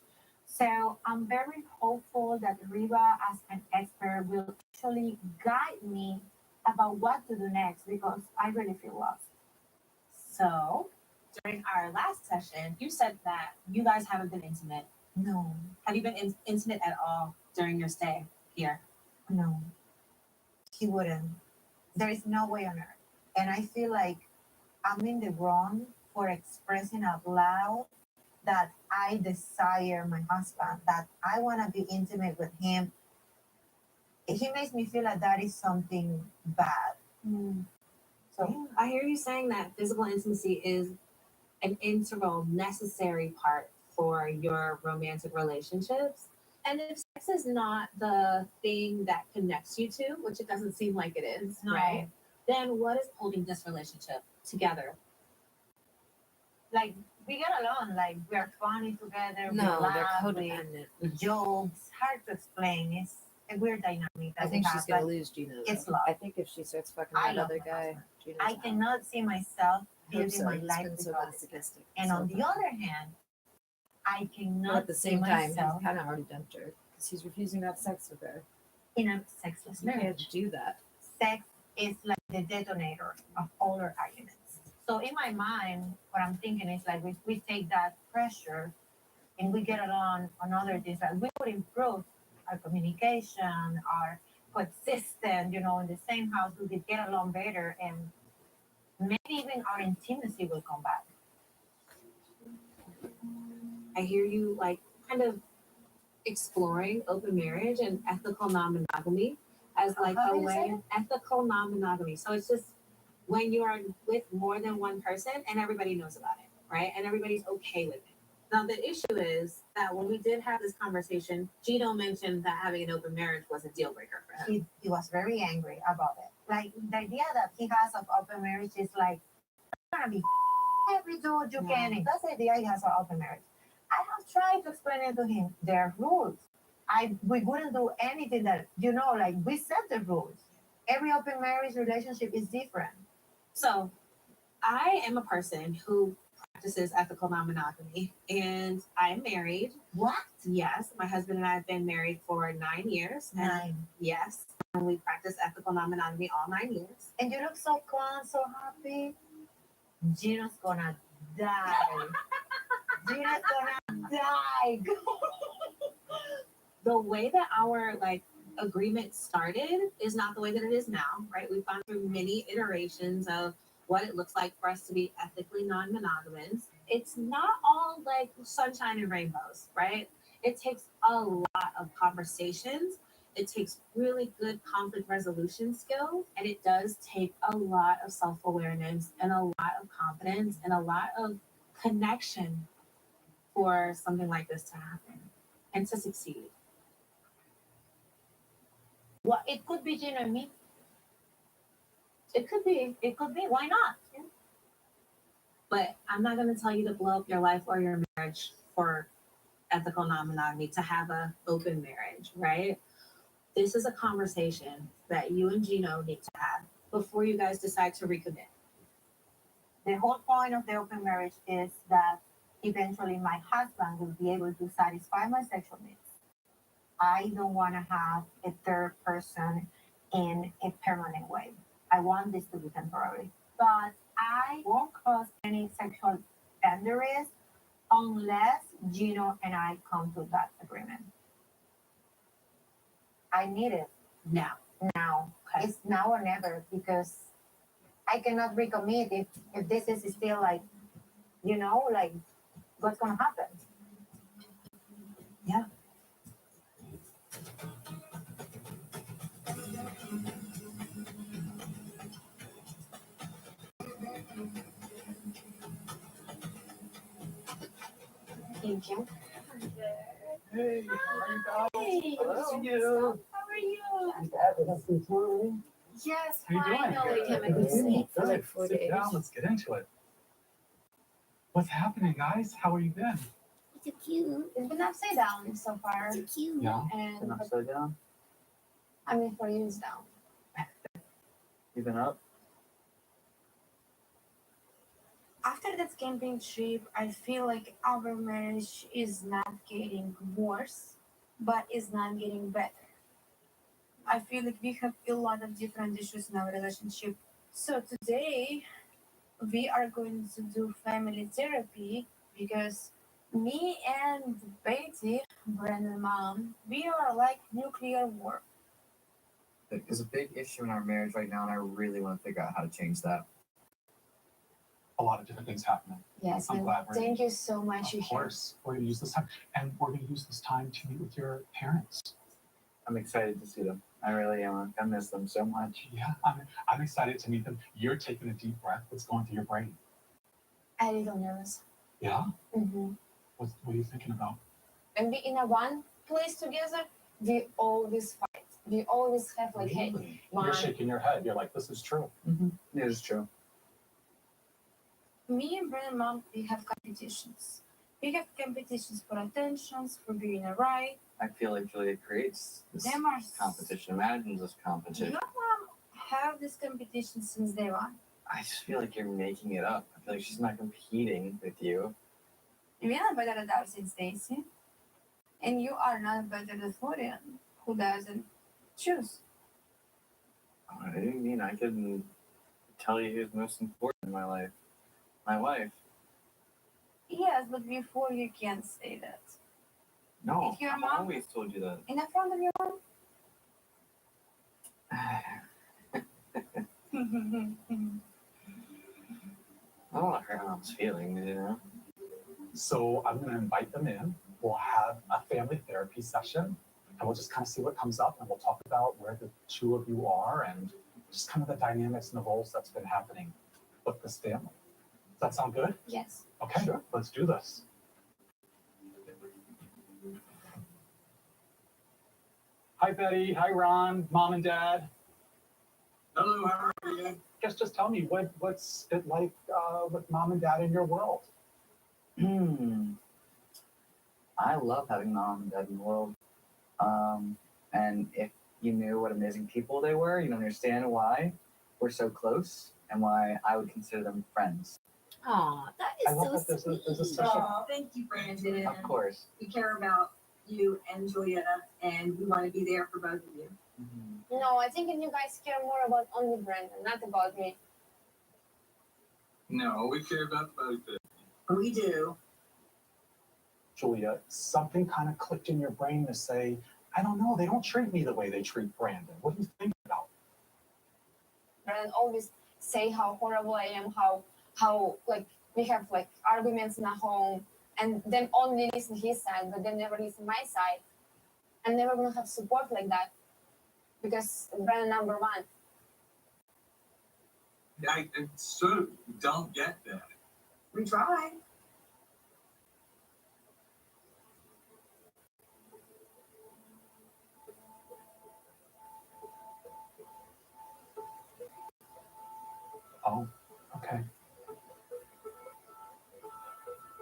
So I'm very hopeful that Riva, as an expert, will actually guide me about what to do next because I really feel lost. So, during our last session, you said that you guys haven't been intimate. No, Have you been intimate at all during your stay here? no, he wouldn't. There is no way on earth. And I feel like I'm in the wrong for expressing out loud that I desire my husband, that I want to be intimate with him. He makes me feel like that is something bad. So I hear you saying that physical intimacy is an integral, necessary part for your romantic relationships. And if sex is not the thing that connects you two, which it doesn't seem like it is, No. right? Then what is holding this relationship together? like we get along, like we are funny together. No, we they're laugh, codependent. we jokes. Hard to explain. It's a weird dynamic. I that think we she's have, gonna but lose Gino. It's though. love. I think if she starts fucking I that love other my guy, husband. Gino's I out. cannot see myself I hope building so. my He's life been so without it. masochistic. And so on the far. other hand, I But cannot at the see same time, myself he's kind of already dumped her because he's refusing to have sex with her. in a sexless You can't marriage. do that. Sex is like the detonator of all our arguments. So in my mind, what I'm thinking is like we take that pressure and we get along on other things. Like we would improve our communication, our coexistence, you know, in the same house, we could get along better and maybe even our intimacy will come back. I hear you like kind of exploring open marriage and ethical non-monogamy as like How a do you say way ethical non-monogamy. So it's just when you are with more than one person and everybody knows about it, right? And everybody's okay with it. Now the issue is that when we did have this conversation, Gino mentioned that having an open marriage was a deal breaker for him. He was very angry about it. Like the idea that he has of open marriage is like, I gonna be every dude you can. And that's the idea he has for open marriage. I have tried to explain it to him. There are rules. We wouldn't do anything that, like we set the rules. Every open marriage relationship is different. So I am a person who practices ethical non-monogamy, and I'm married. What? Yes, my husband and I have been married for 9 years. 9. Yes, and we practice ethical non-monogamy all 9 years. And you look so calm, so happy. Gino's gonna die. Gino's gonna die. The way that our agreement started is not the way that it is now, right? We've gone through many iterations of what it looks like for us to be ethically non-monogamous. It's not all like sunshine and rainbows, right? It takes a lot of conversations. It takes really good conflict resolution skills, and it does take a lot of self-awareness and a lot of confidence and a lot of connection for something like this to happen and to succeed. Well, it could be Gino and me. It could be. Why not? Yeah. But I'm not going to tell you to blow up your life or your marriage for ethical non-monogamy, to have an open marriage, right? This is a conversation that you and Gino need to have before you guys decide to recommit. The whole point of the open marriage is that eventually my husband will be able to satisfy my sexual needs. I don't want to have a third person in a permanent way. I want this to be temporary. But I won't cross any sexual boundaries unless Gino and I come to that agreement. I need it now. Okay. It's now or never, because I cannot recommit if this is still what's going to happen. Yeah. Thank you. Hey, Hi. Hello. How are you? I'm glad we have some time. Yes, How you doing? finally. Good. Sit down. Let's get into it. What's happening, guys? How have you been? It's cute. It's been upside down so far. It's cute. Yeah. And upside down? I mean, for you, it's down. You've been up? After that camping trip, I feel like our marriage is not getting worse, but is not getting better. I feel like we have a lot of different issues in our relationship. So today, we are going to do family therapy because me and Betty, Brandon's mom, we are like nuclear war. There's a big issue in our marriage right now, and I really want to figure out how to change that. A lot of different things happening. Yes, I'm and glad we're thank you so much. Of course, we're going to use this time, and we're going to use this time to meet with your parents. I'm excited to see them. I really am. I miss them so much. Yeah, I'm excited to meet them. You're taking a deep breath. What's going through your brain? A little nervous. Yeah? Mm-hmm. What are you thinking about? And we in a one place together, we always fight. We always have like, hey, You're shaking your head. You're like, this is true. It is true. me and Brandon mom, we have competitions. We have competitions for attentions, for being right. I feel like Julia creates this Them are competition, imagines this competition. Your mom have this competition since day one. I just feel like you're making it up. I feel like she's not competing with you. We are better at our since Stacy. And you are not better than Florian, who doesn't choose. What do you mean? I couldn't tell you who's most important in my life. My wife. Yes, but before you can't say that. No, If your I've mom- always told you that. In the front of your mom? I don't want to hurt mom's feelings, you know? So I'm going to invite them in. We'll have a family therapy session, and we'll just kind of see what comes up, and we'll talk about where the two of you are and just kind of the dynamics and the roles that's been happening with this family. Does that sound good? Yes. Okay, sure. Let's do this. Hi, Betty. Hi, Ron. Mom and Dad. Hello, how are you? guess just tell me what's it like with mom and dad in your world? I love having mom and dad in the world. And if you knew what amazing people they were, you'd understand why we're so close and why I would consider them friends. Aw, that I is love so that sweet. there's a special. Oh, thank you, Brandon. Of course. We care about you and Julieta, and we want to be there for both of you. No, I think you guys care more about only Brandon, not about me. No, we care about both of them. We do. Julia, something kind of clicked in your brain to say, I don't know, they don't treat me the way they treat Brandon. What do you think about? Brandon always say how horrible I am, how like we have like arguments in the home, and then only listen his side, but then never listen my side. I'm never gonna have support like that because Brandon number one. I sort of don't get that. We try. Oh, okay.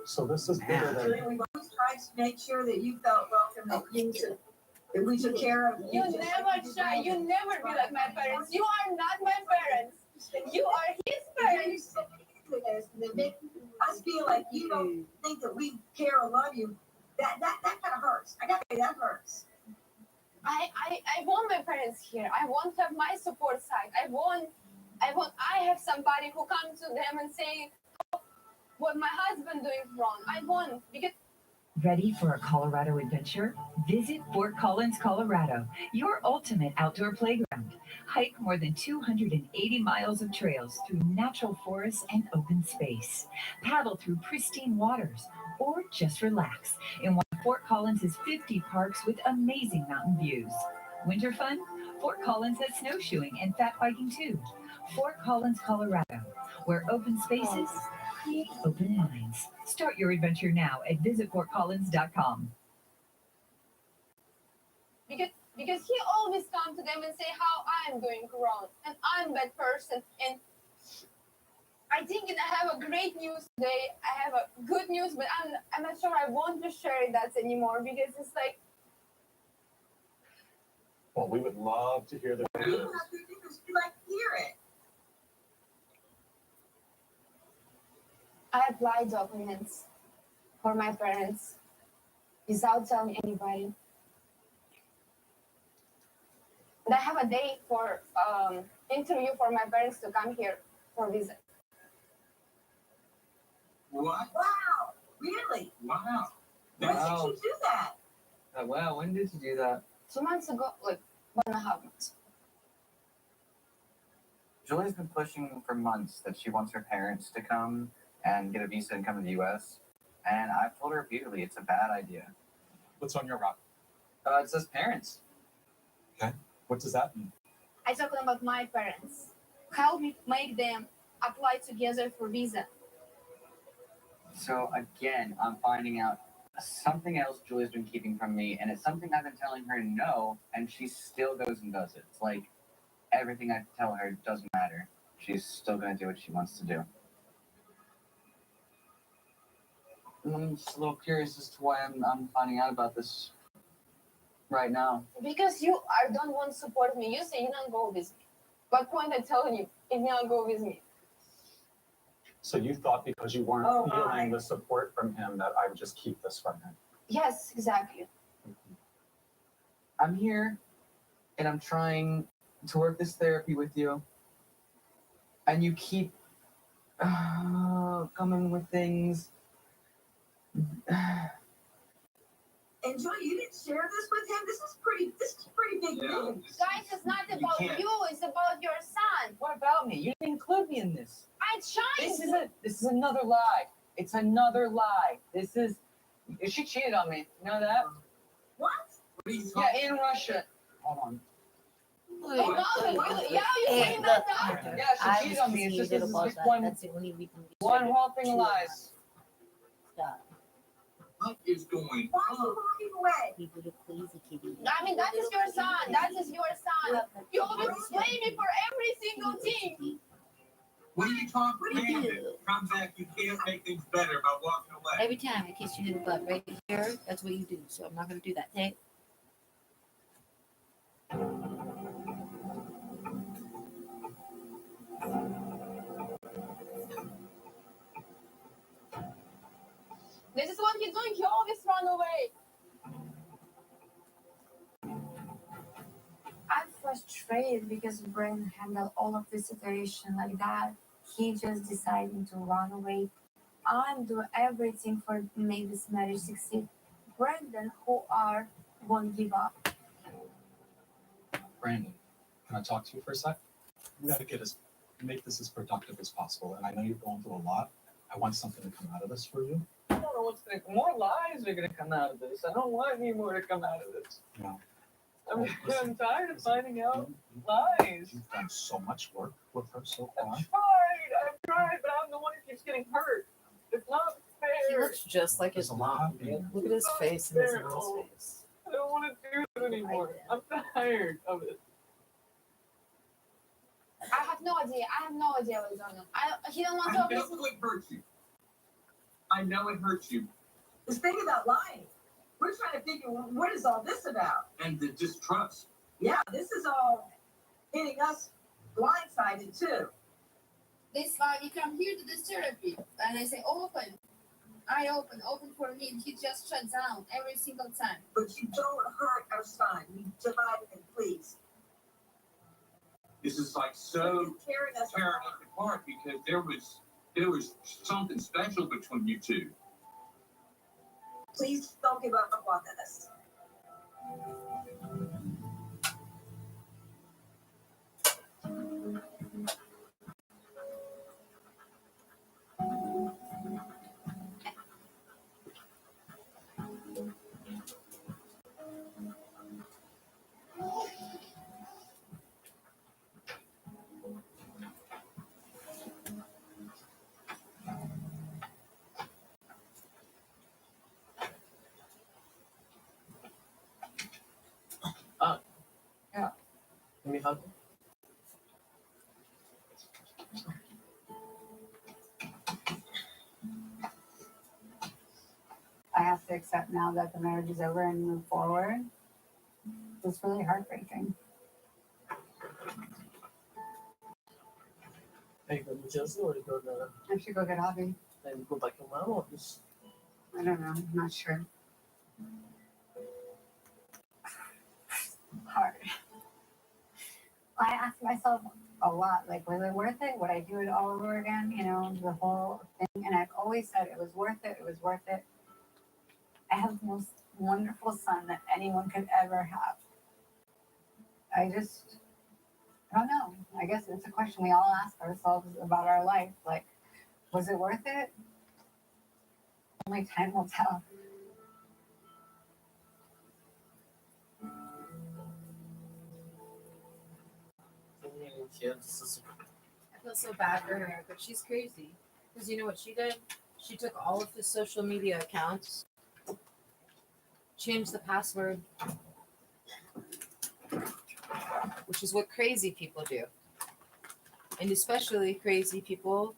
So this is bigger than. Julia, we've always tried to make sure that you felt welcome, that we took care of you. You never try. You never be like my parents. You are not my parents. You are his parents. That make us feel like you don't think that we care or love you. That kind of hurts. I gotta say, that hurts. I want my parents here. I want to have my support side. I have somebody who comes to them and say what my husband doing wrong. I want because. Ready for a Colorado adventure? Visit Fort Collins, Colorado, your ultimate outdoor playground. Hike more than 280 miles of trails through natural forests and open space. Paddle through pristine waters, or just relax in one of Fort Collins' 50 parks with amazing mountain views. Winter fun? Fort Collins has snowshoeing and fat biking too. Fort Collins, Colorado, where open spaces create open minds. Start your adventure now at visitfortcollins.com. Because he always come to them and say how I'm doing wrong and I'm bad person. And I think that I have a great news today. I have a good news, but I'm not sure I want to share that anymore because it's like. Well, we would love to hear the We don't have to do this. We like to hear it. I applied documents for my parents without telling anybody. And I have a date for interview for my parents to come here for visit. What? Wow. Really? Wow. When did you do that? Wow, when did you do that? 2 months ago, like 1.5 months. Julie's been pushing for months that she wants her parents to come and get a visa and come to the U.S. And I've told her repeatedly it's a bad idea. What's on your rock? It says parents. Okay. What does that mean? I talking about my parents. Help me make them apply together for visa. So again, I'm finding out something else Julie's been keeping from me, and it's something I've been telling her no, and she still goes and does it. It's like everything I tell her doesn't matter. She's still going to do what she wants to do. And I'm just a little curious as to why I'm finding out about this right now. Because don't want to support me. You say you don't go with me. What point I telling you if you don't go with me? So you thought because you weren't feeling the support from him that I would just keep this from him? Yes, exactly. I'm here, and I'm trying to work this therapy with you, and you keep coming with things. And Joy, you didn't share this with him. This is pretty big news. Guys, it's not about you. It's about your son. What about me? You didn't include me in this. I tried. This is another lie. It's another lie. She cheated on me. You know that? What? Yeah, in Russia. Hold on. Yeah, you saying that now? Yeah, she cheated on me. It's just this is just one whole thing of lies. What is going Why are you walking away? I mean, that is your son. That is your son. You always blame me for every single thing. What are you talking What do you about? do? Come back, you can't make things better by walking away. Every time I kiss you in the butt right here, that's what you do. So I'm not going to do that. Okay? This is what he's doing. He always run away. I'm frustrated because Brain handled all of this situation like that. He just deciding to run away. I'm doing everything for make this marriage succeed. Brandon, won't give up. Brandon, can I talk to you for a sec? We gotta make this as productive as possible. And I know you're going through a lot. I want something to come out of this for you. I don't know what's gonna. More lies are gonna come out of this. I don't want any more to come out of this. No. I'm tired of finding out lies. You've done so much work with her so far. I've tried, but I'm the one who keeps getting hurt. It's not fair. He looks just like his mom. Look at his face and his mom's face. I don't want to do this anymore. I'm tired of it. I have no idea. What's going on. He don't want to. I know it hurts you. I know it hurts you. This thing about lying. We're trying to figure what is all this about? And the distrust. Yeah, this is all hitting us blindsided too. This guy, he come here to this therapy, and I say open. I open for me, and he just shuts down every single time. But you don't hurt our son. You divide him, please. This is like so tearing us apart because there was something special between you two. Please don't give up on this. Yeah. Let me hug. I have to accept now that the marriage is over and move forward. It's really heartbreaking. Are you going to Jersey or are you going to? I should go get Avi. Then go back to mom or just? I don't know. I'm not sure. Hard. I ask myself a lot, like, was it worth it? Would I do it all over again? You know, the whole thing. And I've always said it was worth it. It was worth it. I have the most wonderful son that anyone could ever have. I don't know. I guess it's a question we all ask ourselves about our life. Like, was it worth it? Only time will tell. I feel so bad for her, but she's crazy. Because you know what she did? She took all of his social media accounts, changed the password, which is what crazy people do. And especially crazy people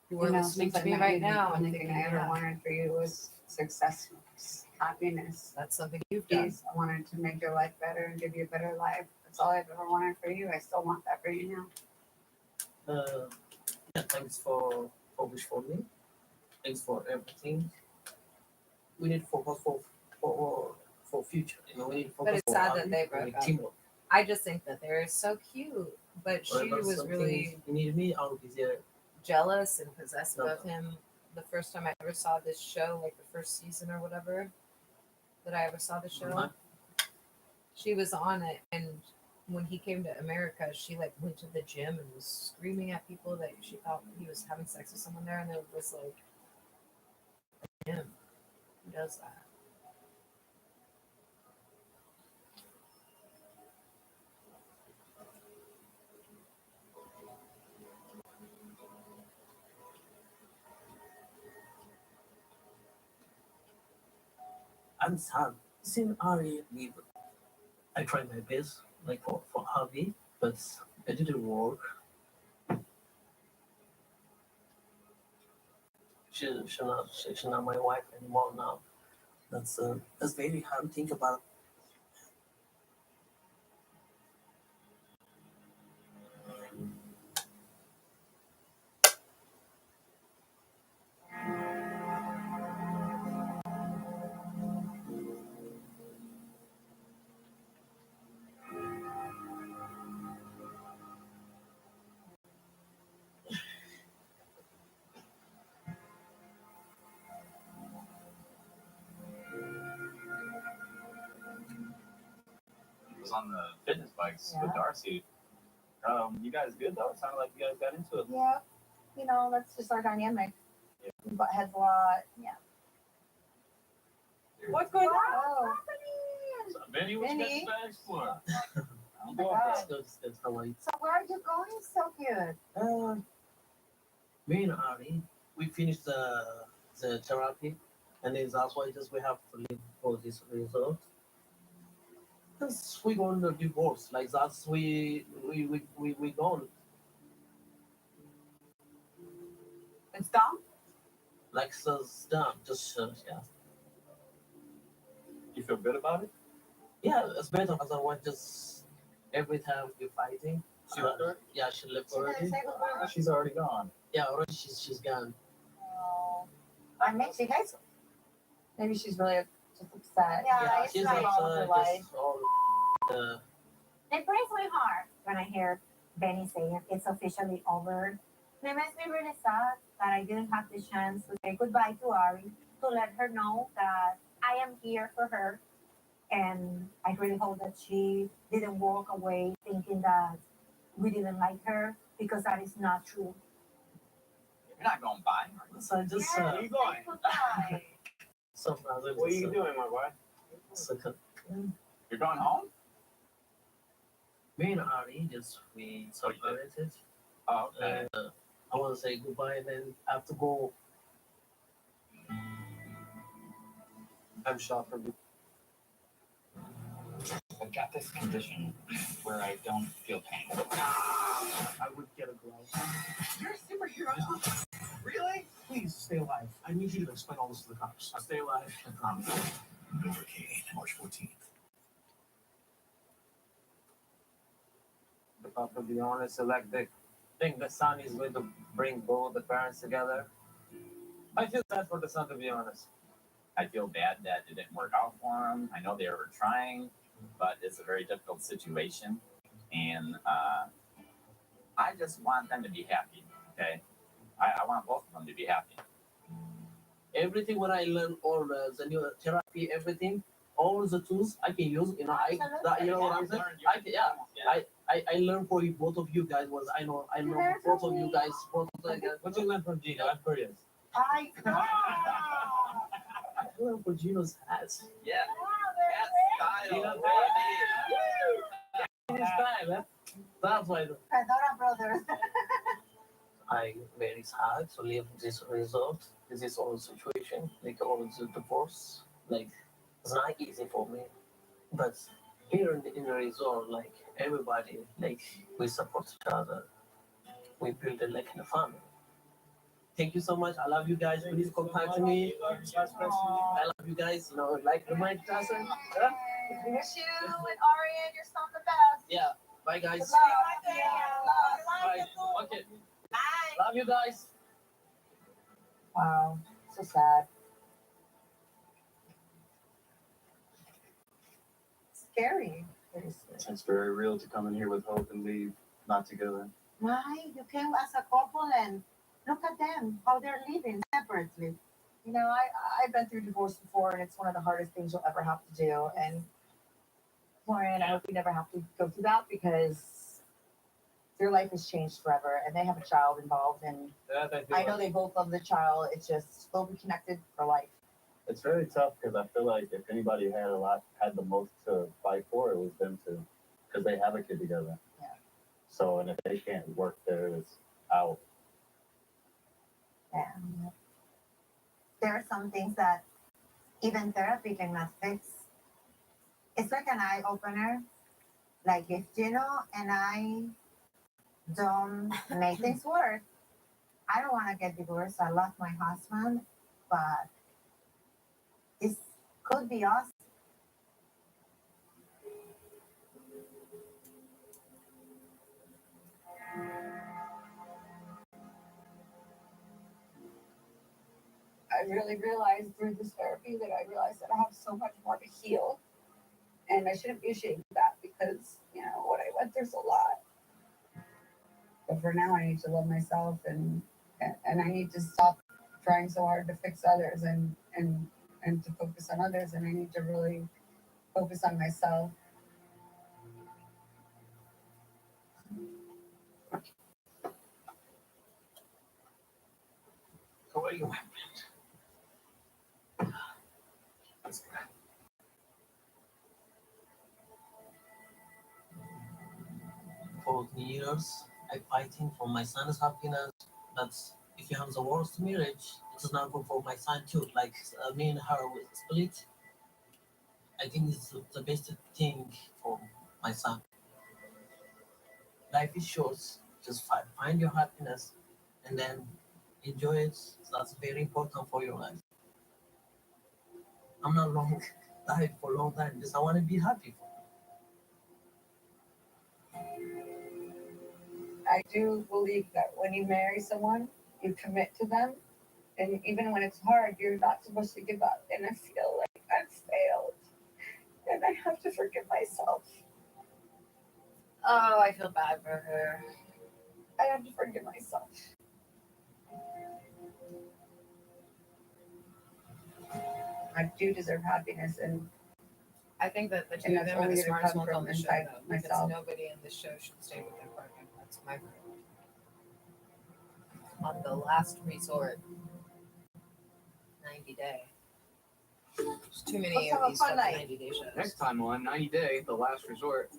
who are listening to me right now. The only thing I ever wanted for you was success, happiness. That's something you've done. Peace. I wanted to make your life better and give you a better life. That's all I've ever wanted for you. I still want that for you now. Yeah, thanks for wish for me. Thanks for everything. We need to focus for future. You know, we need to focus. But it's sad that they broke up. Teamwork. I just think that they're so cute, but she was really You need me. I'll be there. jealous and possessive of him. The first time I ever saw this show, like the first season or whatever, that I ever saw the show, she was on it, and when he came to America, she like went to the gym and was screaming at people that she thought he was having sex with someone there, and it was like him who does that. I'm sad. Since Ari leave, I tried my best, like for Harvey, but but it didn't work. She's not my wife anymore now. That's very hard to think about. Was on the fitness bikes with Darcy. You guys good though? It sounded like you guys got into it. Yeah, you know, that's just our dynamic. Yeah. We butt heads a lot. Yeah. What's going on? Oh, So, Benny, what you got Benny. the bags for? oh my God. It's how I. So where are you going? So cute. Me and Ari, we finished the therapy, and then that's why just we have to leave for this result. Because we going to divorce, like that's we gone. It's done? Like so it's done, just yeah. You feel good about it? Yeah, it's better otherwise just every time we're fighting. She left already? Yeah, she left She didn't already. say goodbye. She's already gone. Yeah, already she's gone. Oh, I mean, she hates. Maybe she's really just upset. Yeah, it's she's not all of her life. just all It breaks my heart when I hear Benny saying it's officially over. It makes me really sad that I didn't have the chance to say goodbye to Ari, to let her know that I am here for her. And I really hope that she didn't walk away thinking that we didn't like her, because that is not true. You're not going by. so I just Where are you going? sometimes I What are just, you doing, my boy? You're going home? me and Ari just we separated. Oh, okay. I want to say goodbye, and then I have to go. I'm shocked for you. I've got this condition where I don't feel pain. I would get a glove. You're a superhero. Really? Please stay alive. I need you to explain all this to the cops. I'll stay alive. I promise. Novocaine, March 14th. If I could be honest, like the think the son is going to bring both the parents together. I feel sad for the son, to be honest. I feel bad that it didn't work out for him. I know they were trying, but it's a very difficult situation. And I just want them to be happy, okay? I want both of them to be happy. Everything when I learn all the new therapy, everything, all the tools I can use. You know, you know what I'm saying? I learned for you, both of you guys. I know both of you guys. What you learn from Gino? I'm curious. I learned for Gino's hats. Yeah. Gino, baby. Time, man. That's why Fedora Brothers. I very sad to leave this result. This is all situation, like all the divorce. Like it's not easy for me, but here in the resort, like everybody, like we support each other. We build it like in a family. Thank you so much. I love you guys. Please contact me. I love you guys. You know, like the Mike Tyson. Yeah? Wish you and Ari and your son the best. Yeah. Bye, guys. Good luck. Bye. Okay. Bye. Love you guys. Wow, so sad. Scary. It's very real to come in here with hope and leave not together. Right? You came as a couple and look at them, how they're living separately. You know, I've been through divorce before, and it's one of the hardest things you'll ever have to do. And Lauren, I hope we never have to go through that, because their life has changed forever, and they have a child involved. And I know they both love the child. It's just they'll be connected for life. It's very tough because I feel like if anybody had the most to fight for, it was them two, because they have a kid together. Yeah. So, and if they can't work theirs out, Yeah. There are some things that even therapy cannot fix. It's like an eye opener Like if Gino and I don't make things work, I don't want to get divorced. I love my husband, but this could be us. I really realized through this therapy that I realized that I have so much more to heal. And I shouldn't be ashamed of that because, what I went through is a lot. But for now, I need to love myself and I need to stop trying so hard to fix others and to focus on others. And I need to really focus on myself. So what do you want? For years, I'm fighting for my son's happiness. But if you have the worst marriage, it is not good for my son too. Like me and her will split. I think it's the best thing for my son. Life is short. Just find your happiness and then enjoy it. That's very important for your life. I'm not long died for a long time. Just I want to be happy. I do believe that when you marry someone, you commit to them. And even when it's hard, you're not supposed to give up. And I feel like I've failed. And I have to forgive myself. Oh, I feel bad for her. I have to forgive myself. I do deserve happiness, and I think that the two and of that's them are only the gonna smartest come ones from on the show, inside though, because myself. nobody in the show should stay with their partner. That's my verdict. On the last resort, 90 Day. There's too many Let's of have a these fun fucking night. 90 Day shows. Next time on 90 Day, The Last Resort.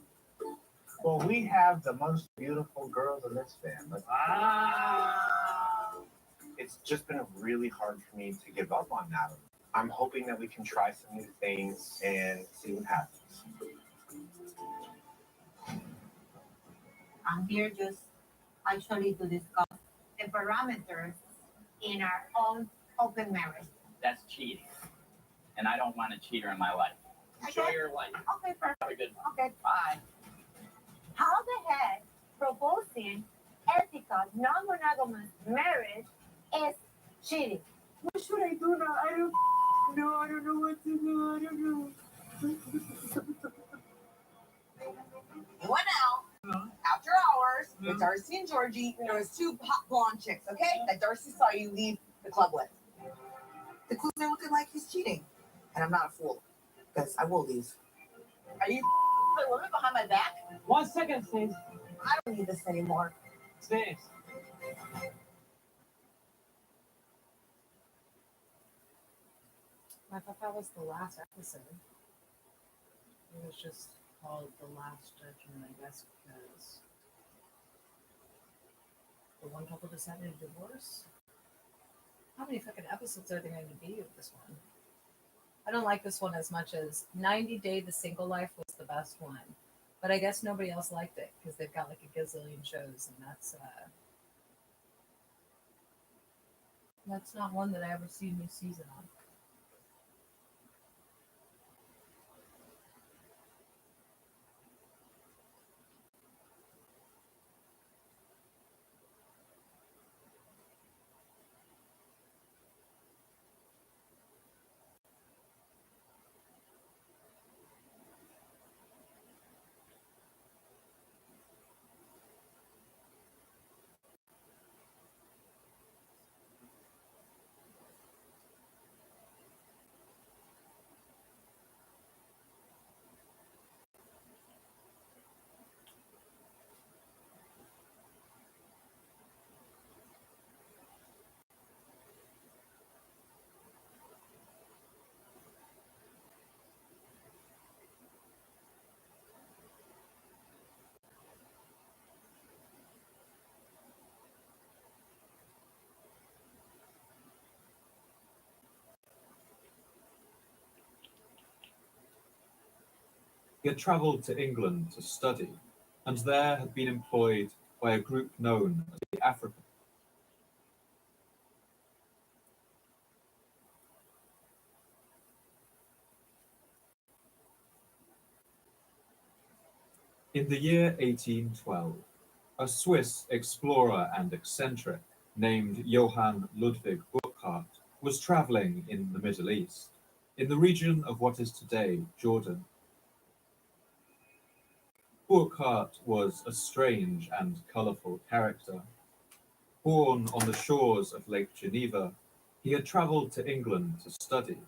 Well, we have the most beautiful girls in this family. It's just been really hard for me to give up on that. I'm hoping that we can try some new things and see what happens. I'm here just actually to discuss the parameters in our own open marriage. That's cheating. And I don't want a cheater in my life. Enjoy Okay. your life. Okay, perfect. Have a good one. Okay. Bye. How the heck proposing ethical, non-monogamous marriage is cheating? What should I do now? I don't know. I don't know what to do. I don't know. You went out after hours with Darcy and Georgie. There was two hot blonde chicks, okay? That Darcy saw you leave the club with. The clues are looking like he's cheating. And I'm not a fool, because I will leave. Are you a woman behind my back? 1 second, please. I don't need this anymore. Please. I thought that was the last episode. It was just called The Last Judgment, I guess, because the one couple decided to divorce. How many fucking episodes are there going to be of this one? I don't like this one as much as 90 Day The Single Life was the best one. But I guess nobody else liked it because they've got like a gazillion shows, and that's not one that I ever see a new season on. He had travelled to England to study, and there had been employed by a group known as the African. In the year 1812, a Swiss explorer and eccentric named Johann Ludwig Burckhardt was travelling in the Middle East, in the region of what is today Jordan. Burckhardt was a strange and colourful character. Born on the shores of Lake Geneva, he had travelled to England to study,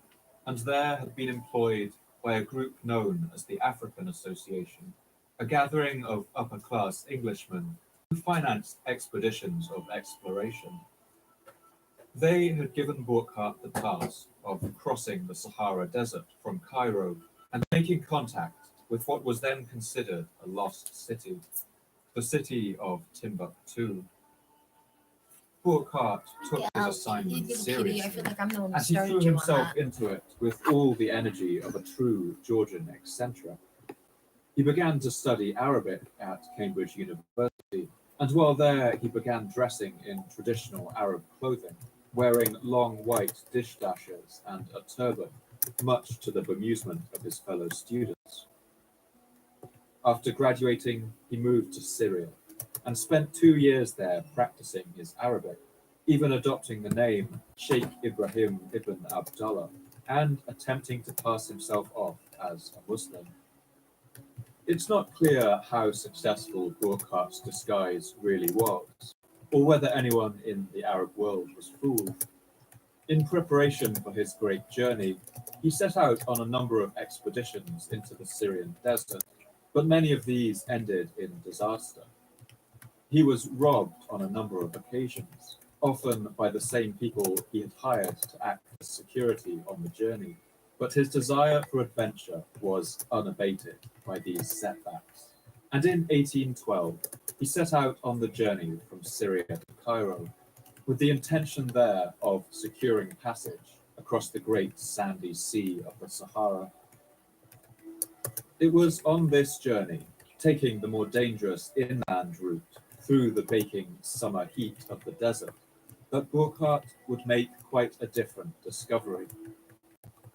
and there had been employed by a group known as the African Association, a gathering of upper-class Englishmen who financed expeditions of exploration. They had given Burckhardt the task of crossing the Sahara Desert from Cairo and making contact with what was then considered a lost city, the city of Timbuktu. Burckhardt took his assignment seriously, and he threw himself into it with all the energy of a true Georgian eccentric. He began to study Arabic at Cambridge University, and while there he began dressing in traditional Arab clothing, wearing long white dish dashers and a turban, much to the bemusement of his fellow students. After graduating, he moved to Syria and spent 2 years there practicing his Arabic, even adopting the name Sheikh Ibrahim ibn Abdullah and attempting to pass himself off as a Muslim. It's not clear how successful Burckhardt's disguise really was, or whether anyone in the Arab world was fooled. In preparation for his great journey, he set out on a number of expeditions into the Syrian desert, but many of these ended in disaster. He was robbed on a number of occasions, often by the same people he had hired to act as security on the journey, but his desire for adventure was unabated by these setbacks. And in 1812, he set out on the journey from Syria to Cairo, with the intention there of securing passage across the great sandy sea of the Sahara. It was on this journey, taking the more dangerous inland route through the baking summer heat of the desert, that Burckhardt would make quite a different discovery.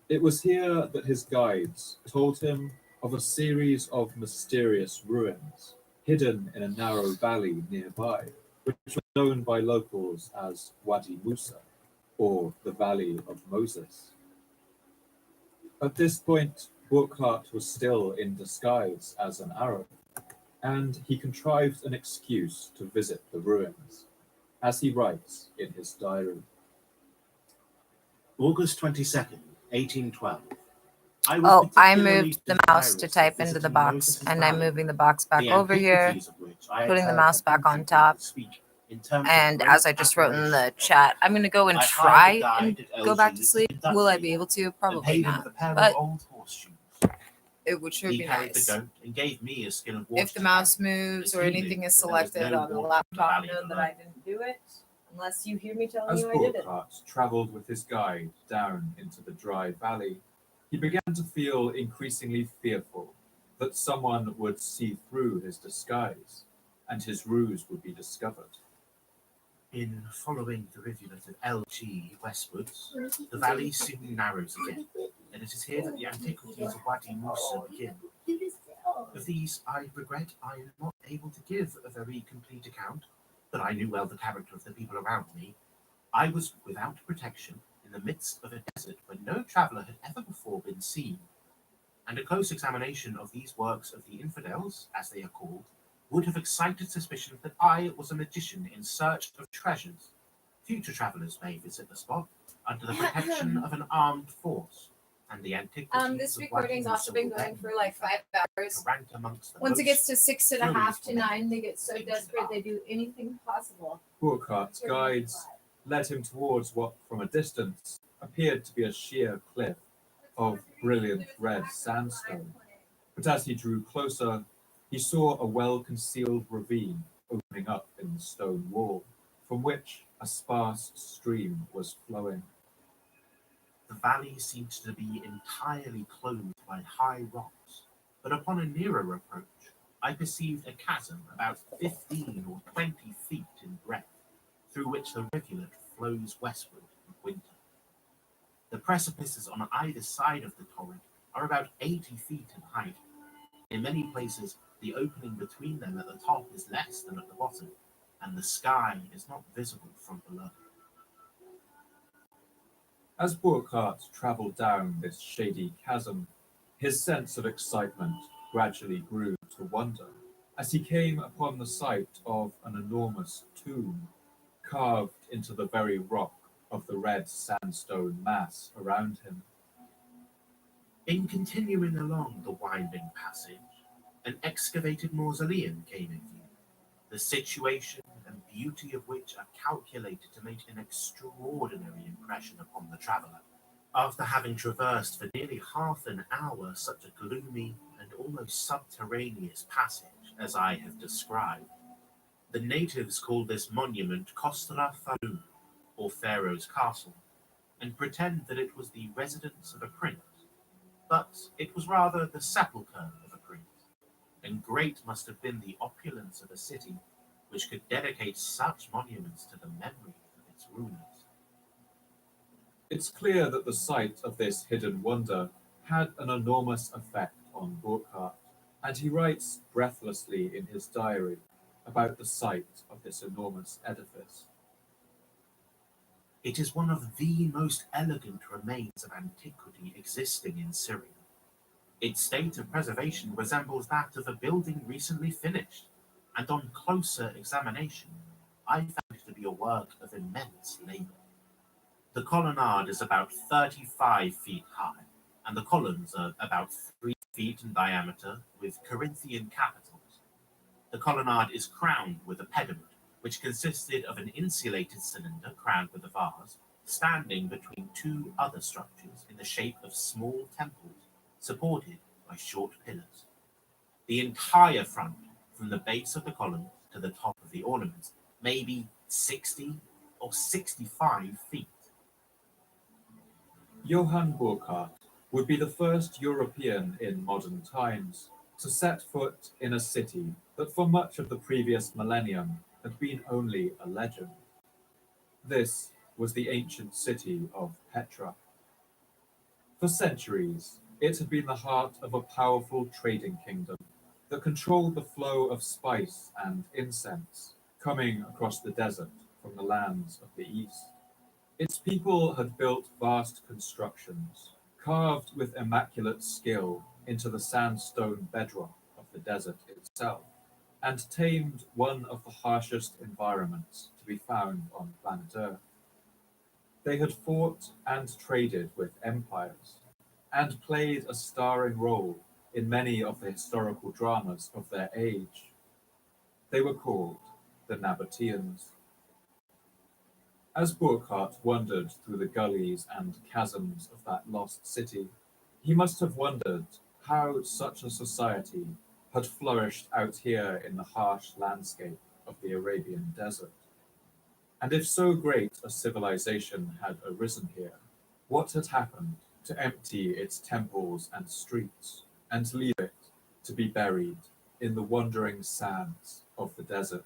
It was here that his guides told him of a series of mysterious ruins hidden in a narrow valley nearby, which were known by locals as Wadi Musa, or the Valley of Moses. At this point, Burckhardt was still in disguise as an Arab, and he contrived an excuse to visit the ruins, as he writes in his diary. August 22nd, 1812. I moved the mouse to type into the box, and I'm moving the box back over here, putting the mouse back on top. And as I just wrote in the chat, I'm going to go and try and go back to sleep. Will I be able to? Probably not. But it would sure be nice. If the mouse moves or anything is selected on the laptop, know that I didn't do it, unless you hear me telling you I did it. As Burckhardt travelled with his guide down into the dry valley, he began to feel increasingly fearful that someone would see through his disguise and his ruse would be discovered. In following the rivulet of LG westwards, the valley soon narrows again, and it is here that the antiquities of Wadi Musa begin. Of these, I regret I am not able to give a very complete account, but I knew well the character of the people around me. I was without protection in the midst of a desert where no traveller had ever before been seen, and a close examination of these works of the infidels, as they are called, would have excited suspicion that I was a magician in search of treasures. Future travellers may visit the spot under the protection of an armed force, and the antiquities This recording's also been going for like 5 hours. Once it gets to 6.5 to 9, they get so desperate they do anything possible. Burckhardt's guides led him towards what, from a distance, appeared to be a sheer cliff of brilliant red sandstone. But as he drew closer, he saw a well-concealed ravine opening up in the stone wall, from which a sparse stream was flowing. The valley seemed to be entirely clothed by high rocks, but upon a nearer approach, I perceived a chasm about 15 or 20 feet in breadth, through which the rivulet flows westward in winter. The precipices on either side of the torrent are about 80 feet in height. In many places, the opening between them at the top is less than at the bottom, and the sky is not visible from below. As Burckhardt travelled down this shady chasm, his sense of excitement gradually grew to wonder as he came upon the sight of an enormous tomb carved into the very rock of the red sandstone mass around him. In continuing along the winding passage, an excavated mausoleum came in view, the situation and beauty of which are calculated to make an extraordinary impression upon the traveller. After having traversed for nearly half an hour such a gloomy and almost subterraneous passage as I have described, the natives call this monument Kostra Faru, or Pharaoh's Castle, and pretend that it was the residence of a prince, but it was rather the sepulchre of a prince, and great must have been the opulence of a city which could dedicate such monuments to the memory of its rulers. It's clear that the sight of this hidden wonder had an enormous effect on Burckhardt, and he writes breathlessly in his diary about the sight of this enormous edifice. It is one of the most elegant remains of antiquity existing in Syria. Its state of preservation resembles that of a building recently finished, and on closer examination, I found it to be a work of immense labour. The colonnade is about 35 feet high, and the columns are about 3 feet in diameter with Corinthian capitals. The colonnade is crowned with a pediment, which consisted of an insulated cylinder crowned with a vase, standing between two other structures in the shape of small temples, supported by short pillars. The entire front, from the base of the column to the top of the ornaments, may be 60 or 65 feet. Johann Burckhardt would be the first European in modern times to set foot in a city that for much of the previous millennium had been only a legend. This was the ancient city of Petra. For centuries, it had been the heart of a powerful trading kingdom that controlled the flow of spice and incense coming across the desert from the lands of the east. Its people had built vast constructions, carved with immaculate skill into the sandstone bedrock of the desert itself, and tamed one of the harshest environments to be found on planet Earth. They had fought and traded with empires, and played a starring role in many of the historical dramas of their age. They were called the Nabateans. As Burckhardt wandered through the gullies and chasms of that lost city, he must have wondered how such a society had flourished out here in the harsh landscape of the Arabian desert. And if so great a civilization had arisen here, what had happened to empty its temples and streets and leave it to be buried in the wandering sands of the desert?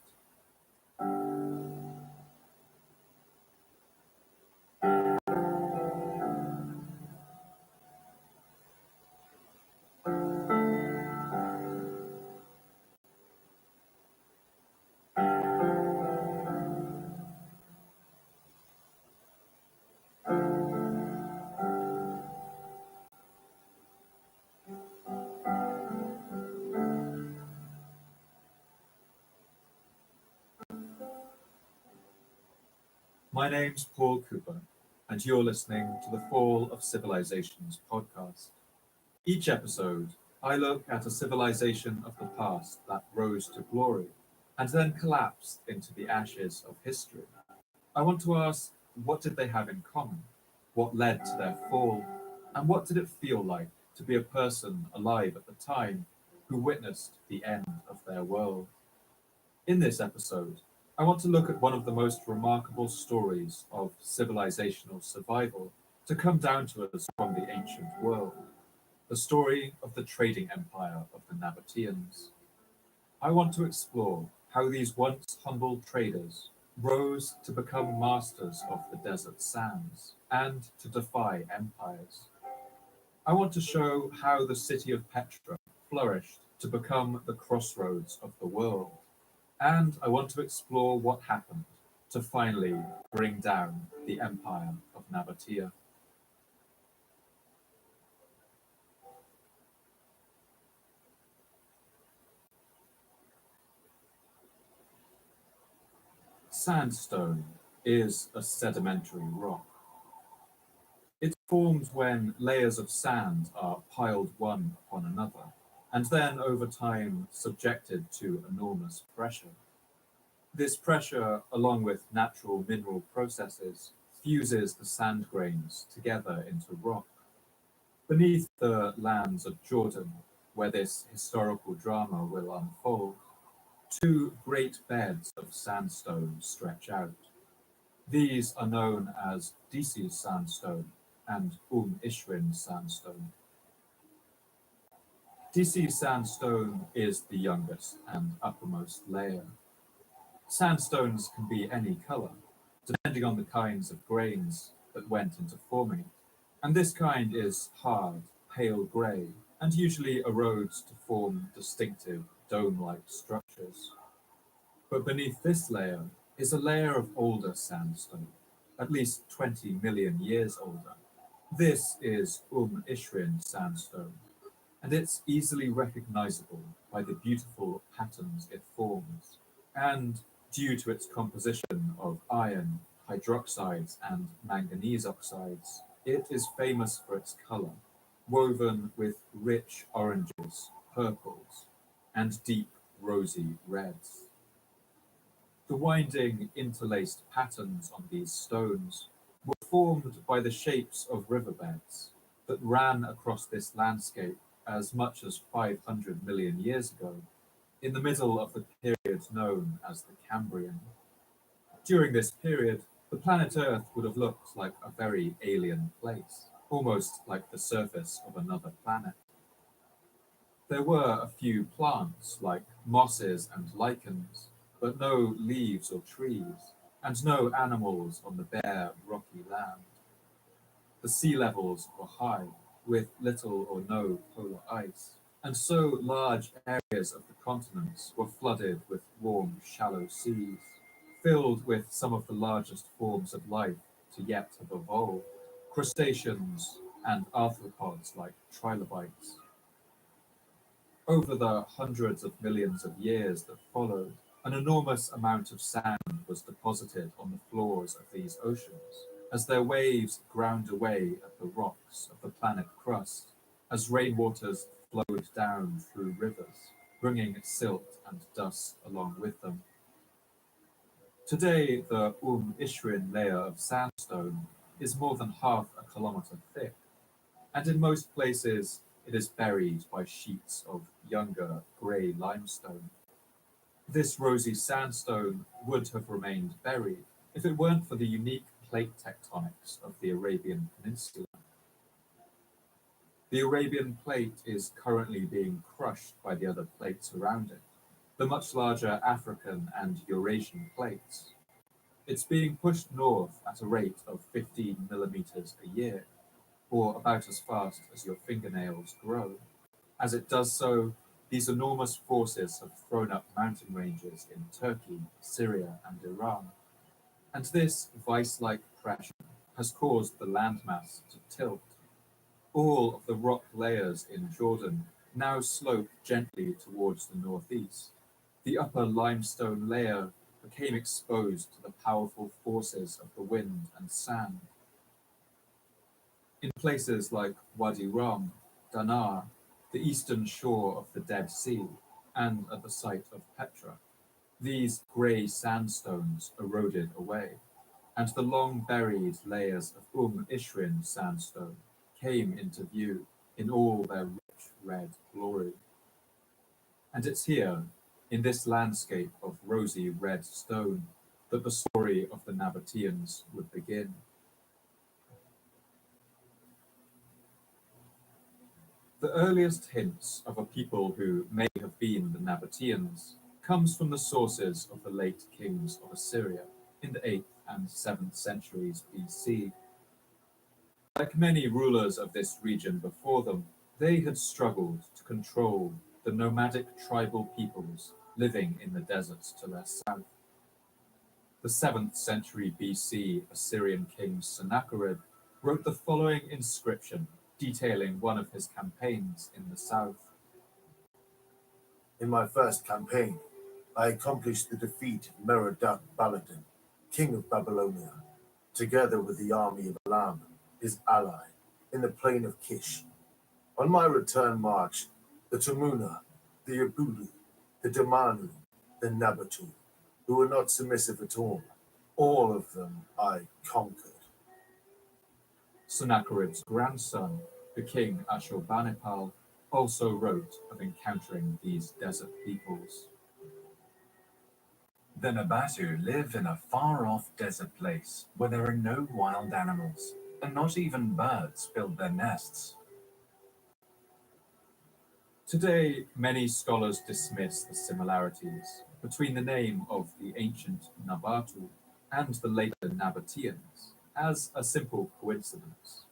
My name's Paul Cooper, and you're listening to the Fall of Civilizations podcast. Each episode, I look at a civilization of the past that rose to glory and then collapsed into the ashes of history. I want to ask, what did they have in common? What led to their fall? And what did it feel like to be a person alive at the time who witnessed the end of their world? In this episode, I want to look at one of the most remarkable stories of civilizational survival to come down to us from the ancient world. the story of the trading empire of the Nabateans. I want to explore how these once humble traders rose to become masters of the desert sands and to defy empires. I want to show how the city of Petra flourished to become the crossroads of the world. And I want to explore what happened to finally bring down the empire of Nabatea. Sandstone is a sedimentary rock. It forms when layers of sand are piled one upon another, and then over time subjected to enormous pressure. This pressure, along with natural mineral processes, fuses the sand grains together into rock. Beneath the lands of Jordan, where this historical drama will unfold, two great beds of sandstone stretch out. These are known as Disi sandstone and Ishrin sandstone. Disi sandstone is the youngest and uppermost layer. Sandstones can be any color, depending on the kinds of grains that went into forming it. And this kind is hard, pale gray, and usually erodes to form distinctive dome-like structures. But beneath this layer is a layer of older sandstone, at least 20 million years older. This is Ishrin sandstone, and it's easily recognizable by the beautiful patterns it forms, and due to its composition of iron, hydroxides, and manganese oxides, it is famous for its color, woven with rich oranges, purples, and deep rosy reds. The winding, interlaced patterns on these stones were formed by the shapes of riverbeds that ran across this landscape as much as 500 million years ago, in the middle of the period known as the Cambrian. During this period, the planet Earth would have looked like a very alien place, almost like the surface of another planet. There were a few plants, like mosses and lichens, but no leaves or trees, and no animals on the bare, rocky land. The sea levels were high, with little or no polar ice, and so large areas of the continents were flooded with warm, shallow seas, filled with some of the largest forms of life to yet have evolved, crustaceans and arthropods like trilobites. Over the hundreds of millions of years that followed, an enormous amount of sand was deposited on the floors of these oceans, as their waves ground away at the rocks of the planet crust, as rainwaters flowed down through rivers, bringing silt and dust along with them. Today, the Ishrin layer of sandstone is more than half a kilometer thick, and in most places it is buried by sheets of younger grey limestone. This rosy sandstone would have remained buried if it weren't for the unique plate tectonics of the Arabian Peninsula. The Arabian plate is currently being crushed by the other plates around it, the much larger African and Eurasian plates. It's being pushed north at a rate of 15 millimeters a year, or about as fast as your fingernails grow. As it does so, these enormous forces have thrown up mountain ranges in Turkey, Syria, and Iran. And this vice-like pressure has caused the landmass to tilt. All of the rock layers in Jordan now slope gently towards the northeast. The upper limestone layer became exposed to the powerful forces of the wind and sand. In places like Wadi Rum, Danar, the eastern shore of the Dead Sea, and at the site of Petra, these grey sandstones eroded away, and the long-buried layers of Ishrin sandstone came into view in all their rich red glory. And it's here, in this landscape of rosy red stone, that the story of the Nabateans would begin. The earliest hints of a people who may have been the Nabateans comes from the sources of the late kings of Assyria in the 8th and 7th centuries BC. Like many rulers of this region before them, they had struggled to control the nomadic tribal peoples living in the deserts to their south. The 7th century BC Assyrian king Sennacherib wrote the following inscription detailing one of his campaigns in the south. In my first campaign, I accomplished the defeat of Merodach-Baladan, king of Babylonia, together with the army of Elam, his ally, in the plain of Kish. On my return march, the Tamuna, the Yabulu, the Damanu, the Nabatu, who were not submissive at all of them I conquered. Sennacherib's grandson, the king Ashurbanipal, also wrote of encountering these desert peoples. The Nabatu live in a far-off desert place where there are no wild animals, and not even birds build their nests. Today, many scholars dismiss the similarities between the name of the ancient Nabatu and the later Nabateans as a simple coincidence.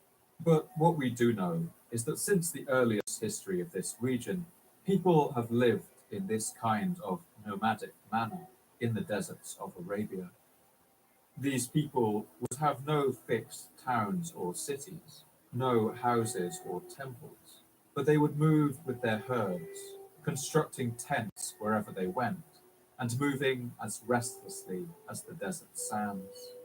But what we do know is that since the earliest history of this region, people have lived in this kind of nomadic manner in the deserts of Arabia. These people would have no fixed towns or cities, no houses or temples, but they would move with their herds, constructing tents wherever they went, and moving as restlessly as the desert sands.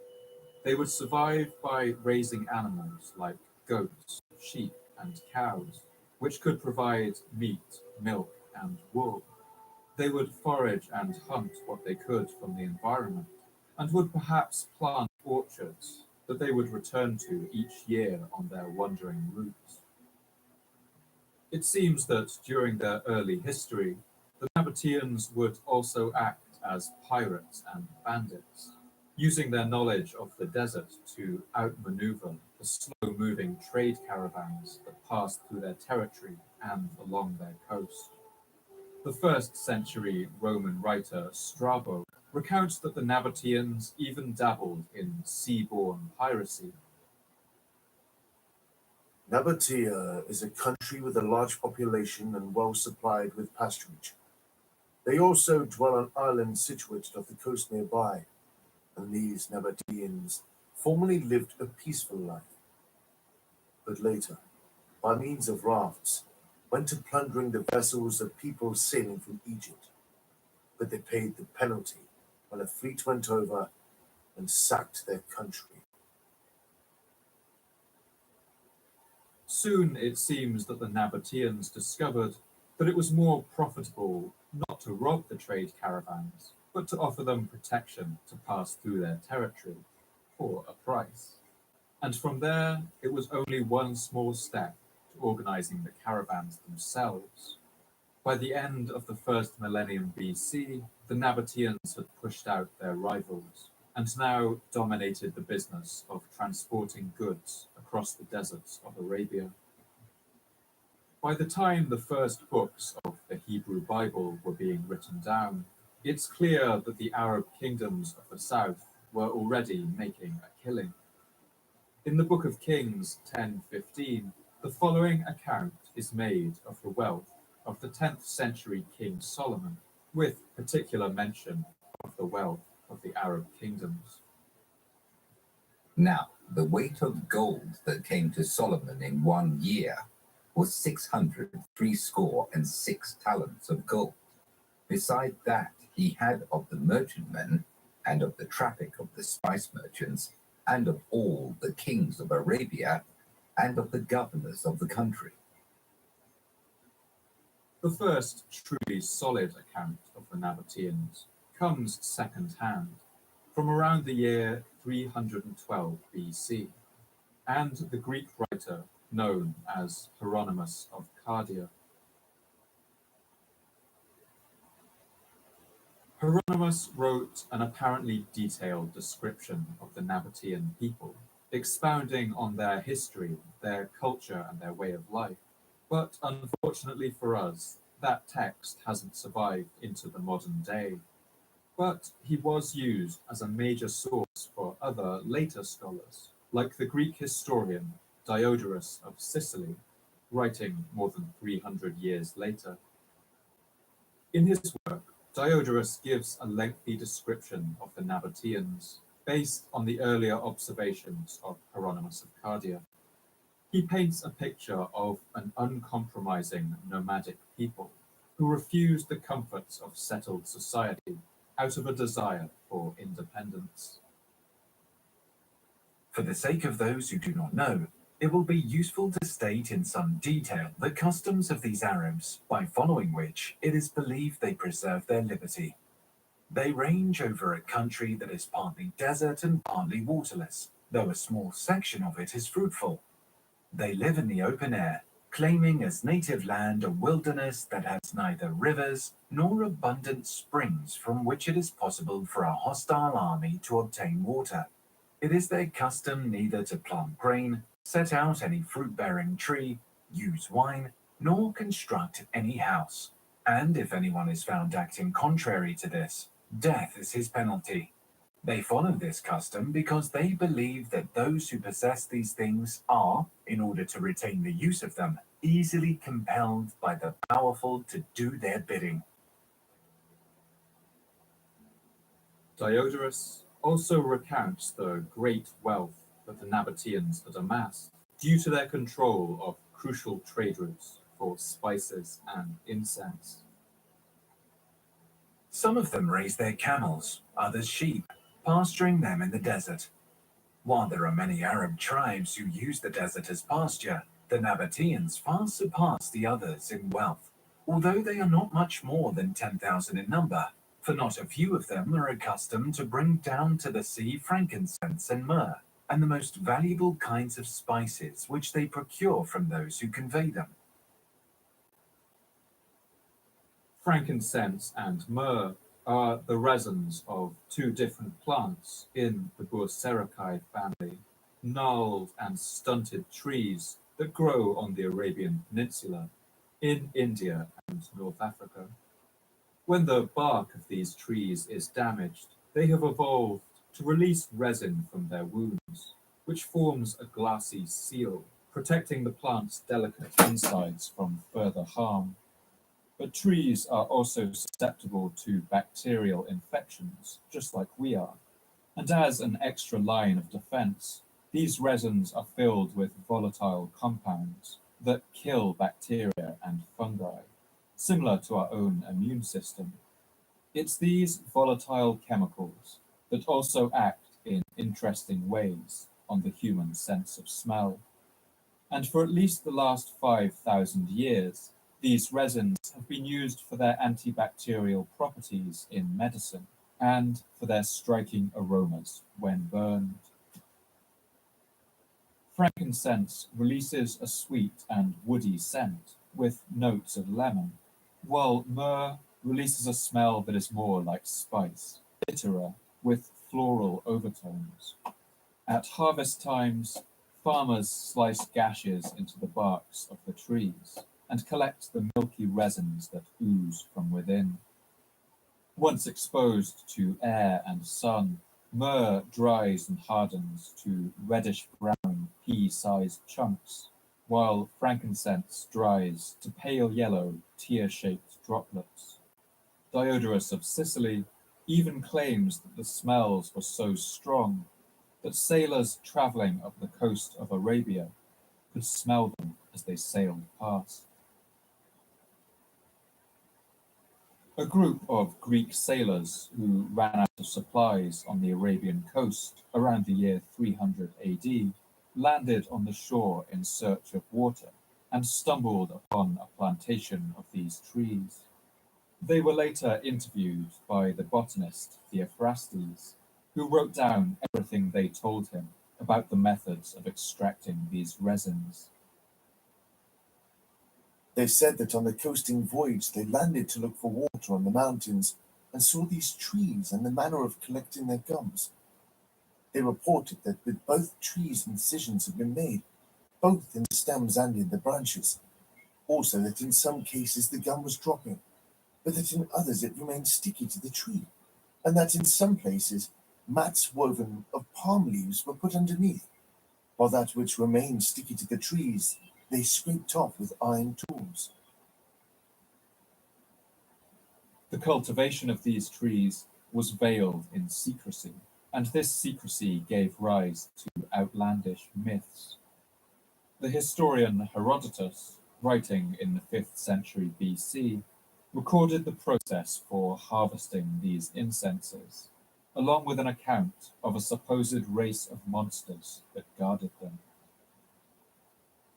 They would survive by raising animals like goats, sheep, and cows, which could provide meat, milk, and wool. They would forage and hunt what they could from the environment, and would perhaps plant orchards that they would return to each year on their wandering routes. It seems that during their early history, the Nabateans would also act as pirates and bandits, using their knowledge of the desert to outmaneuver the slow-moving trade caravans that passed through their territory and along their coast. The 1st century Roman writer Strabo recounts that the Nabateans even dabbled in sea-borne piracy. Nabatea is a country with a large population and well supplied with pasturage. They also dwell on islands situated off the coast nearby, and these Nabateans formerly lived a peaceful life, but later, by means of rafts, went to plundering the vessels of people sailing from Egypt. But they paid the penalty when a fleet went over and sacked their country. Soon it seems that the Nabateans discovered that it was more profitable not to rob the trade caravans, but to offer them protection to pass through their territory for a price. And from there, it was only one small step to organizing the caravans themselves. By the end of the 1st millennium BC, the Nabateans had pushed out their rivals and now dominated the business of transporting goods across the deserts of Arabia. By the time the first books of the Hebrew Bible were being written down, it's clear that the Arab kingdoms of the south were already making a killing. In the Book of Kings 10:15, the following account is made of the wealth of the 10th century King Solomon, with particular mention of the wealth of the Arab kingdoms. Now, the weight of gold that came to Solomon in 1 year was 666 talents of gold. Beside that, he had of the merchantmen, and of the traffic of the spice merchants, and of all the kings of Arabia, and of the governors of the country. The first truly solid account of the Nabateans comes second-hand, from around the year 312 BC, and the Greek writer known as Hieronymus of Cardia. Hieronymus wrote an apparently detailed description of the Nabatean people, expounding on their history, their culture, and their way of life. But unfortunately for us, that text hasn't survived into the modern day. But he was used as a major source for other later scholars, like the Greek historian Diodorus of Sicily, writing more than 300 years later. In his work, Diodorus gives a lengthy description of the Nabateans, based on the earlier observations of Hieronymus of Cardia. He paints a picture of an uncompromising nomadic people who refused the comforts of settled society out of a desire for independence. For the sake of those who do not know, it will be useful to state in some detail the customs of these Arabs, by following which it is believed they preserve their liberty. They range over a country that is partly desert and partly waterless, though a small section of it is fruitful. They live in the open air, claiming as native land a wilderness that has neither rivers nor abundant springs from which it is possible for a hostile army to obtain water. It is their custom neither to plant grain, set out any fruit-bearing tree, use wine, nor construct any house. And if anyone is found acting contrary to this, death is his penalty. They follow this custom because they believe that those who possess these things are, in order to retain the use of them, easily compelled by the powerful to do their bidding. Diodorus also recounts the great wealth that the Nabateans had amassed due to their control of crucial trade routes for spices and incense. Some of them raise their camels, others sheep, pasturing them in the desert. While there are many Arab tribes who use the desert as pasture, the Nabateans far surpass the others in wealth, although they are not much more than 10,000 in number, for not a few of them are accustomed to bring down to the sea frankincense and myrrh, and the most valuable kinds of spices which they procure from those who convey them. Frankincense and myrrh are the resins of two different plants in the Burseraceae family, gnarled and stunted trees that grow on the Arabian Peninsula, in India and North Africa. When the bark of these trees is damaged, they have evolved to release resin from their wounds, which forms a glassy seal, protecting the plant's delicate insides from further harm. But trees are also susceptible to bacterial infections, just like we are. And as an extra line of defense, these resins are filled with volatile compounds that kill bacteria and fungi, similar to our own immune system. It's these volatile chemicals that also act in interesting ways on the human sense of smell. And for at least the last 5,000 years, these resins have been used for their antibacterial properties in medicine and for their striking aromas when burned. Frankincense releases a sweet and woody scent with notes of lemon, while myrrh releases a smell that is more like spice, bitterer, with floral overtones. At harvest times, farmers slice gashes into the barks of the trees and collect the milky resins that ooze from within. Once exposed to air and sun, myrrh dries and hardens to reddish-brown, pea-sized chunks, while frankincense dries to pale yellow, tear-shaped droplets. Diodorus of Sicily even claims that the smells were so strong that sailors traveling up the coast of Arabia could smell them as they sailed past. A group of Greek sailors who ran out of supplies on the Arabian coast around the year 300 AD landed on the shore in search of water and stumbled upon a plantation of these trees. They were later interviewed by the botanist Theophrastes, who wrote down everything they told him about the methods of extracting these resins. They said that on the coasting voyage they landed to look for water on the mountains and saw these trees and the manner of collecting their gums. They reported that with both trees incisions had been made, both in the stems and in the branches. Also that in some cases the gum was dropping, but that in others it remained sticky to the tree, and that in some places mats woven of palm leaves were put underneath, while that which remained sticky to the trees they scraped off with iron tools. The cultivation of these trees was veiled in secrecy, and this secrecy gave rise to outlandish myths. The historian Herodotus, writing in the 5th century BC, recorded the process for harvesting these incenses, along with an account of a supposed race of monsters that guarded them.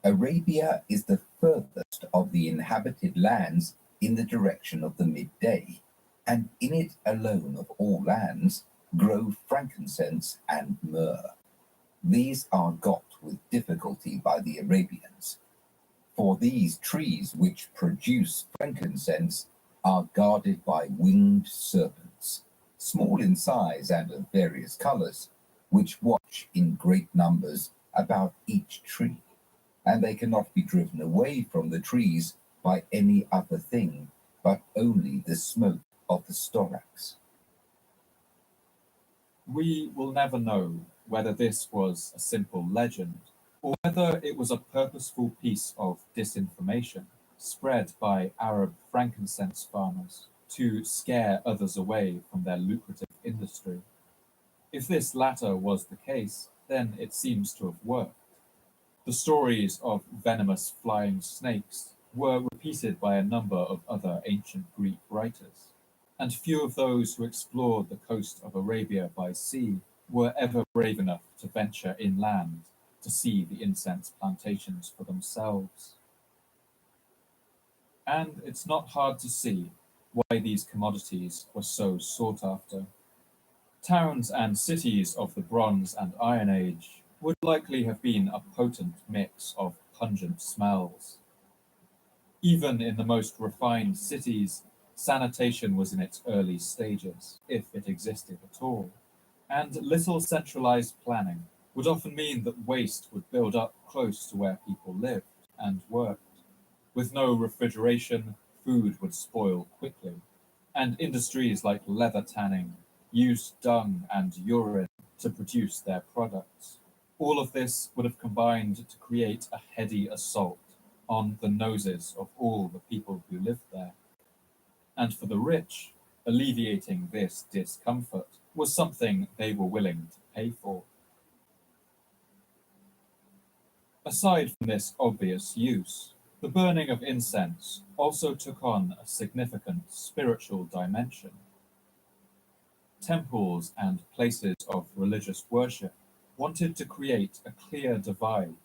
Arabia is the furthest of the inhabited lands in the direction of the midday, and in it alone of all lands grow frankincense and myrrh. These are got with difficulty by the Arabians, for these trees which produce frankincense are guarded by winged serpents, small in size and of various colours, which watch in great numbers about each tree, and they cannot be driven away from the trees by any other thing but only the smoke of the storax. We will never know whether this was a simple legend or whether it was a purposeful piece of disinformation spread by Arab frankincense farmers to scare others away from their lucrative industry. If this latter was the case, then it seems to have worked. The stories of venomous flying snakes were repeated by a number of other ancient Greek writers, and few of those who explored the coast of Arabia by sea were ever brave enough to venture inland to see the incense plantations for themselves. And it's not hard to see why these commodities were so sought after. Towns and cities of the Bronze and Iron Age would likely have been a potent mix of pungent smells. Even in the most refined cities, sanitation was in its early stages, if it existed at all, and little centralized planning would often mean that waste would build up close to where people lived and worked. With no refrigeration, food would spoil quickly, and industries like leather tanning used dung and urine to produce their products. All of this would have combined to create a heady assault on the noses of all the people who lived there. And for the rich, alleviating this discomfort was something they were willing to pay for. Aside from this obvious use, the burning of incense also took on a significant spiritual dimension. Temples and places of religious worship wanted to create a clear divide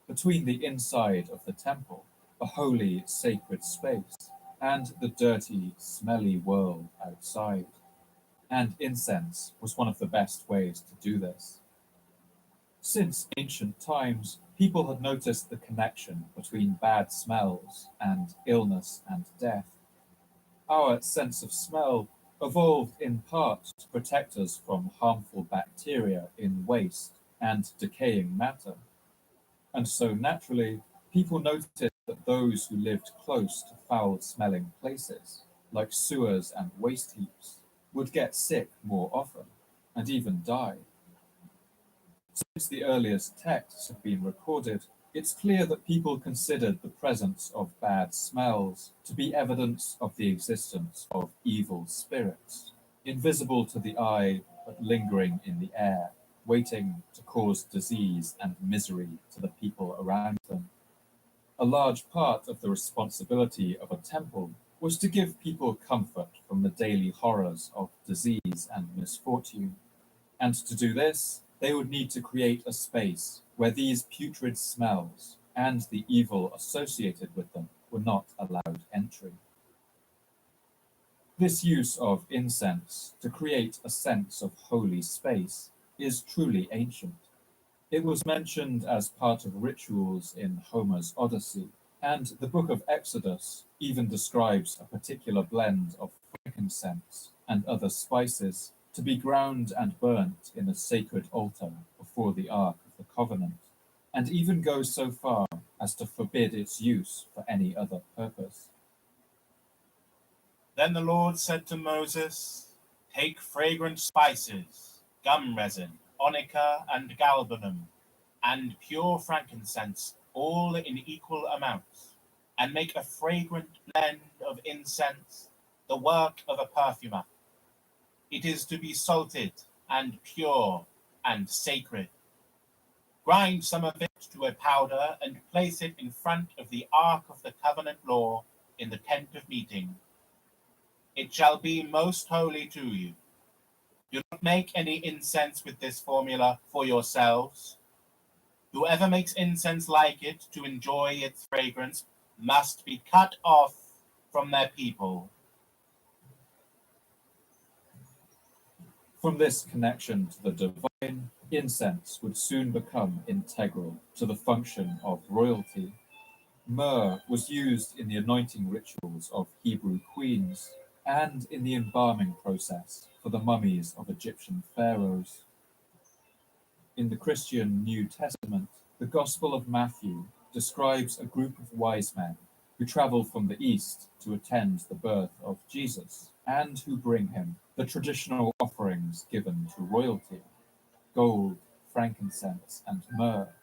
between the inside of the temple, a holy, sacred space, and the dirty, smelly world outside. And incense was one of the best ways to do this. Since ancient times, people had noticed the connection between bad smells and illness and death. Our sense of smell evolved in part to protect us from harmful bacteria in waste and decaying matter. And so naturally, people noticed that those who lived close to foul-smelling places, like sewers and waste heaps, would get sick more often and even die. Since the earliest texts have been recorded, it's clear that people considered the presence of bad smells to be evidence of the existence of evil spirits, invisible to the eye but lingering in the air, waiting to cause disease and misery to the people around them. A large part of the responsibility of a temple was to give people comfort from the daily horrors of disease and misfortune. And to do this, they would need to create a space where these putrid smells and the evil associated with them were not allowed entry. This use of incense to create a sense of holy space is truly ancient. It was mentioned as part of rituals in Homer's Odyssey, and the book of Exodus even describes a particular blend of frankincense and other spices to be ground and burnt in a sacred altar before the Ark of the Covenant. and even goes so far as to forbid its use for any other purpose. Then the Lord said to Moses, "Take fragrant spices, gum resin, onycha, and galbanum, and pure frankincense, all in equal amounts, and make a fragrant blend of incense, the work of a perfumer. It is to be salted and pure and sacred. Grind some of it to a powder and place it in front of the Ark of the Covenant law in the tent of meeting. It shall be most holy to you. Do not make any incense with this formula for yourselves. Whoever makes incense like it to enjoy its fragrance must be cut off from their people." From this connection to the divine, incense would soon become integral to the function of royalty. Myrrh was used in the anointing rituals of Hebrew queens and in the embalming process for the mummies of Egyptian pharaohs. In the Christian New Testament, the Gospel of Matthew describes a group of wise men who travel from the east to attend the birth of Jesus and who bring him the traditional offerings given to royalty: gold, frankincense, and myrrh,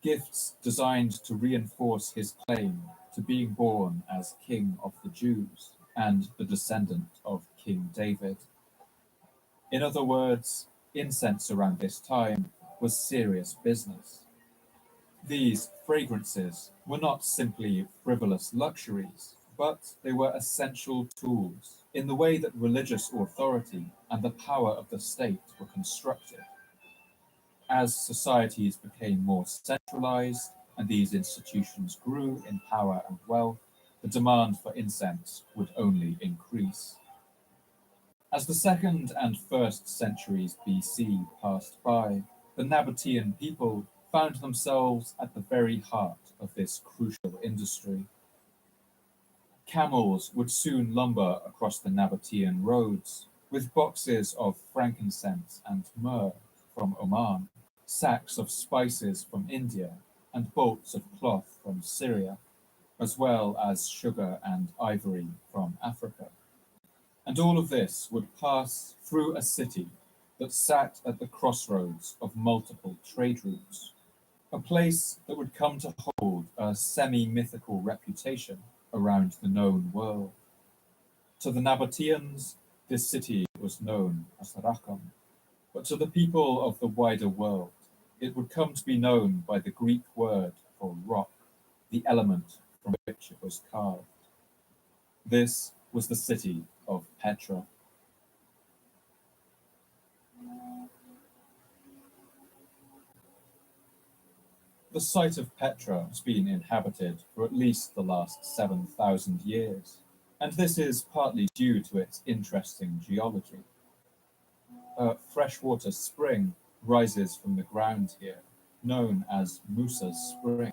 gifts designed to reinforce his claim to being born as King of the Jews and the descendant of King David. In other words, incense around this time was serious business. These fragrances were not simply frivolous luxuries, but they were essential tools in the way that religious authority and the power of the state were constructed. As societies became more centralized and these institutions grew in power and wealth, the demand for incense would only increase. As the 2nd and 1st centuries BC passed by, the Nabatean people found themselves at the very heart of this crucial industry. Camels would soon lumber across the Nabatean roads with boxes of frankincense and myrrh from Oman, sacks of spices from India, and bolts of cloth from Syria, as well as sugar and ivory from Africa. And all of this would pass through a city that sat at the crossroads of multiple trade routes, a place that would come to hold a semi-mythical reputation around the known world. To the Nabateans, this city was known as Raqam, but to the people of the wider world, it would come to be known by the Greek word for rock, the element from which it was carved. This was the city of Petra. The site of Petra has been inhabited for at least the last 7,000 years, and this is partly due to its interesting geology. A freshwater spring rises from the ground here, known as Musa's Spring,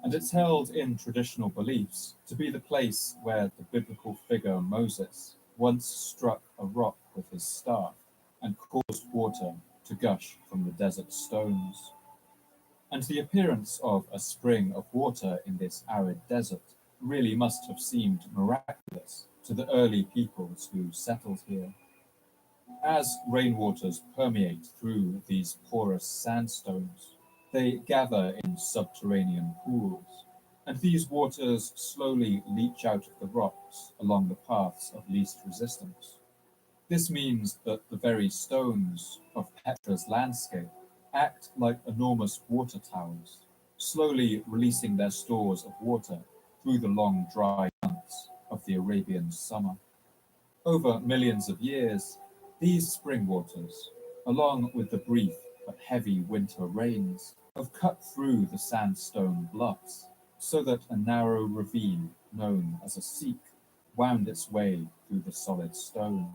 and it's held in traditional beliefs to be the place where the biblical figure Moses once struck a rock with his staff and caused water to gush from the desert stones. And the appearance of a spring of water in this arid desert really must have seemed miraculous to the early peoples who settled here. As rainwaters permeate through these porous sandstones, they gather in subterranean pools, and these waters slowly leach out of the rocks along the paths of least resistance. This means that the very stones of Petra's landscape act like enormous water towers, slowly releasing their stores of water through the long dry months of the Arabian summer. Over millions of years, these spring waters, along with the brief but heavy winter rains, have cut through the sandstone bluffs so that a narrow ravine known as a seek wound its way through the solid stone.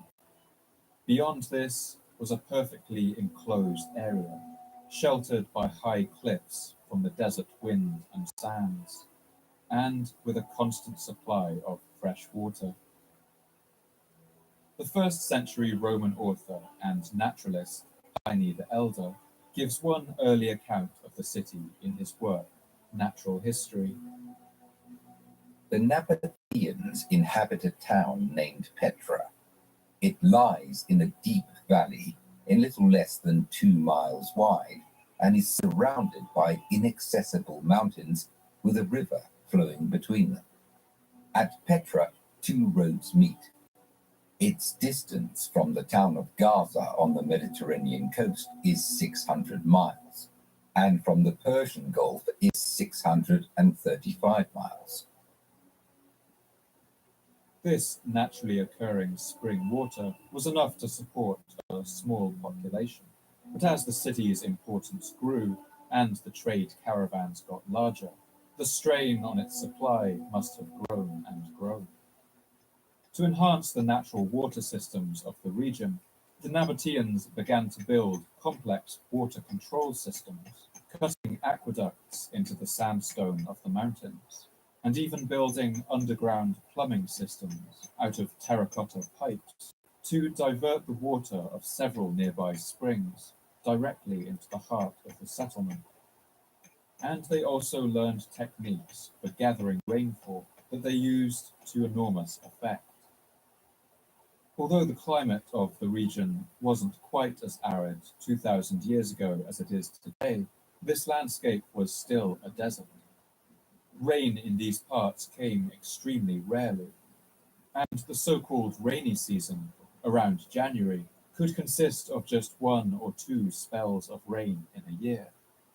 Beyond this was a perfectly enclosed area, sheltered by high cliffs from the desert wind and sands, and with a constant supply of fresh water. The 1st century Roman author and naturalist Pliny the Elder gives one early account of of the city in his work, Natural History. The Nabateans inhabit a town named Petra. It lies in a deep valley, a little less than 2 miles wide, and is surrounded by inaccessible mountains with a river flowing between them. At Petra, 2 roads meet. Its distance from the town of Gaza on the Mediterranean coast is 600 miles, and from the Persian Gulf is 635 miles. This naturally occurring spring water was enough to support a small population, but as the city's importance grew and the trade caravans got larger, the strain on its supply must have grown and grown. To enhance the natural water systems of the region, the Nabateans began to build complex water control systems, cutting aqueducts into the sandstone of the mountains, and even building underground plumbing systems out of terracotta pipes to divert the water of several nearby springs directly into the heart of the settlement. And they also learned techniques for gathering rainfall that they used to enormous effect. Although the climate of the region wasn't quite as arid 2,000 years ago as it is today, this landscape was still a desert. Rain in these parts came extremely rarely, and the so-called rainy season, around January, could consist of just 1 or 2 spells of rain in a year.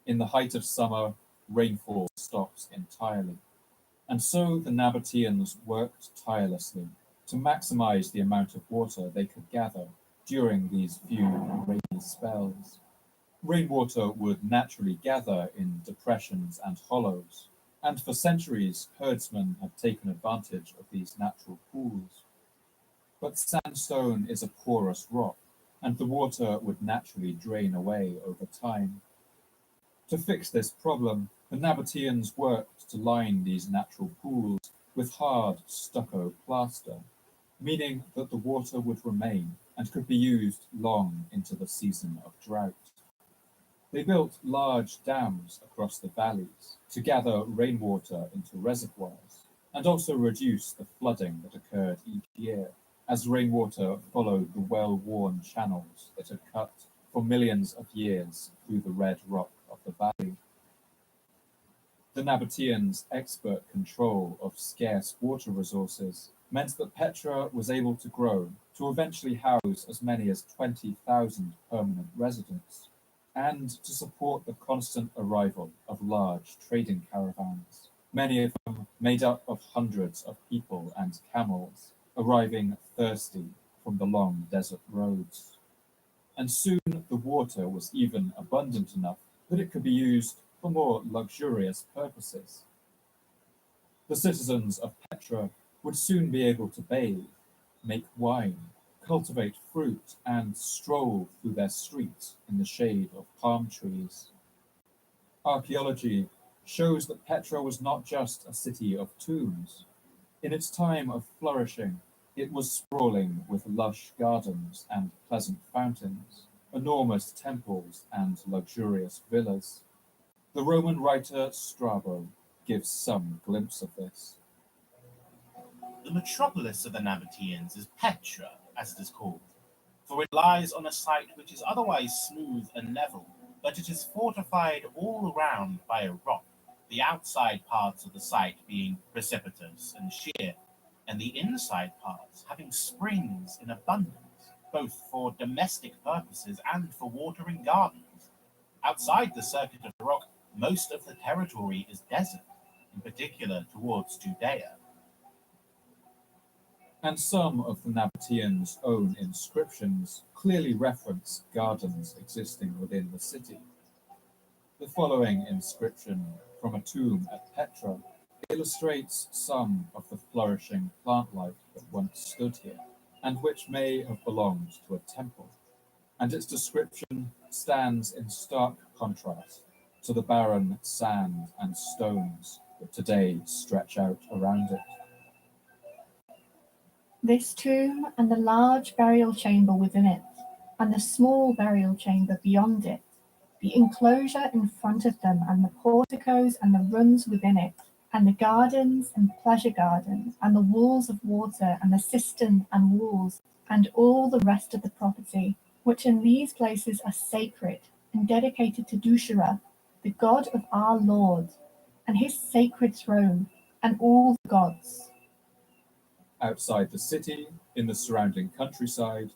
In the height of summer, rainfall stops entirely. And so the Nabateans worked tirelessly to maximize the amount of water they could gather during these few rainy spells. Rainwater would naturally gather in depressions and hollows, and for centuries herdsmen have taken advantage of these natural pools. But sandstone is a porous rock, and the water would naturally drain away over time. To fix this problem, the Nabateans worked to line these natural pools with hard stucco plaster, meaning that the water would remain and could be used long into the season of drought. They built large dams across the valleys to gather rainwater into reservoirs and also reduce the flooding that occurred each year as rainwater followed the well-worn channels that had cut for millions of years through the red rock of the valley. The Nabateans' expert control of scarce water resources meant that Petra was able to grow to eventually house as many as 20,000 permanent residents, and to support the constant arrival of large trading caravans, many of them made up of hundreds of people and camels, arriving thirsty from the long desert roads. And soon the water was even abundant enough that it could be used for more luxurious purposes. The citizens of Petra would soon be able to bathe, make wine, cultivate fruit, and stroll through their streets in the shade of palm trees. Archaeology shows that Petra was not just a city of tombs. In its time of flourishing, it was sprawling with lush gardens and pleasant fountains, enormous temples and luxurious villas. The Roman writer Strabo gives some glimpse of this. The metropolis of the Nabateans is Petra, as it is called, for it lies on a site which is otherwise smooth and level, but it is fortified all around by a rock, the outside parts of the site being precipitous and sheer, and the inside parts having springs in abundance, both for domestic purposes and for watering gardens. Outside the circuit of the rock, most of the territory is desert, in particular towards Judea. And some of the Nabateans' own inscriptions clearly reference gardens existing within the city. The following inscription from a tomb at Petra illustrates some of the flourishing plant life that once stood here, and which may have belonged to a temple. And its description stands in stark contrast to the barren sand and stones that today stretch out around it. This tomb and the large burial chamber within it, and the small burial chamber beyond it, the enclosure in front of them, and the porticos and the runs within it, and the gardens and pleasure gardens, and the walls of water, and the cistern and walls, and all the rest of the property, which in these places are sacred, and dedicated to Dushara, the god of our Lord, and his sacred throne, and all the gods. Outside the city, in the surrounding countryside,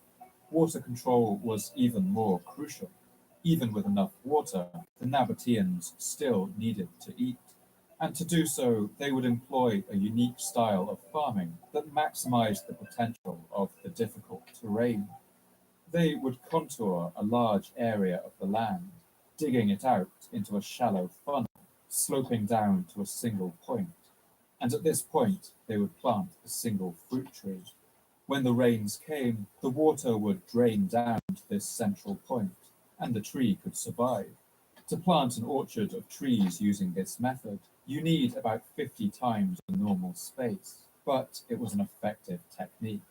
water control was even more crucial. Even with enough water, the Nabateans still needed to eat. And to do so, they would employ a unique style of farming that maximized the potential of the difficult terrain. They would contour a large area of the land, digging it out into a shallow funnel, sloping down to a single point. And at this point, they would plant a single fruit tree. When the rains came, the water would drain down to this central point, and the tree could survive. To plant an orchard of trees using this method, you need about 50 times the normal space, but it was an effective technique.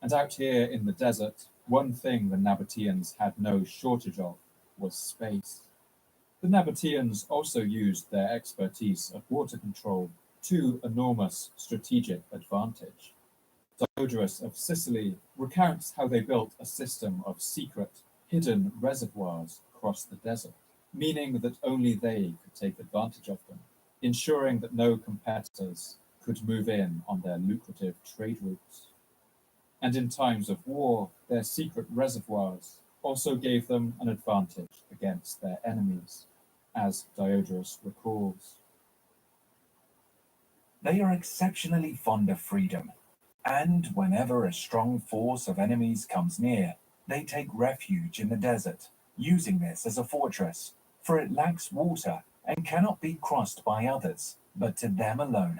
And out here in the desert, one thing the Nabateans had no shortage of was space. The Nabateans also used their expertise of water control to enormous strategic advantage. Diodorus of Sicily recounts how they built a system of secret, hidden reservoirs across the desert, meaning that only they could take advantage of them, ensuring that no competitors could move in on their lucrative trade routes. And in times of war, their secret reservoirs also gave them an advantage against their enemies, as Diodorus recalls. They are exceptionally fond of freedom, and whenever a strong force of enemies comes near, they take refuge in the desert, using this as a fortress, for it lacks water and cannot be crossed by others, but to them alone.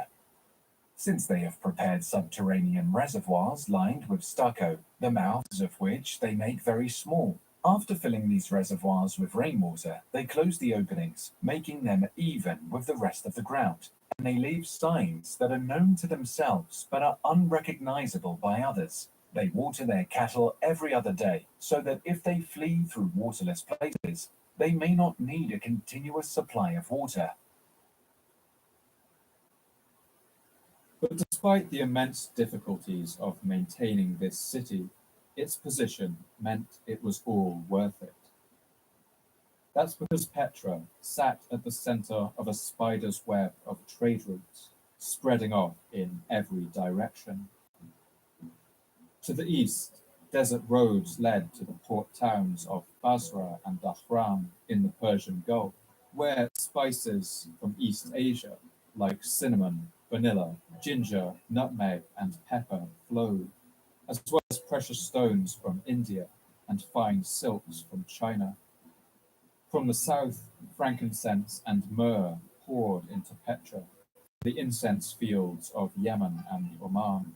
Since they have prepared subterranean reservoirs lined with stucco, the mouths of which they make very small. After filling these reservoirs with rainwater, they close the openings, making them even with the rest of the ground, and they leave signs that are known to themselves but are unrecognizable by others. They water their cattle every other day, so that if they flee through waterless places, they may not need a continuous supply of water. But despite the immense difficulties of maintaining this city, its position meant it was all worth it. That's because Petra sat at the center of a spider's web of trade routes, spreading off in every direction. To the east, desert roads led to the port towns of Basra and Dhahran in the Persian Gulf, where spices from East Asia, like cinnamon, vanilla, ginger, nutmeg, and pepper flowed, as well as precious stones from India and fine silks from China. From the south, frankincense and myrrh poured into Petra, the incense fields of Yemen and Oman.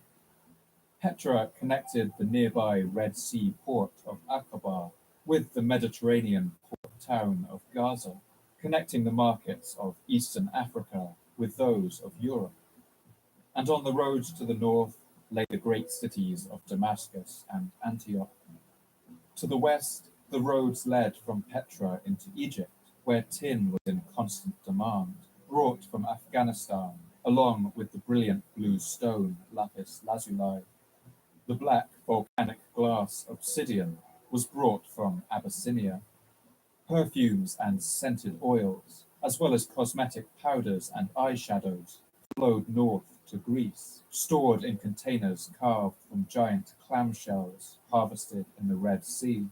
Petra connected the nearby Red Sea port of Aqaba with the Mediterranean port town of Gaza, connecting the markets of Eastern Africa with those of Europe. And on the road to the north lay the great cities of Damascus and Antioch. To the west, the roads led from Petra into Egypt, where tin was in constant demand, brought from Afghanistan, along with the brilliant blue stone lapis lazuli. The black volcanic glass obsidian was brought from Abyssinia. Perfumes and scented oils, as well as cosmetic powders and eyeshadows, flowed north to Greece, stored in containers carved from giant clamshells harvested in the Red Sea.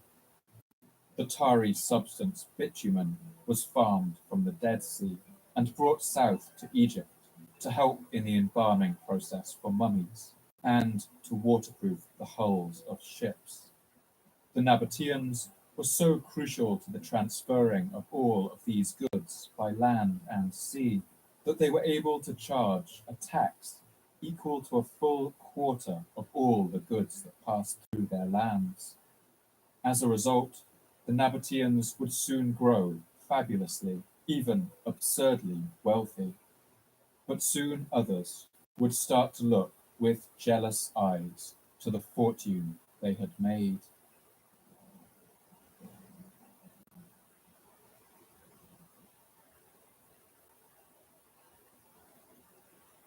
The tarry substance bitumen was farmed from the Dead Sea and brought south to Egypt to help in the embalming process for mummies and to waterproof the hulls of ships. The Nabateans were so crucial to the transferring of all of these goods by land and sea that they were able to charge a tax equal to a full quarter of all the goods that passed through their lands. As a result, the Nabateans would soon grow fabulously, even absurdly wealthy. But soon others would start to look with jealous eyes to the fortune they had made.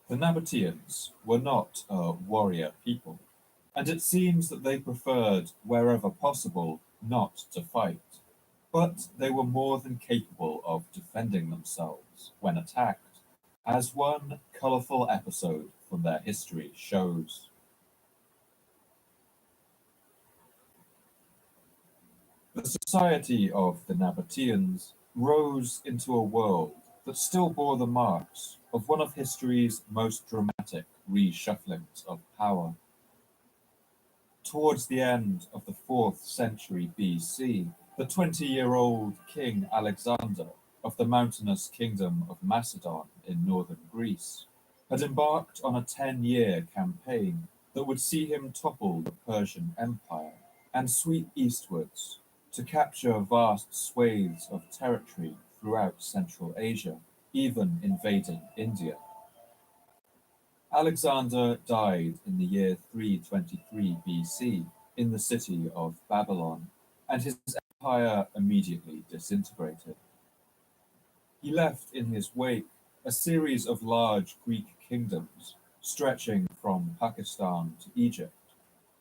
The Nabateans were not a warrior people, and it seems that they preferred, wherever possible, not to fight. But they were more than capable of defending themselves when attacked, as one colourful episode from their history shows. The society of the Nabateans rose into a world that still bore the marks of one of history's most dramatic reshufflings of power. Towards the end of the 4th century BC, the 20-year-old King Alexander of the mountainous kingdom of Macedon in northern Greece had embarked on a 10-year campaign that would see him topple the Persian Empire and sweep eastwards to capture vast swathes of territory throughout Central Asia, even invading India. Alexander died in the year 323 BC in the city of Babylon, and his empire immediately disintegrated. He left in his wake a series of large Greek kingdoms stretching from Pakistan to Egypt,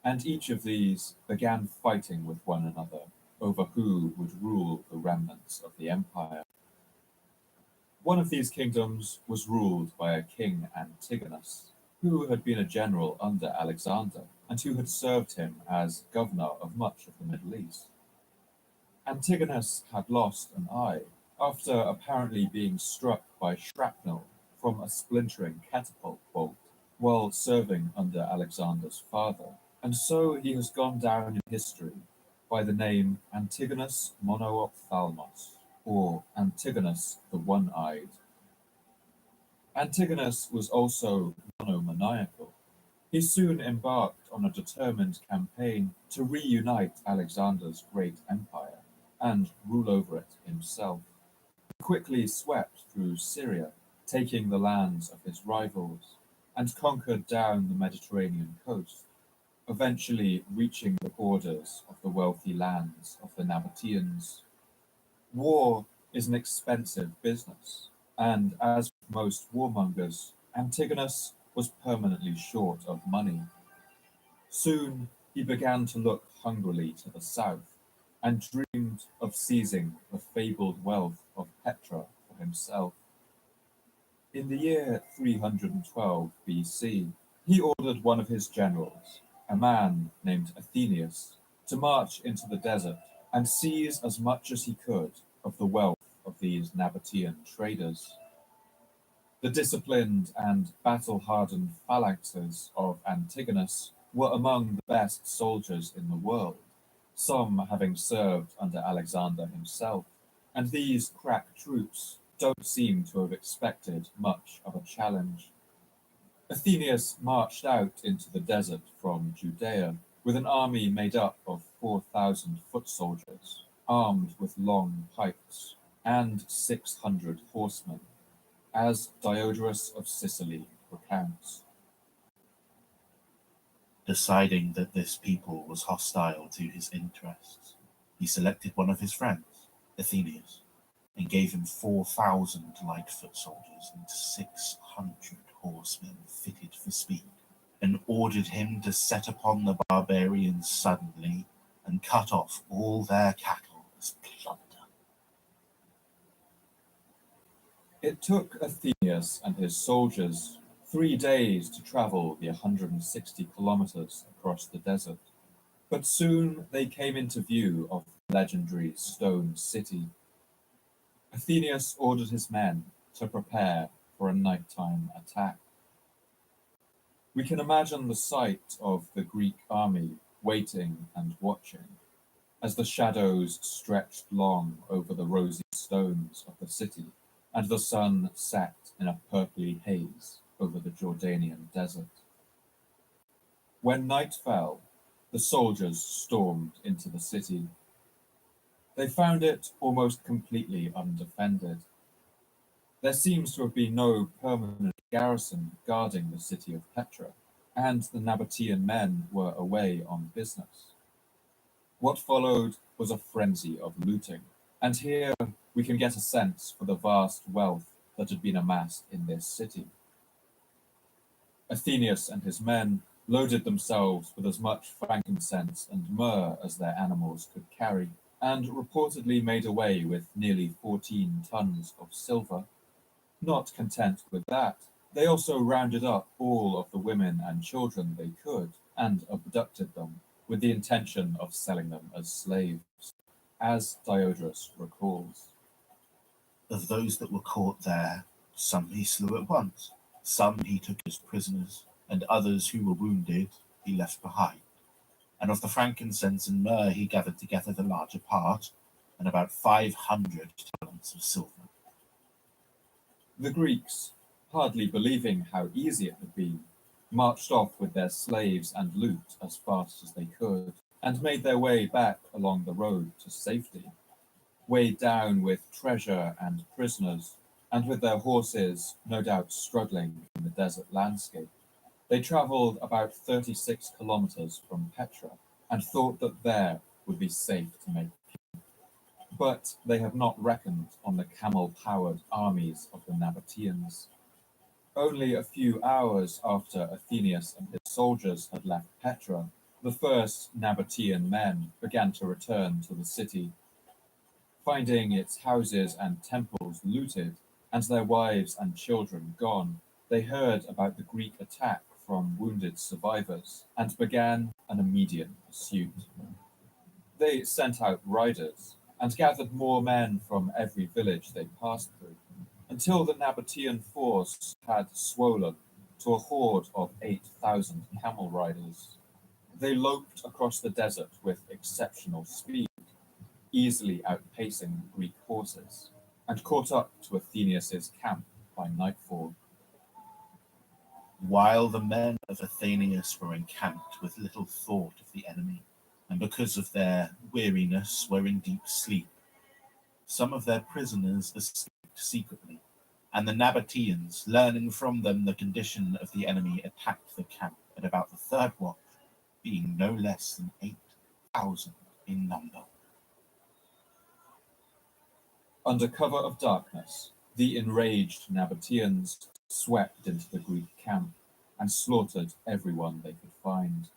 and each of these began fighting with one another over who would rule the remnants of the empire. One of these kingdoms was ruled by a king Antigonus, who had been a general under Alexander and who had served him as governor of much of the Middle East. Antigonus had lost an eye after apparently being struck by shrapnel from a splintering catapult bolt while serving under Alexander's father, and so he has gone down in history by the name Antigonus Monoophthalmos, or Antigonus the One-Eyed. Antigonus was also monomaniacal. He soon embarked on a determined campaign to reunite Alexander's great empire and rule over it himself. He quickly swept through Syria, taking the lands of his rivals, and conquered down the Mediterranean coast, eventually reaching the borders of the wealthy lands of the Nabateans. War is an expensive business, and as with most warmongers, Antigonus was permanently short of money. Soon he began to look hungrily to the south and dreamed of seizing the fabled wealth of Petra for himself. In the year 312 BC, he ordered one of his generals, a man named Athenius, to march into the desert and seize as much as he could of the wealth of these Nabatean traders. The disciplined and battle-hardened phalanxes of Antigonus were among the best soldiers in the world, some having served under Alexander himself, and these crack troops don't seem to have expected much of a challenge. Athenius marched out into the desert from Judea with an army made up of 4,000 foot soldiers, armed with long pikes, and 600 horsemen, as Diodorus of Sicily recounts. Deciding that this people was hostile to his interests, he selected one of his friends, Athenius, and gave him 4,000 light foot soldiers and 600 horsemen fitted for speed, and ordered him to set upon the barbarians suddenly and cut off all their cattle as plunder. It took Athenius and his soldiers 3 days to travel the 160 kilometers across the desert, but soon they came into view of the legendary stone city. Athenius ordered his men to prepare for a nighttime attack. We can imagine the sight of the Greek army waiting and watching as the shadows stretched long over the rosy stones of the city and the sun set in a purply haze over the Jordanian desert. When night fell, the soldiers stormed into the city. They found it almost completely undefended. There seems to have been no permanent garrison guarding the city of Petra, and the Nabatean men were away on business. What followed was a frenzy of looting, and here we can get a sense for the vast wealth that had been amassed in this city. Athenius and his men loaded themselves with as much frankincense and myrrh as their animals could carry, and reportedly made away with nearly 14 tons of silver. Not content with that, they also rounded up all of the women and children they could and abducted them with the intention of selling them as slaves, as Diodorus recalls. Of those that were caught there, some he slew at once, some he took as prisoners, and others who were wounded he left behind. And of the frankincense and myrrh he gathered together the larger part, and about 500 talents of silver. The Greeks, hardly believing how easy it had been, marched off with their slaves and loot as fast as they could, and made their way back along the road to safety, weighed down with treasure and prisoners, and with their horses no doubt struggling in the desert landscape. They travelled about 36 kilometers from Petra, and thought that there would be safe to make camp. But they had not reckoned on the camel-powered armies of the Nabateans. Only a few hours after Athenius and his soldiers had left Petra, the first Nabatean men began to return to the city. Finding its houses and temples looted, and their wives and children gone, they heard about the Greek attack from wounded survivors, and began an immediate pursuit. They sent out riders, and gathered more men from every village they passed through, until the Nabatean force had swollen to a horde of 8,000 camel riders. They loped across the desert with exceptional speed, easily outpacing the Greek horses, and caught up to Athenius's camp by nightfall. While the men of Athenius were encamped with little thought of the enemy, and because of their weariness were in deep sleep, some of their prisoners escaped secretly, and the Nabateans, learning from them the condition of the enemy, attacked the camp at about the third watch, being no less than 8,000 in number. Under cover of darkness, the enraged Nabateans swept into the Greek camp and slaughtered everyone they could find.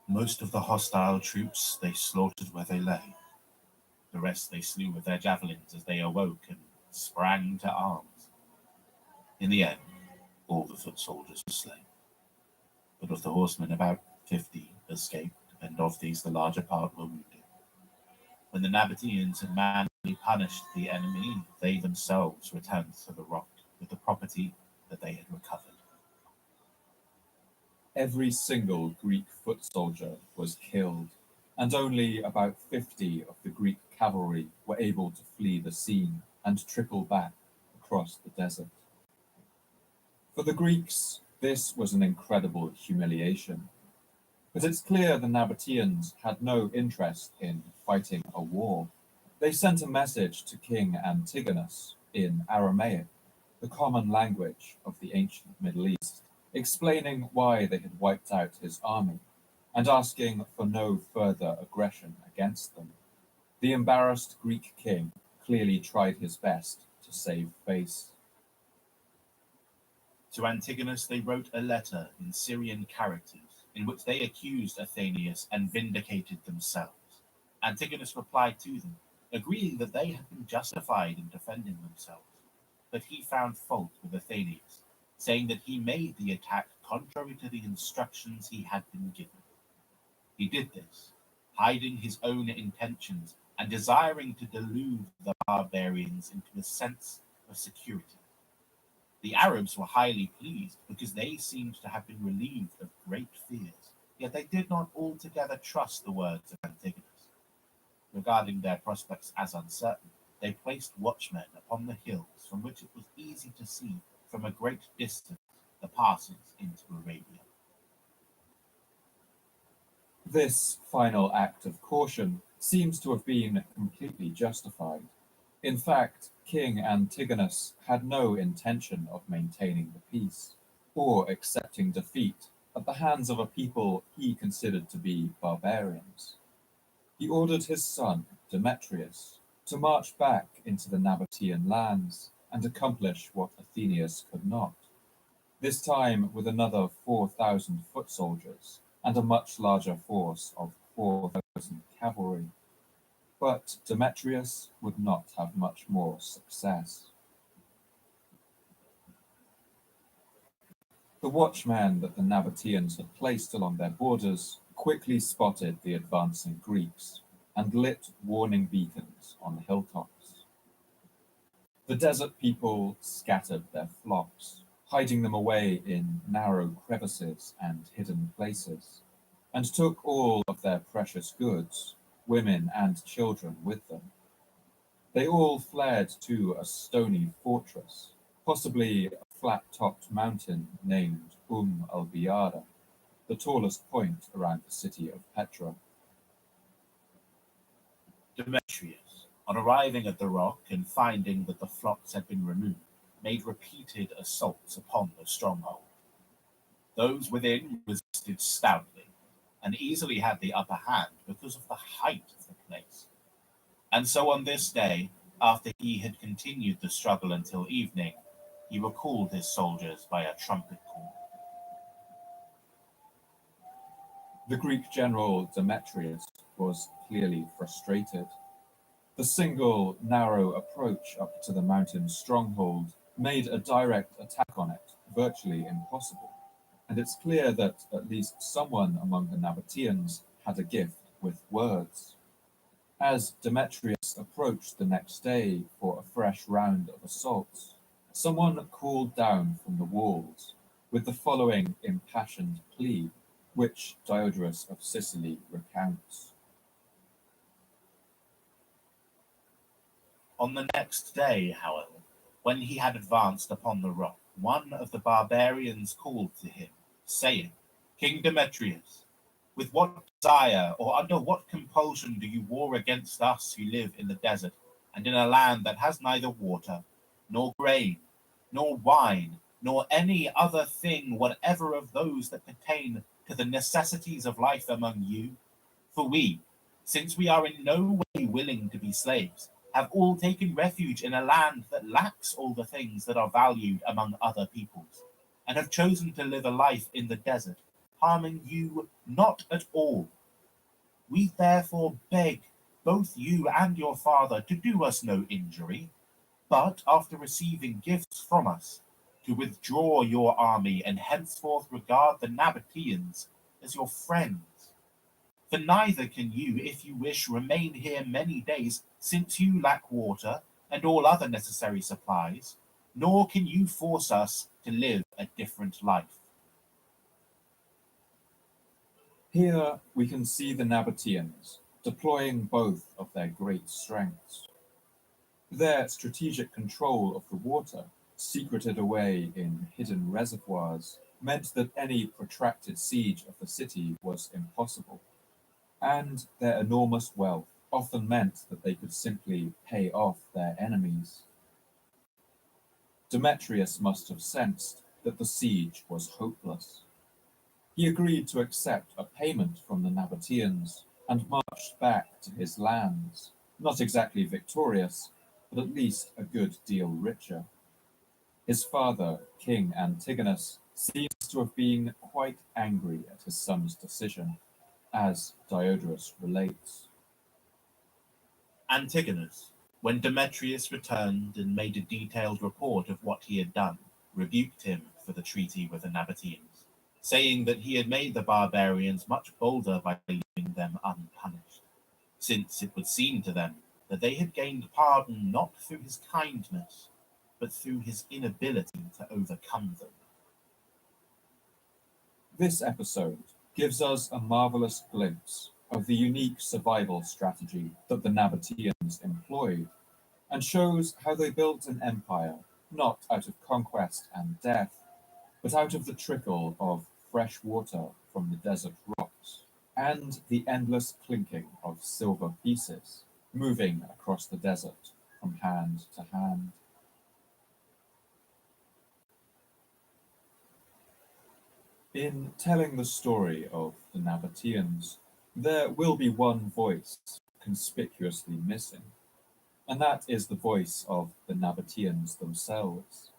Most of the hostile troops they slaughtered where they lay. The rest they slew with their javelins as they awoke and sprang to arms. In the end, all the foot soldiers were slain. But of the horsemen, about 50 escaped, and of these the larger part were wounded. When the Nabateans had manfully punished the enemy, they themselves returned to the rock with the property that they had recovered. Every single Greek foot soldier was killed, and only about 50 of the Greek cavalry were able to flee the scene and trickle back across the desert. For the Greeks, this was an incredible humiliation. But it's clear the Nabateans had no interest in fighting a war. They sent a message to King Antigonus in Aramaic, the common language of the ancient Middle East, explaining why they had wiped out his army and asking for no further aggression against them. The embarrassed Greek king clearly tried his best to save face. To Antigonus they wrote a letter in Syrian characters in which they accused Athenius and vindicated themselves. Antigonus replied to them, agreeing that they had been justified in defending themselves, but he found fault with Athenius, saying that he made the attack contrary to the instructions he had been given. He did this, hiding his own intentions and desiring to delude the barbarians into a sense of security. The Arabs were highly pleased because they seemed to have been relieved of great fears, yet they did not altogether trust the words of Antigonus. Regarding their prospects as uncertain, they placed watchmen upon the hills from which it was easy to see from a great distance the passes into Arabia. This final act of caution seems to have been completely justified. In fact, King Antigonus had no intention of maintaining the peace, or accepting defeat at the hands of a people he considered to be barbarians. He ordered his son, Demetrius, to march back into the Nabatean lands and accomplish what Athenius could not. this time with another 4,000 foot soldiers and a much larger force of 4,000 cavalry. But Demetrius would not have much more success. The watchmen that the Nabateans had placed along their borders quickly spotted the advancing Greeks and lit warning beacons on the hilltops. The desert people scattered their flocks, hiding them away in narrow crevices and hidden places, and took all of their precious goods, women and children, with them. They all fled to a stony fortress, possibly a flat-topped mountain named al-Biyada, the tallest point around the city of Petra. Demetrius, on arriving at the rock and finding that the flocks had been removed, made repeated assaults upon the stronghold. Those within resisted stoutly, and easily had the upper hand because of the height of the place. And so on this day, after he had continued the struggle until evening, he recalled his soldiers by a trumpet call. The Greek general Demetrius was clearly frustrated. The single, narrow approach up to the mountain stronghold made a direct attack on it virtually impossible, and it's clear that at least someone among the Nabateans had a gift with words. As Demetrius approached the next day for a fresh round of assaults, someone called down from the walls with the following impassioned plea, which Diodorus of Sicily recounts. On the next day, however, when he had advanced upon the rock, one of the barbarians called to him, saying, "King Demetrius, with what desire or under what compulsion do you war against us who live in the desert and in a land that has neither water, nor grain, nor wine, nor any other thing whatever of those that pertain to the necessities of life among you? For we, since we are in no way willing to be slaves, have all taken refuge in a land that lacks all the things that are valued among other peoples, and have chosen to live a life in the desert, harming you not at all. We therefore beg both you and your father to do us no injury, but after receiving gifts from us, to withdraw your army and henceforth regard the Nabateans as your friends. For neither can you, if you wish, remain here many days, since you lack water and all other necessary supplies, nor can you force us to live a different life." Here we can see the Nabateans deploying both of their great strengths. Their strategic control of the water, secreted away in hidden reservoirs, meant that any protracted siege of the city was impossible, and their enormous wealth often meant that they could simply pay off their enemies. Demetrius must have sensed that the siege was hopeless. He agreed to accept a payment from the Nabateans and marched back to his lands, not exactly victorious, but at least a good deal richer. His father, King Antigonus, seems to have been quite angry at his son's decision, as Diodorus relates. Antigonus, when Demetrius returned and made a detailed report of what he had done, rebuked him for the treaty with the Nabateans, saying that he had made the barbarians much bolder by leaving them unpunished, since it would seem to them that they had gained pardon not through his kindness, but through his inability to overcome them. This episode gives us a marvelous glimpse of the unique survival strategy that the Nabateans employed, and shows how they built an empire not out of conquest and death, but out of the trickle of fresh water from the desert rocks, and the endless clinking of silver pieces moving across the desert from hand to hand. In telling the story of the Nabateans, there will be one voice conspicuously missing, and that is the voice of the Nabateans themselves.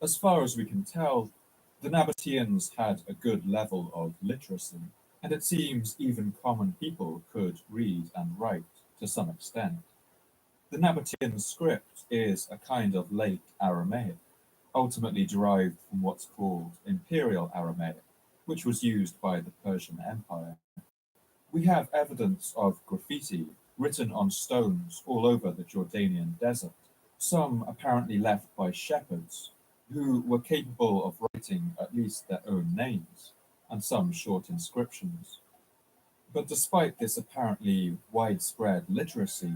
As far as we can tell, the Nabateans had a good level of literacy, and it seems even common people could read and write to some extent. The Nabatean script is a kind of late Aramaic, ultimately derived from what's called Imperial Aramaic, which was used by the Persian Empire. We have evidence of graffiti written on stones all over the Jordanian desert, some apparently left by shepherds who were capable of writing at least their own names, and some short inscriptions. But despite this apparently widespread literacy,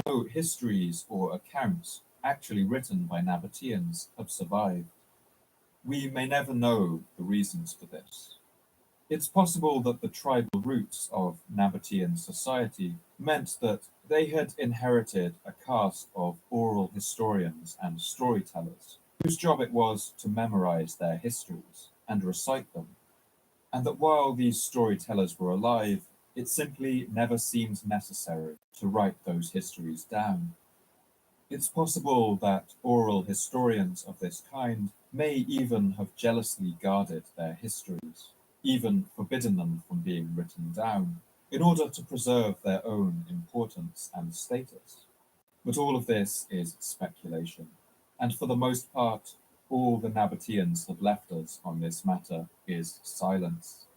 no histories or accounts actually written by Nabateans have survived. We may never know the reasons for this. It's possible that the tribal roots of Nabatean society meant that they had inherited a caste of oral historians and storytellers, whose job it was to memorize their histories and recite them, and that while these storytellers were alive, it simply never seemed necessary to write those histories down. It's possible that oral historians of this kind may even have jealously guarded their histories, even forbidden them from being written down, in order to preserve their own importance and status. But all of this is speculation, and for the most part, all the Nabateans have left us on this matter is silence.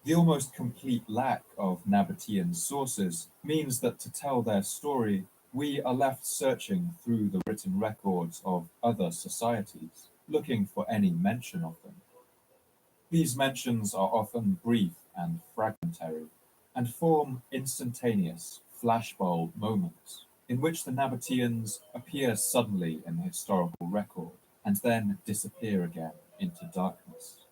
The almost complete lack of Nabatean sources means that to tell their story, we are left searching through the written records of other societies, looking for any mention of them. These mentions are often brief and fragmentary, and form instantaneous, flashbulb moments in which the Nabateans appear suddenly in the historical record and then disappear again into darkness.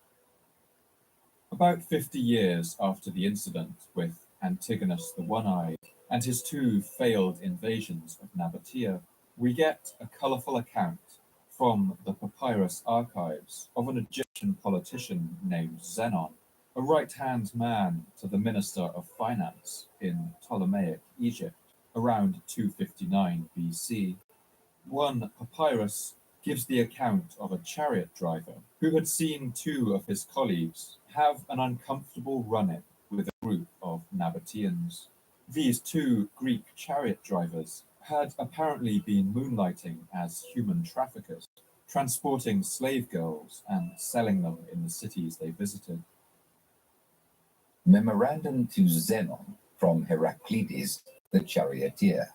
About 50 years after the incident with Antigonus the One-Eyed and his two failed invasions of Nabatea, we get a colourful account from the papyrus archives of an Egyptian politician named Zenon, a right-hand man to the Minister of Finance in Ptolemaic Egypt around 259 BC. One papyrus gives the account of a chariot driver who had seen two of his colleagues have an uncomfortable run-in with a group of Nabateans. These two Greek chariot drivers had apparently been moonlighting as human traffickers, transporting slave girls and selling them in the cities they visited. Memorandum to Zenon from Heraclides the charioteer,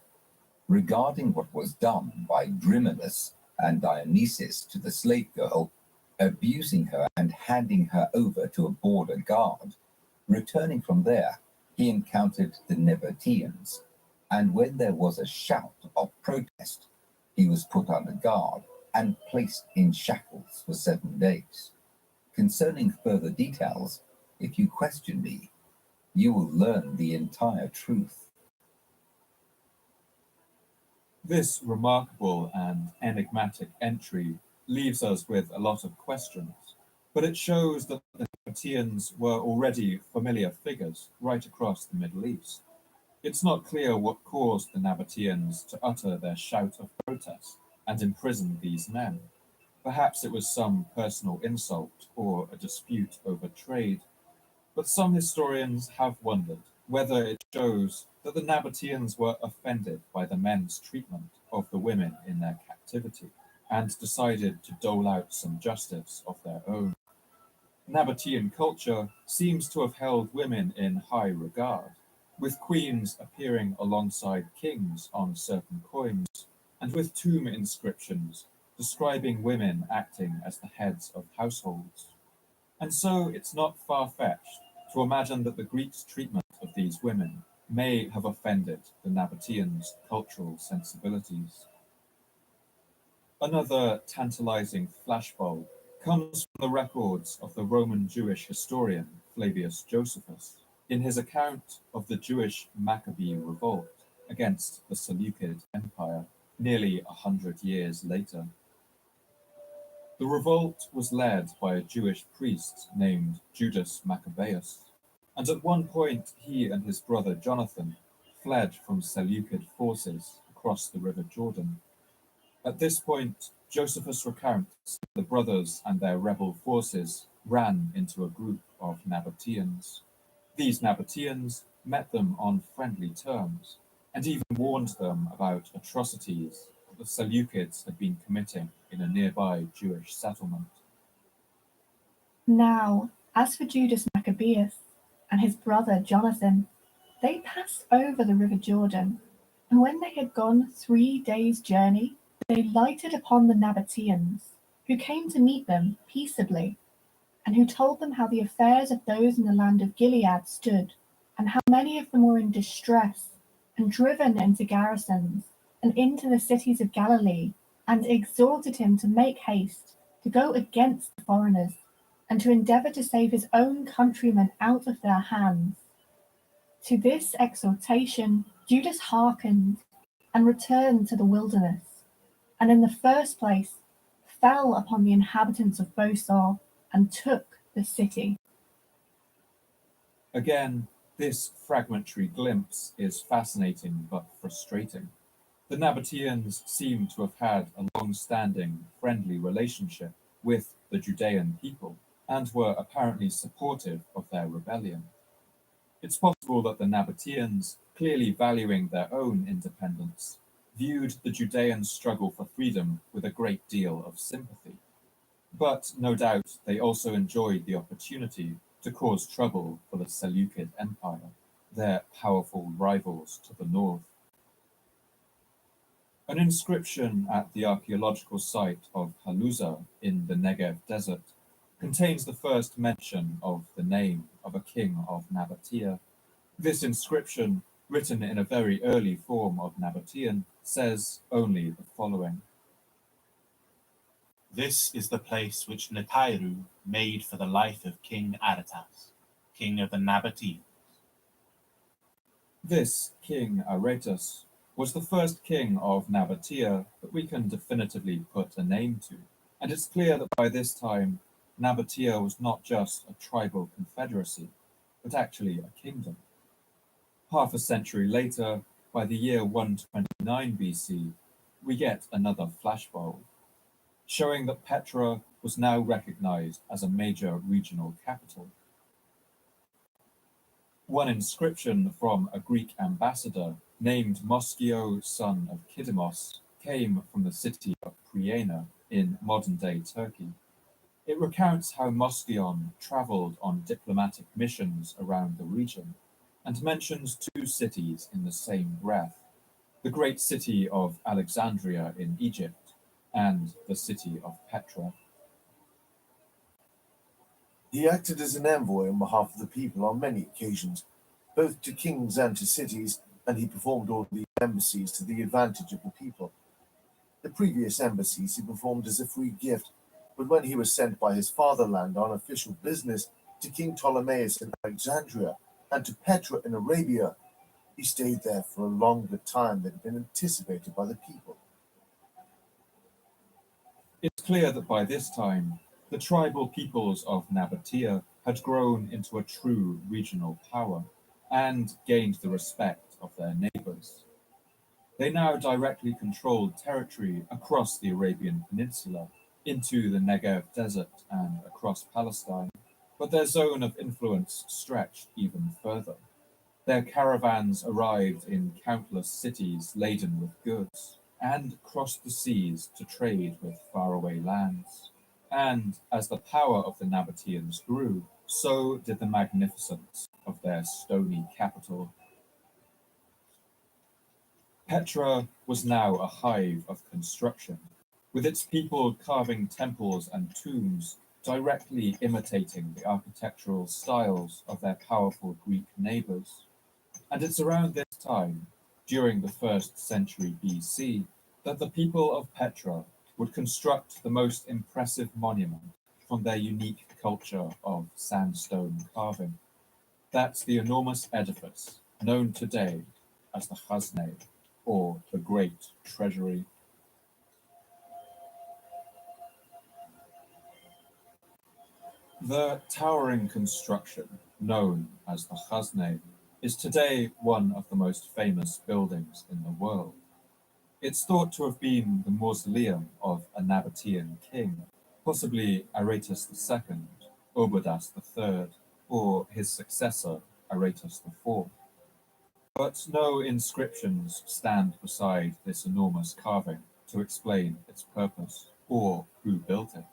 regarding what was done by Driminus and Dionysus to the slave girl, abusing her and handing her over to a border guard. Returning from there, he encountered the Nabateans, and when there was a shout of protest, he was put under guard and placed in shackles for 7 days. Concerning further details, if you question me, you will learn the entire truth. This remarkable and enigmatic entry leaves us with a lot of questions, but it shows that the Nabateans were already familiar figures right across the Middle East. It's not clear what caused the Nabateans to utter their shout of protest and imprison these men. Perhaps it was some personal insult or a dispute over trade, but some historians have wondered whether it shows that the Nabateans were offended by the men's treatment of the women in their captivity and decided to dole out some justice of their own. Nabatean culture seems to have held women in high regard, with queens appearing alongside kings on certain coins, and with tomb inscriptions describing women acting as the heads of households. And so it's not far-fetched to imagine that the Greeks' treatment of these women may have offended the Nabateans' cultural sensibilities. Another tantalizing flashbulb comes from the records of the Roman Jewish historian Flavius Josephus in his account of the Jewish Maccabee revolt against the Seleucid Empire nearly 100 years later. The revolt was led by a Jewish priest named Judas Maccabeus, and at one point he and his brother Jonathan fled from Seleucid forces across the river Jordan. At this point, Josephus recounts the brothers and their rebel forces ran into a group of Nabateans. These Nabateans met them on friendly terms and even warned them about atrocities that the Seleucids had been committing in a nearby Jewish settlement. Now, as for Judas Maccabeus and his brother Jonathan, they passed over the river Jordan, and when they had gone 3 days' journey, they lighted upon the Nabateans, who came to meet them peaceably, and who told them how the affairs of those in the land of Gilead stood, and how many of them were in distress, and driven into garrisons, and into the cities of Galilee, and exhorted him to make haste, to go against the foreigners, and to endeavour to save his own countrymen out of their hands. To this exhortation Judas hearkened, and returned to the wilderness, and in the first place fell upon the inhabitants of Bosor, and took the city. Again, this fragmentary glimpse is fascinating but frustrating. The Nabateans seem to have had a long-standing friendly relationship with the Judean people and were apparently supportive of their rebellion. It's possible that the Nabateans, clearly valuing their own independence, viewed the Judean struggle for freedom with a great deal of sympathy. But no doubt they also enjoyed the opportunity to cause trouble for the Seleucid Empire, their powerful rivals to the north. An inscription at the archaeological site of Haluza in the Negev desert contains the first mention of the name of a king of Nabatea. This inscription, written in a very early form of Nabatean, says only the following. This is the place which Netairu made for the life of King Aretas, king of the Nabateans. This King Aretas was the first king of Nabatea that we can definitively put a name to, and it's clear that by this time Nabatea was not just a tribal confederacy, but actually a kingdom. Half a century later, by the year 129 BC, we get another flashbulb, showing that Petra was now recognized as a major regional capital. One inscription from a Greek ambassador named Moschio, son of Kidimos, came from the city of Priena in modern-day Turkey. It recounts how Moschyon traveled on diplomatic missions around the region and mentions two cities in the same breath, the great city of Alexandria in Egypt and the city of Petra. He acted as an envoy on behalf of the people on many occasions, both to kings and to cities, and he performed all the embassies to the advantage of the people. The previous embassies he performed as a free gift, but when he was sent by his fatherland on official business to King Ptolemaeus in Alexandria and to Petra in Arabia, he stayed there for a longer time than had been anticipated by the people. It's clear that by this time, the tribal peoples of Nabatea had grown into a true regional power and gained the respect of their neighbors. They now directly controlled territory across the Arabian Peninsula, into the Negev desert and across Palestine, but their zone of influence stretched even further. Their caravans arrived in countless cities laden with goods, and crossed the seas to trade with faraway lands. And as the power of the Nabateans grew, so did the magnificence of their stony capital. Petra was now a hive of construction, with its people carving temples and tombs directly imitating the architectural styles of their powerful Greek neighbors. And it's around this time, during the 1st century BC, that the people of Petra would construct the most impressive monument from their unique culture of sandstone carving. That's the enormous edifice known today as the Chazne, or the Great Treasury. The towering construction, known as the Chazne, is today one of the most famous buildings in the world. It's thought to have been the mausoleum of a Nabatean king, possibly Aretas II, Obodas III, or his successor, Aretas IV. But no inscriptions stand beside this enormous carving to explain its purpose or who built it.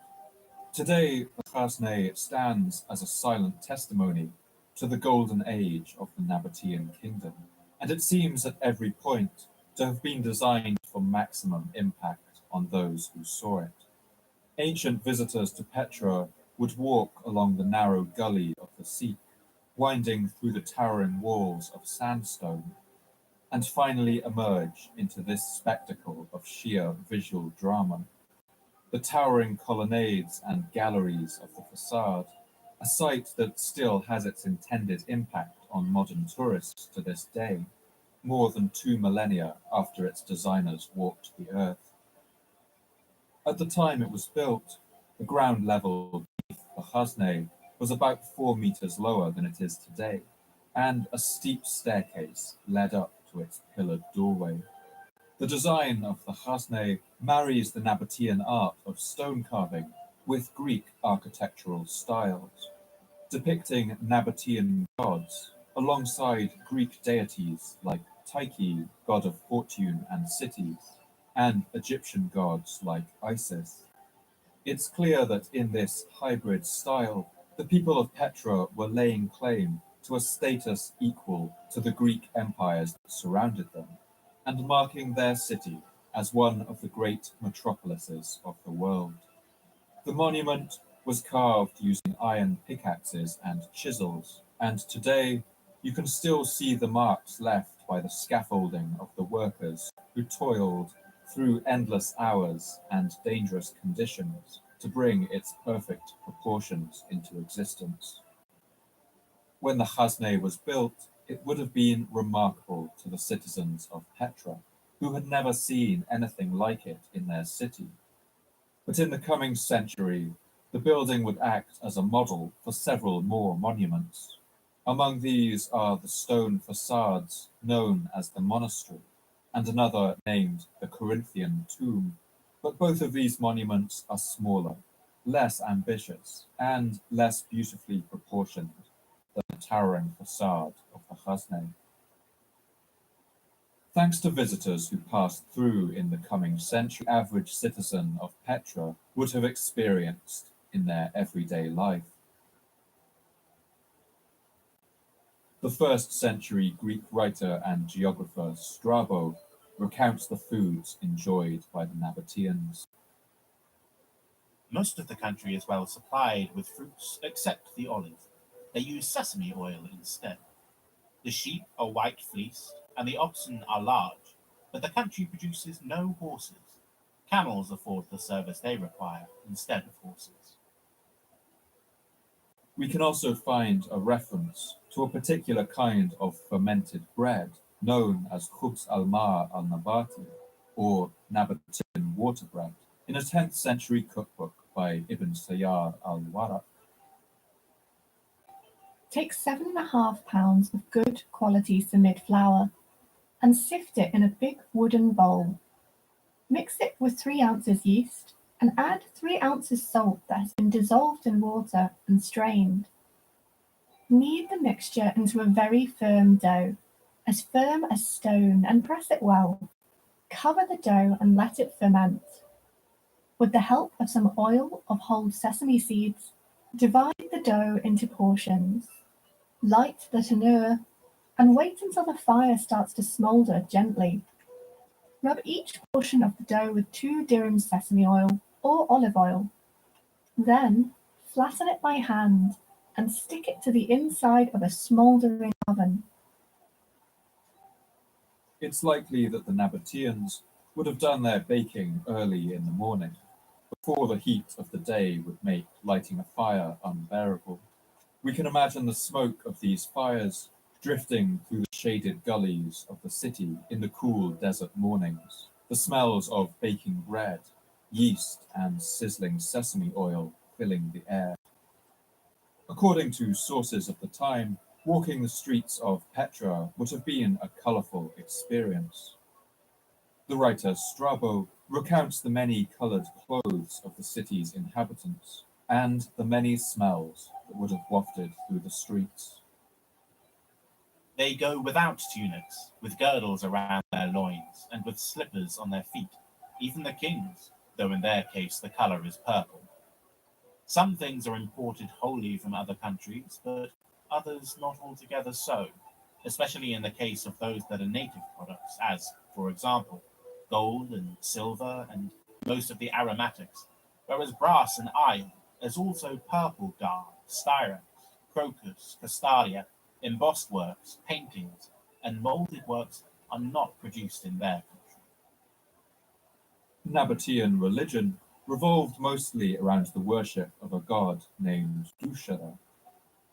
Today, the Chasneh stands as a silent testimony to the golden age of the Nabatean kingdom, and it seems at every point to have been designed for maximum impact on those who saw it. Ancient visitors to Petra would walk along the narrow gully of the Sikh, winding through the towering walls of sandstone, and finally emerge into this spectacle of sheer visual drama. The towering colonnades and galleries of the facade, a sight that still has its intended impact on modern tourists to this day, more than 2 millennia after its designers walked the earth. At the time it was built, the ground level beneath the Chasneh was about 4 meters lower than it is today, and a steep staircase led up to its pillared doorway. The design of the Chasneh marries the Nabatean art of stone carving with Greek architectural styles, depicting Nabatean gods alongside Greek deities like Tyche, god of fortune and cities, and Egyptian gods like Isis. It's clear that in this hybrid style, the people of Petra were laying claim to a status equal to the Greek empires that surrounded them, and marking their city as one of the great metropolises of the world. The monument was carved using iron pickaxes and chisels, and today you can still see the marks left by the scaffolding of the workers who toiled through endless hours and dangerous conditions to bring its perfect proportions into existence. When the Chasneh was built, it would have been remarkable to the citizens of Petra, who had never seen anything like it in their city. But in the coming century, the building would act as a model for several more monuments. Among these are the stone facades known as the monastery, and another named the Corinthian tomb. But both of these monuments are smaller, less ambitious, and less beautifully proportioned than the towering facade of the Chasneh. Thanks to visitors who passed through in the coming century, the average citizen of Petra would have experienced in their everyday life. The 1st century Greek writer and geographer Strabo recounts the foods enjoyed by the Nabateans. Most of the country is well supplied with fruits except the olive. They use sesame oil instead. The sheep are white fleeced and the oxen are large, but the country produces no horses. Camels afford the service they require instead of horses. We can also find a reference to a particular kind of fermented bread known as khubz al-ma al-nabati, or Nabatean water bread, in a 10th century cookbook by Ibn Sayyar al-Waraq. Take 7.5 pounds of good quality samid flour and sift it in a big wooden bowl. Mix it with 3 ounces yeast and add 3 ounces salt that has been dissolved in water and strained. Knead the mixture into a very firm dough, as firm as stone, and press it well. Cover the dough and let it ferment. With the help of some oil of whole sesame seeds, divide the dough into portions. Light the tanur and wait until the fire starts to smoulder gently. Rub each portion of the dough with 2 dirhams sesame oil or olive oil. Then flatten it by hand and stick it to the inside of a smouldering oven. It's likely that the Nabateans would have done their baking early in the morning, before the heat of the day would make lighting a fire unbearable. We can imagine the smoke of these fires drifting through the shaded gullies of the city in the cool desert mornings, the smells of baking bread, yeast, and sizzling sesame oil filling the air. According to sources of the time, walking the streets of Petra would have been a colourful experience. The writer Strabo recounts the many coloured clothes of the city's inhabitants and the many smells that would have wafted through the streets. They go without tunics, with girdles around their loins, and with slippers on their feet, even the kings, though in their case the colour is purple. Some things are imported wholly from other countries, but others not altogether so, especially in the case of those that are native products, as, for example, gold and silver and most of the aromatics, whereas brass and iron, as also purple dye, styrax, crocus, castalia, embossed works, paintings, and moulded works are not produced in their country. Nabatean religion revolved mostly around the worship of a god named Dushara,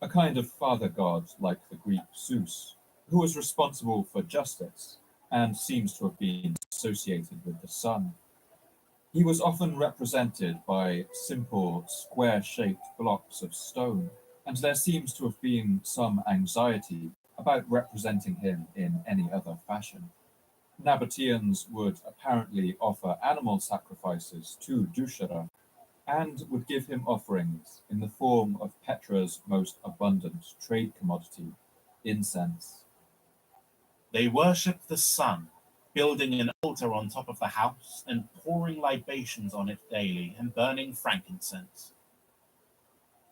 a kind of father god like the Greek Zeus, who was responsible for justice and seems to have been associated with the sun. He was often represented by simple square-shaped blocks of stone, and there seems to have been some anxiety about representing him in any other fashion. Nabateans would apparently offer animal sacrifices to Dushara and would give him offerings in the form of Petra's most abundant trade commodity, incense. They worship the sun, building an altar on top of the house and pouring libations on it daily and burning frankincense.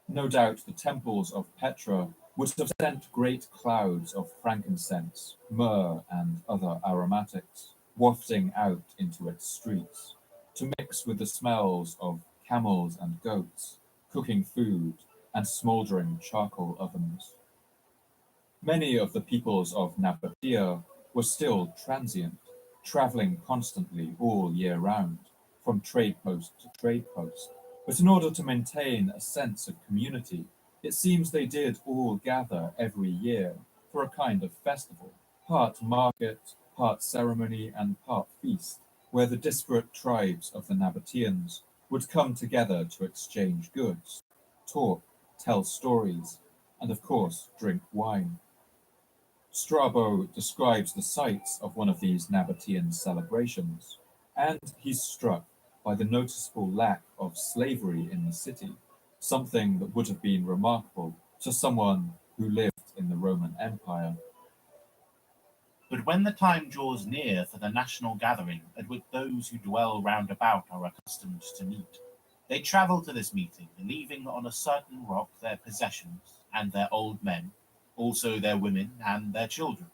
No doubt the temples of Petra would have sent great clouds of frankincense, myrrh, and other aromatics, wafting out into its streets, to mix with the smells of camels and goats, cooking food, and smouldering charcoal ovens. Many of the peoples of Nabatea were still transient, travelling constantly all year round, from trade post to trade post. But in order to maintain a sense of community, it seems they did all gather every year for a kind of festival, part market, part ceremony, and part feast, where the disparate tribes of the Nabateans would come together to exchange goods, talk, tell stories, and of course drink wine. Strabo describes the sites of one of these Nabatean celebrations, and he's struck by the noticeable lack of slavery in the city, something that would have been remarkable to someone who lived in the Roman Empire. But when the time draws near for the national gathering at which those who dwell round about are accustomed to meet, they travel to this meeting, leaving on a certain rock their possessions and their old men, also their women and their children.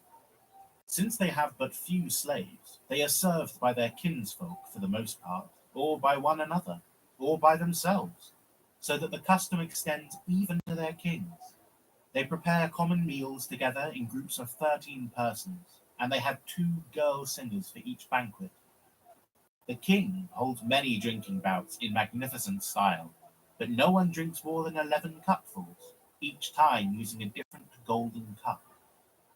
Since they have but few slaves, they are served by their kinsfolk for the most part, or by one another, or by themselves, so that the custom extends even to their kings. They prepare common meals together in groups of 13 persons, and they have 2 girl singers for each banquet. The king holds many drinking bouts in magnificent style, but no one drinks more than 11 cupfuls, each time using a different golden cup.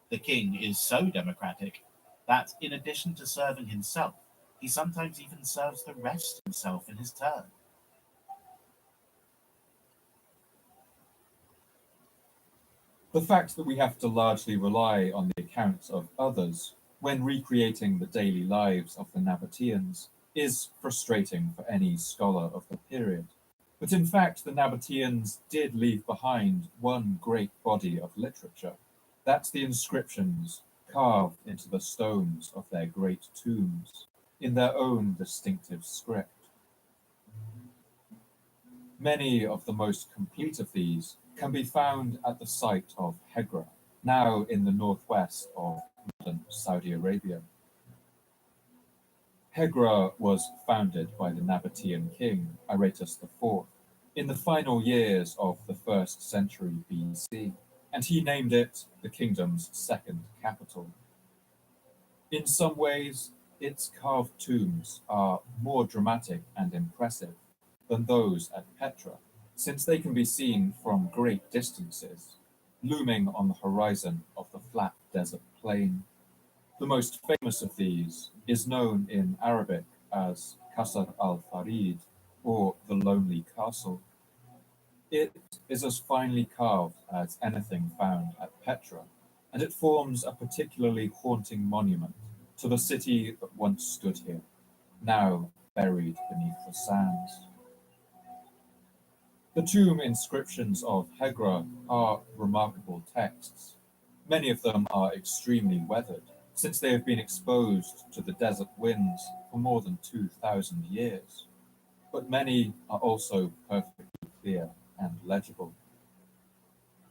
The king is so democratic that, in addition to serving himself, he sometimes even serves the rest himself in his turn. The fact that we have to largely rely on the accounts of others when recreating the daily lives of the Nabateans is frustrating for any scholar of the period. But in fact, the Nabateans did leave behind one great body of literature. That's the inscriptions carved into the stones of their great tombs in their own distinctive script. Many of the most complete of these can be found at the site of Hegra, now in the northwest of modern Saudi Arabia. Hegra was founded by the Nabatean king Iaptop IV in the final years of the 1st century BC, and he named it the kingdom's second capital. In some ways, its carved tombs are more dramatic and impressive than those at Petra, since they can be seen from great distances, looming on the horizon of the flat desert plain. The most famous of these is known in Arabic as Qasr al-Farid, or the Lonely Castle. It is as finely carved as anything found at Petra, and it forms a particularly haunting monument to the city that once stood here, now buried beneath the sands. The tomb inscriptions of Hegra are remarkable texts. Many of them are extremely weathered, since they have been exposed to the desert winds for more than 2,000 years. But many are also perfectly clear and legible.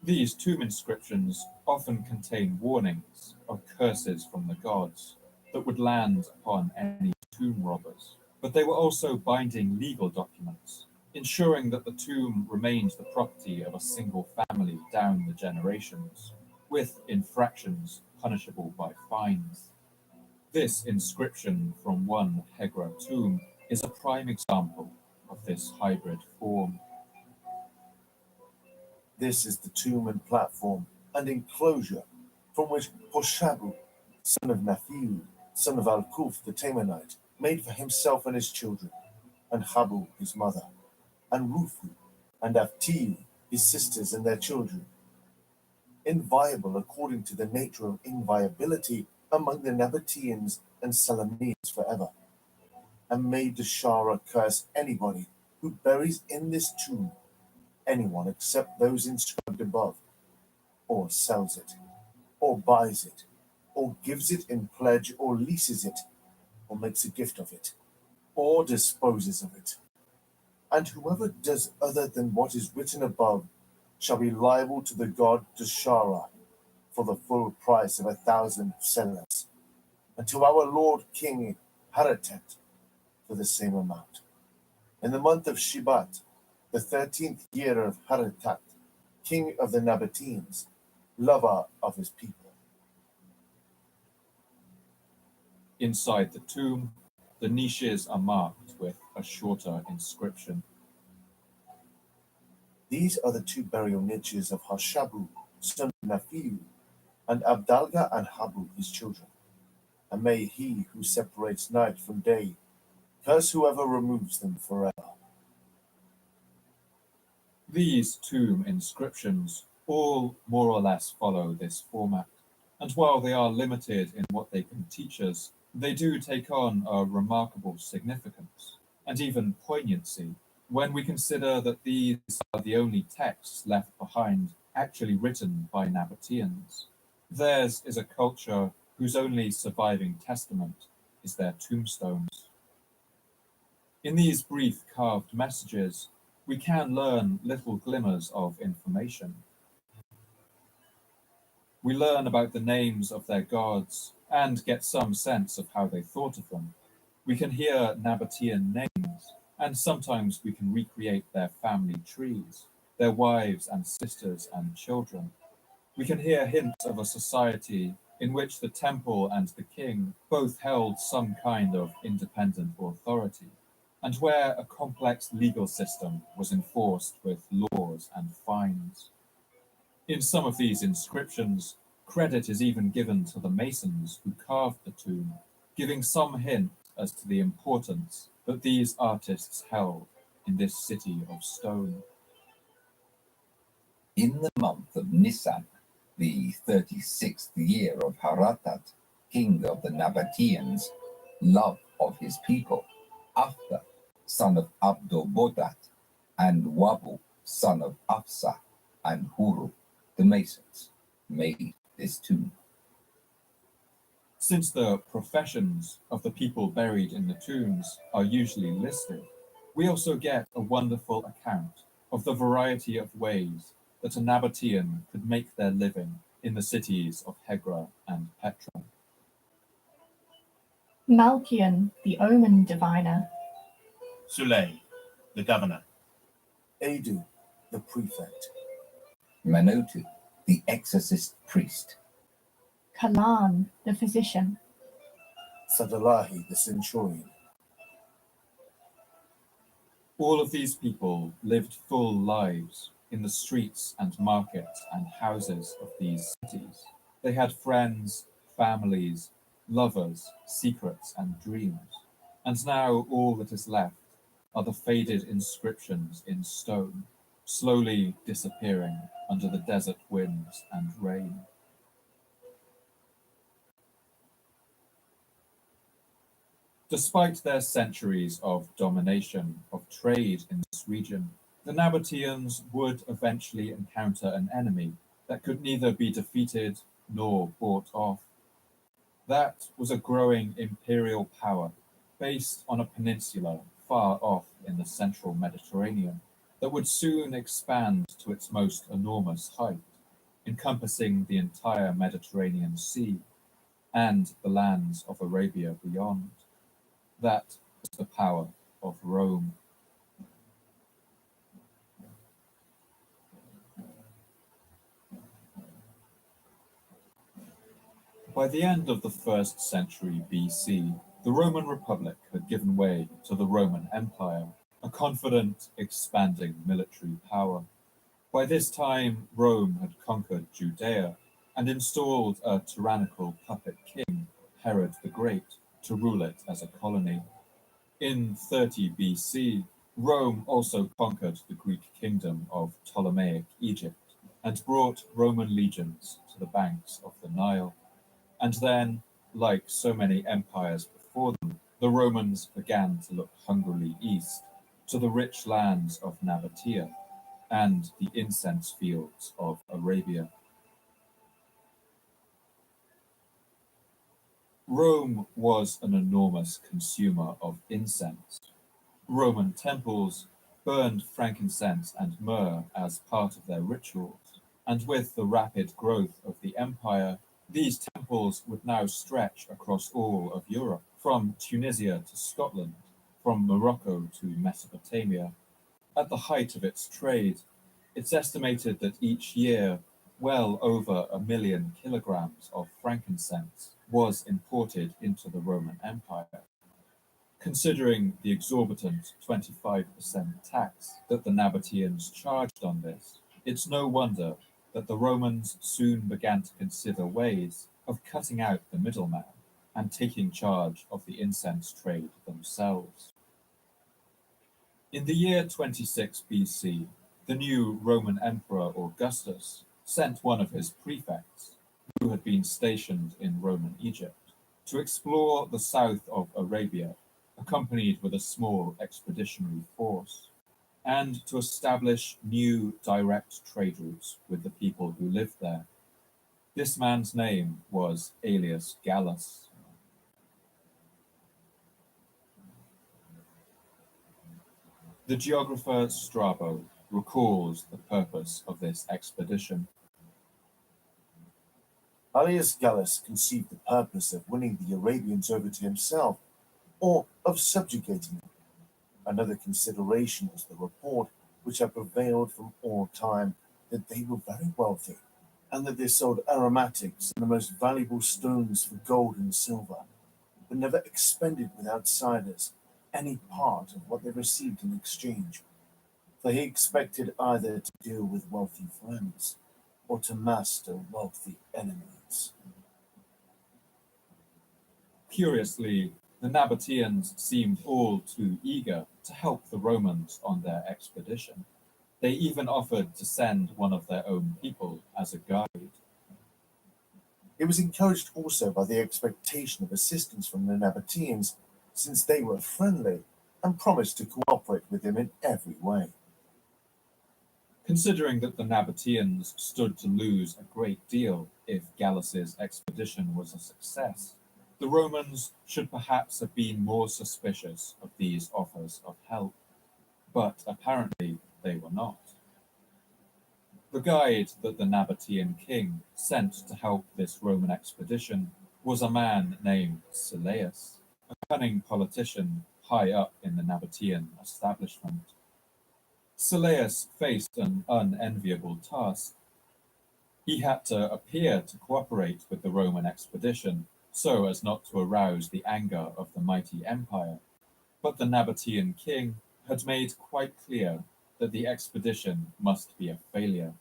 These tomb inscriptions often contain warnings of curses from the gods that would land upon any tomb robbers, but they were also binding legal documents, ensuring that the tomb remained the property of a single family down the generations, with infractions punishable by fines. This inscription from one Hegra tomb is a prime example of this hybrid form. This is the tomb and platform and enclosure from which Poshabu, son of Nafiu, son of Al-Kuf the Temanite, made for himself and his children, and Habu his mother, and Rufu and Aftiu his sisters and their children. Inviolable according to the nature of inviolability among the Nabateans and Salamese forever, and made the Shara curse anybody who buries in this tomb anyone except those inscribed above, or sells it, or buys it, or gives it in pledge, or leases it, or makes a gift of it, or disposes of it. And whoever does other than what is written above shall be liable to the god Dashara for the full price of 1,000 sellers, and to our Lord King Haratet for the same amount. In the month of Shibat, the 13th year of Haratat, king of the Nabateans, lover of his people. Inside the tomb, the niches are marked with a shorter inscription. These are the two burial niches of Hashabu, son of Nafiu, and Abdalga and Habu, his children. And may he who separates night from day curse whoever removes them forever. These tomb inscriptions all more or less follow this format, and while they are limited in what they can teach us, they do take on a remarkable significance, and even poignancy, when we consider that these are the only texts left behind actually written by Nabateans. Theirs is a culture whose only surviving testament is their tombstones. In these brief carved messages, we can learn little glimmers of information. We learn about the names of their gods and get some sense of how they thought of them. We can hear Nabatean names, and sometimes we can recreate their family trees, their wives and sisters and children. We can hear hints of a society in which the temple and the king both held some kind of independent authority, and where a complex legal system was enforced with laws and fines. In some of these inscriptions, credit is even given to the masons who carved the tomb, giving some hint as to the importance that these artists held in this city of stone. In the month of Nisan, the 36th year of Haratat, king of the Nabateans, love of his people, Afta, son of Abdo-Bodat, and Wabu, son of Afsa, and Huru, the masons, made this tomb. Since the professions of the people buried in the tombs are usually listed, we also get a wonderful account of the variety of ways that a Nabatean could make their living in the cities of Hegra and Petra. Malkian, the omen diviner. Sule, the governor. Adu, the prefect. Manotu, the exorcist priest. Kalan, the physician. Sadalahi, the centurion. All of these people lived full lives in the streets and markets and houses of these cities. They had friends, families, lovers, secrets, and dreams. And now all that is left are the faded inscriptions in stone, slowly disappearing under the desert winds and rain. Despite their centuries of domination of trade in this region, the Nabateans would eventually encounter an enemy that could neither be defeated nor bought off. That was a growing imperial power based on a peninsula far off in the central Mediterranean that would soon expand to its most enormous height, encompassing the entire Mediterranean Sea and the lands of Arabia beyond. That was the power of Rome. By the end of the 1st century BC, the Roman Republic had given way to the Roman Empire, a confident, expanding military power. By this time, Rome had conquered Judea and installed a tyrannical puppet king, Herod the Great, to rule it as a colony. In 30 BC, Rome also conquered the Greek kingdom of Ptolemaic Egypt and brought Roman legions to the banks of the Nile. And then, like so many empires before them, the Romans began to look hungrily east to the rich lands of Nabatea and the incense fields of Arabia. Rome was an enormous consumer of incense. Roman temples burned frankincense and myrrh as part of their rituals, and with the rapid growth of the empire, these temples would now stretch across all of Europe, from Tunisia to Scotland, from Morocco to Mesopotamia. At the height of its trade, it's estimated that each year well over 1 million kilograms of frankincense was imported into the Roman Empire. Considering the exorbitant 25% tax that the Nabateans charged on this, it's no wonder that the Romans soon began to consider ways of cutting out the middleman and taking charge of the incense trade themselves. In the year 26 BC, the new Roman Emperor Augustus sent one of his prefects, who had been stationed in Roman Egypt, to explore the south of Arabia, accompanied with a small expeditionary force, and to establish new direct trade routes with the people who lived there. This man's name was Aelius Gallus. The geographer Strabo recalls the purpose of this expedition. Aelius Gallus conceived the purpose of winning the Arabians over to himself, or of subjugating them. Another consideration was the report, which had prevailed from all time, that they were very wealthy, and that they sold aromatics and the most valuable stones for gold and silver, but never expended with outsiders any part of what they received in exchange, for he expected either to deal with wealthy friends or to master wealthy enemies. Curiously, the Nabateans seemed all too eager to help the Romans on their expedition. They even offered to send one of their own people as a guide. It was encouraged also by the expectation of assistance from the Nabateans, since they were friendly and promised to cooperate with him in every way. Considering that the Nabateans stood to lose a great deal if Gallus's expedition was a success, the Romans should perhaps have been more suspicious of these offers of help, but apparently they were not. The guide that the Nabatean king sent to help this Roman expedition was a man named Sylleus, a cunning politician high up in the Nabatean establishment. Sylleus faced an unenviable task. He had to appear to cooperate with the Roman expedition so as not to arouse the anger of the mighty empire, but the Nabatean king had made quite clear that the expedition must be a failure.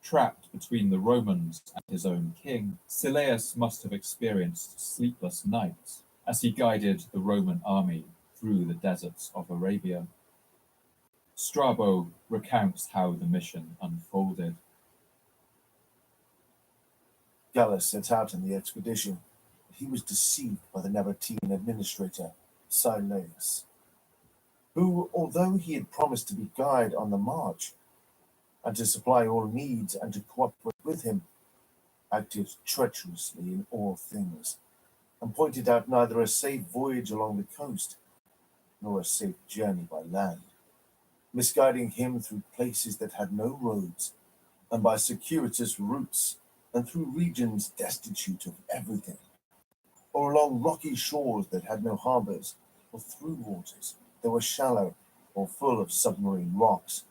Trapped between the Romans and his own king, Sylleus must have experienced sleepless nights as he guided the Roman army through the deserts of Arabia. Strabo recounts how the mission unfolded. Gallus set out on the expedition. he was deceived by the Nabatean administrator, Silas, who, although he had promised to be guide on the march and to supply all needs and to cooperate with him, acted treacherously in all things, and pointed out neither a safe voyage along the coast nor a safe journey by land, misguiding him through places that had no roads, and by circuitous routes, and through regions destitute of everything, or along rocky shores that had no harbors, or through waters that were shallow or full of submarine rocks,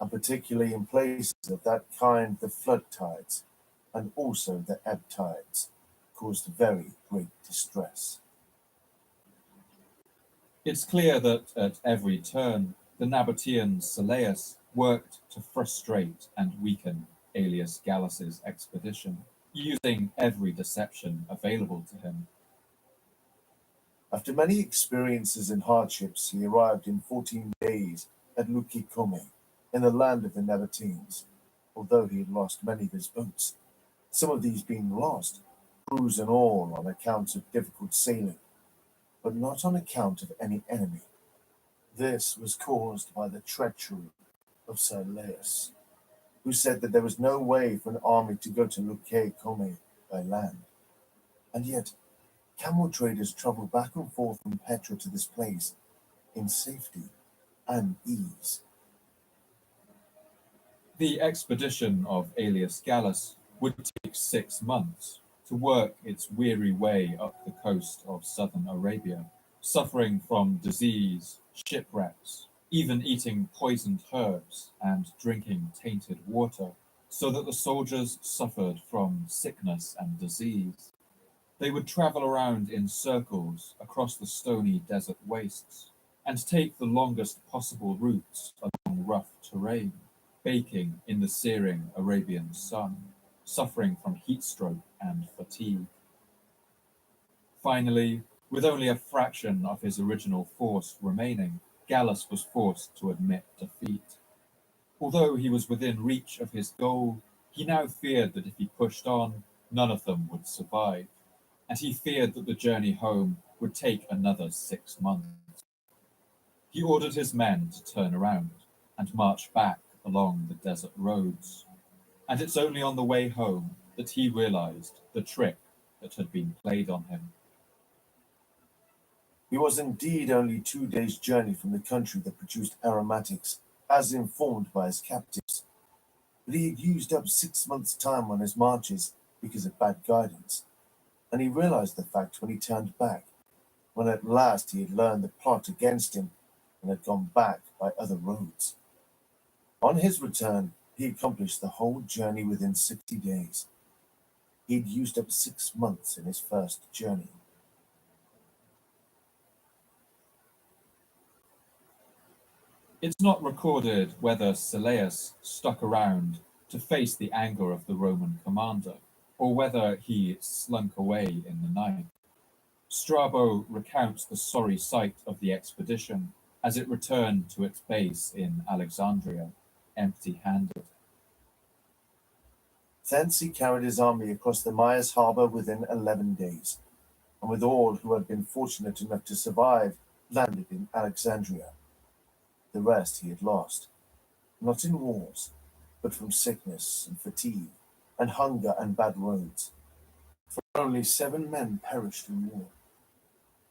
and particularly in places of that kind the flood tides, and also the ebb tides, caused very great distress. It's clear that at every turn, the Nabatean Silas worked to frustrate and weaken Aelius Gallus's expedition, using every deception available to him. After many experiences and hardships, he arrived in 14 days at Lukikome, in the land of the Nabateans, although he had lost many of his boats, some of these being lost, crews and all, on account of difficult sailing, but not on account of any enemy. This was caused by the treachery of Silas, who said that there was no way for an army to go to Lukikome by land. And yet, camel traders traveled back and forth from Petra to this place in safety and ease. The expedition of Aelius Gallus would take 6 months to work its weary way up the coast of southern Arabia, suffering from disease, shipwrecks, even eating poisoned herbs and drinking tainted water, so that the soldiers suffered from sickness and disease. They would travel around in circles across the stony desert wastes and take the longest possible routes along rough terrain, baking in the searing Arabian sun, suffering from heat stroke and fatigue. Finally, with only a fraction of his original force remaining, Gallus was forced to admit defeat. Although he was within reach of his goal, he now feared that if he pushed on, none of them would survive, and he feared that the journey home would take another 6 months. He ordered his men to turn around and march back along the desert roads, and it's only on the way home that he realized the trick that had been played on him. He was indeed only 2 days' journey from the country that produced aromatics, as informed by his captives, but he had used up 6 months' time on his marches because of bad guidance, and he realized the fact when he turned back, when at last he had learned the plot against him and had gone back by other roads. On his return, he accomplished the whole journey within 60 days. He had used up 6 months in his first journey. It's not recorded whether Silas stuck around to face the anger of the Roman commander, or whether he slunk away in the night. Strabo recounts the sorry sight of the expedition as it returned to its base in Alexandria, empty-handed. Thence he carried his army across the Myus harbor within 11 days, and with all who had been fortunate enough to survive, landed in Alexandria. The rest he had lost, not in wars, but from sickness and fatigue, and hunger and bad roads. For only 7 men perished in war.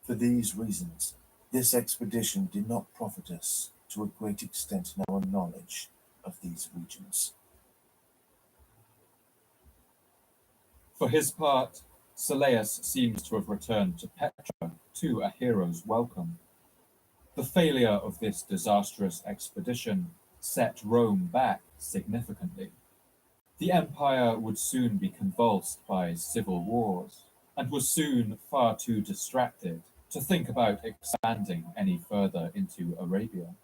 For these reasons, this expedition did not profit us to a great extent in our knowledge of these regions. For his part, Silas seems to have returned to Petra to a hero's welcome. The failure of this disastrous expedition set Rome back significantly. The empire would soon be convulsed by civil wars, and was soon far too distracted to think about expanding any further into Arabia.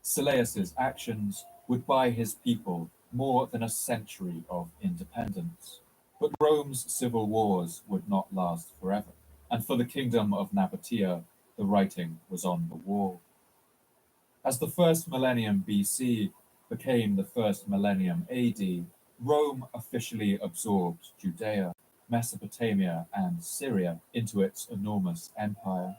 Silas's actions would buy his people more than a century of independence. But Rome's civil wars would not last forever, and for the kingdom of Nabatea, the writing was on the wall. As the first millennium BC became the first millennium AD, Rome officially absorbed Judea, Mesopotamia, and Syria into its enormous empire.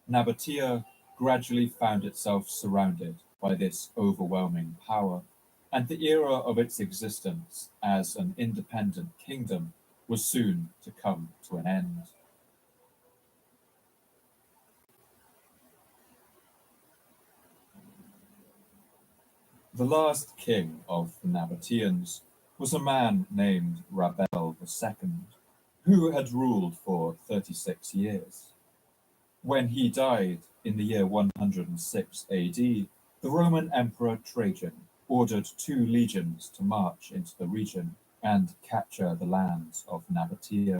Nabatea gradually found itself surrounded by this overwhelming power, and the era of its existence as an independent kingdom was soon to come to an end. The last king of the Nabateans was a man named Rabel II, who had ruled for 36 years. When he died in the year 106 AD, the Roman Emperor Trajan ordered 2 legions to march into the region and capture the lands of Nabatea.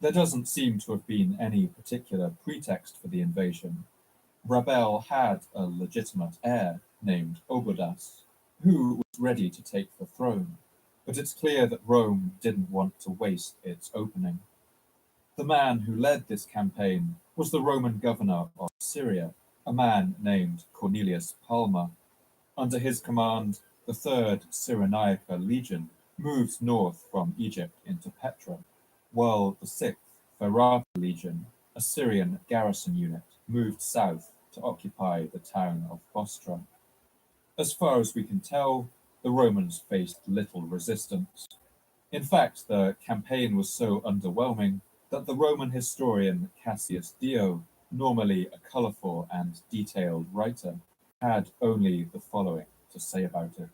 There doesn't seem to have been any particular pretext for the invasion. Rabel had a legitimate heir named Obodas, who was ready to take the throne, but it's clear that Rome didn't want to waste its opening. The man who led this campaign was the Roman governor of Syria, a man named Cornelius Palma. Under his command, the 3rd Cyrenaica Legion moved north from Egypt into Petra, while the 6th Ferrata Legion, a Syrian garrison unit, moved south to occupy the town of Bostra. As far as we can tell, the Romans faced little resistance. In fact, the campaign was so underwhelming that the Roman historian Cassius Dio, normally a colourful and detailed writer, had only the following to say about it.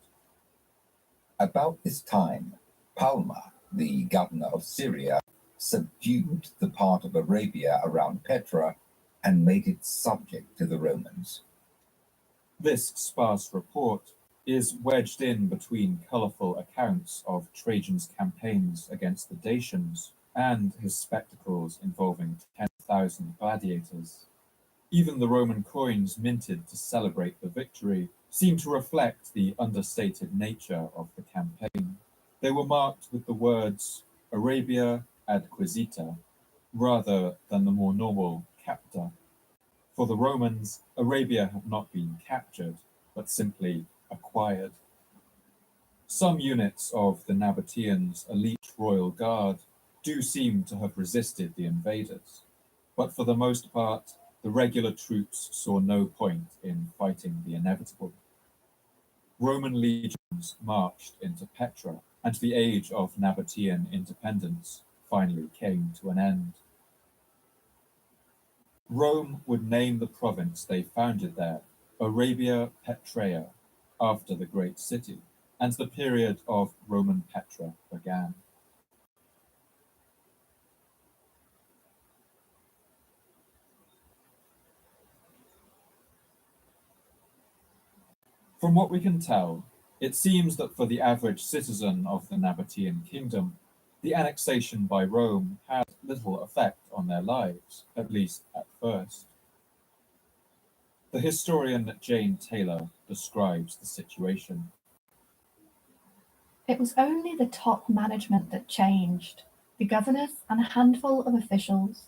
About this time, Palma, the governor of Syria, subdued the part of Arabia around Petra and made it subject to the Romans. This sparse report is wedged in between colourful accounts of Trajan's campaigns against the Dacians and his spectacles involving 10,000 gladiators. Even the Roman coins minted to celebrate the victory seem to reflect the understated nature of the campaign. They were marked with the words Arabia adquisita, rather than the more normal capta. For the Romans, Arabia had not been captured, but simply acquired. Some units of the Nabateans' elite royal guard do seem to have resisted the invaders, but for the most part, the regular troops saw no point in fighting the inevitable. Roman legions marched into Petra, and the age of Nabatean independence finally came to an end. Rome would name the province they founded there Arabia Petraea, after the great city, and the period of Roman Petra began. From what we can tell, it seems that for the average citizen of the Nabatean kingdom, the annexation by Rome had little effect on their lives, at least at first. The historian Jane Taylor describes the situation. It was only the top management that changed, the governors and a handful of officials.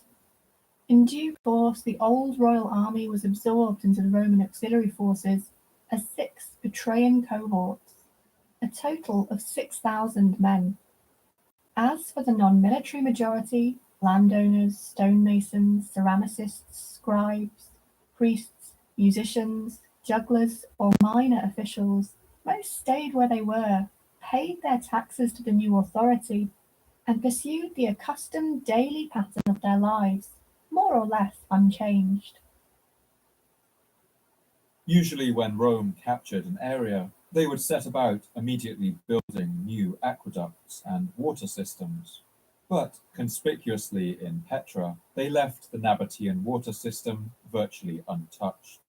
In due course, the old royal army was absorbed into the Roman auxiliary forces as 6 betraying cohorts, a total of 6,000 men. As for the non-military majority, landowners, stonemasons, ceramicists, scribes, priests, musicians, jugglers, or minor officials, most stayed where they were, paid their taxes to the new authority, and pursued the accustomed daily pattern of their lives, more or less unchanged. Usually when Rome captured an area, they would set about immediately building new aqueducts and water systems. But conspicuously in Petra, they left the Nabatean water system virtually untouched.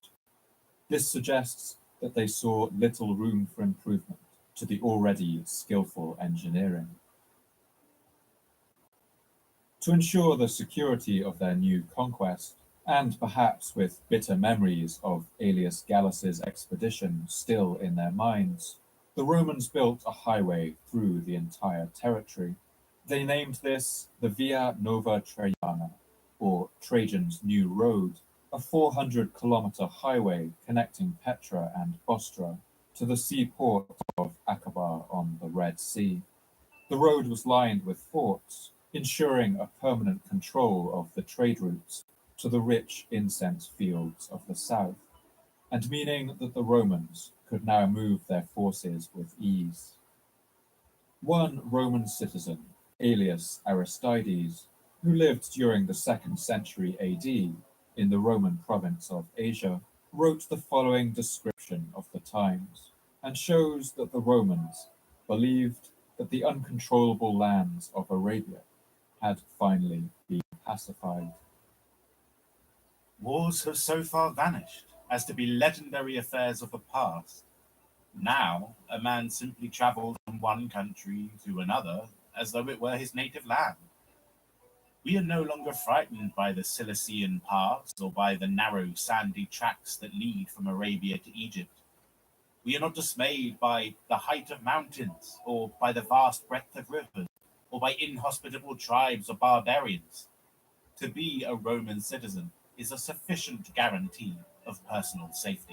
This suggests that they saw little room for improvement to the already skillful engineering. To ensure the security of their new conquest, and perhaps with bitter memories of Aelius Gallus's expedition still in their minds, the Romans built a highway through the entire territory. They named this the Via Nova Traiana, or Trajan's New Road, a 400-kilometer highway connecting Petra and Bostra to the seaport of Aqaba on the Red Sea. The road was lined with forts, ensuring a permanent control of the trade routes to the rich incense fields of the south, and meaning that the Romans could now move their forces with ease. One Roman citizen, alias Aristides, who lived during the 2nd century AD in the Roman province of Asia, wrote the following description of the times, and shows that the Romans believed that the uncontrollable lands of Arabia had finally been pacified. Wars have so far vanished as to be legendary affairs of the past. Now, a man simply travels from one country to another as though it were his native land. We are no longer frightened by the Cilician pass or by the narrow, sandy tracks that lead from Arabia to Egypt. We are not dismayed by the height of mountains, or by the vast breadth of rivers, or by inhospitable tribes or barbarians. To be a Roman citizen is a sufficient guarantee of personal safety.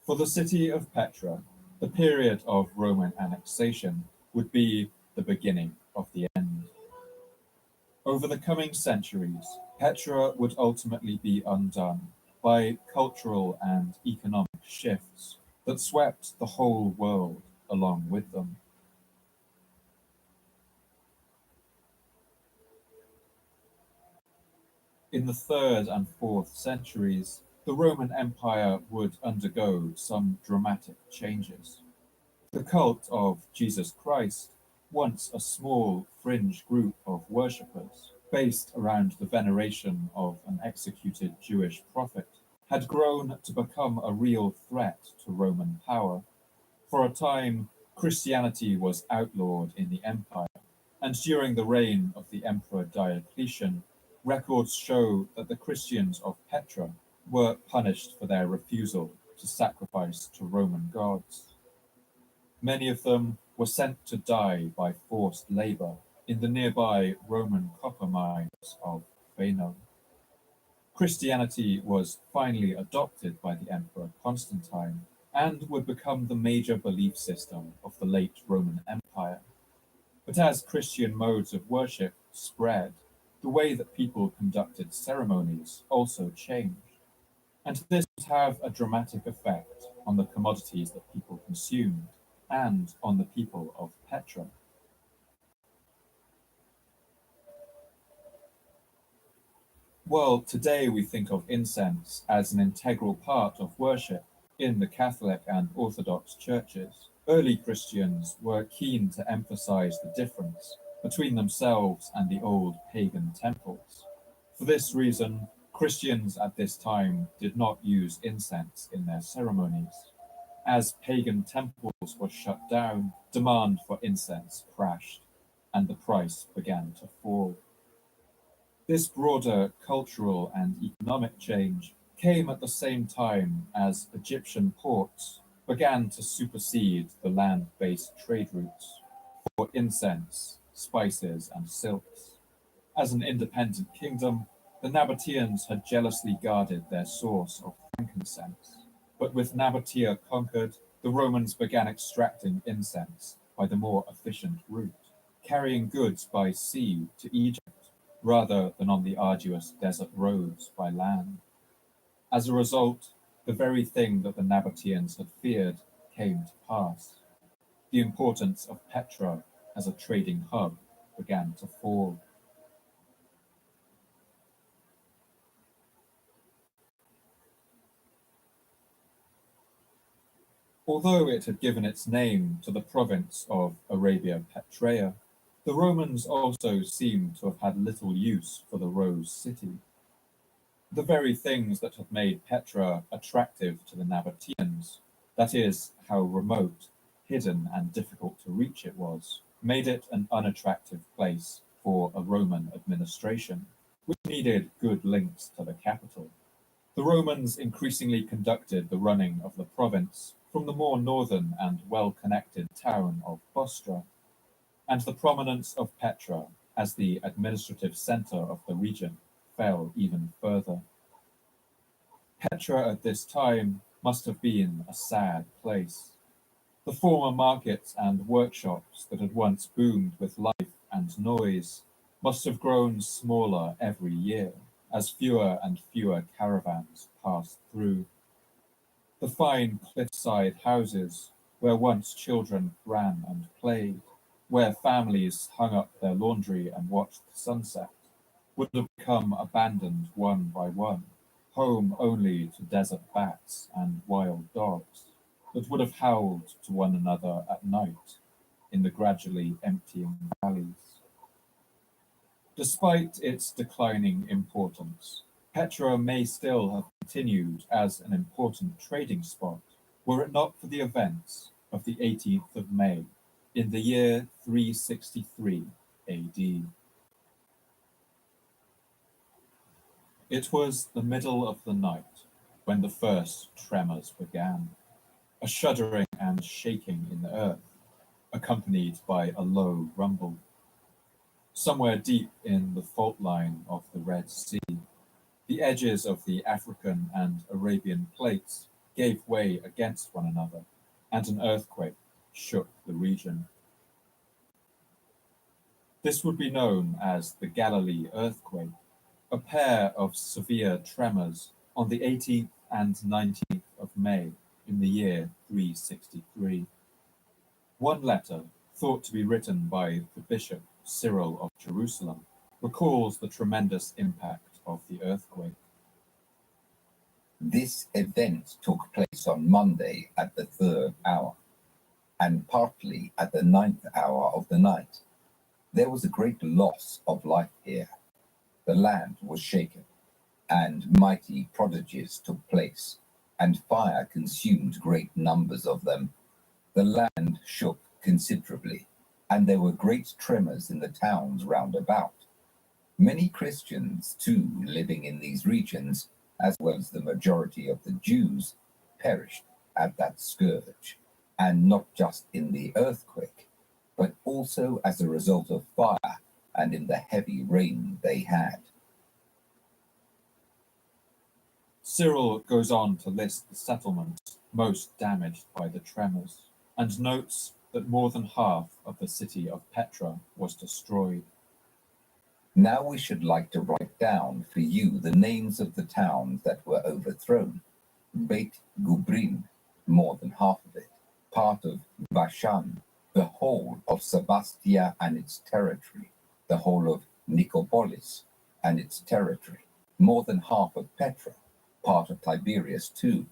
For the city of Petra, the period of Roman annexation would be the beginning of the end. Over the coming centuries, Petra would ultimately be undone by cultural and economic shifts that swept the whole world along with them. In the 3rd and 4th centuries, the Roman Empire would undergo some dramatic changes. The cult of Jesus Christ, once a small fringe group of worshippers based around the veneration of an executed Jewish prophet, had grown to become a real threat to Roman power. For a time, Christianity was outlawed in the empire, and during the reign of the Emperor Diocletian, records show that the Christians of Petra were punished for their refusal to sacrifice to Roman gods. Many of them were sent to die by forced labor in the nearby Roman copper mines of Phano. Christianity was finally adopted by the Emperor Constantine and would become the major belief system of the late Roman Empire. But as Christian modes of worship spread, the way that people conducted ceremonies also changed, and this would have a dramatic effect on the commodities that people consumed and on the people of Petra. Well, today we think of incense as an integral part of worship in the Catholic and Orthodox churches. Early Christians were keen to emphasize the difference between themselves and the old pagan temples. For this reason, Christians at this time did not use incense in their ceremonies. As pagan temples were shut down, demand for incense crashed, and the price began to fall. This broader cultural and economic change came at the same time as Egyptian ports began to supersede the land-based trade routes for incense, spices, and silks. As an independent kingdom, the Nabateans had jealously guarded their source of frankincense. But with Nabatea conquered, the Romans began extracting incense by the more efficient route, carrying goods by sea to Egypt rather than on the arduous desert roads by land. As a result, the very thing that the Nabateans had feared came to pass. The importance of Petra as a trading hub began to fall. Although it had given its name to the province of Arabia Petraea, the Romans also seem to have had little use for the Rose City. The very things that had made Petra attractive to the Nabateans, that is, how remote, hidden, and difficult to reach it was, made it an unattractive place for a Roman administration, which needed good links to the capital. The Romans increasingly conducted the running of the province from the more northern and well-connected town of Bostra, and the prominence of Petra as the administrative center of the region fell even further. Petra at this time must have been a sad place. The former markets and workshops that had once boomed with life and noise must have grown smaller every year as fewer and fewer caravans passed through. The fine cliffside houses where once children ran and played, where families hung up their laundry and watched the sunset, would have become abandoned one by one, home only to desert bats and wild dogs that would have howled to one another at night in the gradually emptying valleys. Despite its declining importance, Petra may still have continued as an important trading spot were it not for the events of the 18th of May in the year 363 AD. It was the middle of the night when the first tremors began, a shuddering and shaking in the earth, accompanied by a low rumble. Somewhere deep in the fault line of the Red Sea, the edges of the African and Arabian plates gave way against one another, and an earthquake shook the region. This would be known as the Galilee earthquake, a pair of severe tremors on the 18th and 19th of May in the year 363. One letter, thought to be written by the Bishop Cyril of Jerusalem, recalls the tremendous impact of the earthquake. This event took place on Monday at the 3rd hour, and partly at the 9th hour of the night. There was a great loss of life here. The land was shaken, and mighty prodigies took place, and fire consumed great numbers of them. The land shook considerably, and there were great tremors in the towns round about. Many Christians, too, living in these regions, as well as the majority of the Jews, perished at that scourge, and not just in the earthquake, but also as a result of fire and in the heavy rain they had. Cyril goes on to list the settlements most damaged by the tremors, and notes that more than half of the city of Petra was destroyed. Now we should like to write down for you the names of the towns that were overthrown. Beit Gubrin, more than half of it, part of Bashan, the whole of Sebastia and its territory, the whole of Nicopolis and its territory, more than half of Petra, part of Tiberias too,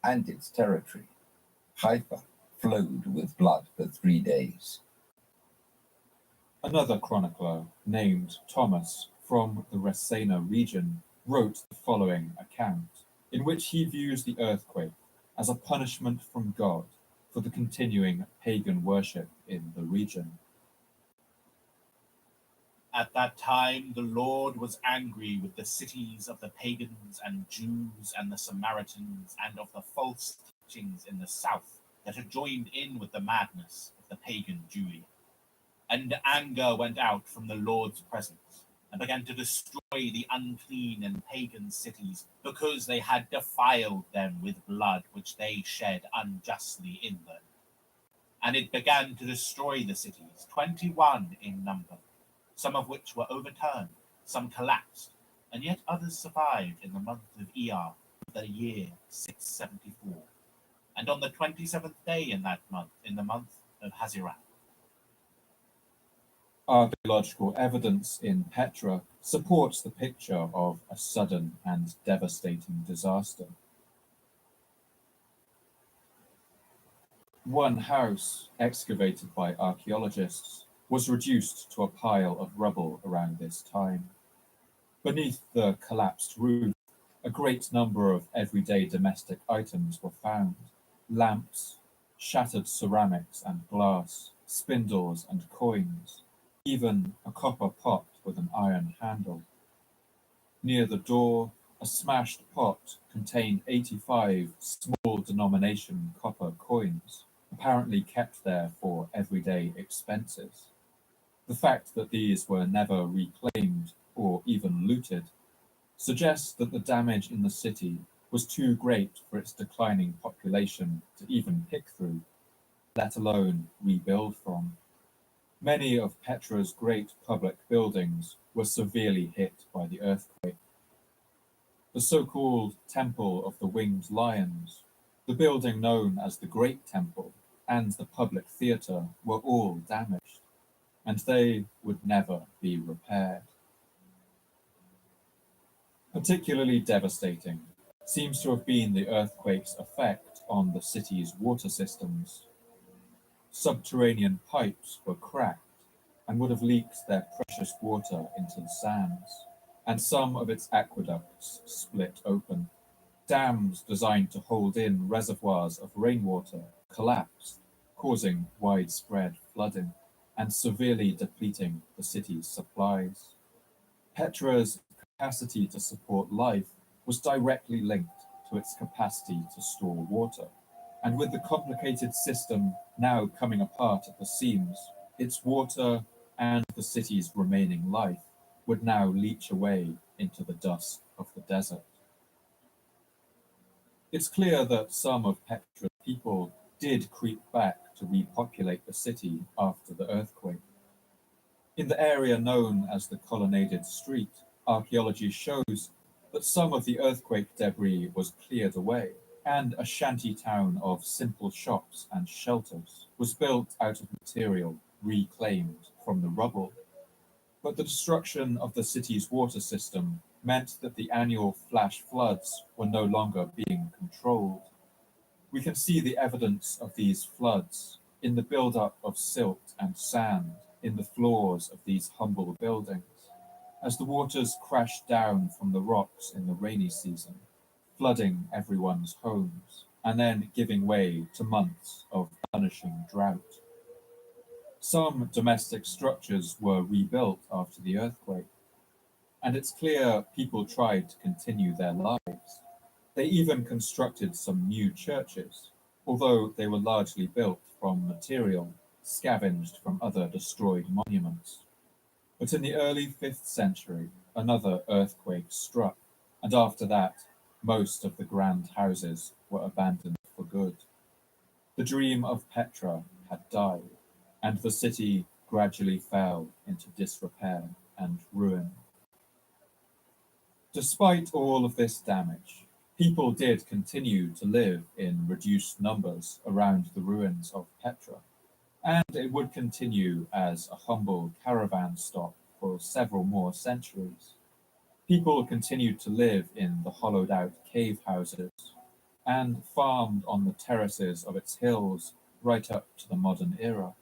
and its territory. Haifa flowed with blood for 3 days. Another chronicler, named Thomas, from the Resena region, wrote the following account, in which he views the earthquake as a punishment from God for the continuing pagan worship in the region. At that time the Lord was angry with the cities of the pagans and Jews and the Samaritans and of the false teachings in the south that had joined in with the madness of the pagan Jewry. And anger went out from the Lord's presence, and began to destroy the unclean and pagan cities, because they had defiled them with blood which they shed unjustly in them. And it began to destroy the cities, 21 in number, some of which were overturned, some collapsed, and yet others survived in the month of Iyar, the year 674, and on the 27th day in that month, in the month of Haziran. Archaeological evidence in Petra supports the picture of a sudden and devastating disaster. One house, excavated by archaeologists, was reduced to a pile of rubble around this time. Beneath the collapsed roof, a great number of everyday domestic items were found: lamps, shattered ceramics and glass, spindles and coins, even a copper pot with an iron handle. Near the door, a smashed pot contained 85 small denomination copper coins, apparently kept there for everyday expenses. The fact that these were never reclaimed or even looted suggests that the damage in the city was too great for its declining population to even pick through. let alone rebuild from. Many of Petra's great public buildings were severely hit by the earthquake. The so-called Temple of the Winged Lions, the building known as the Great Temple, and the public theatre were all damaged, and they would never be repaired. Particularly devastating seems to have been the earthquake's effect on the city's water systems. Subterranean pipes were cracked and would have leaked their precious water into the sands, and some of its aqueducts split open. Dams designed to hold in reservoirs of rainwater collapsed, causing widespread flooding and severely depleting the city's supplies. Petra's capacity to support life was directly linked to its capacity to store water, and with the complicated system now coming apart at the seams, its water and the city's remaining life would now leach away into the dust of the desert. It's clear that some of Petra's people did creep back to repopulate the city after the earthquake. In the area known as the Colonnaded Street, archaeology shows that some of the earthquake debris was cleared away, and a shanty town of simple shops and shelters was built out of material reclaimed from the rubble. But the destruction of the city's water system meant that the annual flash floods were no longer being controlled. We can see the evidence of these floods in the buildup of silt and sand in the floors of these humble buildings, as the waters crashed down from the rocks in the rainy season, flooding everyone's homes, and then giving way to months of punishing drought. Some domestic structures were rebuilt after the earthquake, and it's clear people tried to continue their lives. They even constructed some new churches, although they were largely built from material scavenged from other destroyed monuments. But in the early 5th century, another earthquake struck, and after that, most of the grand houses were abandoned for good. The dream of Petra had died, and the city gradually fell into disrepair and ruin. Despite all of this damage, people did continue to live in reduced numbers around the ruins of Petra, and it would continue as a humble caravan stop for several more centuries. People continued to live in the hollowed-out cave houses and farmed on the terraces of its hills right up to the modern era.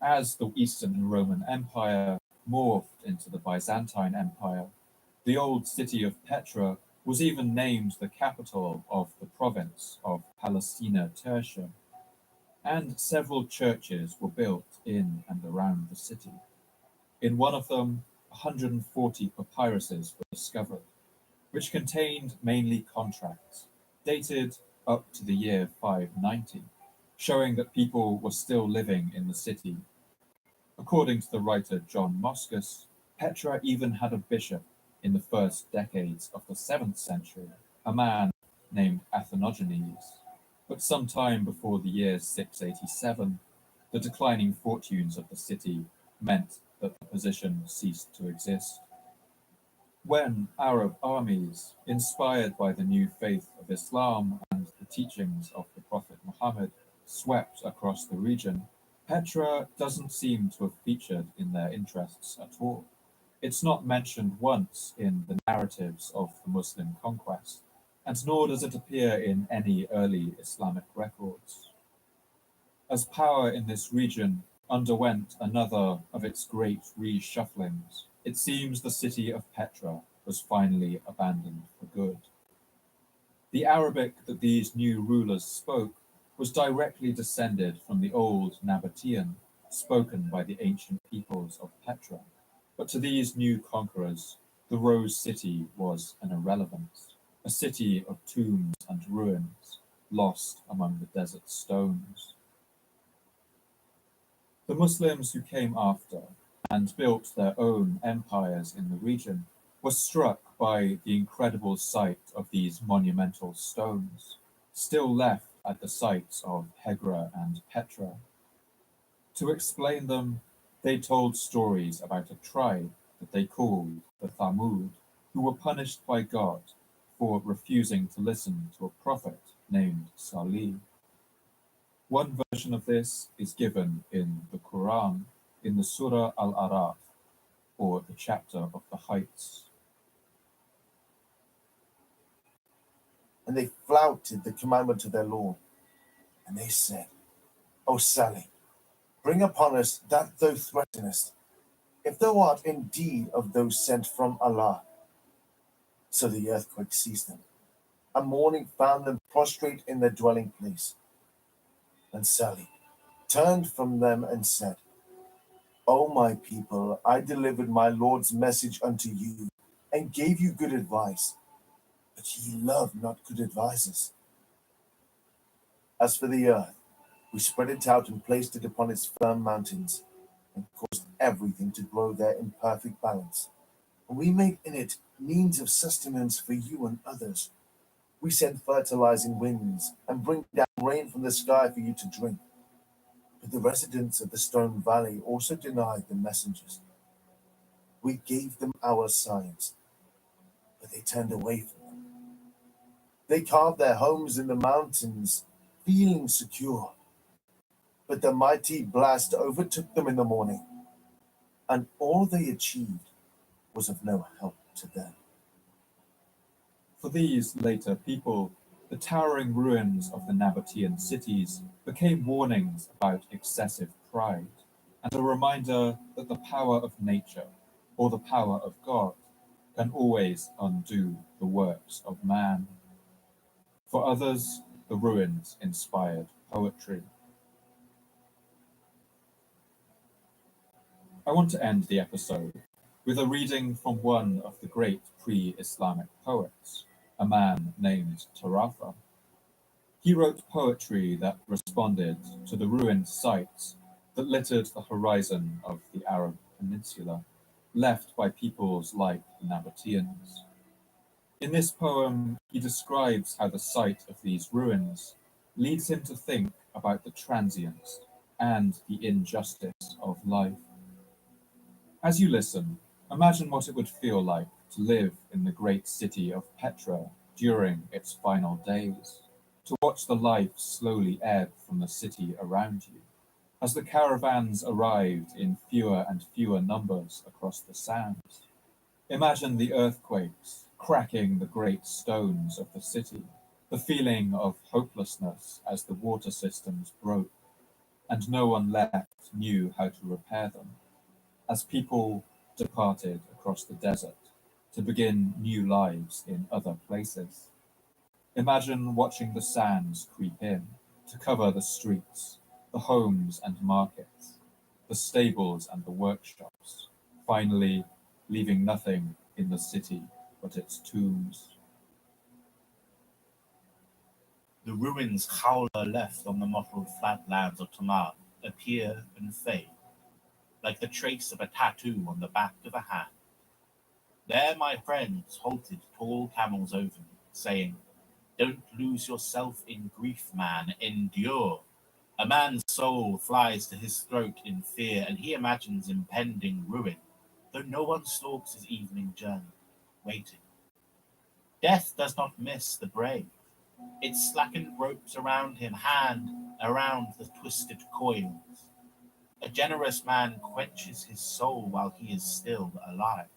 As the Eastern Roman Empire morphed into the Byzantine Empire, the old city of Petra was even named the capital of the province of Palestina Tertia, and several churches were built in and around the city. In one of them, 140 papyruses were discovered, which contained mainly contracts, dated up to the year 590, showing that people were still living in the city. According to the writer John Moschus, Petra even had a bishop in the first decades of the 7th century, a man named Athenogenes. But sometime before the year 687, the declining fortunes of the city meant that the position ceased to exist. When Arab armies, inspired by the new faith of Islam and the teachings of the Prophet Muhammad, swept across the region, Petra doesn't seem to have featured in their interests at all. It's not mentioned once in the narratives of the Muslim conquest, and nor does it appear in any early Islamic records. As power in this region underwent another of its great reshufflings, it seems the city of Petra was finally abandoned for good. The Arabic that these new rulers spoke was directly descended from the old Nabatean, spoken by the ancient peoples of Petra. But to these new conquerors, the Rose City was an irrelevance, a city of tombs and ruins, lost among the desert stones. The Muslims who came after and built their own empires in the region were struck by the incredible sight of these monumental stones, still left at the sites of Hegra and Petra. To explain them, they told stories about a tribe that they called the Thamud, who were punished by God for refusing to listen to a prophet named Salih. One version of this is given in the Quran in the Surah Al-Araf, or the chapter of the heights. And they flouted the commandment of their Lord, and they said, O Salih, bring upon us that thou threatenest, if thou art indeed of those sent from Allah. So the earthquake seized them, and morning found them prostrate in their dwelling place. And Salih turned from them and said, O my people, I delivered my Lord's message unto you, and gave you good advice, but ye love not good advisers. As for the earth, we spread it out and placed it upon its firm mountains, and caused everything to grow there in perfect balance. And we made in it means of sustenance for you and others. We send fertilizing winds, and bring down rain from the sky for you to drink. But the residents of the Stone Valley also denied the messengers. We gave them our signs, but they turned away from them. They carved their homes in the mountains, feeling secure. But the mighty blast overtook them in the morning, and all they achieved was of no help to them. For these later people, the towering ruins of the Nabatean cities became warnings about excessive pride, and a reminder that the power of nature, or the power of God, can always undo the works of man. For others, the ruins inspired poetry. I want to end the episode with a reading from one of the great pre-Islamic poets, a man named Tarafa. He wrote poetry that responded to the ruined sites that littered the horizon of the Arab Peninsula, left by peoples like the Nabateans. In this poem, he describes how the sight of these ruins leads him to think about the transience and the injustice of life. As you listen, imagine what it would feel like to live in the great city of Petra during its final days, to watch the life slowly ebb from the city around you, as the caravans arrived in fewer and fewer numbers across the sands. Imagine the earthquakes cracking the great stones of the city, the feeling of hopelessness as the water systems broke, and no one left knew how to repair them, as people departed across the desert to begin new lives in other places. Imagine watching the sands creep in to cover the streets, the homes and markets, the stables and the workshops, finally leaving nothing in the city but its tombs. The ruins Howler left on the mottled flatlands of Tamar appear and fade, like the trace of a tattoo on the back of a hand. There my friends halted tall camels over me, saying, "Don't lose yourself in grief, man, endure." A man's soul flies to his throat in fear, and he imagines impending ruin, though no one stalks his evening journey, waiting. Death does not miss the brave. Its slackened ropes around him, hand around the twisted coils. A generous man quenches his soul while he is still alive.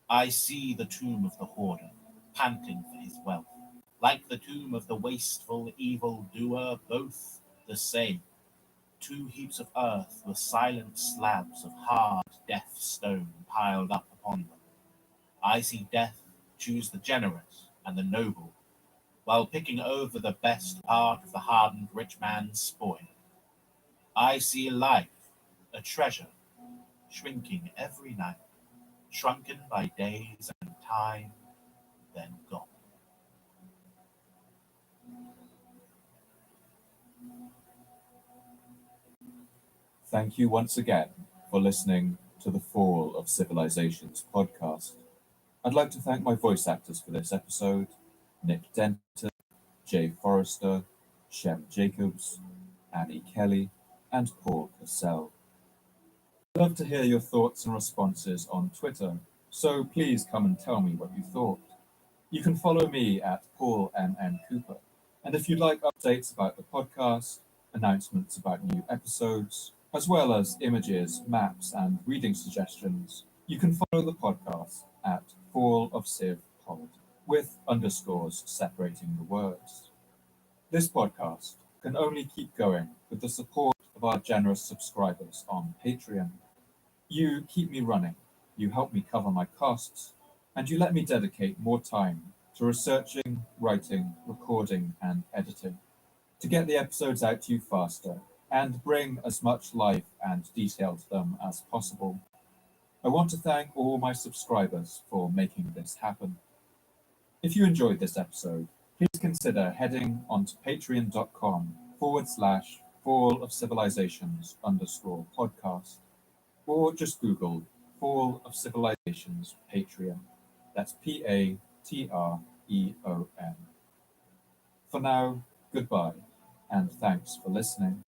I see the tomb of the hoarder, panting for his wealth, like the tomb of the wasteful evil-doer, both the same. Two heaps of earth with silent slabs of hard death stone piled up upon them. I see death choose the generous and the noble, while picking over the best part of the hardened rich man's spoil. I see life, a treasure, shrinking every night, shrunken by days and time, then gone. Thank you once again for listening to the Fall of Civilizations podcast. I'd like to thank my voice actors for this episode, Nick Denton, Jay Forrester, Shem Jacobs, Annie Kelly, and Paul Cassell. I'd love to hear your thoughts and responses on Twitter, so please come and tell me what you thought. You can follow me at Paul M.N. Cooper, and if you'd like updates about the podcast, announcements about new episodes, as well as images, maps, and reading suggestions, you can follow the podcast at Fall of Civ Pod, with underscores separating the words. This podcast can only keep going with the support of our generous subscribers on Patreon. You keep me running, you help me cover my costs, and you let me dedicate more time to researching, writing, recording, and editing to get the episodes out to you faster and bring as much life and detail to them as possible. I want to thank all my subscribers for making this happen. If you enjoyed this episode, please consider heading onto patreon.com/Fall of Civilizations _podcast, or just Google Fall of Civilizations Patreon. That's Patreon. For now, goodbye, and thanks for listening.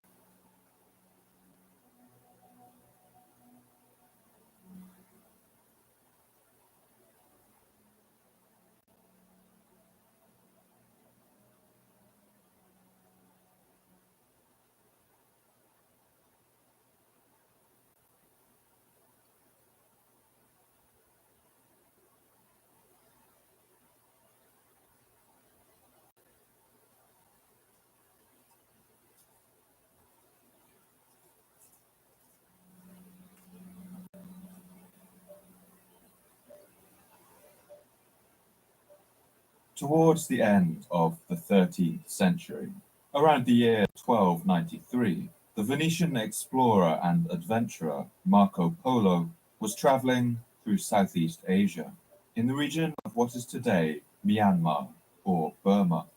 Towards the end of the 13th century, around the year 1293, the Venetian explorer and adventurer Marco Polo was traveling through Southeast Asia, in the region of what is today Myanmar or Burma.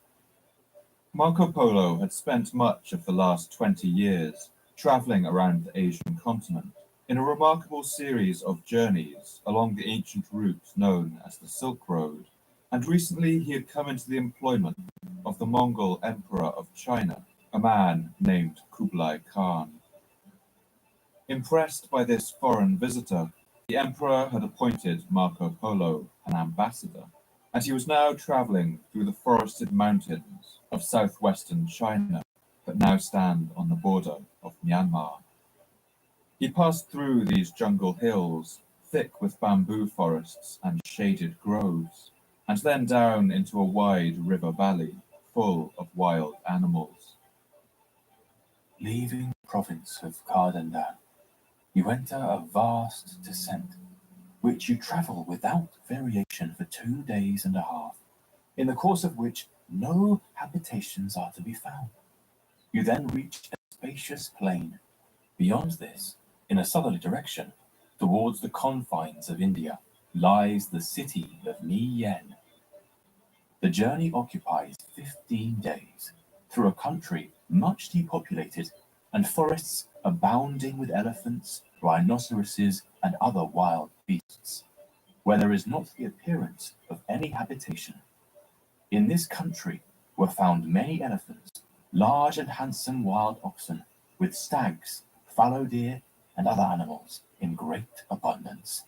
Marco Polo had spent much of the last 20 years traveling around the Asian continent in a remarkable series of journeys along the ancient route known as the Silk Road, and recently he had come into the employment of the Mongol Emperor of China, a man named Kublai Khan. Impressed by this foreign visitor, the emperor had appointed Marco Polo an ambassador, and he was now traveling through the forested mountains of southwestern China that now stand on the border of Myanmar. He passed through these jungle hills, thick with bamboo forests and shaded groves, and then down into a wide river valley full of wild animals. Leaving the province of Cardandan, you enter a vast descent, which you travel without variation for 2 days and a half, in the course of which no habitations are to be found. You then reach a spacious plain. Beyond this, in a southerly direction, towards the confines of India, lies the city of Miyen. The journey occupies 15 days, through a country much depopulated and forests abounding with elephants, rhinoceroses, and other wild beasts, where there is not the appearance of any habitation. In this country were found many elephants, large and handsome wild oxen, with stags, fallow deer, and other animals in great abundance.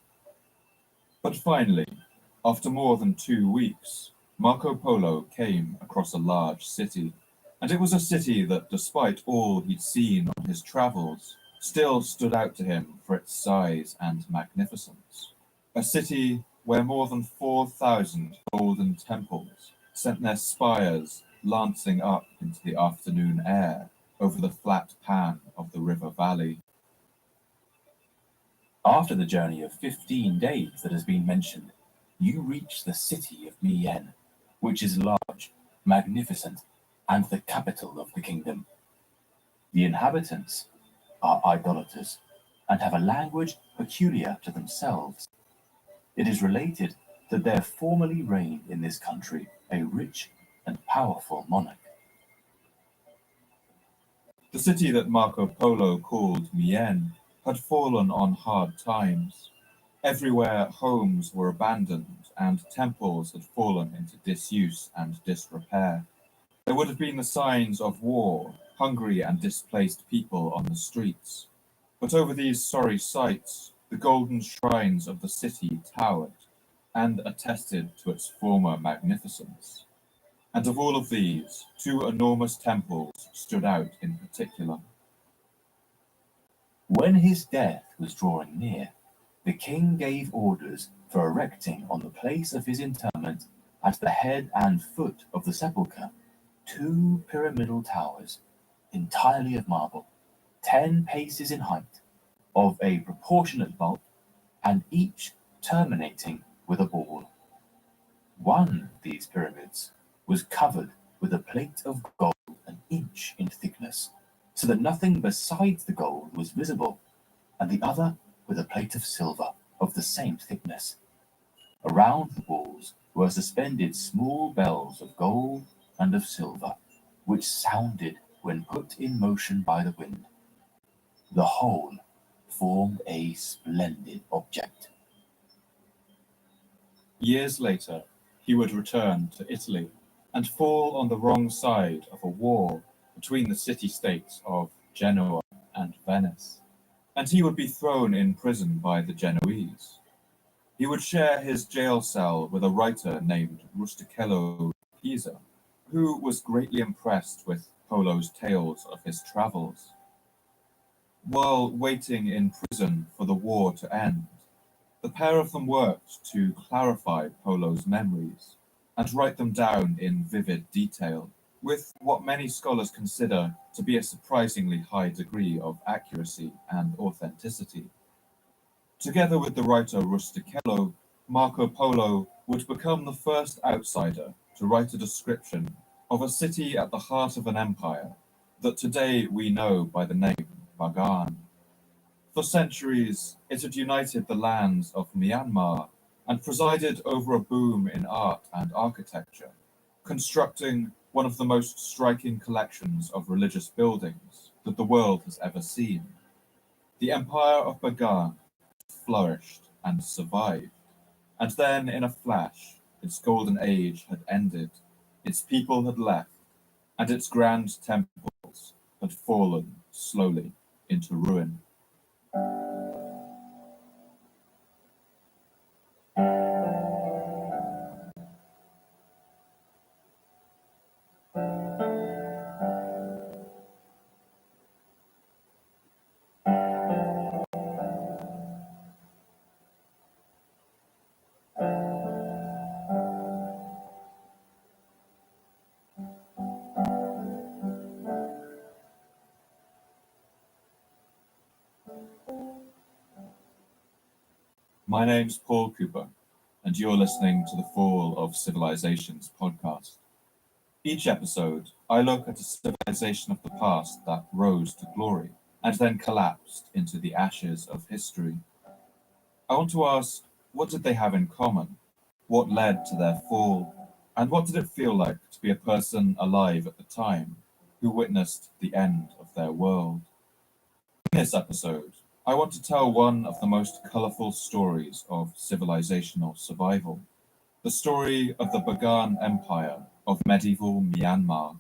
But finally, after more than 2 weeks, Marco Polo came across a large city, and it was a city that, despite all he'd seen on his travels, still stood out to him for its size and magnificence. A city where more than 4,000 golden temples sent their spires lancing up into the afternoon air over the flat pan of the river valley. After the journey of 15 days that has been mentioned, you reach the city of Miyen, which is large, magnificent, and the capital of the kingdom. The inhabitants are idolaters and have a language peculiar to themselves. It is related that there formerly reigned in this country a rich and powerful monarch. The city that Marco Polo called Miyen had fallen on hard times. Everywhere homes were abandoned and temples had fallen into disuse and disrepair. There would have been the signs of war, hungry and displaced people on the streets. But over these sorry sights, the golden shrines of the city towered and attested to its former magnificence. And of all of these, two enormous temples stood out in particular. When his death was drawing near, the king gave orders for erecting on the place of his interment, at the head and foot of the sepulchre, 2 pyramidal towers, entirely of marble, 10 paces in height, of a proportionate bulk, and each terminating with a ball. One of these pyramids was covered with a plate of gold an inch in thickness, so that nothing besides the gold was visible, and the other with a plate of silver of the same thickness. Around the walls were suspended small bells of gold and of silver, which sounded when put in motion by the wind. The whole formed a splendid object. Years later, he would return to Italy and fall on the wrong side of a war between the city-states of Genoa and Venice, and he would be thrown in prison by the Genoese. He would share his jail cell with a writer named Rustichello Pisa, who was greatly impressed with Polo's tales of his travels. While waiting in prison for the war to end, the pair of them worked to clarify Polo's memories and write them down in vivid detail, with what many scholars consider to be a surprisingly high degree of accuracy and authenticity. Together with the writer Rustichello, Marco Polo would become the first outsider to write a description of a city at the heart of an empire that today we know by the name Bagan. For centuries, it had united the lands of Myanmar and presided over a boom in art and architecture, constructing one of the most striking collections of religious buildings that the world has ever seen. The Empire of Bagan flourished and survived, and then in a flash, its golden age had ended, its people had left, and its grand temples had fallen slowly into ruin. My name's Paul Cooper, and you're listening to the Fall of Civilizations podcast. Each episode, I look at a civilization of the past that rose to glory and then collapsed into the ashes of history. I want to ask, what did they have in common? What led to their fall? And what did it feel like to be a person alive at the time who witnessed the end of their world? In this episode, I want to tell one of the most colourful stories of civilizational survival, the story of the Bagan Empire of medieval Myanmar.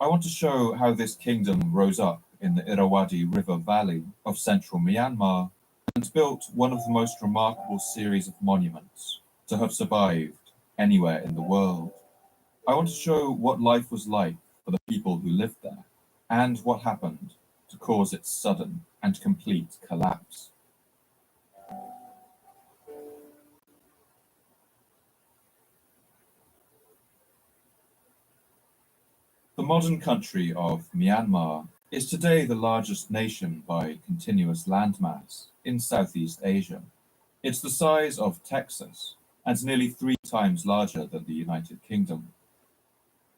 I want to show how this kingdom rose up in the Irrawaddy River Valley of central Myanmar and built one of the most remarkable series of monuments to have survived anywhere in the world. I want to show what life was like for the people who lived there and what happened to cause its sudden and complete collapse. The modern country of Myanmar is today the largest nation by continuous landmass in Southeast Asia. It's the size of Texas and nearly 3 times larger than the United Kingdom.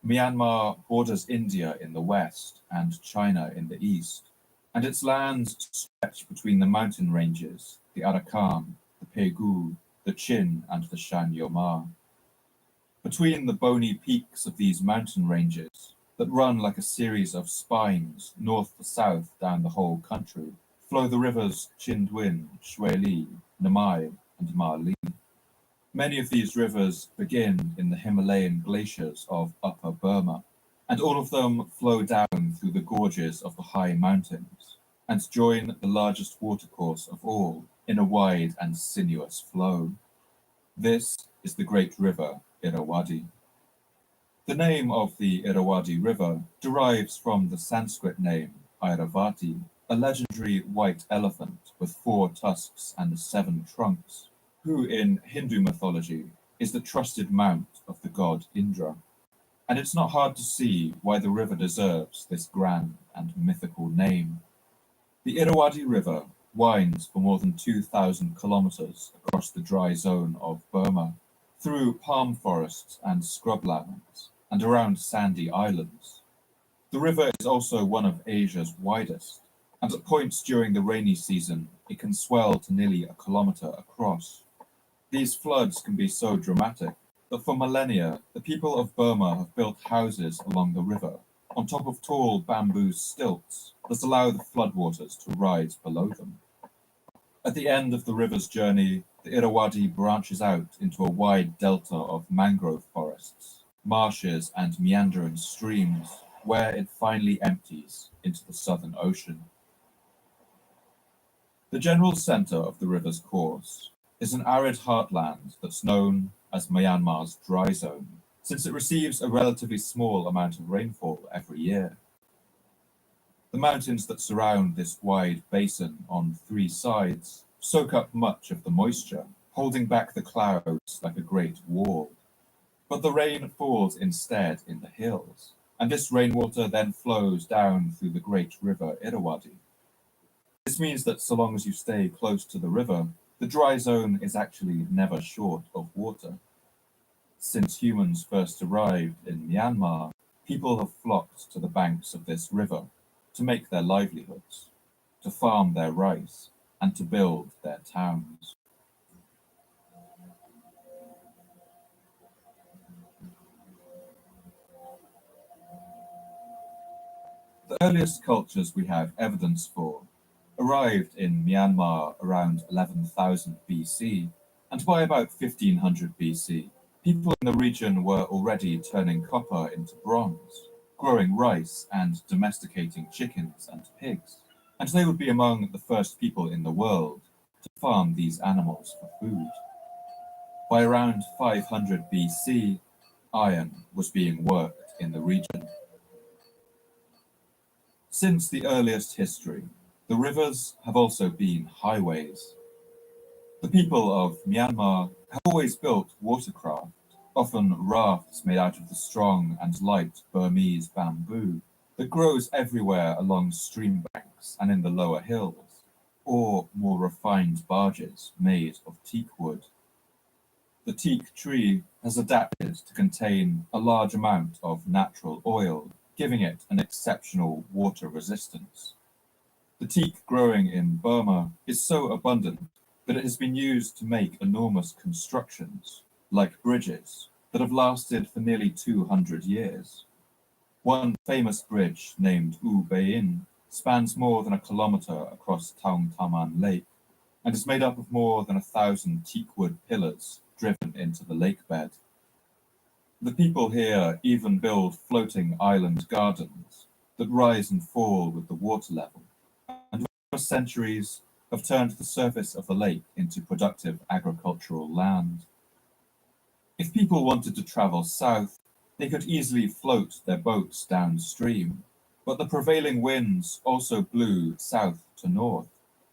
Myanmar borders India in the west and China in the east, and its lands stretch between the mountain ranges, the Arakan, the Pegu, the Chin, and the Shan Yomar. Between the bony peaks of these mountain ranges, that run like a series of spines north to south down the whole country, flow the rivers Chindwin, Shueli, Namai, and Ma Li. Many of these rivers begin in the Himalayan glaciers of Upper Burma, and all of them flow down through the gorges of the high mountains and join the largest watercourse of all in a wide and sinuous flow. This is the great river Irrawaddy. The name of the Irrawaddy River derives from the Sanskrit name Airavati, a legendary white elephant with 4 tusks and 7 trunks, who in Hindu mythology is the trusted mount of the god Indra. And it's not hard to see why the river deserves this grand and mythical name. The Irrawaddy River winds for more than 2,000 kilometers across the dry zone of Burma, through palm forests and scrublands, and around sandy islands. The river is also one of Asia's widest, and at points during the rainy season, it can swell to nearly a kilometer across. These floods can be so dramatic that for millennia, the people of Burma have built houses along the river, on top of tall bamboo stilts that allow the floodwaters to rise below them. At the end of the river's journey, the Irrawaddy branches out into a wide delta of mangrove forests, marshes and meandering streams, where it finally empties into the Southern Ocean. The general center of the river's course is an arid heartland that's known as Myanmar's dry zone, since it receives a relatively small amount of rainfall every year. The mountains that surround this wide basin on 3 sides soak up much of the moisture, holding back the clouds like a great wall. But the rain falls instead in the hills, and this rainwater then flows down through the great river Irrawaddy. This means that so long as you stay close to the river, the dry zone is actually never short of water. Since humans first arrived in Myanmar, people have flocked to the banks of this river to make their livelihoods, to farm their rice, and to build their towns. The earliest cultures we have evidence for arrived in Myanmar around 11,000 BC, and by about 1500 BC, people in the region were already turning copper into bronze, growing rice and domesticating chickens and pigs, and they would be among the first people in the world to farm these animals for food. By around 500 BC, iron was being worked in the region. Since the earliest history, the rivers have also been highways. The people of Myanmar have always built watercraft, often rafts made out of the strong and light Burmese bamboo that grows everywhere along stream banks and in the lower hills, or more refined barges made of teak wood. The teak tree has adapted to contain a large amount of natural oil, giving it an exceptional water resistance. The teak growing in Burma is so abundant that it has been used to make enormous constructions, like bridges, that have lasted for nearly 200 years. One famous bridge, named U Bayin, spans more than a kilometer across Taung Taman Lake, and is made up of more than 1,000 teakwood pillars driven into the lake bed. The people here even build floating island gardens that rise and fall with the water level, and for centuries have turned the surface of the lake into productive agricultural land. If people wanted to travel south, they could easily float their boats downstream, but the prevailing winds also blew south to north,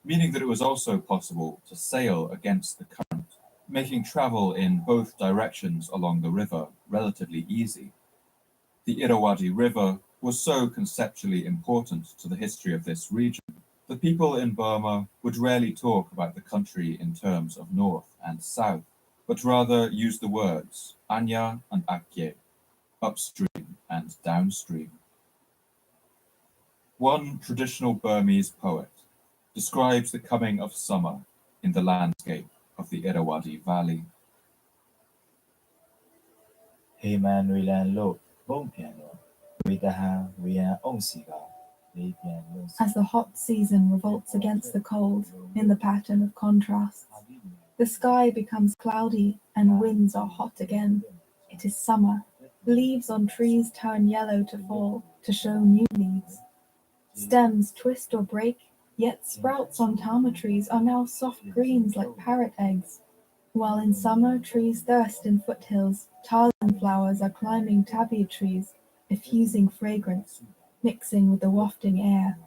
meaning that it was also possible to sail against the current, making travel in both directions along the river relatively easy. The Irrawaddy River was so conceptually important to the history of this region that people in Burma would rarely talk about the country in terms of north and south, but rather use the words Anya and Akye, upstream and downstream. One traditional Burmese poet describes the coming of summer in the landscape of the Irrawaddy Valley. As the hot season revolts against the cold in the pattern of contrasts, the sky becomes cloudy and winds are hot again. It is summer, Leaves on trees turn yellow to fall, to show new leaves. Stems twist or break, yet sprouts on tama trees are now soft greens like parrot eggs. While in summer trees thirst in foothills, tarlan flowers are climbing tabby trees, effusing fragrance, mixing with the wafting air.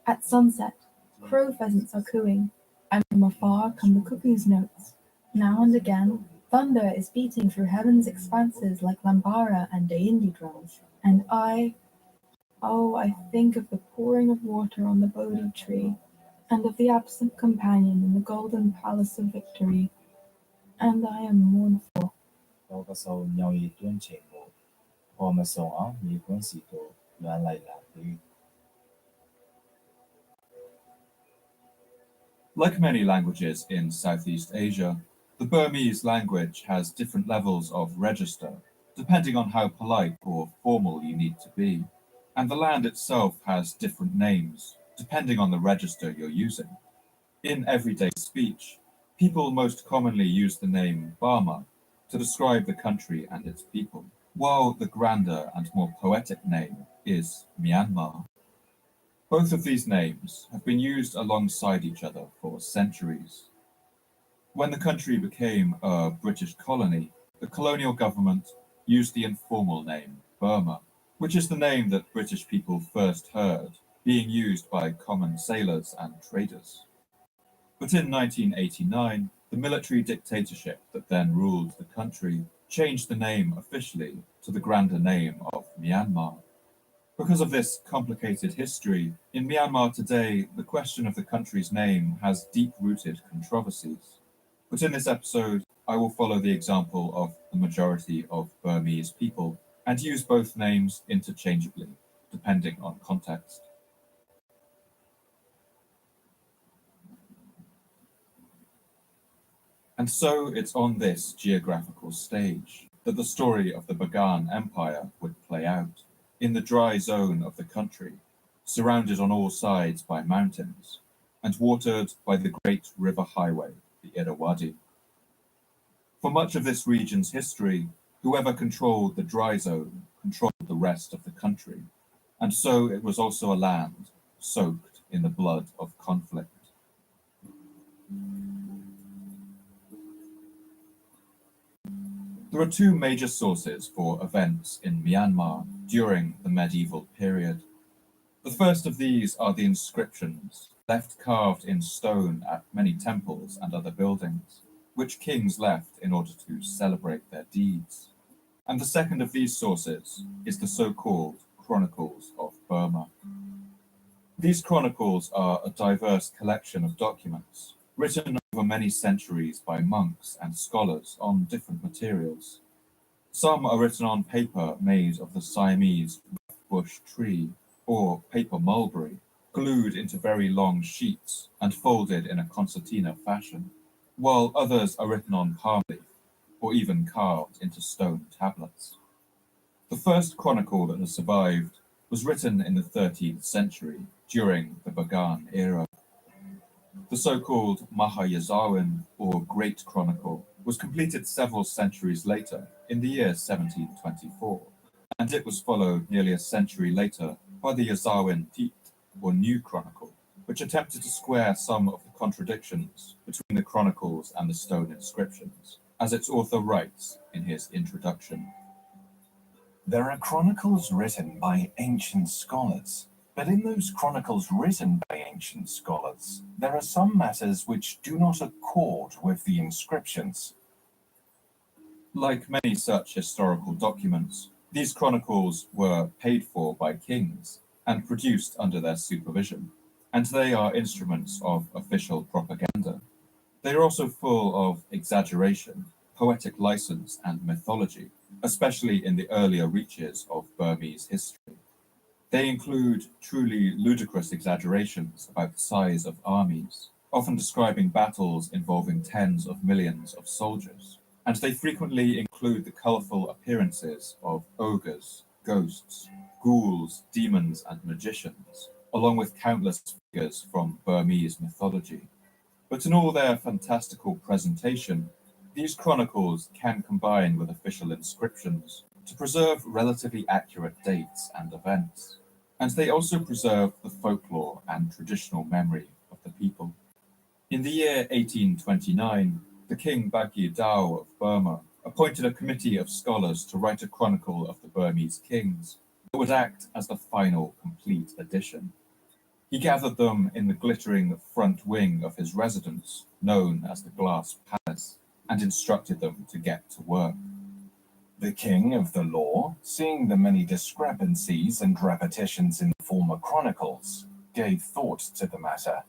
At sunset, crow pheasants are cooing, and from afar come the cuckoo's notes. Now and again, thunder is beating through heaven's expanses like lambara and deindi drums, and I think of the pouring of water on the Bodhi tree, and of the absent companion in the golden palace of victory, and I am mournful. Like many languages in Southeast Asia, the Burmese language has different levels of register, depending on how polite or formal you need to be. And the land itself has different names, depending on the register you're using. In everyday speech, people most commonly use the name Burma to describe the country and its people, while the grander and more poetic name is Myanmar. Both of these names have been used alongside each other for centuries. When the country became a British colony, the colonial government used the informal name Burma, which is the name that British people first heard being used by common sailors and traders. But in 1989, the military dictatorship that then ruled the country changed the name officially to the grander name of Myanmar. Because of this complicated history, in Myanmar today, the question of the country's name has deep-rooted controversies. But in this episode, I will follow the example of the majority of Burmese people and use both names interchangeably, depending on context. And so it's on this geographical stage that the story of the Bagan Empire would play out, in the dry zone of the country, surrounded on all sides by mountains, and watered by the great river highway, the Irrawaddy. For much of this region's history, whoever controlled the dry zone controlled the rest of the country, and so it was also a land soaked in the blood of conflict. There are two major sources for events in Myanmar during the medieval period. The first of these are the inscriptions left carved in stone at many temples and other buildings, which kings left in order to celebrate their deeds. And the second of these sources is the so-called Chronicles of Burma. These chronicles are a diverse collection of documents written over many centuries by monks and scholars on different materials. Some are written on paper made of the Siamese bush tree or paper mulberry, glued into very long sheets and folded in a concertina fashion, while others are written on palm leaf or even carved into stone tablets. The first chronicle that has survived was written in the 13th century during the Bagan era. The so-called Mahayazawin, or Great Chronicle, was completed several centuries later, in the year 1724, and it was followed nearly a century later by the Yazawin Tit, or New Chronicle, which attempted to square some of the contradictions between the chronicles and the stone inscriptions, as its author writes in his introduction. There are chronicles written by ancient scholars, but in those chronicles written by ancient scholars, there are some matters which do not accord with the inscriptions. Like many such historical documents, these chronicles were paid for by kings and produced under their supervision, and they are instruments of official propaganda. They are also full of exaggeration, poetic license, and mythology, especially in the earlier reaches of Burmese history. They include truly ludicrous exaggerations about the size of armies, often describing battles involving tens of millions of soldiers, and they frequently include the colourful appearances of ogres, ghosts, ghouls, demons, and magicians, along with countless figures from Burmese mythology. But in all their fantastical presentation, these chronicles can combine with official inscriptions to preserve relatively accurate dates and events, and they also preserve the folklore and traditional memory of the people. In the year 1829, the King Bagyi Dao of Burma appointed a committee of scholars to write a chronicle of the Burmese kings that would act as the final complete edition. He gathered them in the glittering front wing of his residence, known as the Glass Palace, and instructed them to get to work. The king of the law, seeing the many discrepancies and repetitions in former chronicles, gave thought to the matter.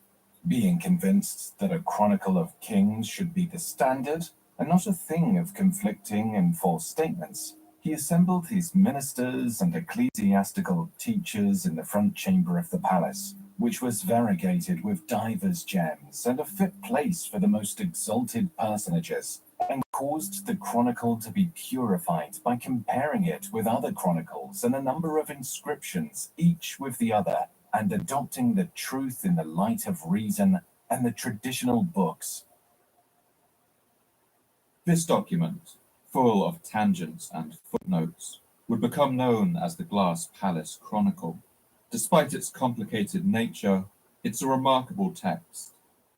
Being convinced that a chronicle of kings should be the standard, and not a thing of conflicting and false statements, he assembled his ministers and ecclesiastical teachers in the front chamber of the palace, which was variegated with divers gems and a fit place for the most exalted personages, and caused the chronicle to be purified by comparing it with other chronicles and a number of inscriptions, each with the other, and adopting the truth in the light of reason and the traditional books. This document, full of tangents and footnotes, would become known as the Glass Palace Chronicle. Despite its complicated nature, it's a remarkable text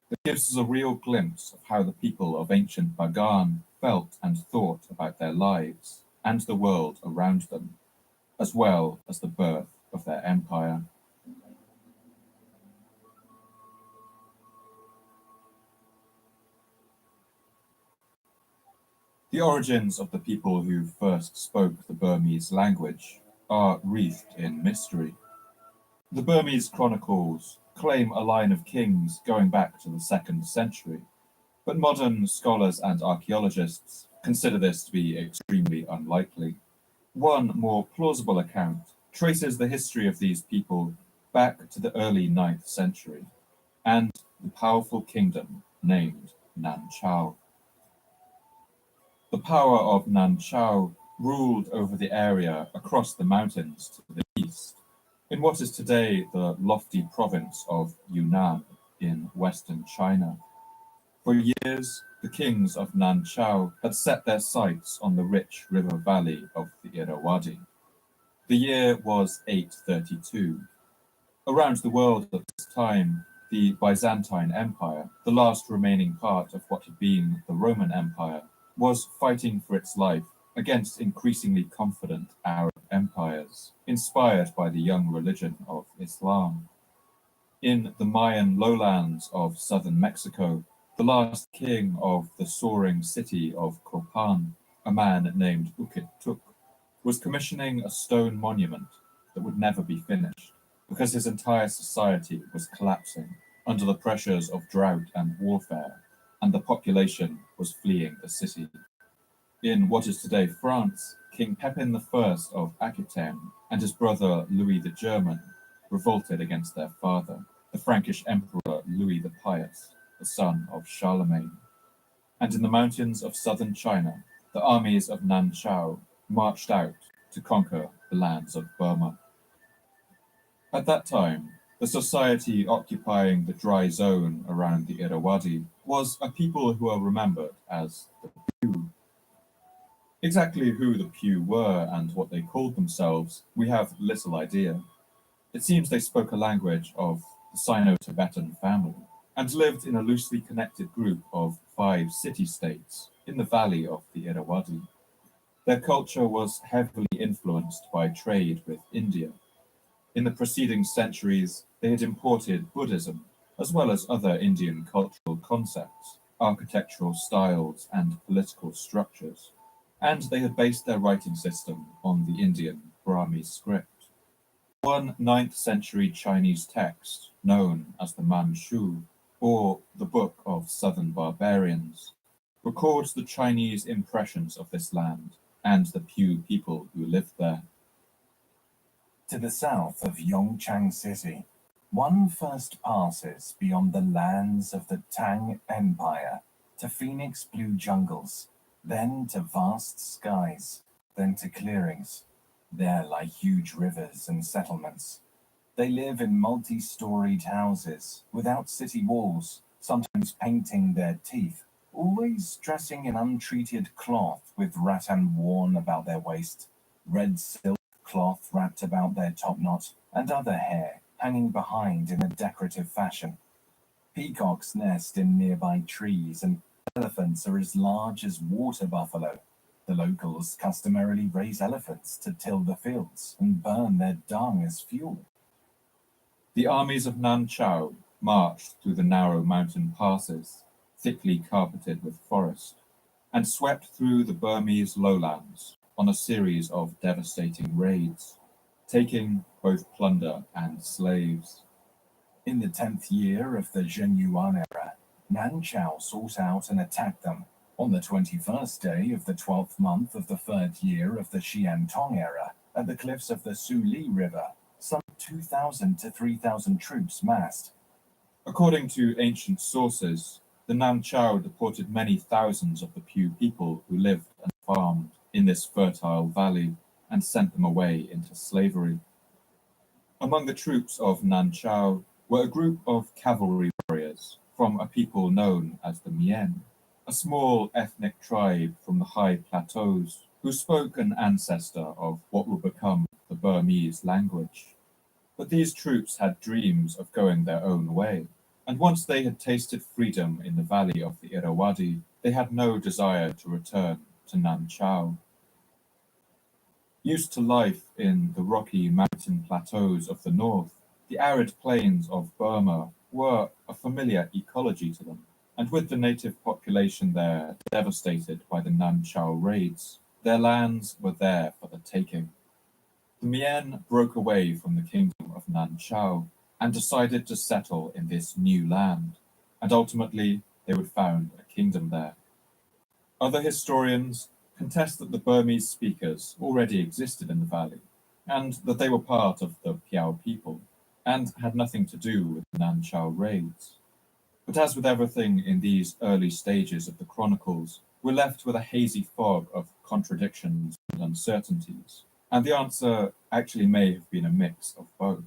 that gives us a real glimpse of how the people of ancient Bagan felt and thought about their lives and the world around them, as well as the birth of their empire. The origins of the people who first spoke the Burmese language are wreathed in mystery. The Burmese chronicles claim a line of kings going back to the 2nd century, but modern scholars and archaeologists consider this to be extremely unlikely. One more plausible account traces the history of these people back to the early 9th century and the powerful kingdom named Nan Chao. The power of Nan Chao ruled over the area across the mountains to the east, in what is today the lofty province of Yunnan in western China. For years, the kings of Nan Chao had set their sights on the rich river valley of the Irrawaddy. The year was 832. Around the world at this time, the Byzantine Empire, the last remaining part of what had been the Roman Empire, was fighting for its life against increasingly confident Arab empires, inspired by the young religion of Islam. In the Mayan lowlands of southern Mexico, the last king of the soaring city of Copan, a man named Ukit-Tuk, was commissioning a stone monument that would never be finished because his entire society was collapsing under the pressures of drought and warfare, and the population was fleeing the city. In what is today France, King Pepin I of Aquitaine and his brother Louis the German revolted against their father, the Frankish Emperor Louis the Pious, the son of Charlemagne. And in the mountains of southern China, the armies of Nan Chao marched out to conquer the lands of Burma. At that time, the society occupying the dry zone around the Irrawaddy was a people who are remembered as the Pew. Exactly who the Pew were and what they called themselves, we have little idea. It seems they spoke a language of the Sino-Tibetan family and lived in a loosely connected group of 5 city-states in the valley of the Irrawaddy. Their culture was heavily influenced by trade with India. In the preceding centuries, they had imported Buddhism, as well as other Indian cultural concepts, architectural styles, and political structures, and they had based their writing system on the Indian Brahmi script. One 9th century Chinese text, known as the Manchu, or the Book of Southern Barbarians, records the Chinese impressions of this land and the Pew people who lived there. To the south of Yongchang City, one first passes beyond the lands of the Tang Empire to Phoenix blue jungles, then to vast skies, then to clearings. There lie huge rivers and settlements. They live in multi-storied houses, without city walls, sometimes painting their teeth, always dressing in untreated cloth with rattan worn about their waist. red silk cloth wrapped about their topknot, and other hair hanging behind in a decorative fashion. Peacocks nest in nearby trees, and elephants are as large as water buffalo. The locals customarily raise elephants to till the fields and burn their dung as fuel. The armies of Nan Chao marched through the narrow mountain passes, thickly carpeted with forest, and swept through the Burmese lowlands on a series of devastating raids, taking both plunder and slaves. In the 10th year of the Zheng Yuan era, Nan Chao sought out and attacked them. On the 21st day of the 12th month of the 3rd year of the Xian Tong era, at the cliffs of the Su Li River, some 2,000 to 3,000 troops massed. According to ancient sources, the Nan Chao deported many thousands of the Pew people who lived and farmed in this fertile valley and sent them away into slavery. Among the troops of Nan Chao were a group of cavalry warriors from a people known as the Mien, a small ethnic tribe from the high plateaus who spoke an ancestor of what would become the Burmese language. But these troops had dreams of going their own way, and once they had tasted freedom in the valley of the Irrawaddy, they had no desire to return to Nan Chao. Used to life in the rocky mountain plateaus of the north, the arid plains of Burma were a familiar ecology to them, and with the native population there devastated by the Nan Chao raids, their lands were there for the taking. The Mien broke away from the kingdom of Nan Chao and decided to settle in this new land, and ultimately they would found a kingdom there. Other historians contest that the Burmese speakers already existed in the valley, and that they were part of the Piao people, and had nothing to do with the Nan Chao raids. But as with everything in these early stages of the chronicles, we're left with a hazy fog of contradictions and uncertainties, and the answer actually may have been a mix of both.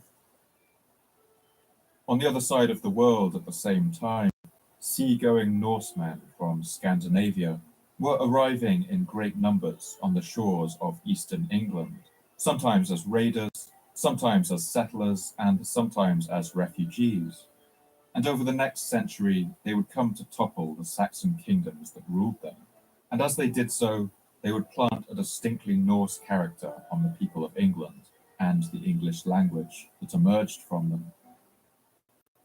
On the other side of the world at the same time, sea-going Norsemen from Scandinavia were arriving in great numbers on the shores of eastern England, sometimes as raiders, sometimes as settlers, and sometimes as refugees. And over the next century, they would come to topple the Saxon kingdoms that ruled them. And as they did so, they would plant a distinctly Norse character on the people of England and the English language that emerged from them.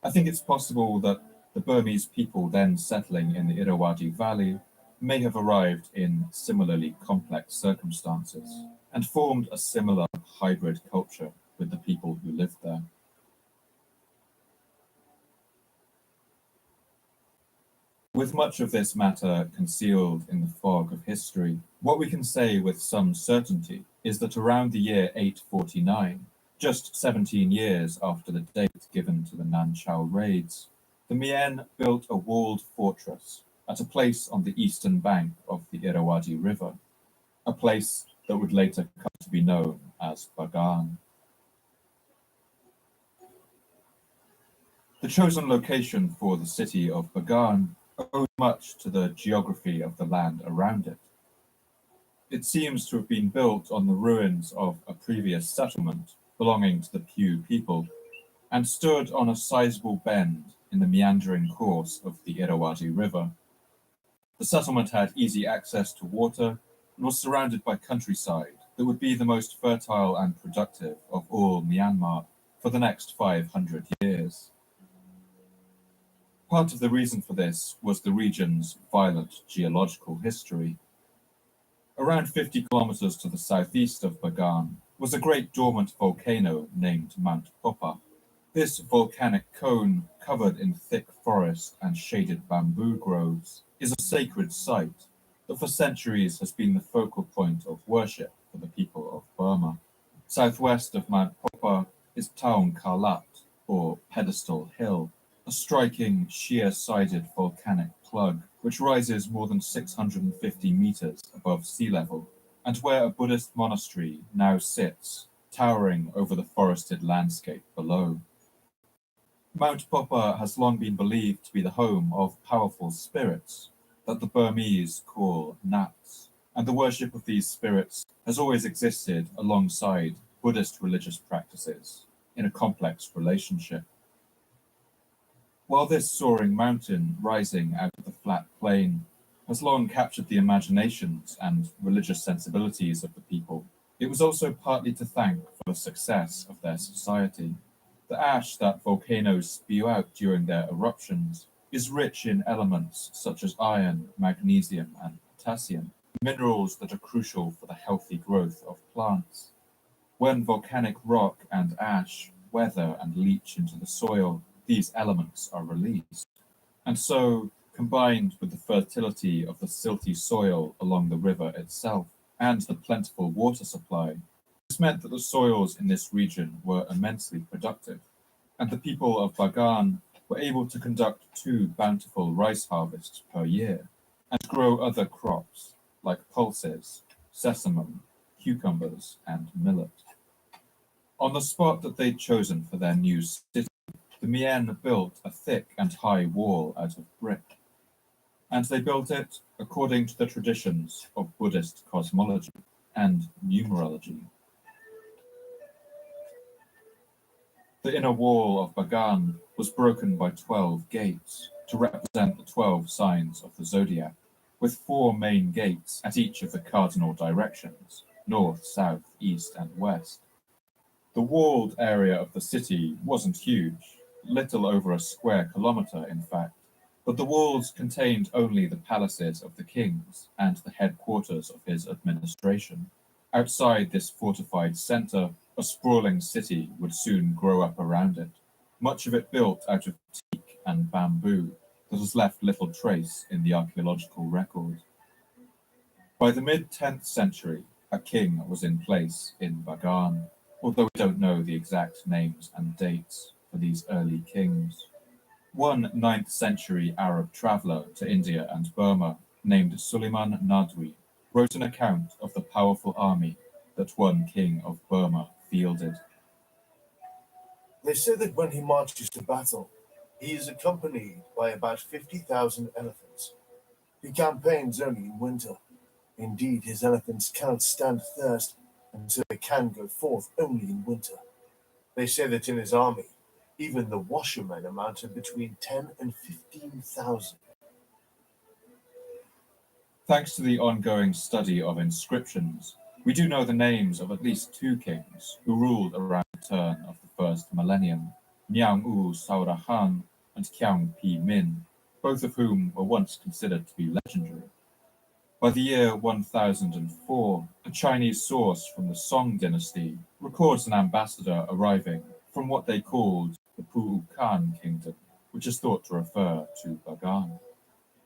I think it's possible that the Burmese people then settling in the Irrawaddy Valley may have arrived in similarly complex circumstances and formed a similar hybrid culture with the people who lived there. With much of this matter concealed in the fog of history, what we can say with some certainty is that around the year 849, just 17 years after the date given to the Nan Chao raids, the Mien built a walled fortress at a place on the eastern bank of the Irrawaddy River, a place that would later come to be known as Bagan. The chosen location for the city of Bagan owed much to the geography of the land around it. It seems to have been built on the ruins of a previous settlement belonging to the Pew people, and stood on a sizable bend in the meandering course of the Irrawaddy River. The settlement had easy access to water and was surrounded by countryside that would be the most fertile and productive of all Myanmar for the next 500 years. Part of the reason for this was the region's violent geological history. Around 50 kilometers to the southeast of Bagan was a great dormant volcano named Mount Popa. This volcanic cone, covered in thick forest and shaded bamboo groves, is a sacred site that for centuries has been the focal point of worship for the people of Burma. Southwest of Mount Popa is Taung Kalat, or Pedestal Hill, a striking sheer-sided volcanic plug which rises more than 650 meters above sea level, and where a Buddhist monastery now sits, towering over the forested landscape below. Mount Popa has long been believed to be the home of powerful spirits that the Burmese call nats, and the worship of these spirits has always existed alongside Buddhist religious practices in a complex relationship. While this soaring mountain rising out of the flat plain has long captured the imaginations and religious sensibilities of the people, it was also partly to thank for the success of their society. The ash that volcanoes spew out during their eruptions is rich in elements such as iron, magnesium, and potassium, minerals that are crucial for the healthy growth of plants. When volcanic rock and ash weather and leach into the soil, these elements are released. And so, combined with the fertility of the silty soil along the river itself and the plentiful water supply, this meant that the soils in this region were immensely productive, and the people of Bagan were able to conduct 2 bountiful rice harvests per year and grow other crops like pulses, sesamum, cucumbers, and millet. On the spot that they'd chosen for their new city, the Mien built a thick and high wall out of brick, and they built it according to the traditions of Buddhist cosmology and numerology. The inner wall of Bagan was broken by 12 gates to represent the 12 signs of the zodiac, with 4 main gates at each of the cardinal directions, north, south, east, and west. The walled area of the city wasn't huge, little over a square kilometre in fact, but the walls contained only the palaces of the kings and the headquarters of his administration. Outside this fortified centre, a sprawling city would soon grow up around it, much of it built out of teak and bamboo that has left little trace in the archaeological record. By the mid-10th century, a king was in place in Bagan, although we don't know the exact names and dates for these early kings. One 9th century Arab traveller to India and Burma, named Suleiman Nadwi, wrote an account of the powerful army that one king of Burma fielded. They say that when he marches to battle, he is accompanied by about 50,000 elephants. He campaigns only in winter. Indeed, his elephants cannot stand thirst, and so they can go forth only in winter. They say that in his army, even the washermen amount to between 10 and 15,000. Thanks to the ongoing study of inscriptions, we do know the names of at least 2 kings who ruled around the turn of the first millennium, Niang U Saurahan and Kiang Pi Min, both of whom were once considered to be legendary. By the year 1004, a Chinese source from the Song dynasty records an ambassador arriving from what they called the Pu'ukan kingdom, which is thought to refer to Bagan.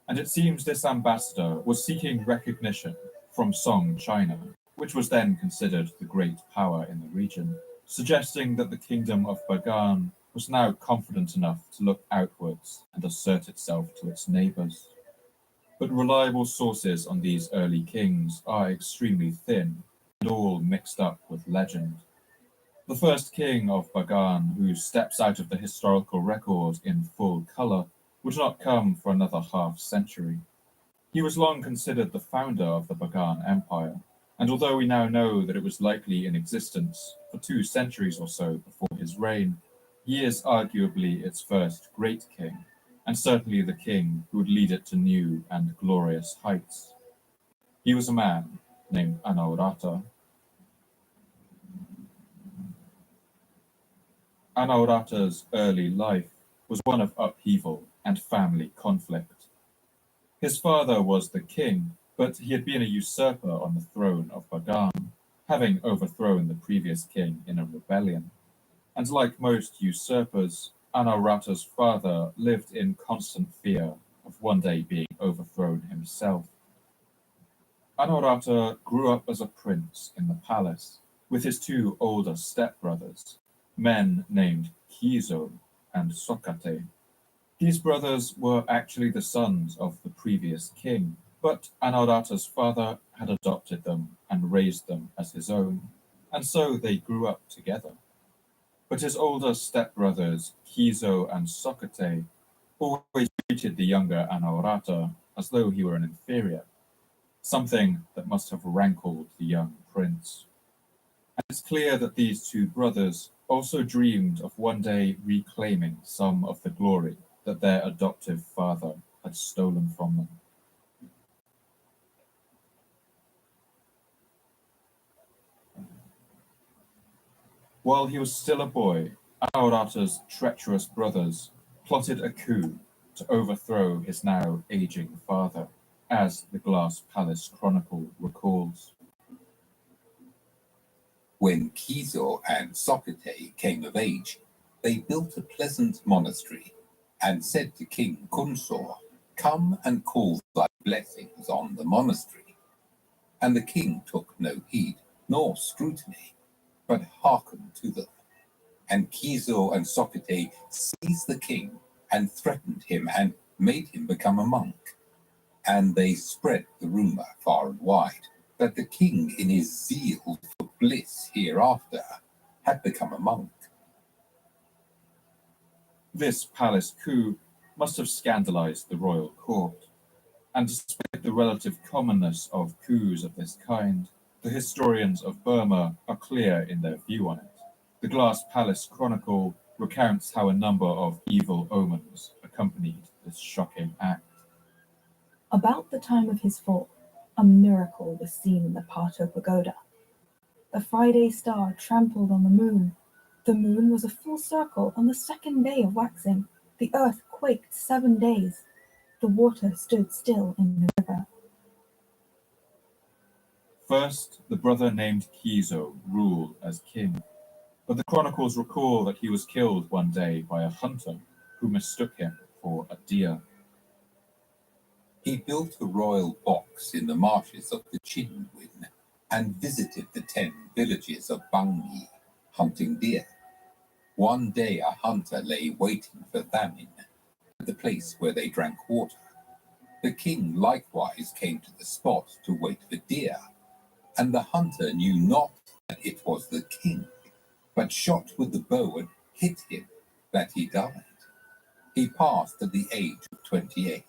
And it seems this ambassador was seeking recognition from Song China, which was then considered the great power in the region, suggesting that the kingdom of Bagan was now confident enough to look outwards and assert itself to its neighbours. But reliable sources on these early kings are extremely thin and all mixed up with legend. The first king of Bagan who steps out of the historical record in full colour would not come for another half-century. He was long considered the founder of the Bagan Empire, and although we now know that it was likely in existence for 2 centuries or so before his reign, he is arguably its first great king, and certainly the king who would lead it to new and glorious heights. He was a man named Anaurata. Anaurata's early life was one of upheaval and family conflict. His father was the king, but he had been a usurper on the throne of Bagan, having overthrown the previous king in a rebellion. And like most usurpers, Anaurata's father lived in constant fear of one day being overthrown himself. Anaurata grew up as a prince in the palace with his 2 older stepbrothers, men named Kizo and Sokate. These brothers were actually the sons of the previous king, but Anaurata's father had adopted them and raised them as his own, and so they grew up together. But his older stepbrothers, Kizo and Sokate, always treated the younger Anaurata as though he were an inferior. something that must have rankled the young prince. And it's clear that these two brothers also dreamed of one day reclaiming some of the glory that their adoptive father had stolen from them. While he was still a boy, Anaurata's treacherous brothers plotted a coup to overthrow his now aging father, as the Glass Palace Chronicle recalls. When Kizo and Socrate came of age, they built a pleasant monastery and said to King Kunsor, "Come and call thy blessings on the monastery." And the king took no heed, nor scrutiny, but hearkened to them. And Kizo and Socrate seized the king and threatened him and made him become a monk. And they spread the rumor far and wide that the king, in his zeal for bliss hereafter, had become a monk. This palace coup must have scandalized the royal court, and despite the relative commonness of coups of this kind, the historians of Burma are clear in their view on it. The Glass Palace Chronicle recounts how a number of evil omens accompanied this shocking act. About the time of his fall, a miracle was seen in the Pato Pagoda. The Friday star trampled on the moon. The moon was a full circle on the second day of waxing. The earth quaked 7 days. The water stood still in the river. First, the brother named Kizo ruled as king, but the chronicles recall that he was killed one day by a hunter who mistook him for a deer. He built a royal box in the marshes of the Chinwin and visited the 10 villages of Bangi, hunting deer. One day a hunter lay waiting for famine at the place where they drank water. The king likewise came to the spot to wait for deer, and the hunter knew not that it was the king, but shot with the bow and hit him, that he died. He passed at the age of 28.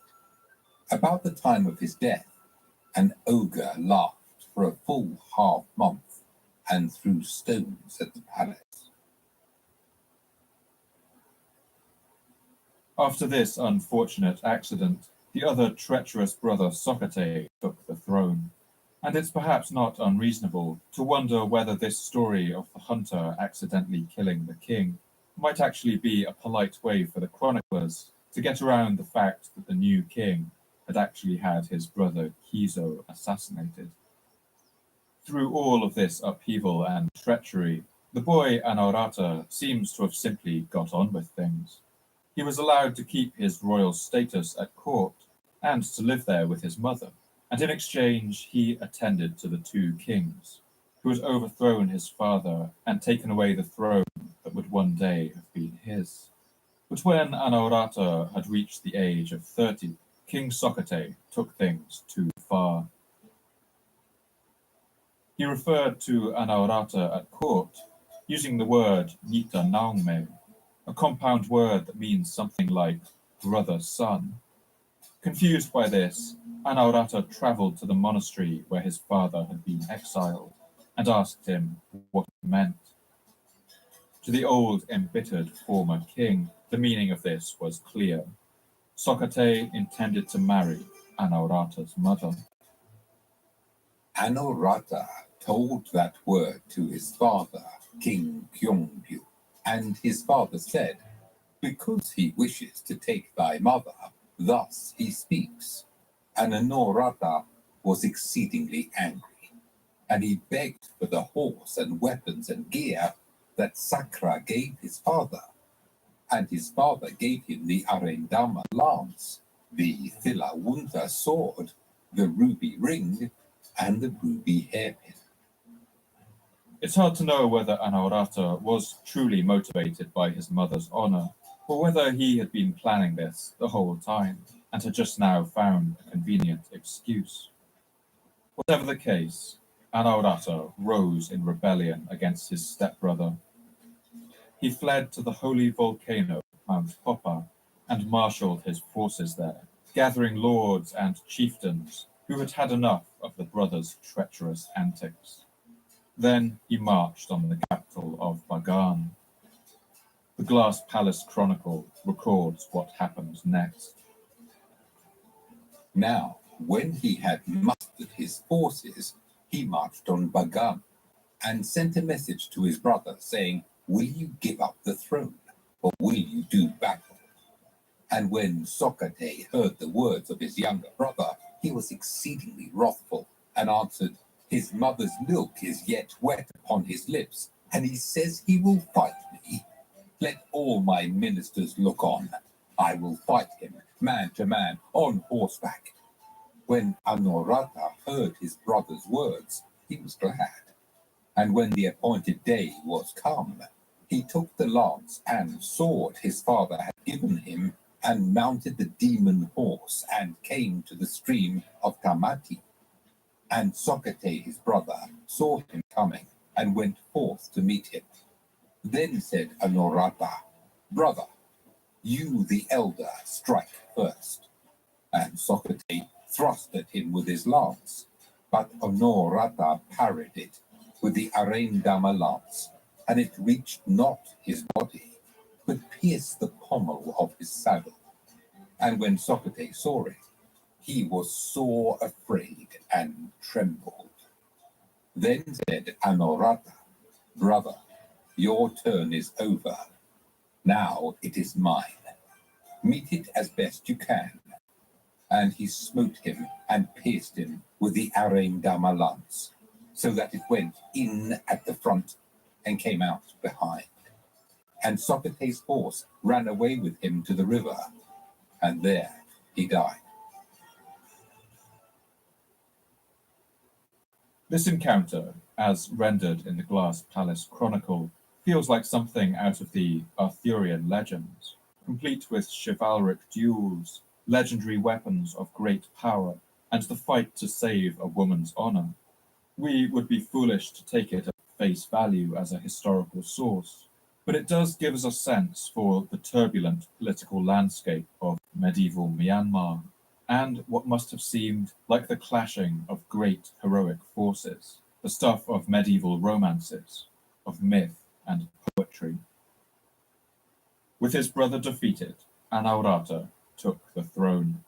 About the time of his death, an ogre laughed for a full half-month and threw stones at the palace. After this unfortunate accident, the other treacherous brother Socrate took the throne, and it's perhaps not unreasonable to wonder whether this story of the hunter accidentally killing the king might actually be a polite way for the chroniclers to get around the fact that the new king had actually had his brother Kizo assassinated. Through all of this upheaval and treachery, the boy Anaurata seems to have simply got on with things. He was allowed to keep his royal status at court and to live there with his mother, and in exchange he attended to the two kings, who had overthrown his father and taken away the throne that would one day have been his. But when Anaurata had reached the age of 30, King Socrate took things too far. He referred to Anaurata at court using the word Nita Naungme, a compound word that means something like brother-son. Confused by this, Anaurata travelled to the monastery where his father had been exiled and asked him what it meant. To the old, embittered former king, the meaning of this was clear. Socrate intended to marry Anaurata's mother. Anaurata told that word to his father, King Kyongbu, and his father said, "Because he wishes to take thy mother, thus he speaks." And Anaurata was exceedingly angry, and he begged for the horse and weapons and gear that Sakra gave his father. And his father gave him the Arendama lance, the Thilawunta sword, the ruby ring, and the ruby hairpin. It's hard to know whether Anaurata was truly motivated by his mother's honor, or whether he had been planning this the whole time and had just now found a convenient excuse. Whatever the case, Anaurata rose in rebellion against his stepbrother. He fled to the holy volcano, Mount Popa, and marshaled his forces there, gathering lords and chieftains who had had enough of the brothers' treacherous antics. Then he marched on the capital of Bagan. The Glass Palace Chronicle records what happened next. Now, when he had mustered his forces, he marched on Bagan and sent a message to his brother saying, "Will you give up the throne, or will you do battle?" And when Socrates heard the words of his younger brother, he was exceedingly wrathful and answered, "His mother's milk is yet wet upon his lips, and he says he will fight me. Let all my ministers look on. I will fight him, man to man, on horseback." When Anorata heard his brother's words, he was glad. And when the appointed day was come, he took the lance and sword his father had given him, and mounted the demon horse, and came to the stream of Tamati. And Socrates his brother saw him coming, and went forth to meet him. Then said Anorata, "Brother, you the elder strike first." And Socrates thrust at him with his lance, but Anorata parried it with the Arendama lance, and it reached not his body, but pierced the pommel of his saddle. And when Socrates saw it, he was sore afraid and trembled. Then said Anorata, "Brother, your turn is over. Now it is mine. Meet it as best you can." And he smote him and pierced him with the Arendama lance, so that it went in at the front and came out behind. And Socrates' horse ran away with him to the river, and there he died. This encounter, as rendered in the Glass Palace Chronicle, feels like something out of the Arthurian legends, complete with chivalric duels, legendary weapons of great power, and the fight to save a woman's honor. We would be foolish to take it at face value as a historical source, but it does give us a sense for the turbulent political landscape of medieval Myanmar, and what must have seemed like the clashing of great heroic forces, the stuff of medieval romances, of myth and poetry. With his brother defeated, Anaurata took the throne.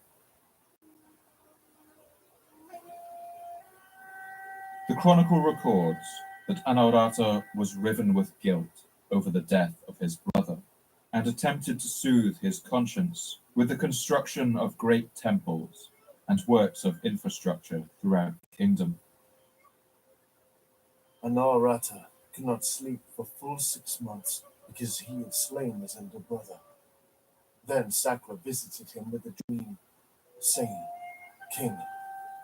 The chronicle records that Anaurata was riven with guilt over the death of his brother, and attempted to soothe his conscience with the construction of great temples and works of infrastructure throughout the kingdom. Anaurata could not sleep for full 6 months because he had slain his elder brother. Then Sakra visited him with a dream, saying, "King,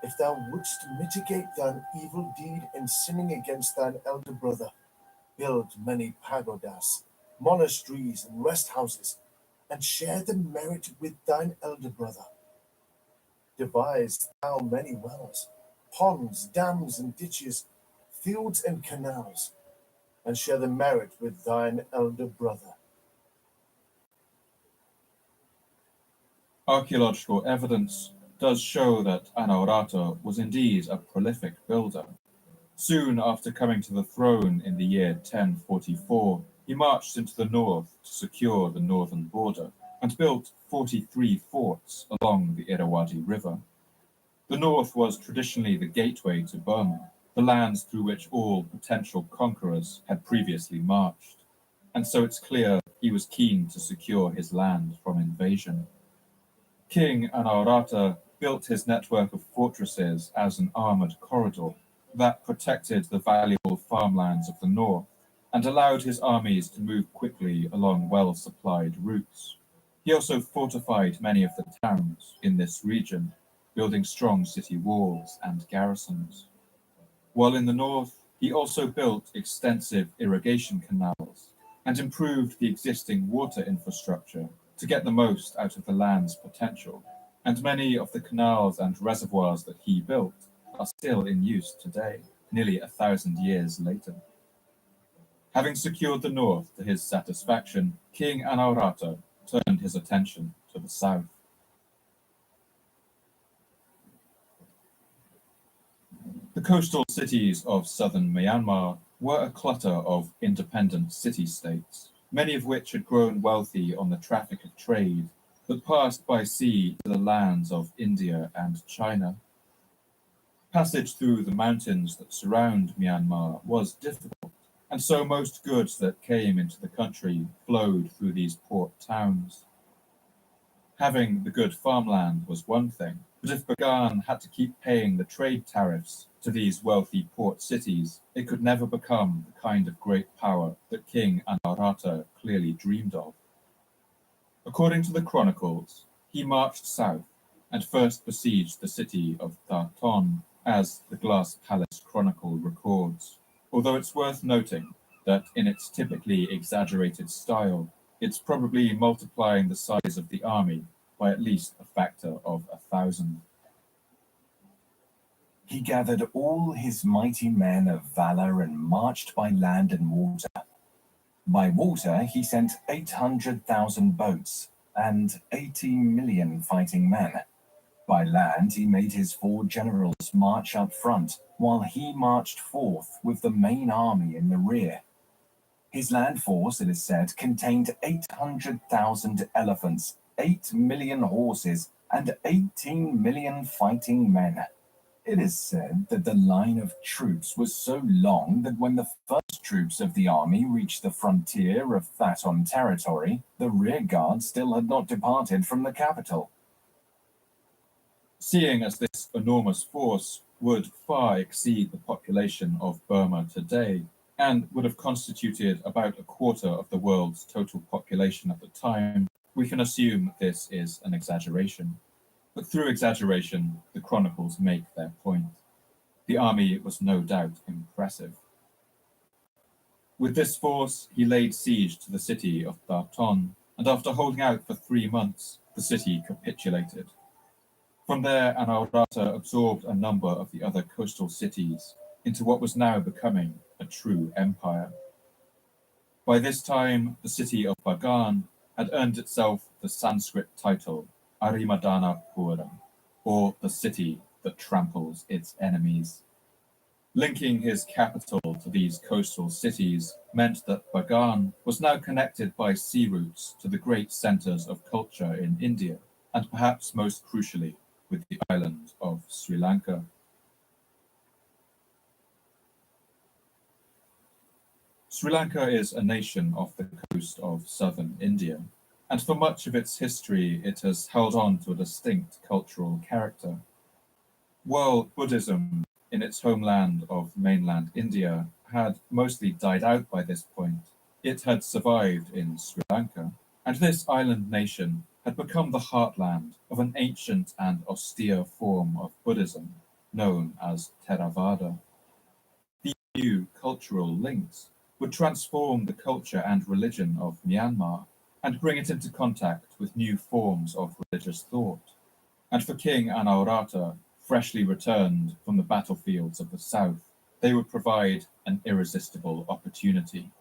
if thou wouldst mitigate thine evil deed in sinning against thine elder brother, build many pagodas, monasteries, and rest houses, and share the merit with thine elder brother. Devise thou many wells, ponds, dams, and ditches, fields and canals, and share the merit with thine elder brother." Archaeological evidence does show that Anaurata was indeed a prolific builder. Soon after coming to the throne in the year 1044, he marched into the north to secure the northern border and built 43 forts along the Irrawaddy River. The north was traditionally the gateway to Burma, the lands through which all potential conquerors had previously marched, and so it's clear he was keen to secure his land from invasion. King Anaurata built his network of fortresses as an armored corridor that protected the valuable farmlands of the north and allowed his armies to move quickly along well-supplied routes. He also fortified many of the towns in this region, building strong city walls and garrisons. While in the north, he also built extensive irrigation canals and improved the existing water infrastructure to get the most out of the land's potential, and many of the canals and reservoirs that he built are still in use today, nearly 1,000 years later. Having secured the north to his satisfaction, King Anaurata turned his attention to the south. coastal cities of southern Myanmar were a clutter of independent city-states, many of which had grown wealthy on the traffic of trade that passed by sea to the lands of India and China. Passage through the mountains that surround Myanmar was difficult, and so most goods that came into the country flowed through these port towns. Having the good farmland was one thing, but if Bagan had to keep paying the trade tariffs to these wealthy port cities, it could never become the kind of great power that King Anawrahta clearly dreamed of. According to the chronicles, he marched south and first besieged the city of Tha-Ton, as the Glass Palace Chronicle records, although it's worth noting that in its typically exaggerated style, it's probably multiplying the size of the army by at least a factor of 1,000. He gathered all his mighty men of valor and marched by land and water. By water he sent 800,000 boats and 18 million fighting men. By land he made his 4 generals march up front, while he marched forth with the main army in the rear. His land force, it is said, contained 800,000 elephants, 8 million horses, and 18 million fighting men. It is said that the line of troops was so long that when the first troops of the army reached the frontier of Tha-Ton territory, the rear guard still had not departed from the capital. Seeing as this enormous force would far exceed the population of Burma today, and would have constituted about a quarter of the world's total population at the time, we can assume this is an exaggeration. But through exaggeration, the chronicles make their point. The army was no doubt impressive. With this force, he laid siege to the city of Tha-Ton, and after holding out for 3 months, the city capitulated. From there, Anawrahta absorbed a number of the other coastal cities into what was now becoming a true empire. By this time, the city of Bagan had earned itself the Sanskrit title Arimadanapuram, or the city that tramples its enemies. Linking his capital to these coastal cities meant that Bagan was now connected by sea routes to the great centers of culture in India, and perhaps most crucially, with the island of Sri Lanka. Sri Lanka is a nation off the coast of southern India, and for much of its history it has held on to a distinct cultural character. While Buddhism in its homeland of mainland India had mostly died out by this point, it had survived in Sri Lanka, and this island nation had become the heartland of an ancient and austere form of Buddhism known as Theravada. These new cultural links would transform the culture and religion of Myanmar and bring it into contact with new forms of religious thought. And for King Anawrahta, freshly returned from the battlefields of the south, they would provide an irresistible opportunity.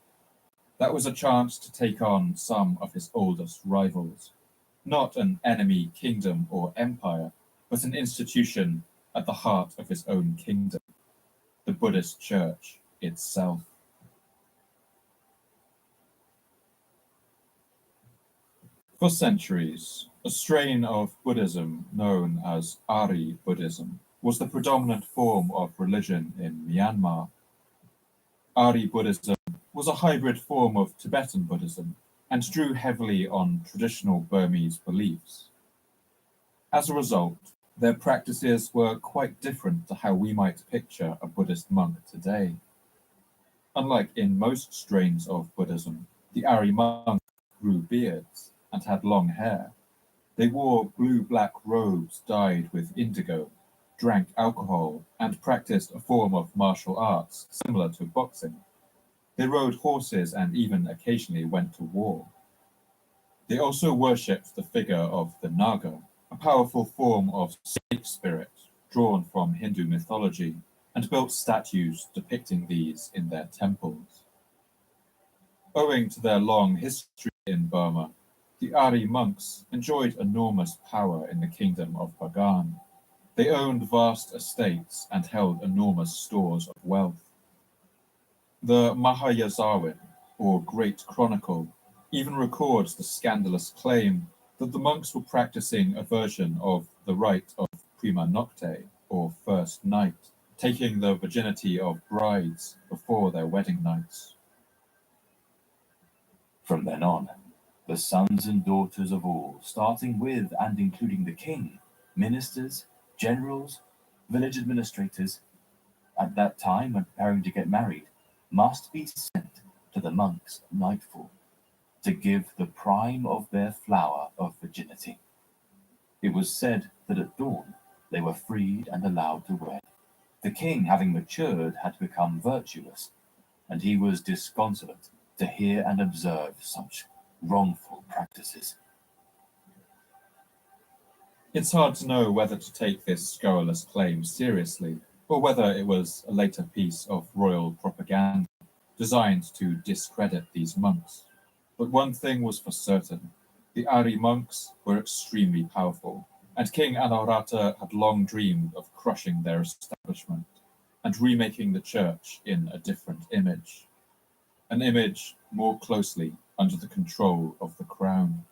That was a chance to take on some of his oldest rivals. Not an enemy kingdom or empire, but an institution at the heart of his own kingdom, the Buddhist Church itself. For centuries, a strain of Buddhism known as Ari Buddhism was the predominant form of religion in Myanmar. Ari Buddhism was a hybrid form of Tibetan Buddhism and drew heavily on traditional Burmese beliefs. As a result, their practices were quite different to how we might picture a Buddhist monk today. Unlike in most strains of Buddhism, the Ari monks grew beards and had long hair. They wore blue-black robes dyed with indigo, drank alcohol, and practiced a form of martial arts similar to boxing. They rode horses and even occasionally went to war. They also worshipped the figure of the Naga, a powerful form of snake spirit drawn from Hindu mythology, and built statues depicting these in their temples. Owing to their long history in Burma, the Ari monks enjoyed enormous power in the kingdom of Bagan. They owned vast estates and held enormous stores of wealth. The Mahayazawin, or Great Chronicle, even records the scandalous claim that the monks were practicing a version of the rite of prima nocte, or first night, taking the virginity of brides before their wedding nights. From then on, the sons and daughters of all, starting with and including the king, ministers, generals, village administrators, at that time when preparing to get married, must be sent to the monks at nightfall to give the prime of their flower of virginity. It was said that at dawn they were freed and allowed to wed. The king, having matured, had become virtuous, and he was disconsolate to hear and observe such wrongful practices. It's hard to know whether to take this scurrilous claim seriously, or whether it was a later piece of royal propaganda designed to discredit these monks. But one thing was for certain: the Ari monks were extremely powerful, and King Anaurata had long dreamed of crushing their establishment and remaking the church in a different image, an image more closely under the control of the crown.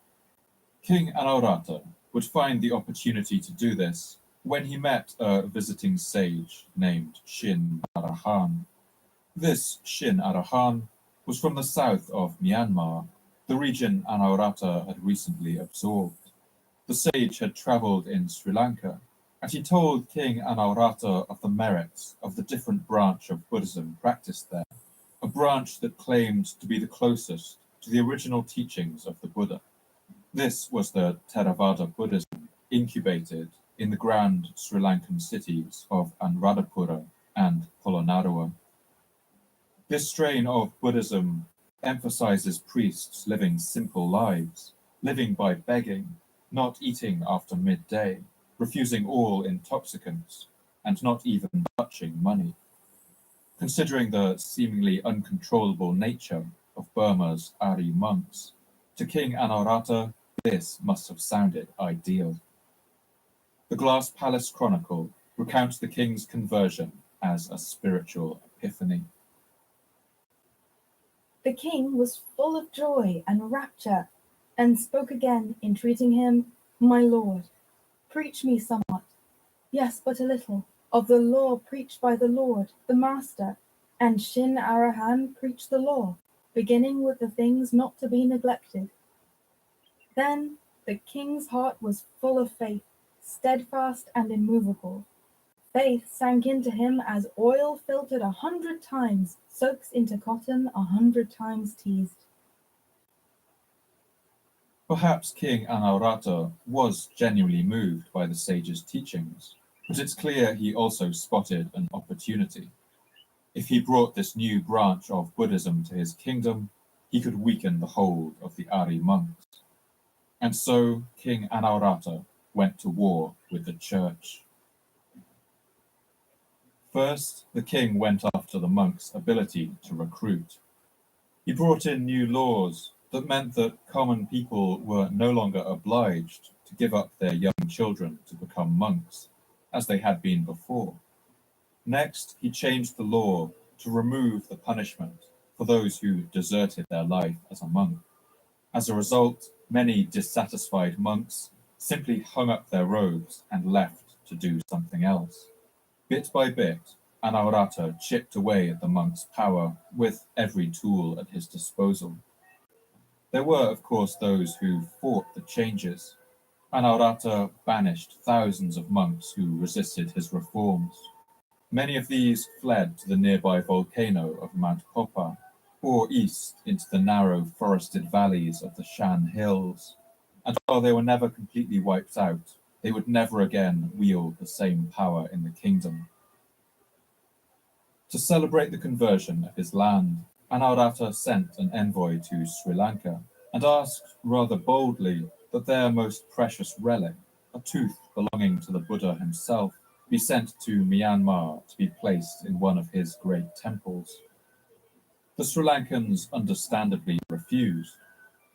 King Anaurata would find the opportunity to do this when he met a visiting sage named Shin Arahan. This Shin Arahan was from the south of Myanmar, the region Anaurata had recently absorbed. The sage had travelled in Sri Lanka, and he told King Anaurata of the merits of the different branch of Buddhism practiced there, a branch that claimed to be the closest to the original teachings of the Buddha. This was the Theravada Buddhism, incubated in the grand Sri Lankan cities of Anuradhapura and Polonnaruwa. This strain of Buddhism emphasizes priests living simple lives, living by begging, not eating after midday, refusing all intoxicants, and not even touching money. Considering the seemingly uncontrollable nature of Burma's Ari monks, to King Anaurata, this must have sounded ideal. The Glass Palace Chronicle recounts the king's conversion as a spiritual epiphany. The king was full of joy and rapture, and spoke again, entreating him, "My lord, preach me somewhat, yes, but a little, of the law preached by the Lord, the Master." And Shin Arahan preached the law, beginning with the things not to be neglected. Then the king's heart was full of faith, steadfast and immovable. Faith sank into him as oil filtered 100 times soaks into cotton 100 times teased. Perhaps King Anaurata was genuinely moved by the sage's teachings, but it's clear he also spotted an opportunity. If he brought this new branch of Buddhism to his kingdom, he could weaken the hold of the Ari monks. And so King Anaurata went to war with the church. First, the king went after the monks' ability to recruit. He brought in new laws that meant that common people were no longer obliged to give up their young children to become monks, as they had been before. Next, he changed the law to remove the punishment for those who deserted their life as a monk. As a result, many dissatisfied monks simply hung up their robes and left to do something else. Bit by bit, Anaurata chipped away at the monks' power with every tool at his disposal. There were, of course, those who fought the changes. Anaurata banished thousands of monks who resisted his reforms. Many of these fled to the nearby volcano of Mount Popa, or east into the narrow forested valleys of the Shan Hills. And while they were never completely wiped out, they would never again wield the same power in the kingdom. To celebrate the conversion of his land, Anaurata sent an envoy to Sri Lanka and asked rather boldly that their most precious relic, a tooth belonging to the Buddha himself, be sent to Myanmar to be placed in one of his great temples. The Sri Lankans understandably refused,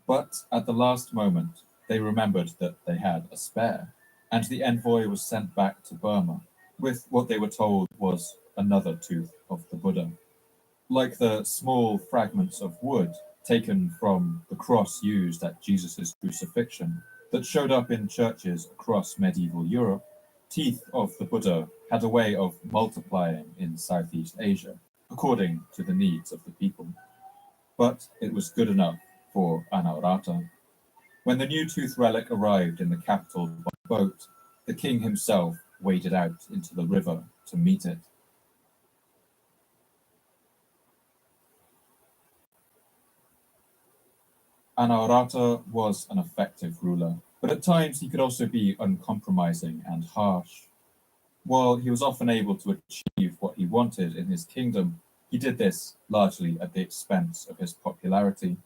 but at the last moment they remembered that they had a spare. and the envoy was sent back to Burma with what they were told was another tooth of the Buddha. Like the small fragments of wood taken from the cross used at Jesus' crucifixion that showed up in churches across medieval Europe, teeth of the Buddha had a way of multiplying in Southeast Asia, according to the needs of the people. But it was good enough for Anaurata. When the new tooth relic arrived in the capital by boat, the king himself waded out into the river to meet it. Anaurata was an effective ruler, but at times he could also be uncompromising and harsh. While he was often able to achieve what he wanted in his kingdom, he did this largely at the expense of his popularity.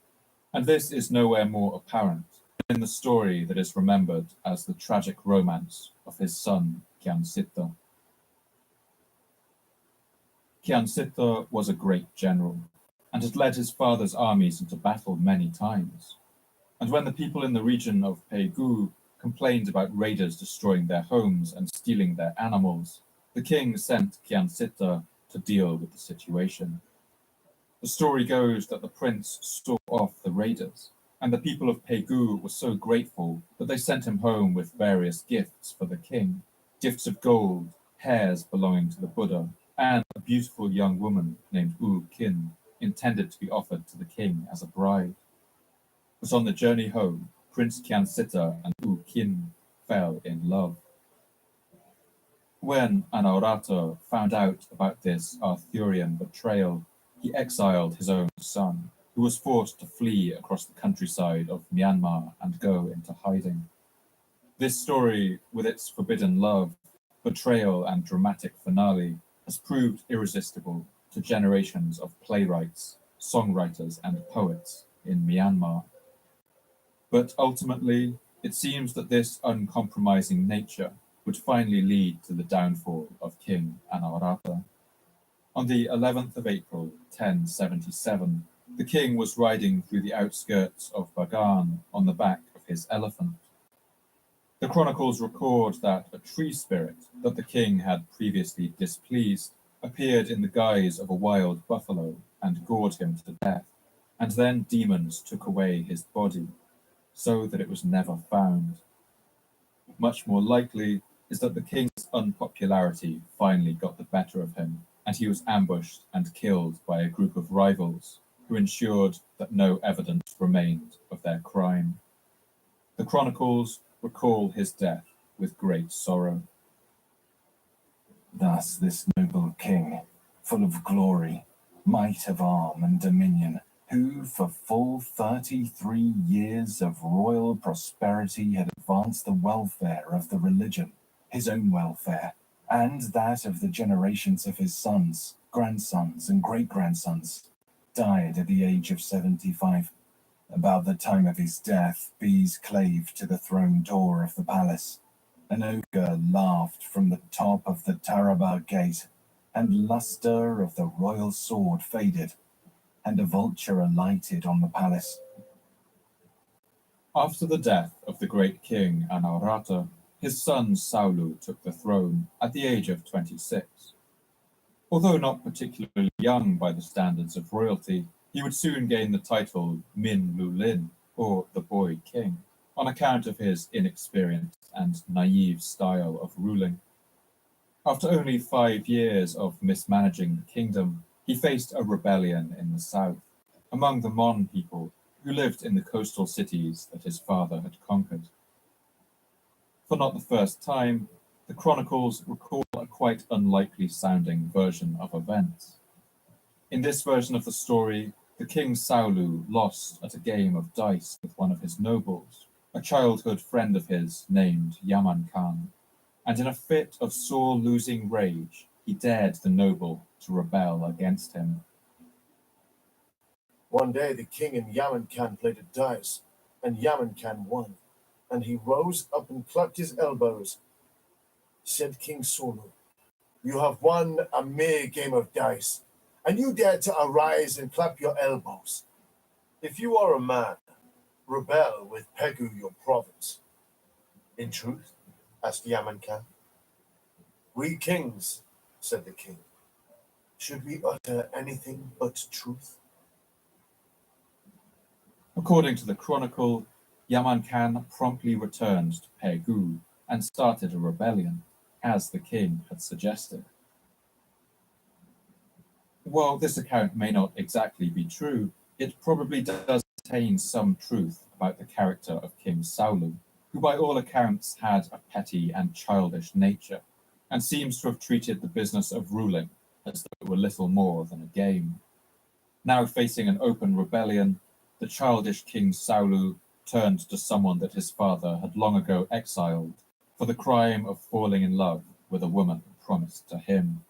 And this is nowhere more apparent than in the story that is remembered as the tragic romance of his son, Kyansita. Kyansita was a great general, and had led his father's armies into battle many times. And when the people in the region of Pegu complained about raiders destroying their homes and stealing their animals, the king sent Kyansita to deal with the situation. The story goes that the prince saw off the raiders, and the people of Pegu were so grateful that they sent him home with various gifts for the king, gifts of gold, hairs belonging to the Buddha, and a beautiful young woman named U Kin, intended to be offered to the king as a bride. But on the journey home, Prince Kyansita and U Kin fell in love. When Anaurata found out about this Arthurian betrayal, he exiled his own son, who was forced to flee across the countryside of Myanmar and go into hiding. This story, with its forbidden love, betrayal, and dramatic finale, has proved irresistible to generations of playwrights, songwriters, and poets in Myanmar. But ultimately, it seems that this uncompromising nature would finally lead to the downfall of King Anaurata. On the 11th of April, 1077, the king was riding through the outskirts of Bagan on the back of his elephant. The chronicles record that a tree spirit that the king had previously displeased appeared in the guise of a wild buffalo and gored him to death, and then demons took away his body, so that it was never found. Much more likely is that the king's unpopularity finally got the better of him, and he was ambushed and killed by a group of rivals who ensured that no evidence remained of their crime. The chronicles recall his death with great sorrow. Thus this noble king, full of glory, might of arm and dominion, who for full 33 years of royal prosperity had advanced the welfare of the religion, his own welfare, and that of the generations of his sons, grandsons, and great-grandsons, died at the age of 75. About the time of his death, bees clave to the throne door of the palace. An ogre laughed from the top of the Taraba gate, and luster of the royal sword faded, and a vulture alighted on the palace. After the death of the great king Anaurata, his son Saulu took the throne at the age of 26. Although not particularly young by the standards of royalty, he would soon gain the title Min Lulin, or the Boy King, on account of his inexperienced and naive style of ruling. After only 5 years of mismanaging the kingdom, he faced a rebellion in the south, among the Mon people who lived in the coastal cities that his father had conquered. For not the first time, the chronicles recall a quite unlikely sounding version of events. In this version of the story, the king Saulu lost at a game of dice with one of his nobles, a childhood friend of his named Yaman Khan, and in a fit of sore losing rage, he dared the noble to rebel against him. One day the king and Yaman Khan played at dice, and Yaman Khan won, and he rose up and clapped his elbows. Said King Sulu, "You have won a mere game of dice, and you dare to arise and clap your elbows. If you are a man, rebel with Pegu your province." In truth, asked Yaman Khan. We kings, said the king, should we utter anything but truth? According to the chronicle, Yaman Khan promptly returned to Pegu and started a rebellion, as the king had suggested. While this account may not exactly be true, it probably does contain some truth about the character of King Saulu, who by all accounts had a petty and childish nature, and seems to have treated the business of ruling as though it were little more than a game. Now facing an open rebellion, the childish King Saulu turned to someone that his father had long ago exiled for the crime of falling in love with a woman promised to him.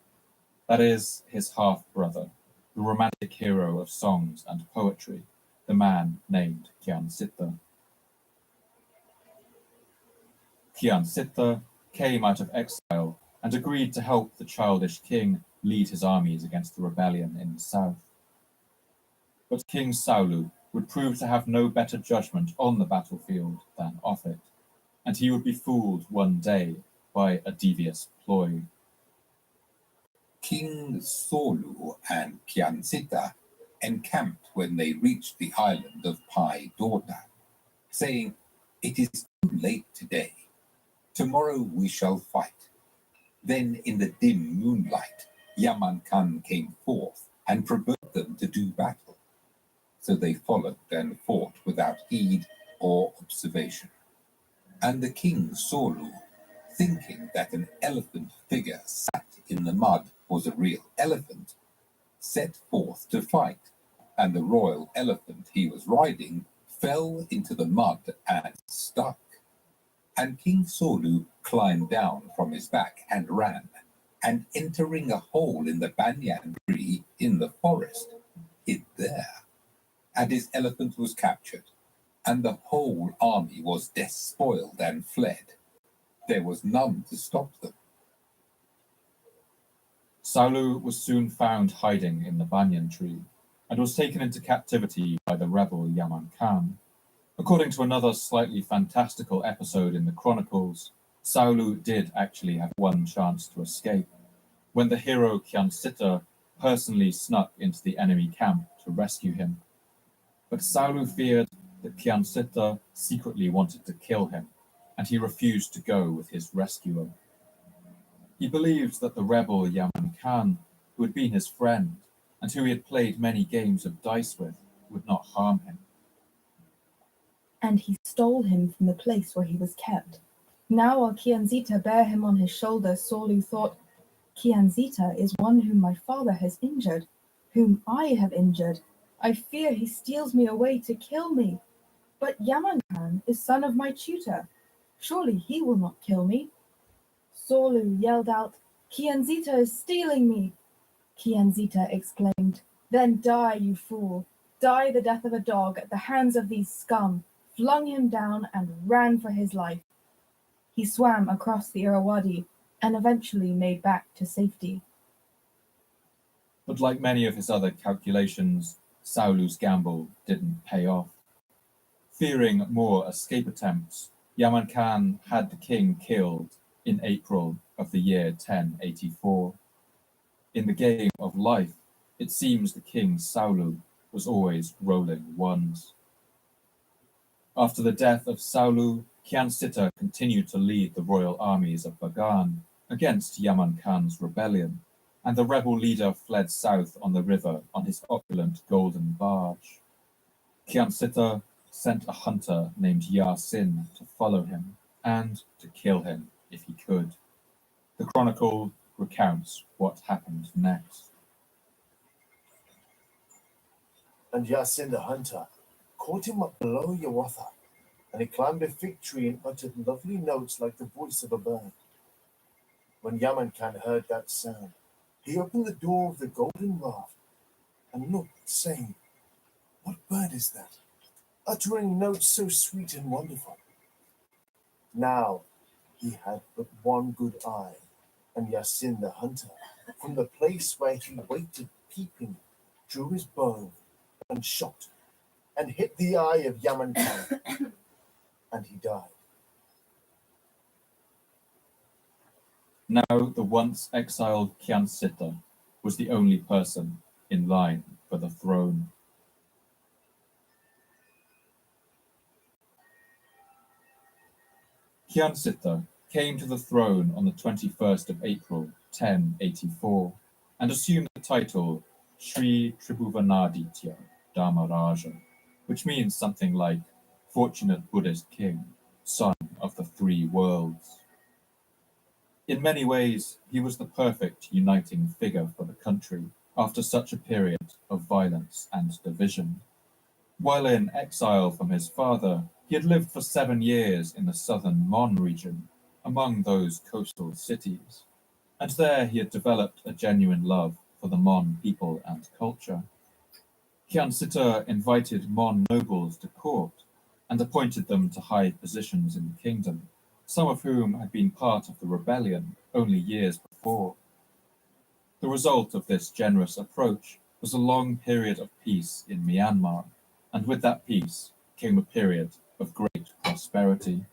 That is, his half-brother, the romantic hero of songs and poetry, the man named Kyansita. Kyansita came out of exile and agreed to help the childish king lead his armies against the rebellion in the south. But King Saulu would prove to have no better judgment on the battlefield than off it, and he would be fooled one day by a devious ploy. King Saulu and Kyansita encamped when they reached the island of Pai Dorda, saying, "It is too late today. Tomorrow we shall fight." Then in the dim moonlight, Yaman Khan came forth and provoked them to do battle. So they followed and fought without heed or observation. And the king Saulu, thinking that an elephant figure sat in the mud was a real elephant, set forth to fight, and the royal elephant he was riding fell into the mud and stuck. And King Saulu climbed down from his back and ran, and entering a hole in the banyan tree in the forest, hid there. And his elephant was captured, and the whole army was despoiled and fled. There was none to stop them. Saulu was soon found hiding in the banyan tree, and was taken into captivity by the rebel Yaman Khan. According to another slightly fantastical episode in the Chronicles, Saulu did actually have one chance to escape, when the hero Kyansita personally snuck into the enemy camp to rescue him. But Saulu feared that Kyansita secretly wanted to kill him, and he refused to go with his rescuer. He believed that the rebel Yaman Khan, who had been his friend, and who he had played many games of dice with, would not harm him. And he stole him from the place where he was kept. Now while Kyansita bare him on his shoulder, Saulu thought, "Kyansita is one whom my father has injured, whom I have injured. I fear he steals me away to kill me. But Yaman Khan is son of my tutor. Surely he will not kill me." Saulu yelled out, "Kyansita is stealing me." Kyansita exclaimed, "Then die, you fool. Die the death of a dog at the hands of these scum," flung him down and ran for his life. He swam across the Irrawaddy and eventually made back to safety. But like many of his other calculations, Saulu's gamble didn't pay off. Fearing more escape attempts, Yaman Khan had the king killed in April of the year 1084. In the game of life, it seems the king Saulu was always rolling ones. After the death of Saulu, Kyansita continued to lead the royal armies of Bagan against Yaman Khan's rebellion, and the rebel leader fled south on the river on his opulent golden barge. Kyansita sent a hunter named Yasin to follow him and to kill him if he could. The chronicle recounts what happened next. And Yasin the hunter caught him up below Yawatha, and he climbed a fig tree and uttered lovely notes like the voice of a bird. When Yaman Khan heard that sound, he opened the door of the golden raft and looked, saying, "What bird is that, uttering notes so sweet and wonderful?" Now he had but one good eye, and Yasin the hunter, from the place where he waited peeping, drew his bow and shot, and hit the eye of Yaman Khan, and he died. Now the once exiled Kyansita was the only person in line for the throne. Kyansita came to the throne on the 21st of April, 1084, and assumed the title Sri Tribhuvanaditya Dharmaraja, which means something like Fortunate Buddhist King, Son of the Three Worlds. In many ways, he was the perfect uniting figure for the country after such a period of violence and division. While in exile from his father, he had lived for 7 years in the southern Mon region, among those coastal cities, and there he had developed a genuine love for the Mon people and culture. Kyansita invited Mon nobles to court and appointed them to high positions in the kingdom, some of whom had been part of the rebellion only years before. The result of this generous approach was a long period of peace in Myanmar, and with that peace came a period of great prosperity.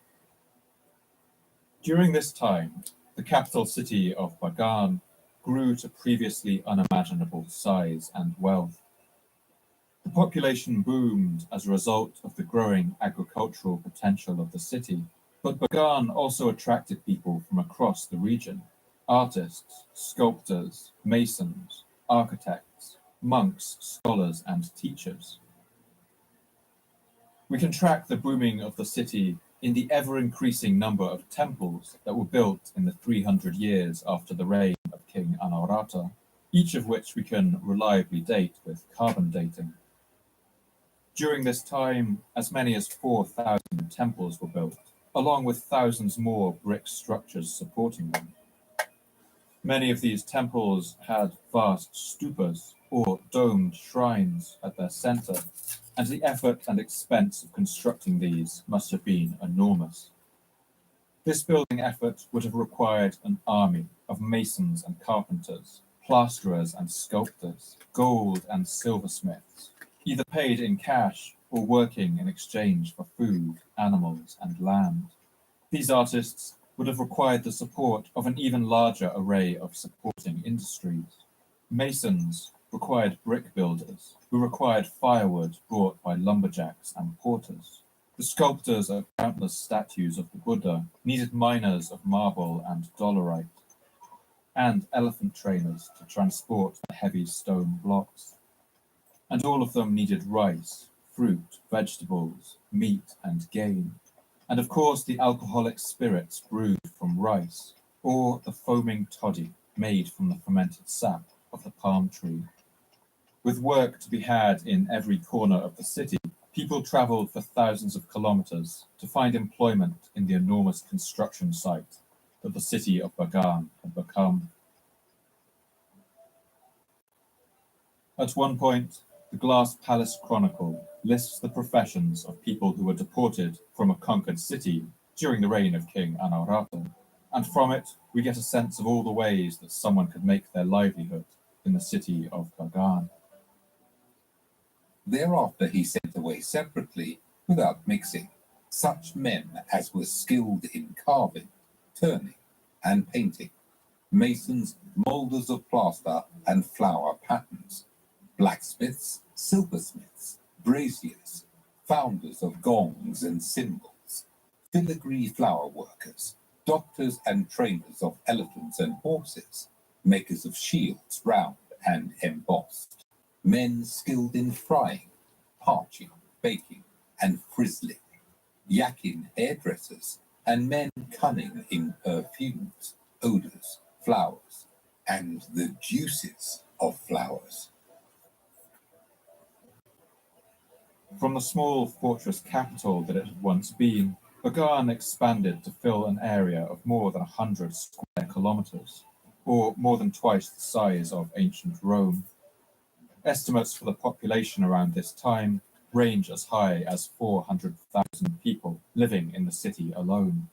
During this time, the capital city of Bagan grew to previously unimaginable size and wealth. The population boomed as a result of the growing agricultural potential of the city, but Bagan also attracted people from across the region: artists, sculptors, masons, architects, monks, scholars, and teachers. We can track the booming of the city in the ever-increasing number of temples that were built in the 300 years after the reign of King Anawrahta, each of which we can reliably date with carbon dating. During this time, as many as 4,000 temples were built, along with thousands more brick structures supporting them. Many of these temples had vast stupas, or domed shrines, at their center, and the effort and expense of constructing these must have been enormous. This building effort would have required an army of masons and carpenters, plasterers and sculptors, gold and silversmiths, either paid in cash or working in exchange for food, animals, and land. These artists would have required the support of an even larger array of supporting industries. Masons required brick builders, who required firewood brought by lumberjacks and porters. The sculptors of countless statues of the Buddha needed miners of marble and dolerite, and elephant trainers to transport the heavy stone blocks. And all of them needed rice, fruit, vegetables, meat, and game, and of course the alcoholic spirits brewed from rice, or the foaming toddy made from the fermented sap of the palm tree. With work to be had in every corner of the city, people travelled for thousands of kilometres to find employment in the enormous construction site that the city of Bagan had become. At one point, the Glass Palace Chronicle lists the professions of people who were deported from a conquered city during the reign of King Anawrahta, and from it we get a sense of all the ways that someone could make their livelihood in the city of Bagan. Thereafter he sent away separately, without mixing, such men as were skilled in carving, turning, and painting, masons, moulders of plaster and flower patterns, blacksmiths, silversmiths, braziers, founders of gongs and cymbals, filigree flower workers, doctors and trainers of elephants and horses, makers of shields round and embossed, men skilled in frying, parching, baking, and frizzling, yakin hairdressers, and men cunning in perfumes, odors, flowers, and the juices of flowers. From the small fortress capital that it had once been, Bagan expanded to fill an area of more than 100 square kilometres, or more than twice the size of ancient Rome. Estimates for the population around this time range as high as 400,000 people living in the city alone.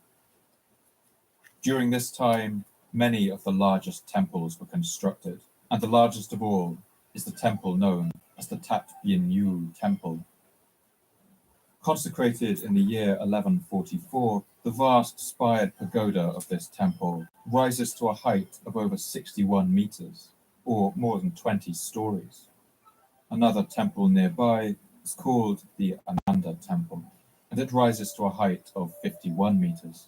During this time, many of the largest temples were constructed, and the largest of all is the temple known as the Tat Bien Yu Temple. Consecrated in the year 1144, The vast spired pagoda of this temple rises to a height of over 61 meters, or more than 20 stories. Another temple nearby is called the Ananda Temple, and it rises to a height of 51 meters.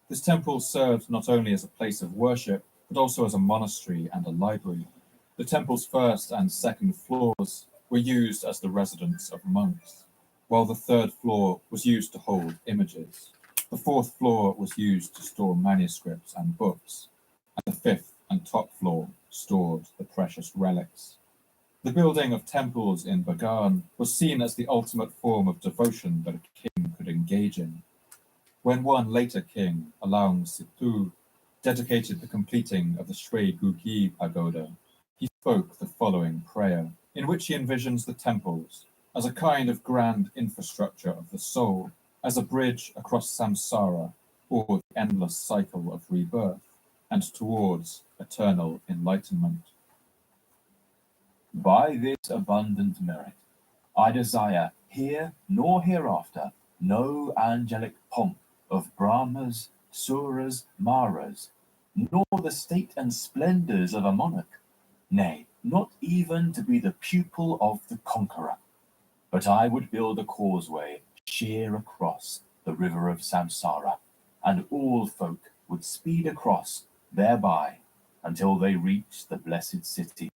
This temple served not only as a place of worship, but also as a monastery and a library. The temple's first and second floors were used as the residence of monks, while the third floor was used to hold images. The fourth floor was used to store manuscripts and books, and the fifth and top floor stored the precious relics. The building of temples in Bagan was seen as the ultimate form of devotion that a king could engage in. When one later king, Alaung Situ, dedicated the completing of the Sri Gugi Pagoda, he spoke the following prayer, in which he envisions the temples as a kind of grand infrastructure of the soul, as a bridge across samsara, or the endless cycle of rebirth, and towards eternal enlightenment. By this abundant merit, I desire here nor hereafter no angelic pomp of Brahmas, Suras, Maras, nor the state and splendors of a monarch, nay, not even to be the pupil of the conqueror. But I would build a causeway sheer across the river of samsara, and all folk would speed across thereby until they reach the blessed city.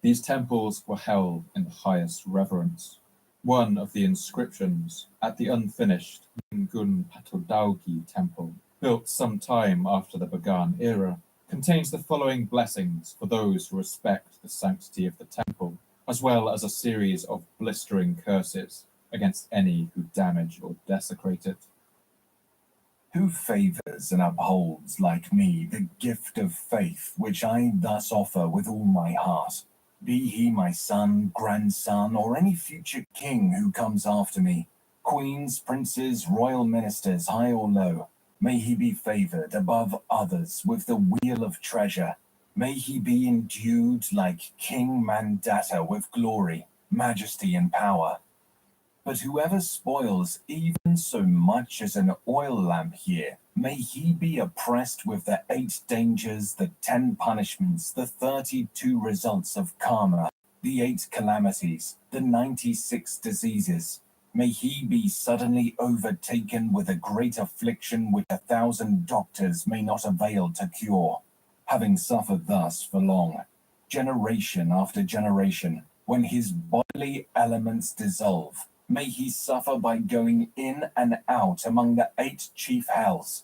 These temples were held in the highest reverence. One of the inscriptions at the unfinished Ngun Patodaugi temple, built some time after the Bagan era, contains the following blessings for those who respect the sanctity of the temple, as well as a series of blistering curses against any who damage or desecrate it. Who favours and upholds like me the gift of faith which I thus offer with all my heart? Be he my son, grandson, or any future king who comes after me, queens, princes, royal ministers, high or low, may he be favoured above others with the wheel of treasure. May he be endued like King Mandata with glory, majesty, and power. But whoever spoils even so much as an oil lamp here, may he be oppressed with the 8 dangers, the 10 punishments, the 32 results of karma, the 8 calamities, the 96 diseases. May he be suddenly overtaken with a great affliction which 1,000 doctors may not avail to cure. Having suffered thus for long, generation after generation, when his bodily elements dissolve, may he suffer by going in and out among the 8 chief hells,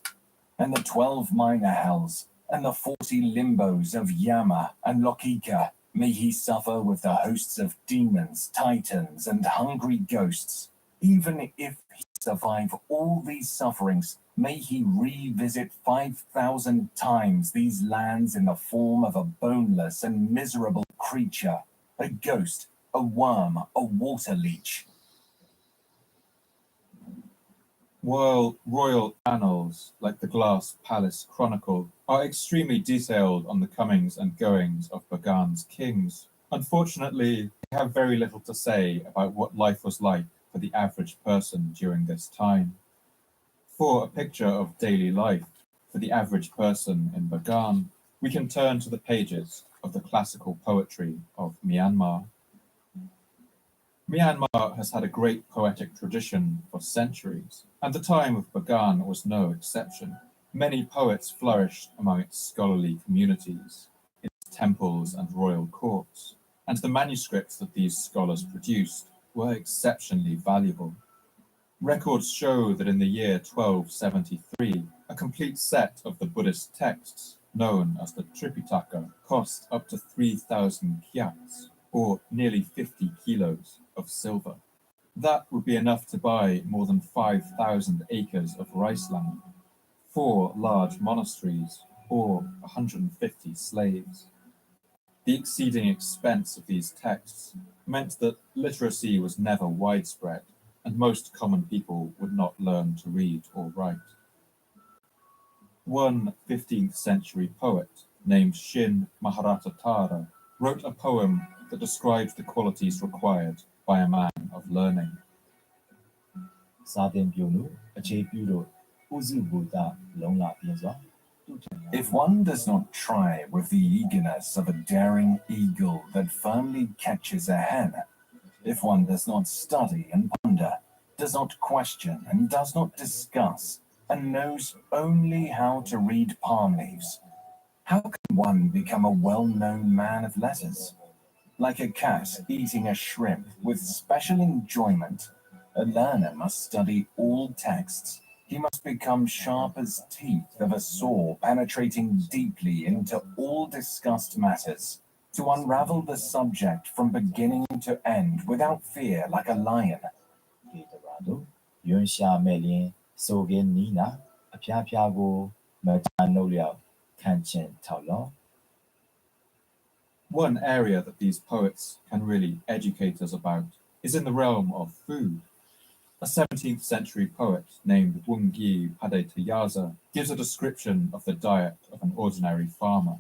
and the 12 minor hells, and the 40 limbos of Yama and Lokika. May he suffer with the hosts of demons, titans, and hungry ghosts. Even if he survive all these sufferings, may he revisit 5,000 times these lands in the form of a boneless and miserable creature, a ghost, a worm, a water leech. While royal annals, like the Glass Palace Chronicle, are extremely detailed on the comings and goings of Bagan's kings, unfortunately, they have very little to say about what life was like for the average person during this time. For a picture of daily life for the average person in Bagan, we can turn to the pages of the classical poetry of Myanmar. Myanmar has had a great poetic tradition for centuries, and the time of Bagan was no exception. Many poets flourished among its scholarly communities, its temples and royal courts, and the manuscripts that these scholars produced were exceptionally valuable. Records show that in the year 1273, a complete set of the Buddhist texts, known as the Tripitaka, cost up to 3,000 kyats, or nearly 50 kilos of silver. That would be enough to buy more than 5,000 acres of rice land, 4 large monasteries, or 150 slaves. The exceeding expense of these texts meant that literacy was never widespread, and most common people would not learn to read or write. One 15th century poet named Shin Maharatatara wrote a poem that describes the qualities required by a man of learning. စာသင်ပြုလို့အခြေပြုလို့ If one does not try with the eagerness of a daring eagle that firmly catches a hen, if one does not study and ponder, does not question and does not discuss, and knows only how to read palm leaves, how can one become a well-known man of letters? Like a cat eating a shrimp with special enjoyment, a learner must study all texts. He must become sharp as teeth of a saw, penetrating deeply into all discussed matters, to unravel the subject from beginning to end without fear, like a lion. One area that these poets can really educate us about is in the realm of food. A 17th century poet named Wungi Padetayaza gives a description of the diet of an ordinary farmer,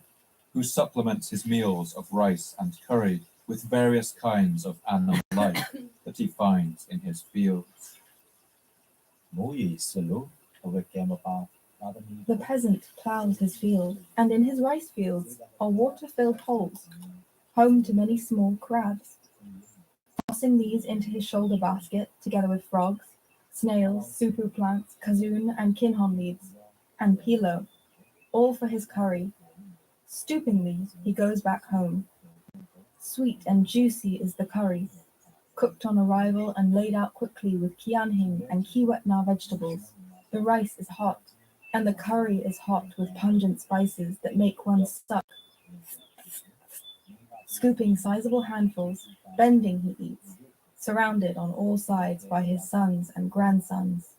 who supplements his meals of rice and curry with various kinds of animal life that he finds in his fields. The peasant ploughs his field, and in his rice fields are water-filled holes, home to many small crabs. Tossing these into his shoulder basket, together with frogs, snails, supu plants, kazoon and kinhon leaves, and pilo, all for his curry. Stoopingly, he goes back home. Sweet and juicy is the curry, cooked on arrival and laid out quickly with kianhing and kiwetna vegetables. The rice is hot, and the curry is hot with pungent spices that make one suck. Scooping sizable handfuls, bending he eats, surrounded on all sides by his sons and grandsons.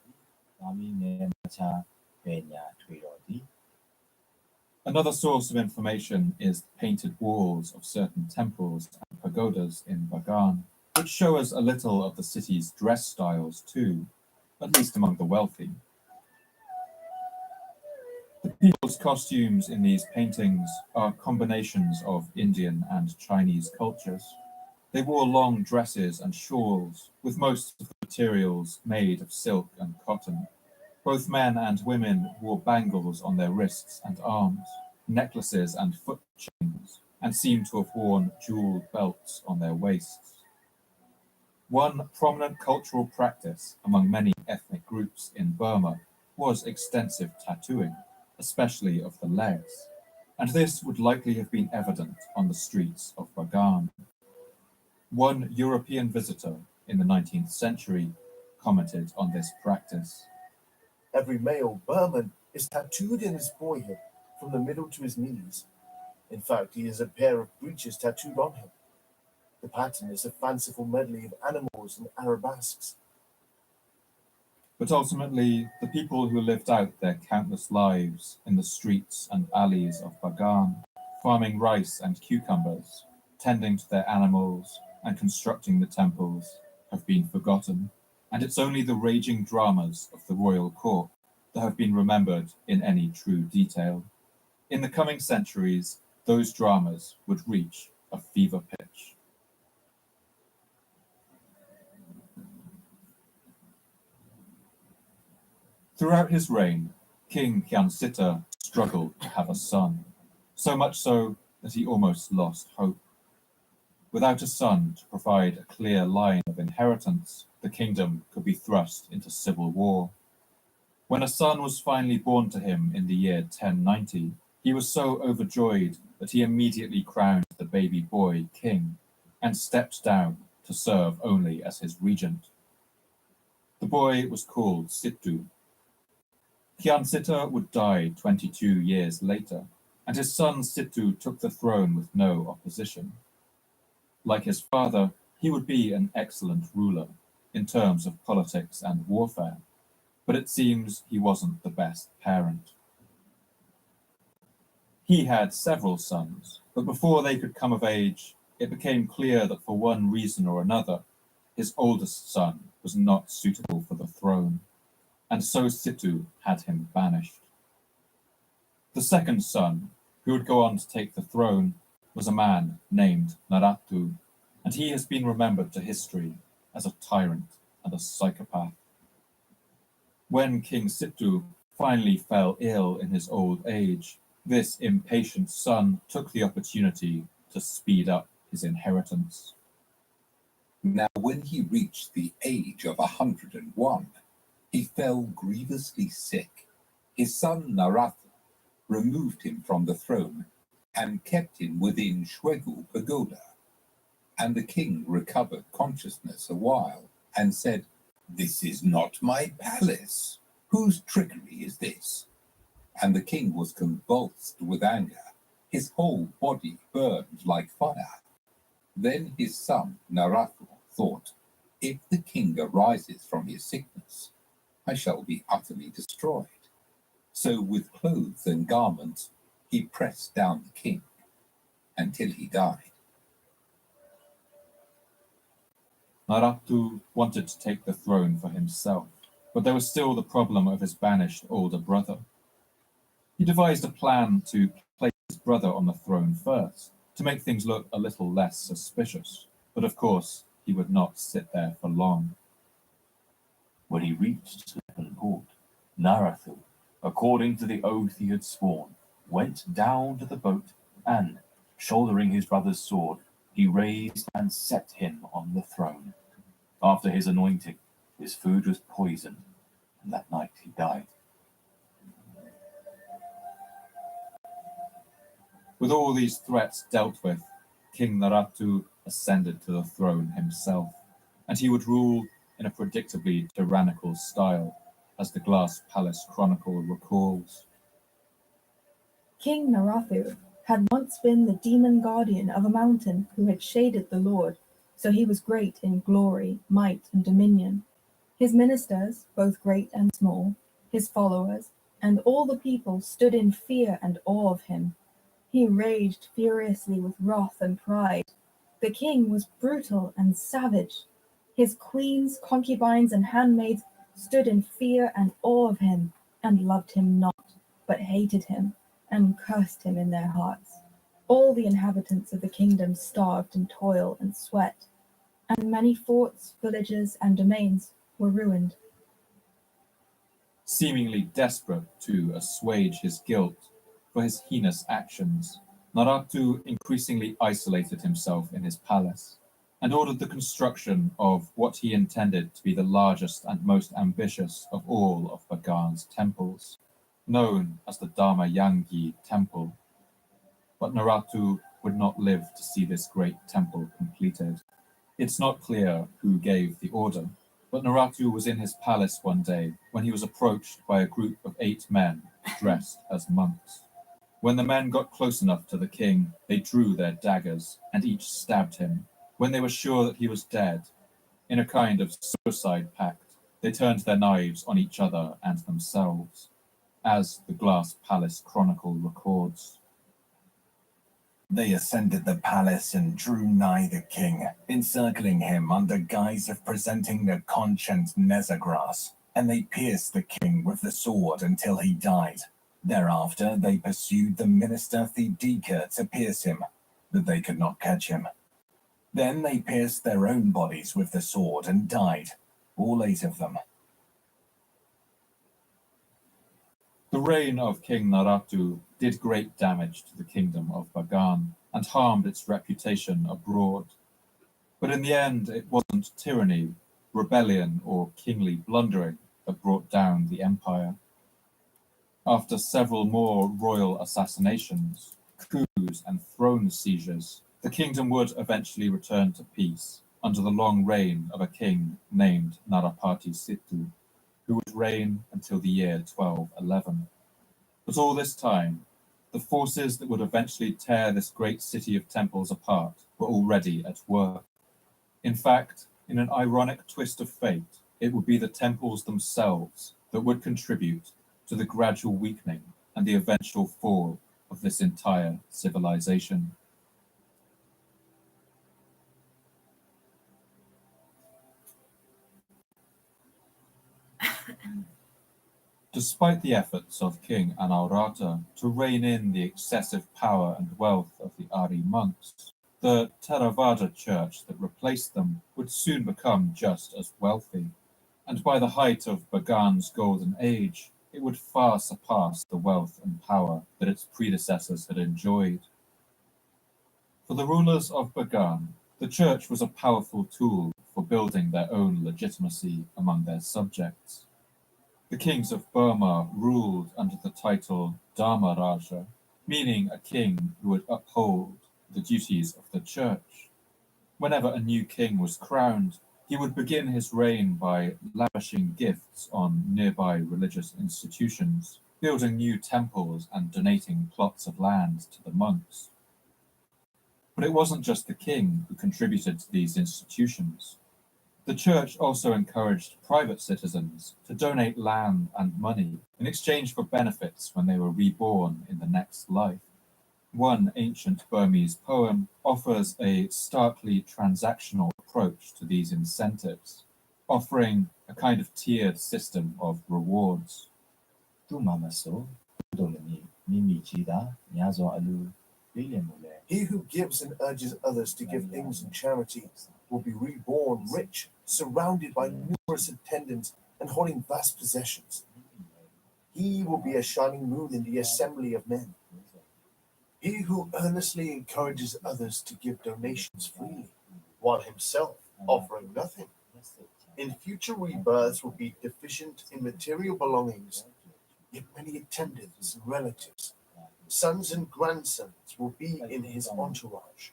Another source of information is the painted walls of certain temples and pagodas in Bagan, which show us a little of the city's dress styles too, at least among the wealthy. The people's costumes in these paintings are combinations of Indian and Chinese cultures. They wore long dresses and shawls, with most of the materials made of silk and cotton. Both men and women wore bangles on their wrists and arms, necklaces and foot chains, and seemed to have worn jeweled belts on their waists. One prominent cultural practice among many ethnic groups in Burma was extensive tattooing, especially of the legs, and this would likely have been evident on the streets of Bagan. One European visitor in the 19th century commented on this practice. Every male Burman is tattooed in his boyhood from the middle to his knees. In fact, he has a pair of breeches tattooed on him. The pattern is a fanciful medley of animals and arabesques. But ultimately, the people who lived out their countless lives in the streets and alleys of Bagan, farming rice and cucumbers, tending to their animals, and constructing the temples, have been forgotten, and it's only the raging dramas of the royal court that have been remembered in any true detail. In the coming centuries, those dramas would reach a fever pitch. Throughout his reign, King Kyansita struggled to have a son, so much so that he almost lost hope. Without a son to provide a clear line of inheritance, the kingdom could be thrust into civil war. When a son was finally born to him in the year 1090, he was so overjoyed that he immediately crowned the baby boy king and stepped down to serve only as his regent. The boy was called Sittu. Kyansita would die 22 years later, and his son Sittu took the throne with no opposition. Like his father, he would be an excellent ruler in terms of politics and warfare, but it seems he wasn't the best parent. He had several sons, but before they could come of age, it became clear that for one reason or another, his oldest son was not suitable for the throne, and so Sittu had him banished. The second son, who would go on to take the throne, was a man named Naratu, and he has been remembered to history as a tyrant and a psychopath. When King Sittu finally fell ill in his old age, this impatient son took the opportunity to speed up his inheritance. Now when he reached the age of 101, he fell grievously sick. His son Naratha removed him from the throne and kept him within Shwegu Pagoda. And the king recovered consciousness a while and said, "This is not my palace. Whose trickery is this?" And the king was convulsed with anger. His whole body burned like fire. Then his son Naratha thought, "If the king arises from his sickness, I shall be utterly destroyed." So with clothes and garments, he pressed down the king until he died. Narattu wanted to take the throne for himself, but there was still the problem of his banished older brother. He devised a plan to place his brother on the throne first, to make things look a little less suspicious, but of course he would not sit there for long. When he reached Slepen Port, Narathu, according to the oath he had sworn, went down to the boat and, shouldering his brother's sword, he raised and set him on the throne. After his anointing, his food was poisoned, and that night he died. With all these threats dealt with, King Narattu ascended to the throne himself, and he would rule in a predictably tyrannical style, as the Glass Palace Chronicle recalls. King Narathu had once been the demon guardian of a mountain who had shaded the Lord, so he was great in glory, might, and dominion. His ministers, both great and small, his followers, and all the people stood in fear and awe of him. He raged furiously with wrath and pride. The king was brutal and savage. His queens, concubines, and handmaids stood in fear and awe of him, and loved him not, but hated him, and cursed him in their hearts. All the inhabitants of the kingdom starved in toil and sweat, and many forts, villages, and domains were ruined. Seemingly desperate to assuage his guilt for his heinous actions, Narattu increasingly isolated himself in his palace and ordered the construction of what he intended to be the largest and most ambitious of all of Bagan's temples, known as the Dharmayangi Temple. But Narattu would not live to see this great temple completed. It's not clear who gave the order, but Narattu was in his palace one day when he was approached by a group of 8 men dressed as monks. When the men got close enough to the king, they drew their daggers and each stabbed him. When they were sure that he was dead, in a kind of suicide pact, they turned their knives on each other and themselves, as the Glass Palace Chronicle records. They ascended the palace and drew nigh the king, encircling him under guise of presenting the conch and nezagras, and they pierced the king with the sword until he died. Thereafter they pursued the minister Thedeka to pierce him, but they could not catch him. Then they pierced their own bodies with the sword and died, all 8 of them. The reign of King Narattu did great damage to the kingdom of Bagan and harmed its reputation abroad. But in the end, it wasn't tyranny, rebellion, or kingly blundering that brought down the empire. After several more royal assassinations, coups, and throne seizures, the kingdom would eventually return to peace under the long reign of a king named Narapati Sittu, who would reign until the year 1211. But all this time, the forces that would eventually tear this great city of temples apart were already at work. In fact, in an ironic twist of fate, it would be the temples themselves that would contribute to the gradual weakening and the eventual fall of this entire civilization. Despite the efforts of King Anaurata to rein in the excessive power and wealth of the Ari monks, the Theravada church that replaced them would soon become just as wealthy, and by the height of Bagan's golden age, it would far surpass the wealth and power that its predecessors had enjoyed. For the rulers of Bagan, the church was a powerful tool for building their own legitimacy among their subjects. The kings of Burma ruled under the title Dharma Raja, meaning a king who would uphold the duties of the church. Whenever a new king was crowned, he would begin his reign by lavishing gifts on nearby religious institutions, building new temples and donating plots of land to the monks. But it wasn't just the king who contributed to these institutions. The church also encouraged private citizens to donate land and money in exchange for benefits when they were reborn in the next life. One ancient Burmese poem offers a starkly transactional approach to these incentives, offering a kind of tiered system of rewards. He who gives and urges others to give things in charity will be reborn rich, surrounded by numerous attendants and holding vast possessions. He will be a shining moon in the assembly of men. He who earnestly encourages others to give donations freely, while himself offering nothing, in future rebirths will be deficient in material belongings, yet many attendants and relatives, sons and grandsons will be in his entourage.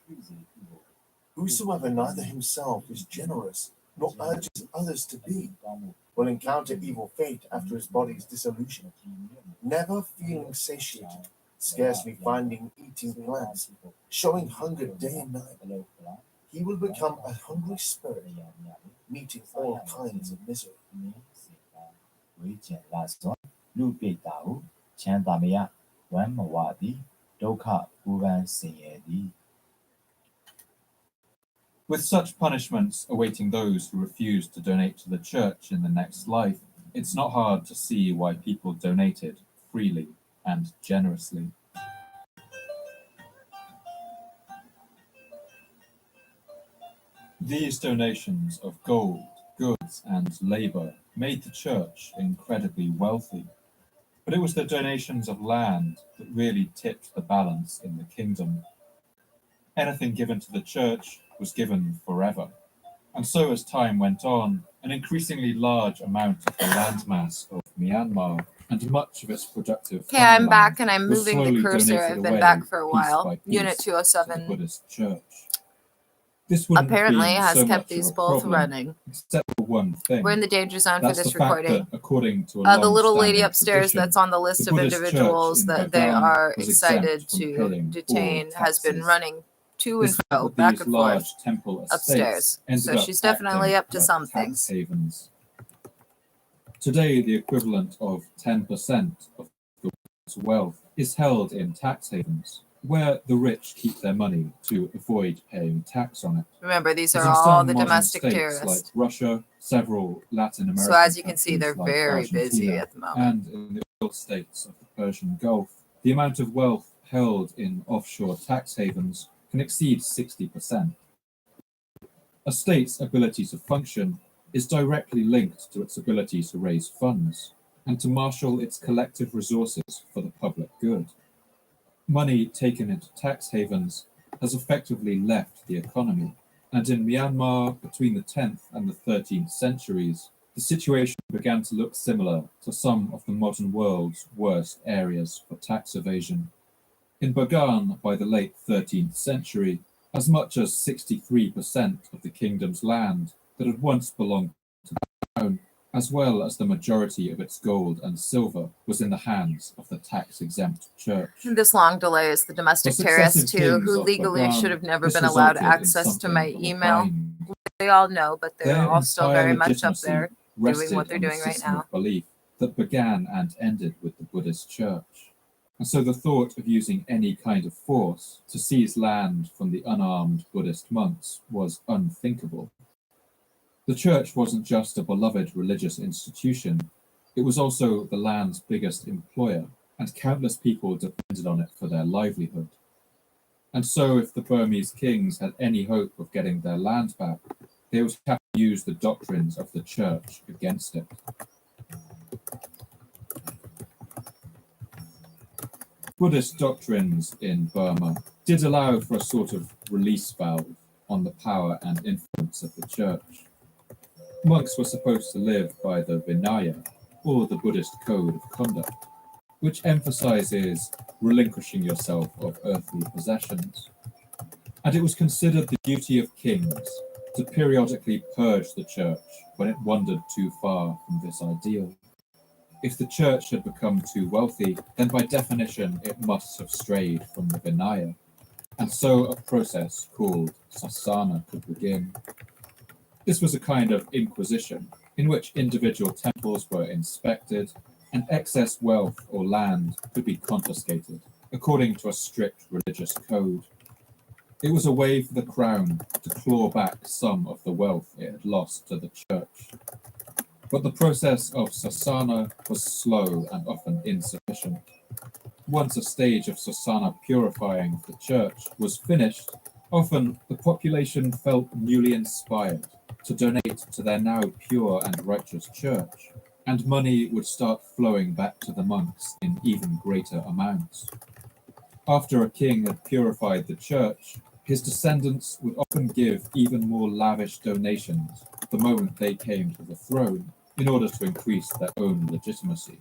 Whosoever neither himself is generous nor urges others to be, will encounter evil fate after his body's dissolution, never feeling satiated, scarcely finding eating plants, showing hunger day and night. He will become a hungry spirit, meeting all kinds of misery. With such punishments awaiting those who refuse to donate to the church in the next life, it's not hard to see why people donated freely and generously. These donations of gold, goods, and labor made the church incredibly wealthy, but it was the donations of land that really tipped the balance in the kingdom. Anything given to the church was given forever, and so as time went on, an increasingly large amount of the landmass of Myanmar and much of its productive Okay, I'm farmland back and I'm was moving the slowly cursor. donated I've been away back for a piece while. by piece Unit to the 207 Buddhist church. This wouldn't apparently have been has so kept much these of a both problem, running. except for one thing. We're in the danger zone for That's this the fact recording. that, according to a The little lady long-standing upstairs tradition, that's on the list the of Buddhist individuals church in that they Bagan are was excited exempt from to paying detain all has been taxes. running to and This fro, meant that back these and large forth temple estates upstairs. ended So up she's definitely acting up to like something. tax havens. Today, the equivalent of 10% of the world's wealth is held in tax havens, where the rich keep their money to avoid paying tax on it. Remember, these As are in all some the modern domestic states terrorists. like Russia, several Latin American So as you can see, countries they're like very busy Argentina, at the moment. and in the oil states of the Persian Gulf, the amount of wealth held in offshore tax havens can exceed 60%. A state's ability to function is directly linked to its ability to raise funds and to marshal its collective resources for the public good. Money taken into tax havens has effectively left the economy, and in Myanmar between the 10th and the 13th centuries, the situation began to look similar to some of the modern world's worst areas for tax evasion. In Bagan, by the late 13th century, as much as 63% of the kingdom's land that had once belonged to the crown, as well as the majority of its gold and silver, was in the hands of the tax-exempt church. This long delay is the domestic The terrorist successive too, kings who of legally Bagan, should have never this been allowed resulted in access to my something of a email. kind. They all know, but they're Their all still entire very much up legitimacy there rested doing what they're on the doing right system now. of belief that began and ended with the Buddhist church. And so the thought of using any kind of force to seize land from the unarmed Buddhist monks was unthinkable. The church wasn't just a beloved religious institution, it was also the land's biggest employer, and countless people depended on it for their livelihood. And so if the Burmese kings had any hope of getting their land back, they would have to use the doctrines of the church against it. Buddhist doctrines in Burma did allow for a sort of release valve on the power and influence of the church. Monks were supposed to live by the Vinaya, or the Buddhist code of conduct, which emphasizes relinquishing yourself of earthly possessions. And it was considered the duty of kings to periodically purge the church when it wandered too far from this ideal. If the church had become too wealthy, then by definition it must have strayed from the Vinaya, and so a process called sasana could begin. This was a kind of inquisition in which individual temples were inspected and excess wealth or land could be confiscated according to a strict religious code. It was a way for the crown to claw back some of the wealth it had lost to the church. But the process of sasana was slow and often insufficient. Once a stage of sasana purifying of the church was finished, often the population felt newly inspired to donate to their now pure and righteous church, and money would start flowing back to the monks in even greater amounts. After a king had purified the church, his descendants would often give even more lavish donations the moment they came to the throne in order to increase their own legitimacy.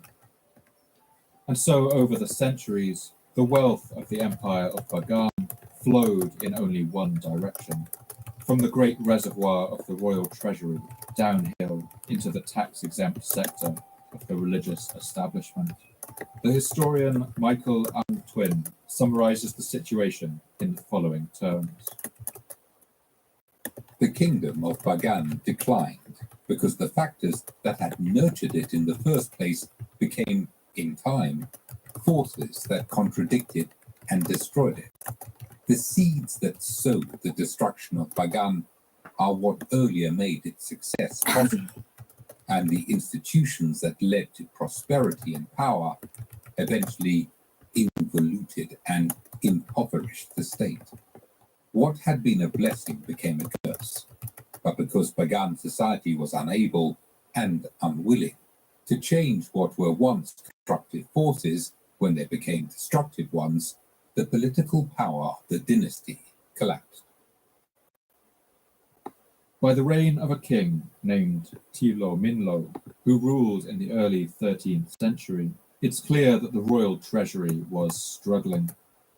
And so over the centuries, the wealth of the empire of Bagan flowed in only one direction, from the great reservoir of the royal treasury downhill into the tax-exempt sector of the religious establishment. The historian Michael Ang Twin summarizes the situation in the following terms. The kingdom of Bagan declined because the factors that had nurtured it in the first place became, in time, forces that contradicted and destroyed it. The seeds that sowed the destruction of Bagan are what earlier made its success possible, and the institutions that led to prosperity and power eventually involuted and impoverished the state. What had been a blessing became a curse, but because Bagan society was unable and unwilling to change what were once constructive forces when they became destructive ones, the political power of the dynasty collapsed. By the reign of a king named Tilo Minlo, who ruled in the early 13th century, it's clear that the royal treasury was struggling.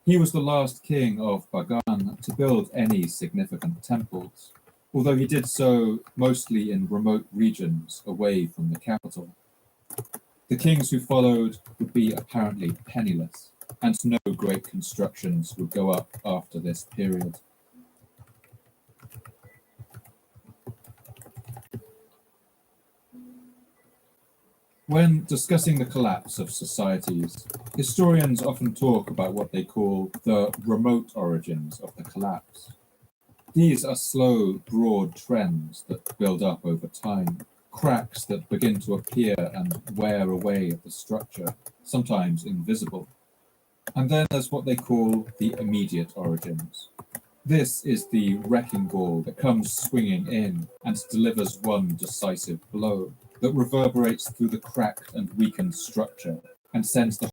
He was the last king of Bagan to build any significant temples, although he did so mostly in remote regions away from the capital. The kings who followed would be apparently penniless, and no great constructions would go up after this period. When discussing the collapse of societies, historians often talk about what they call the remote origins of the collapse. These are slow, broad trends that build up over time, cracks that begin to appear and wear away at the structure, sometimes invisible. And then there's what they call the immediate origins. This is the wrecking ball that comes swinging in and delivers one decisive blow that reverberates through the cracked and weakened structure and sends the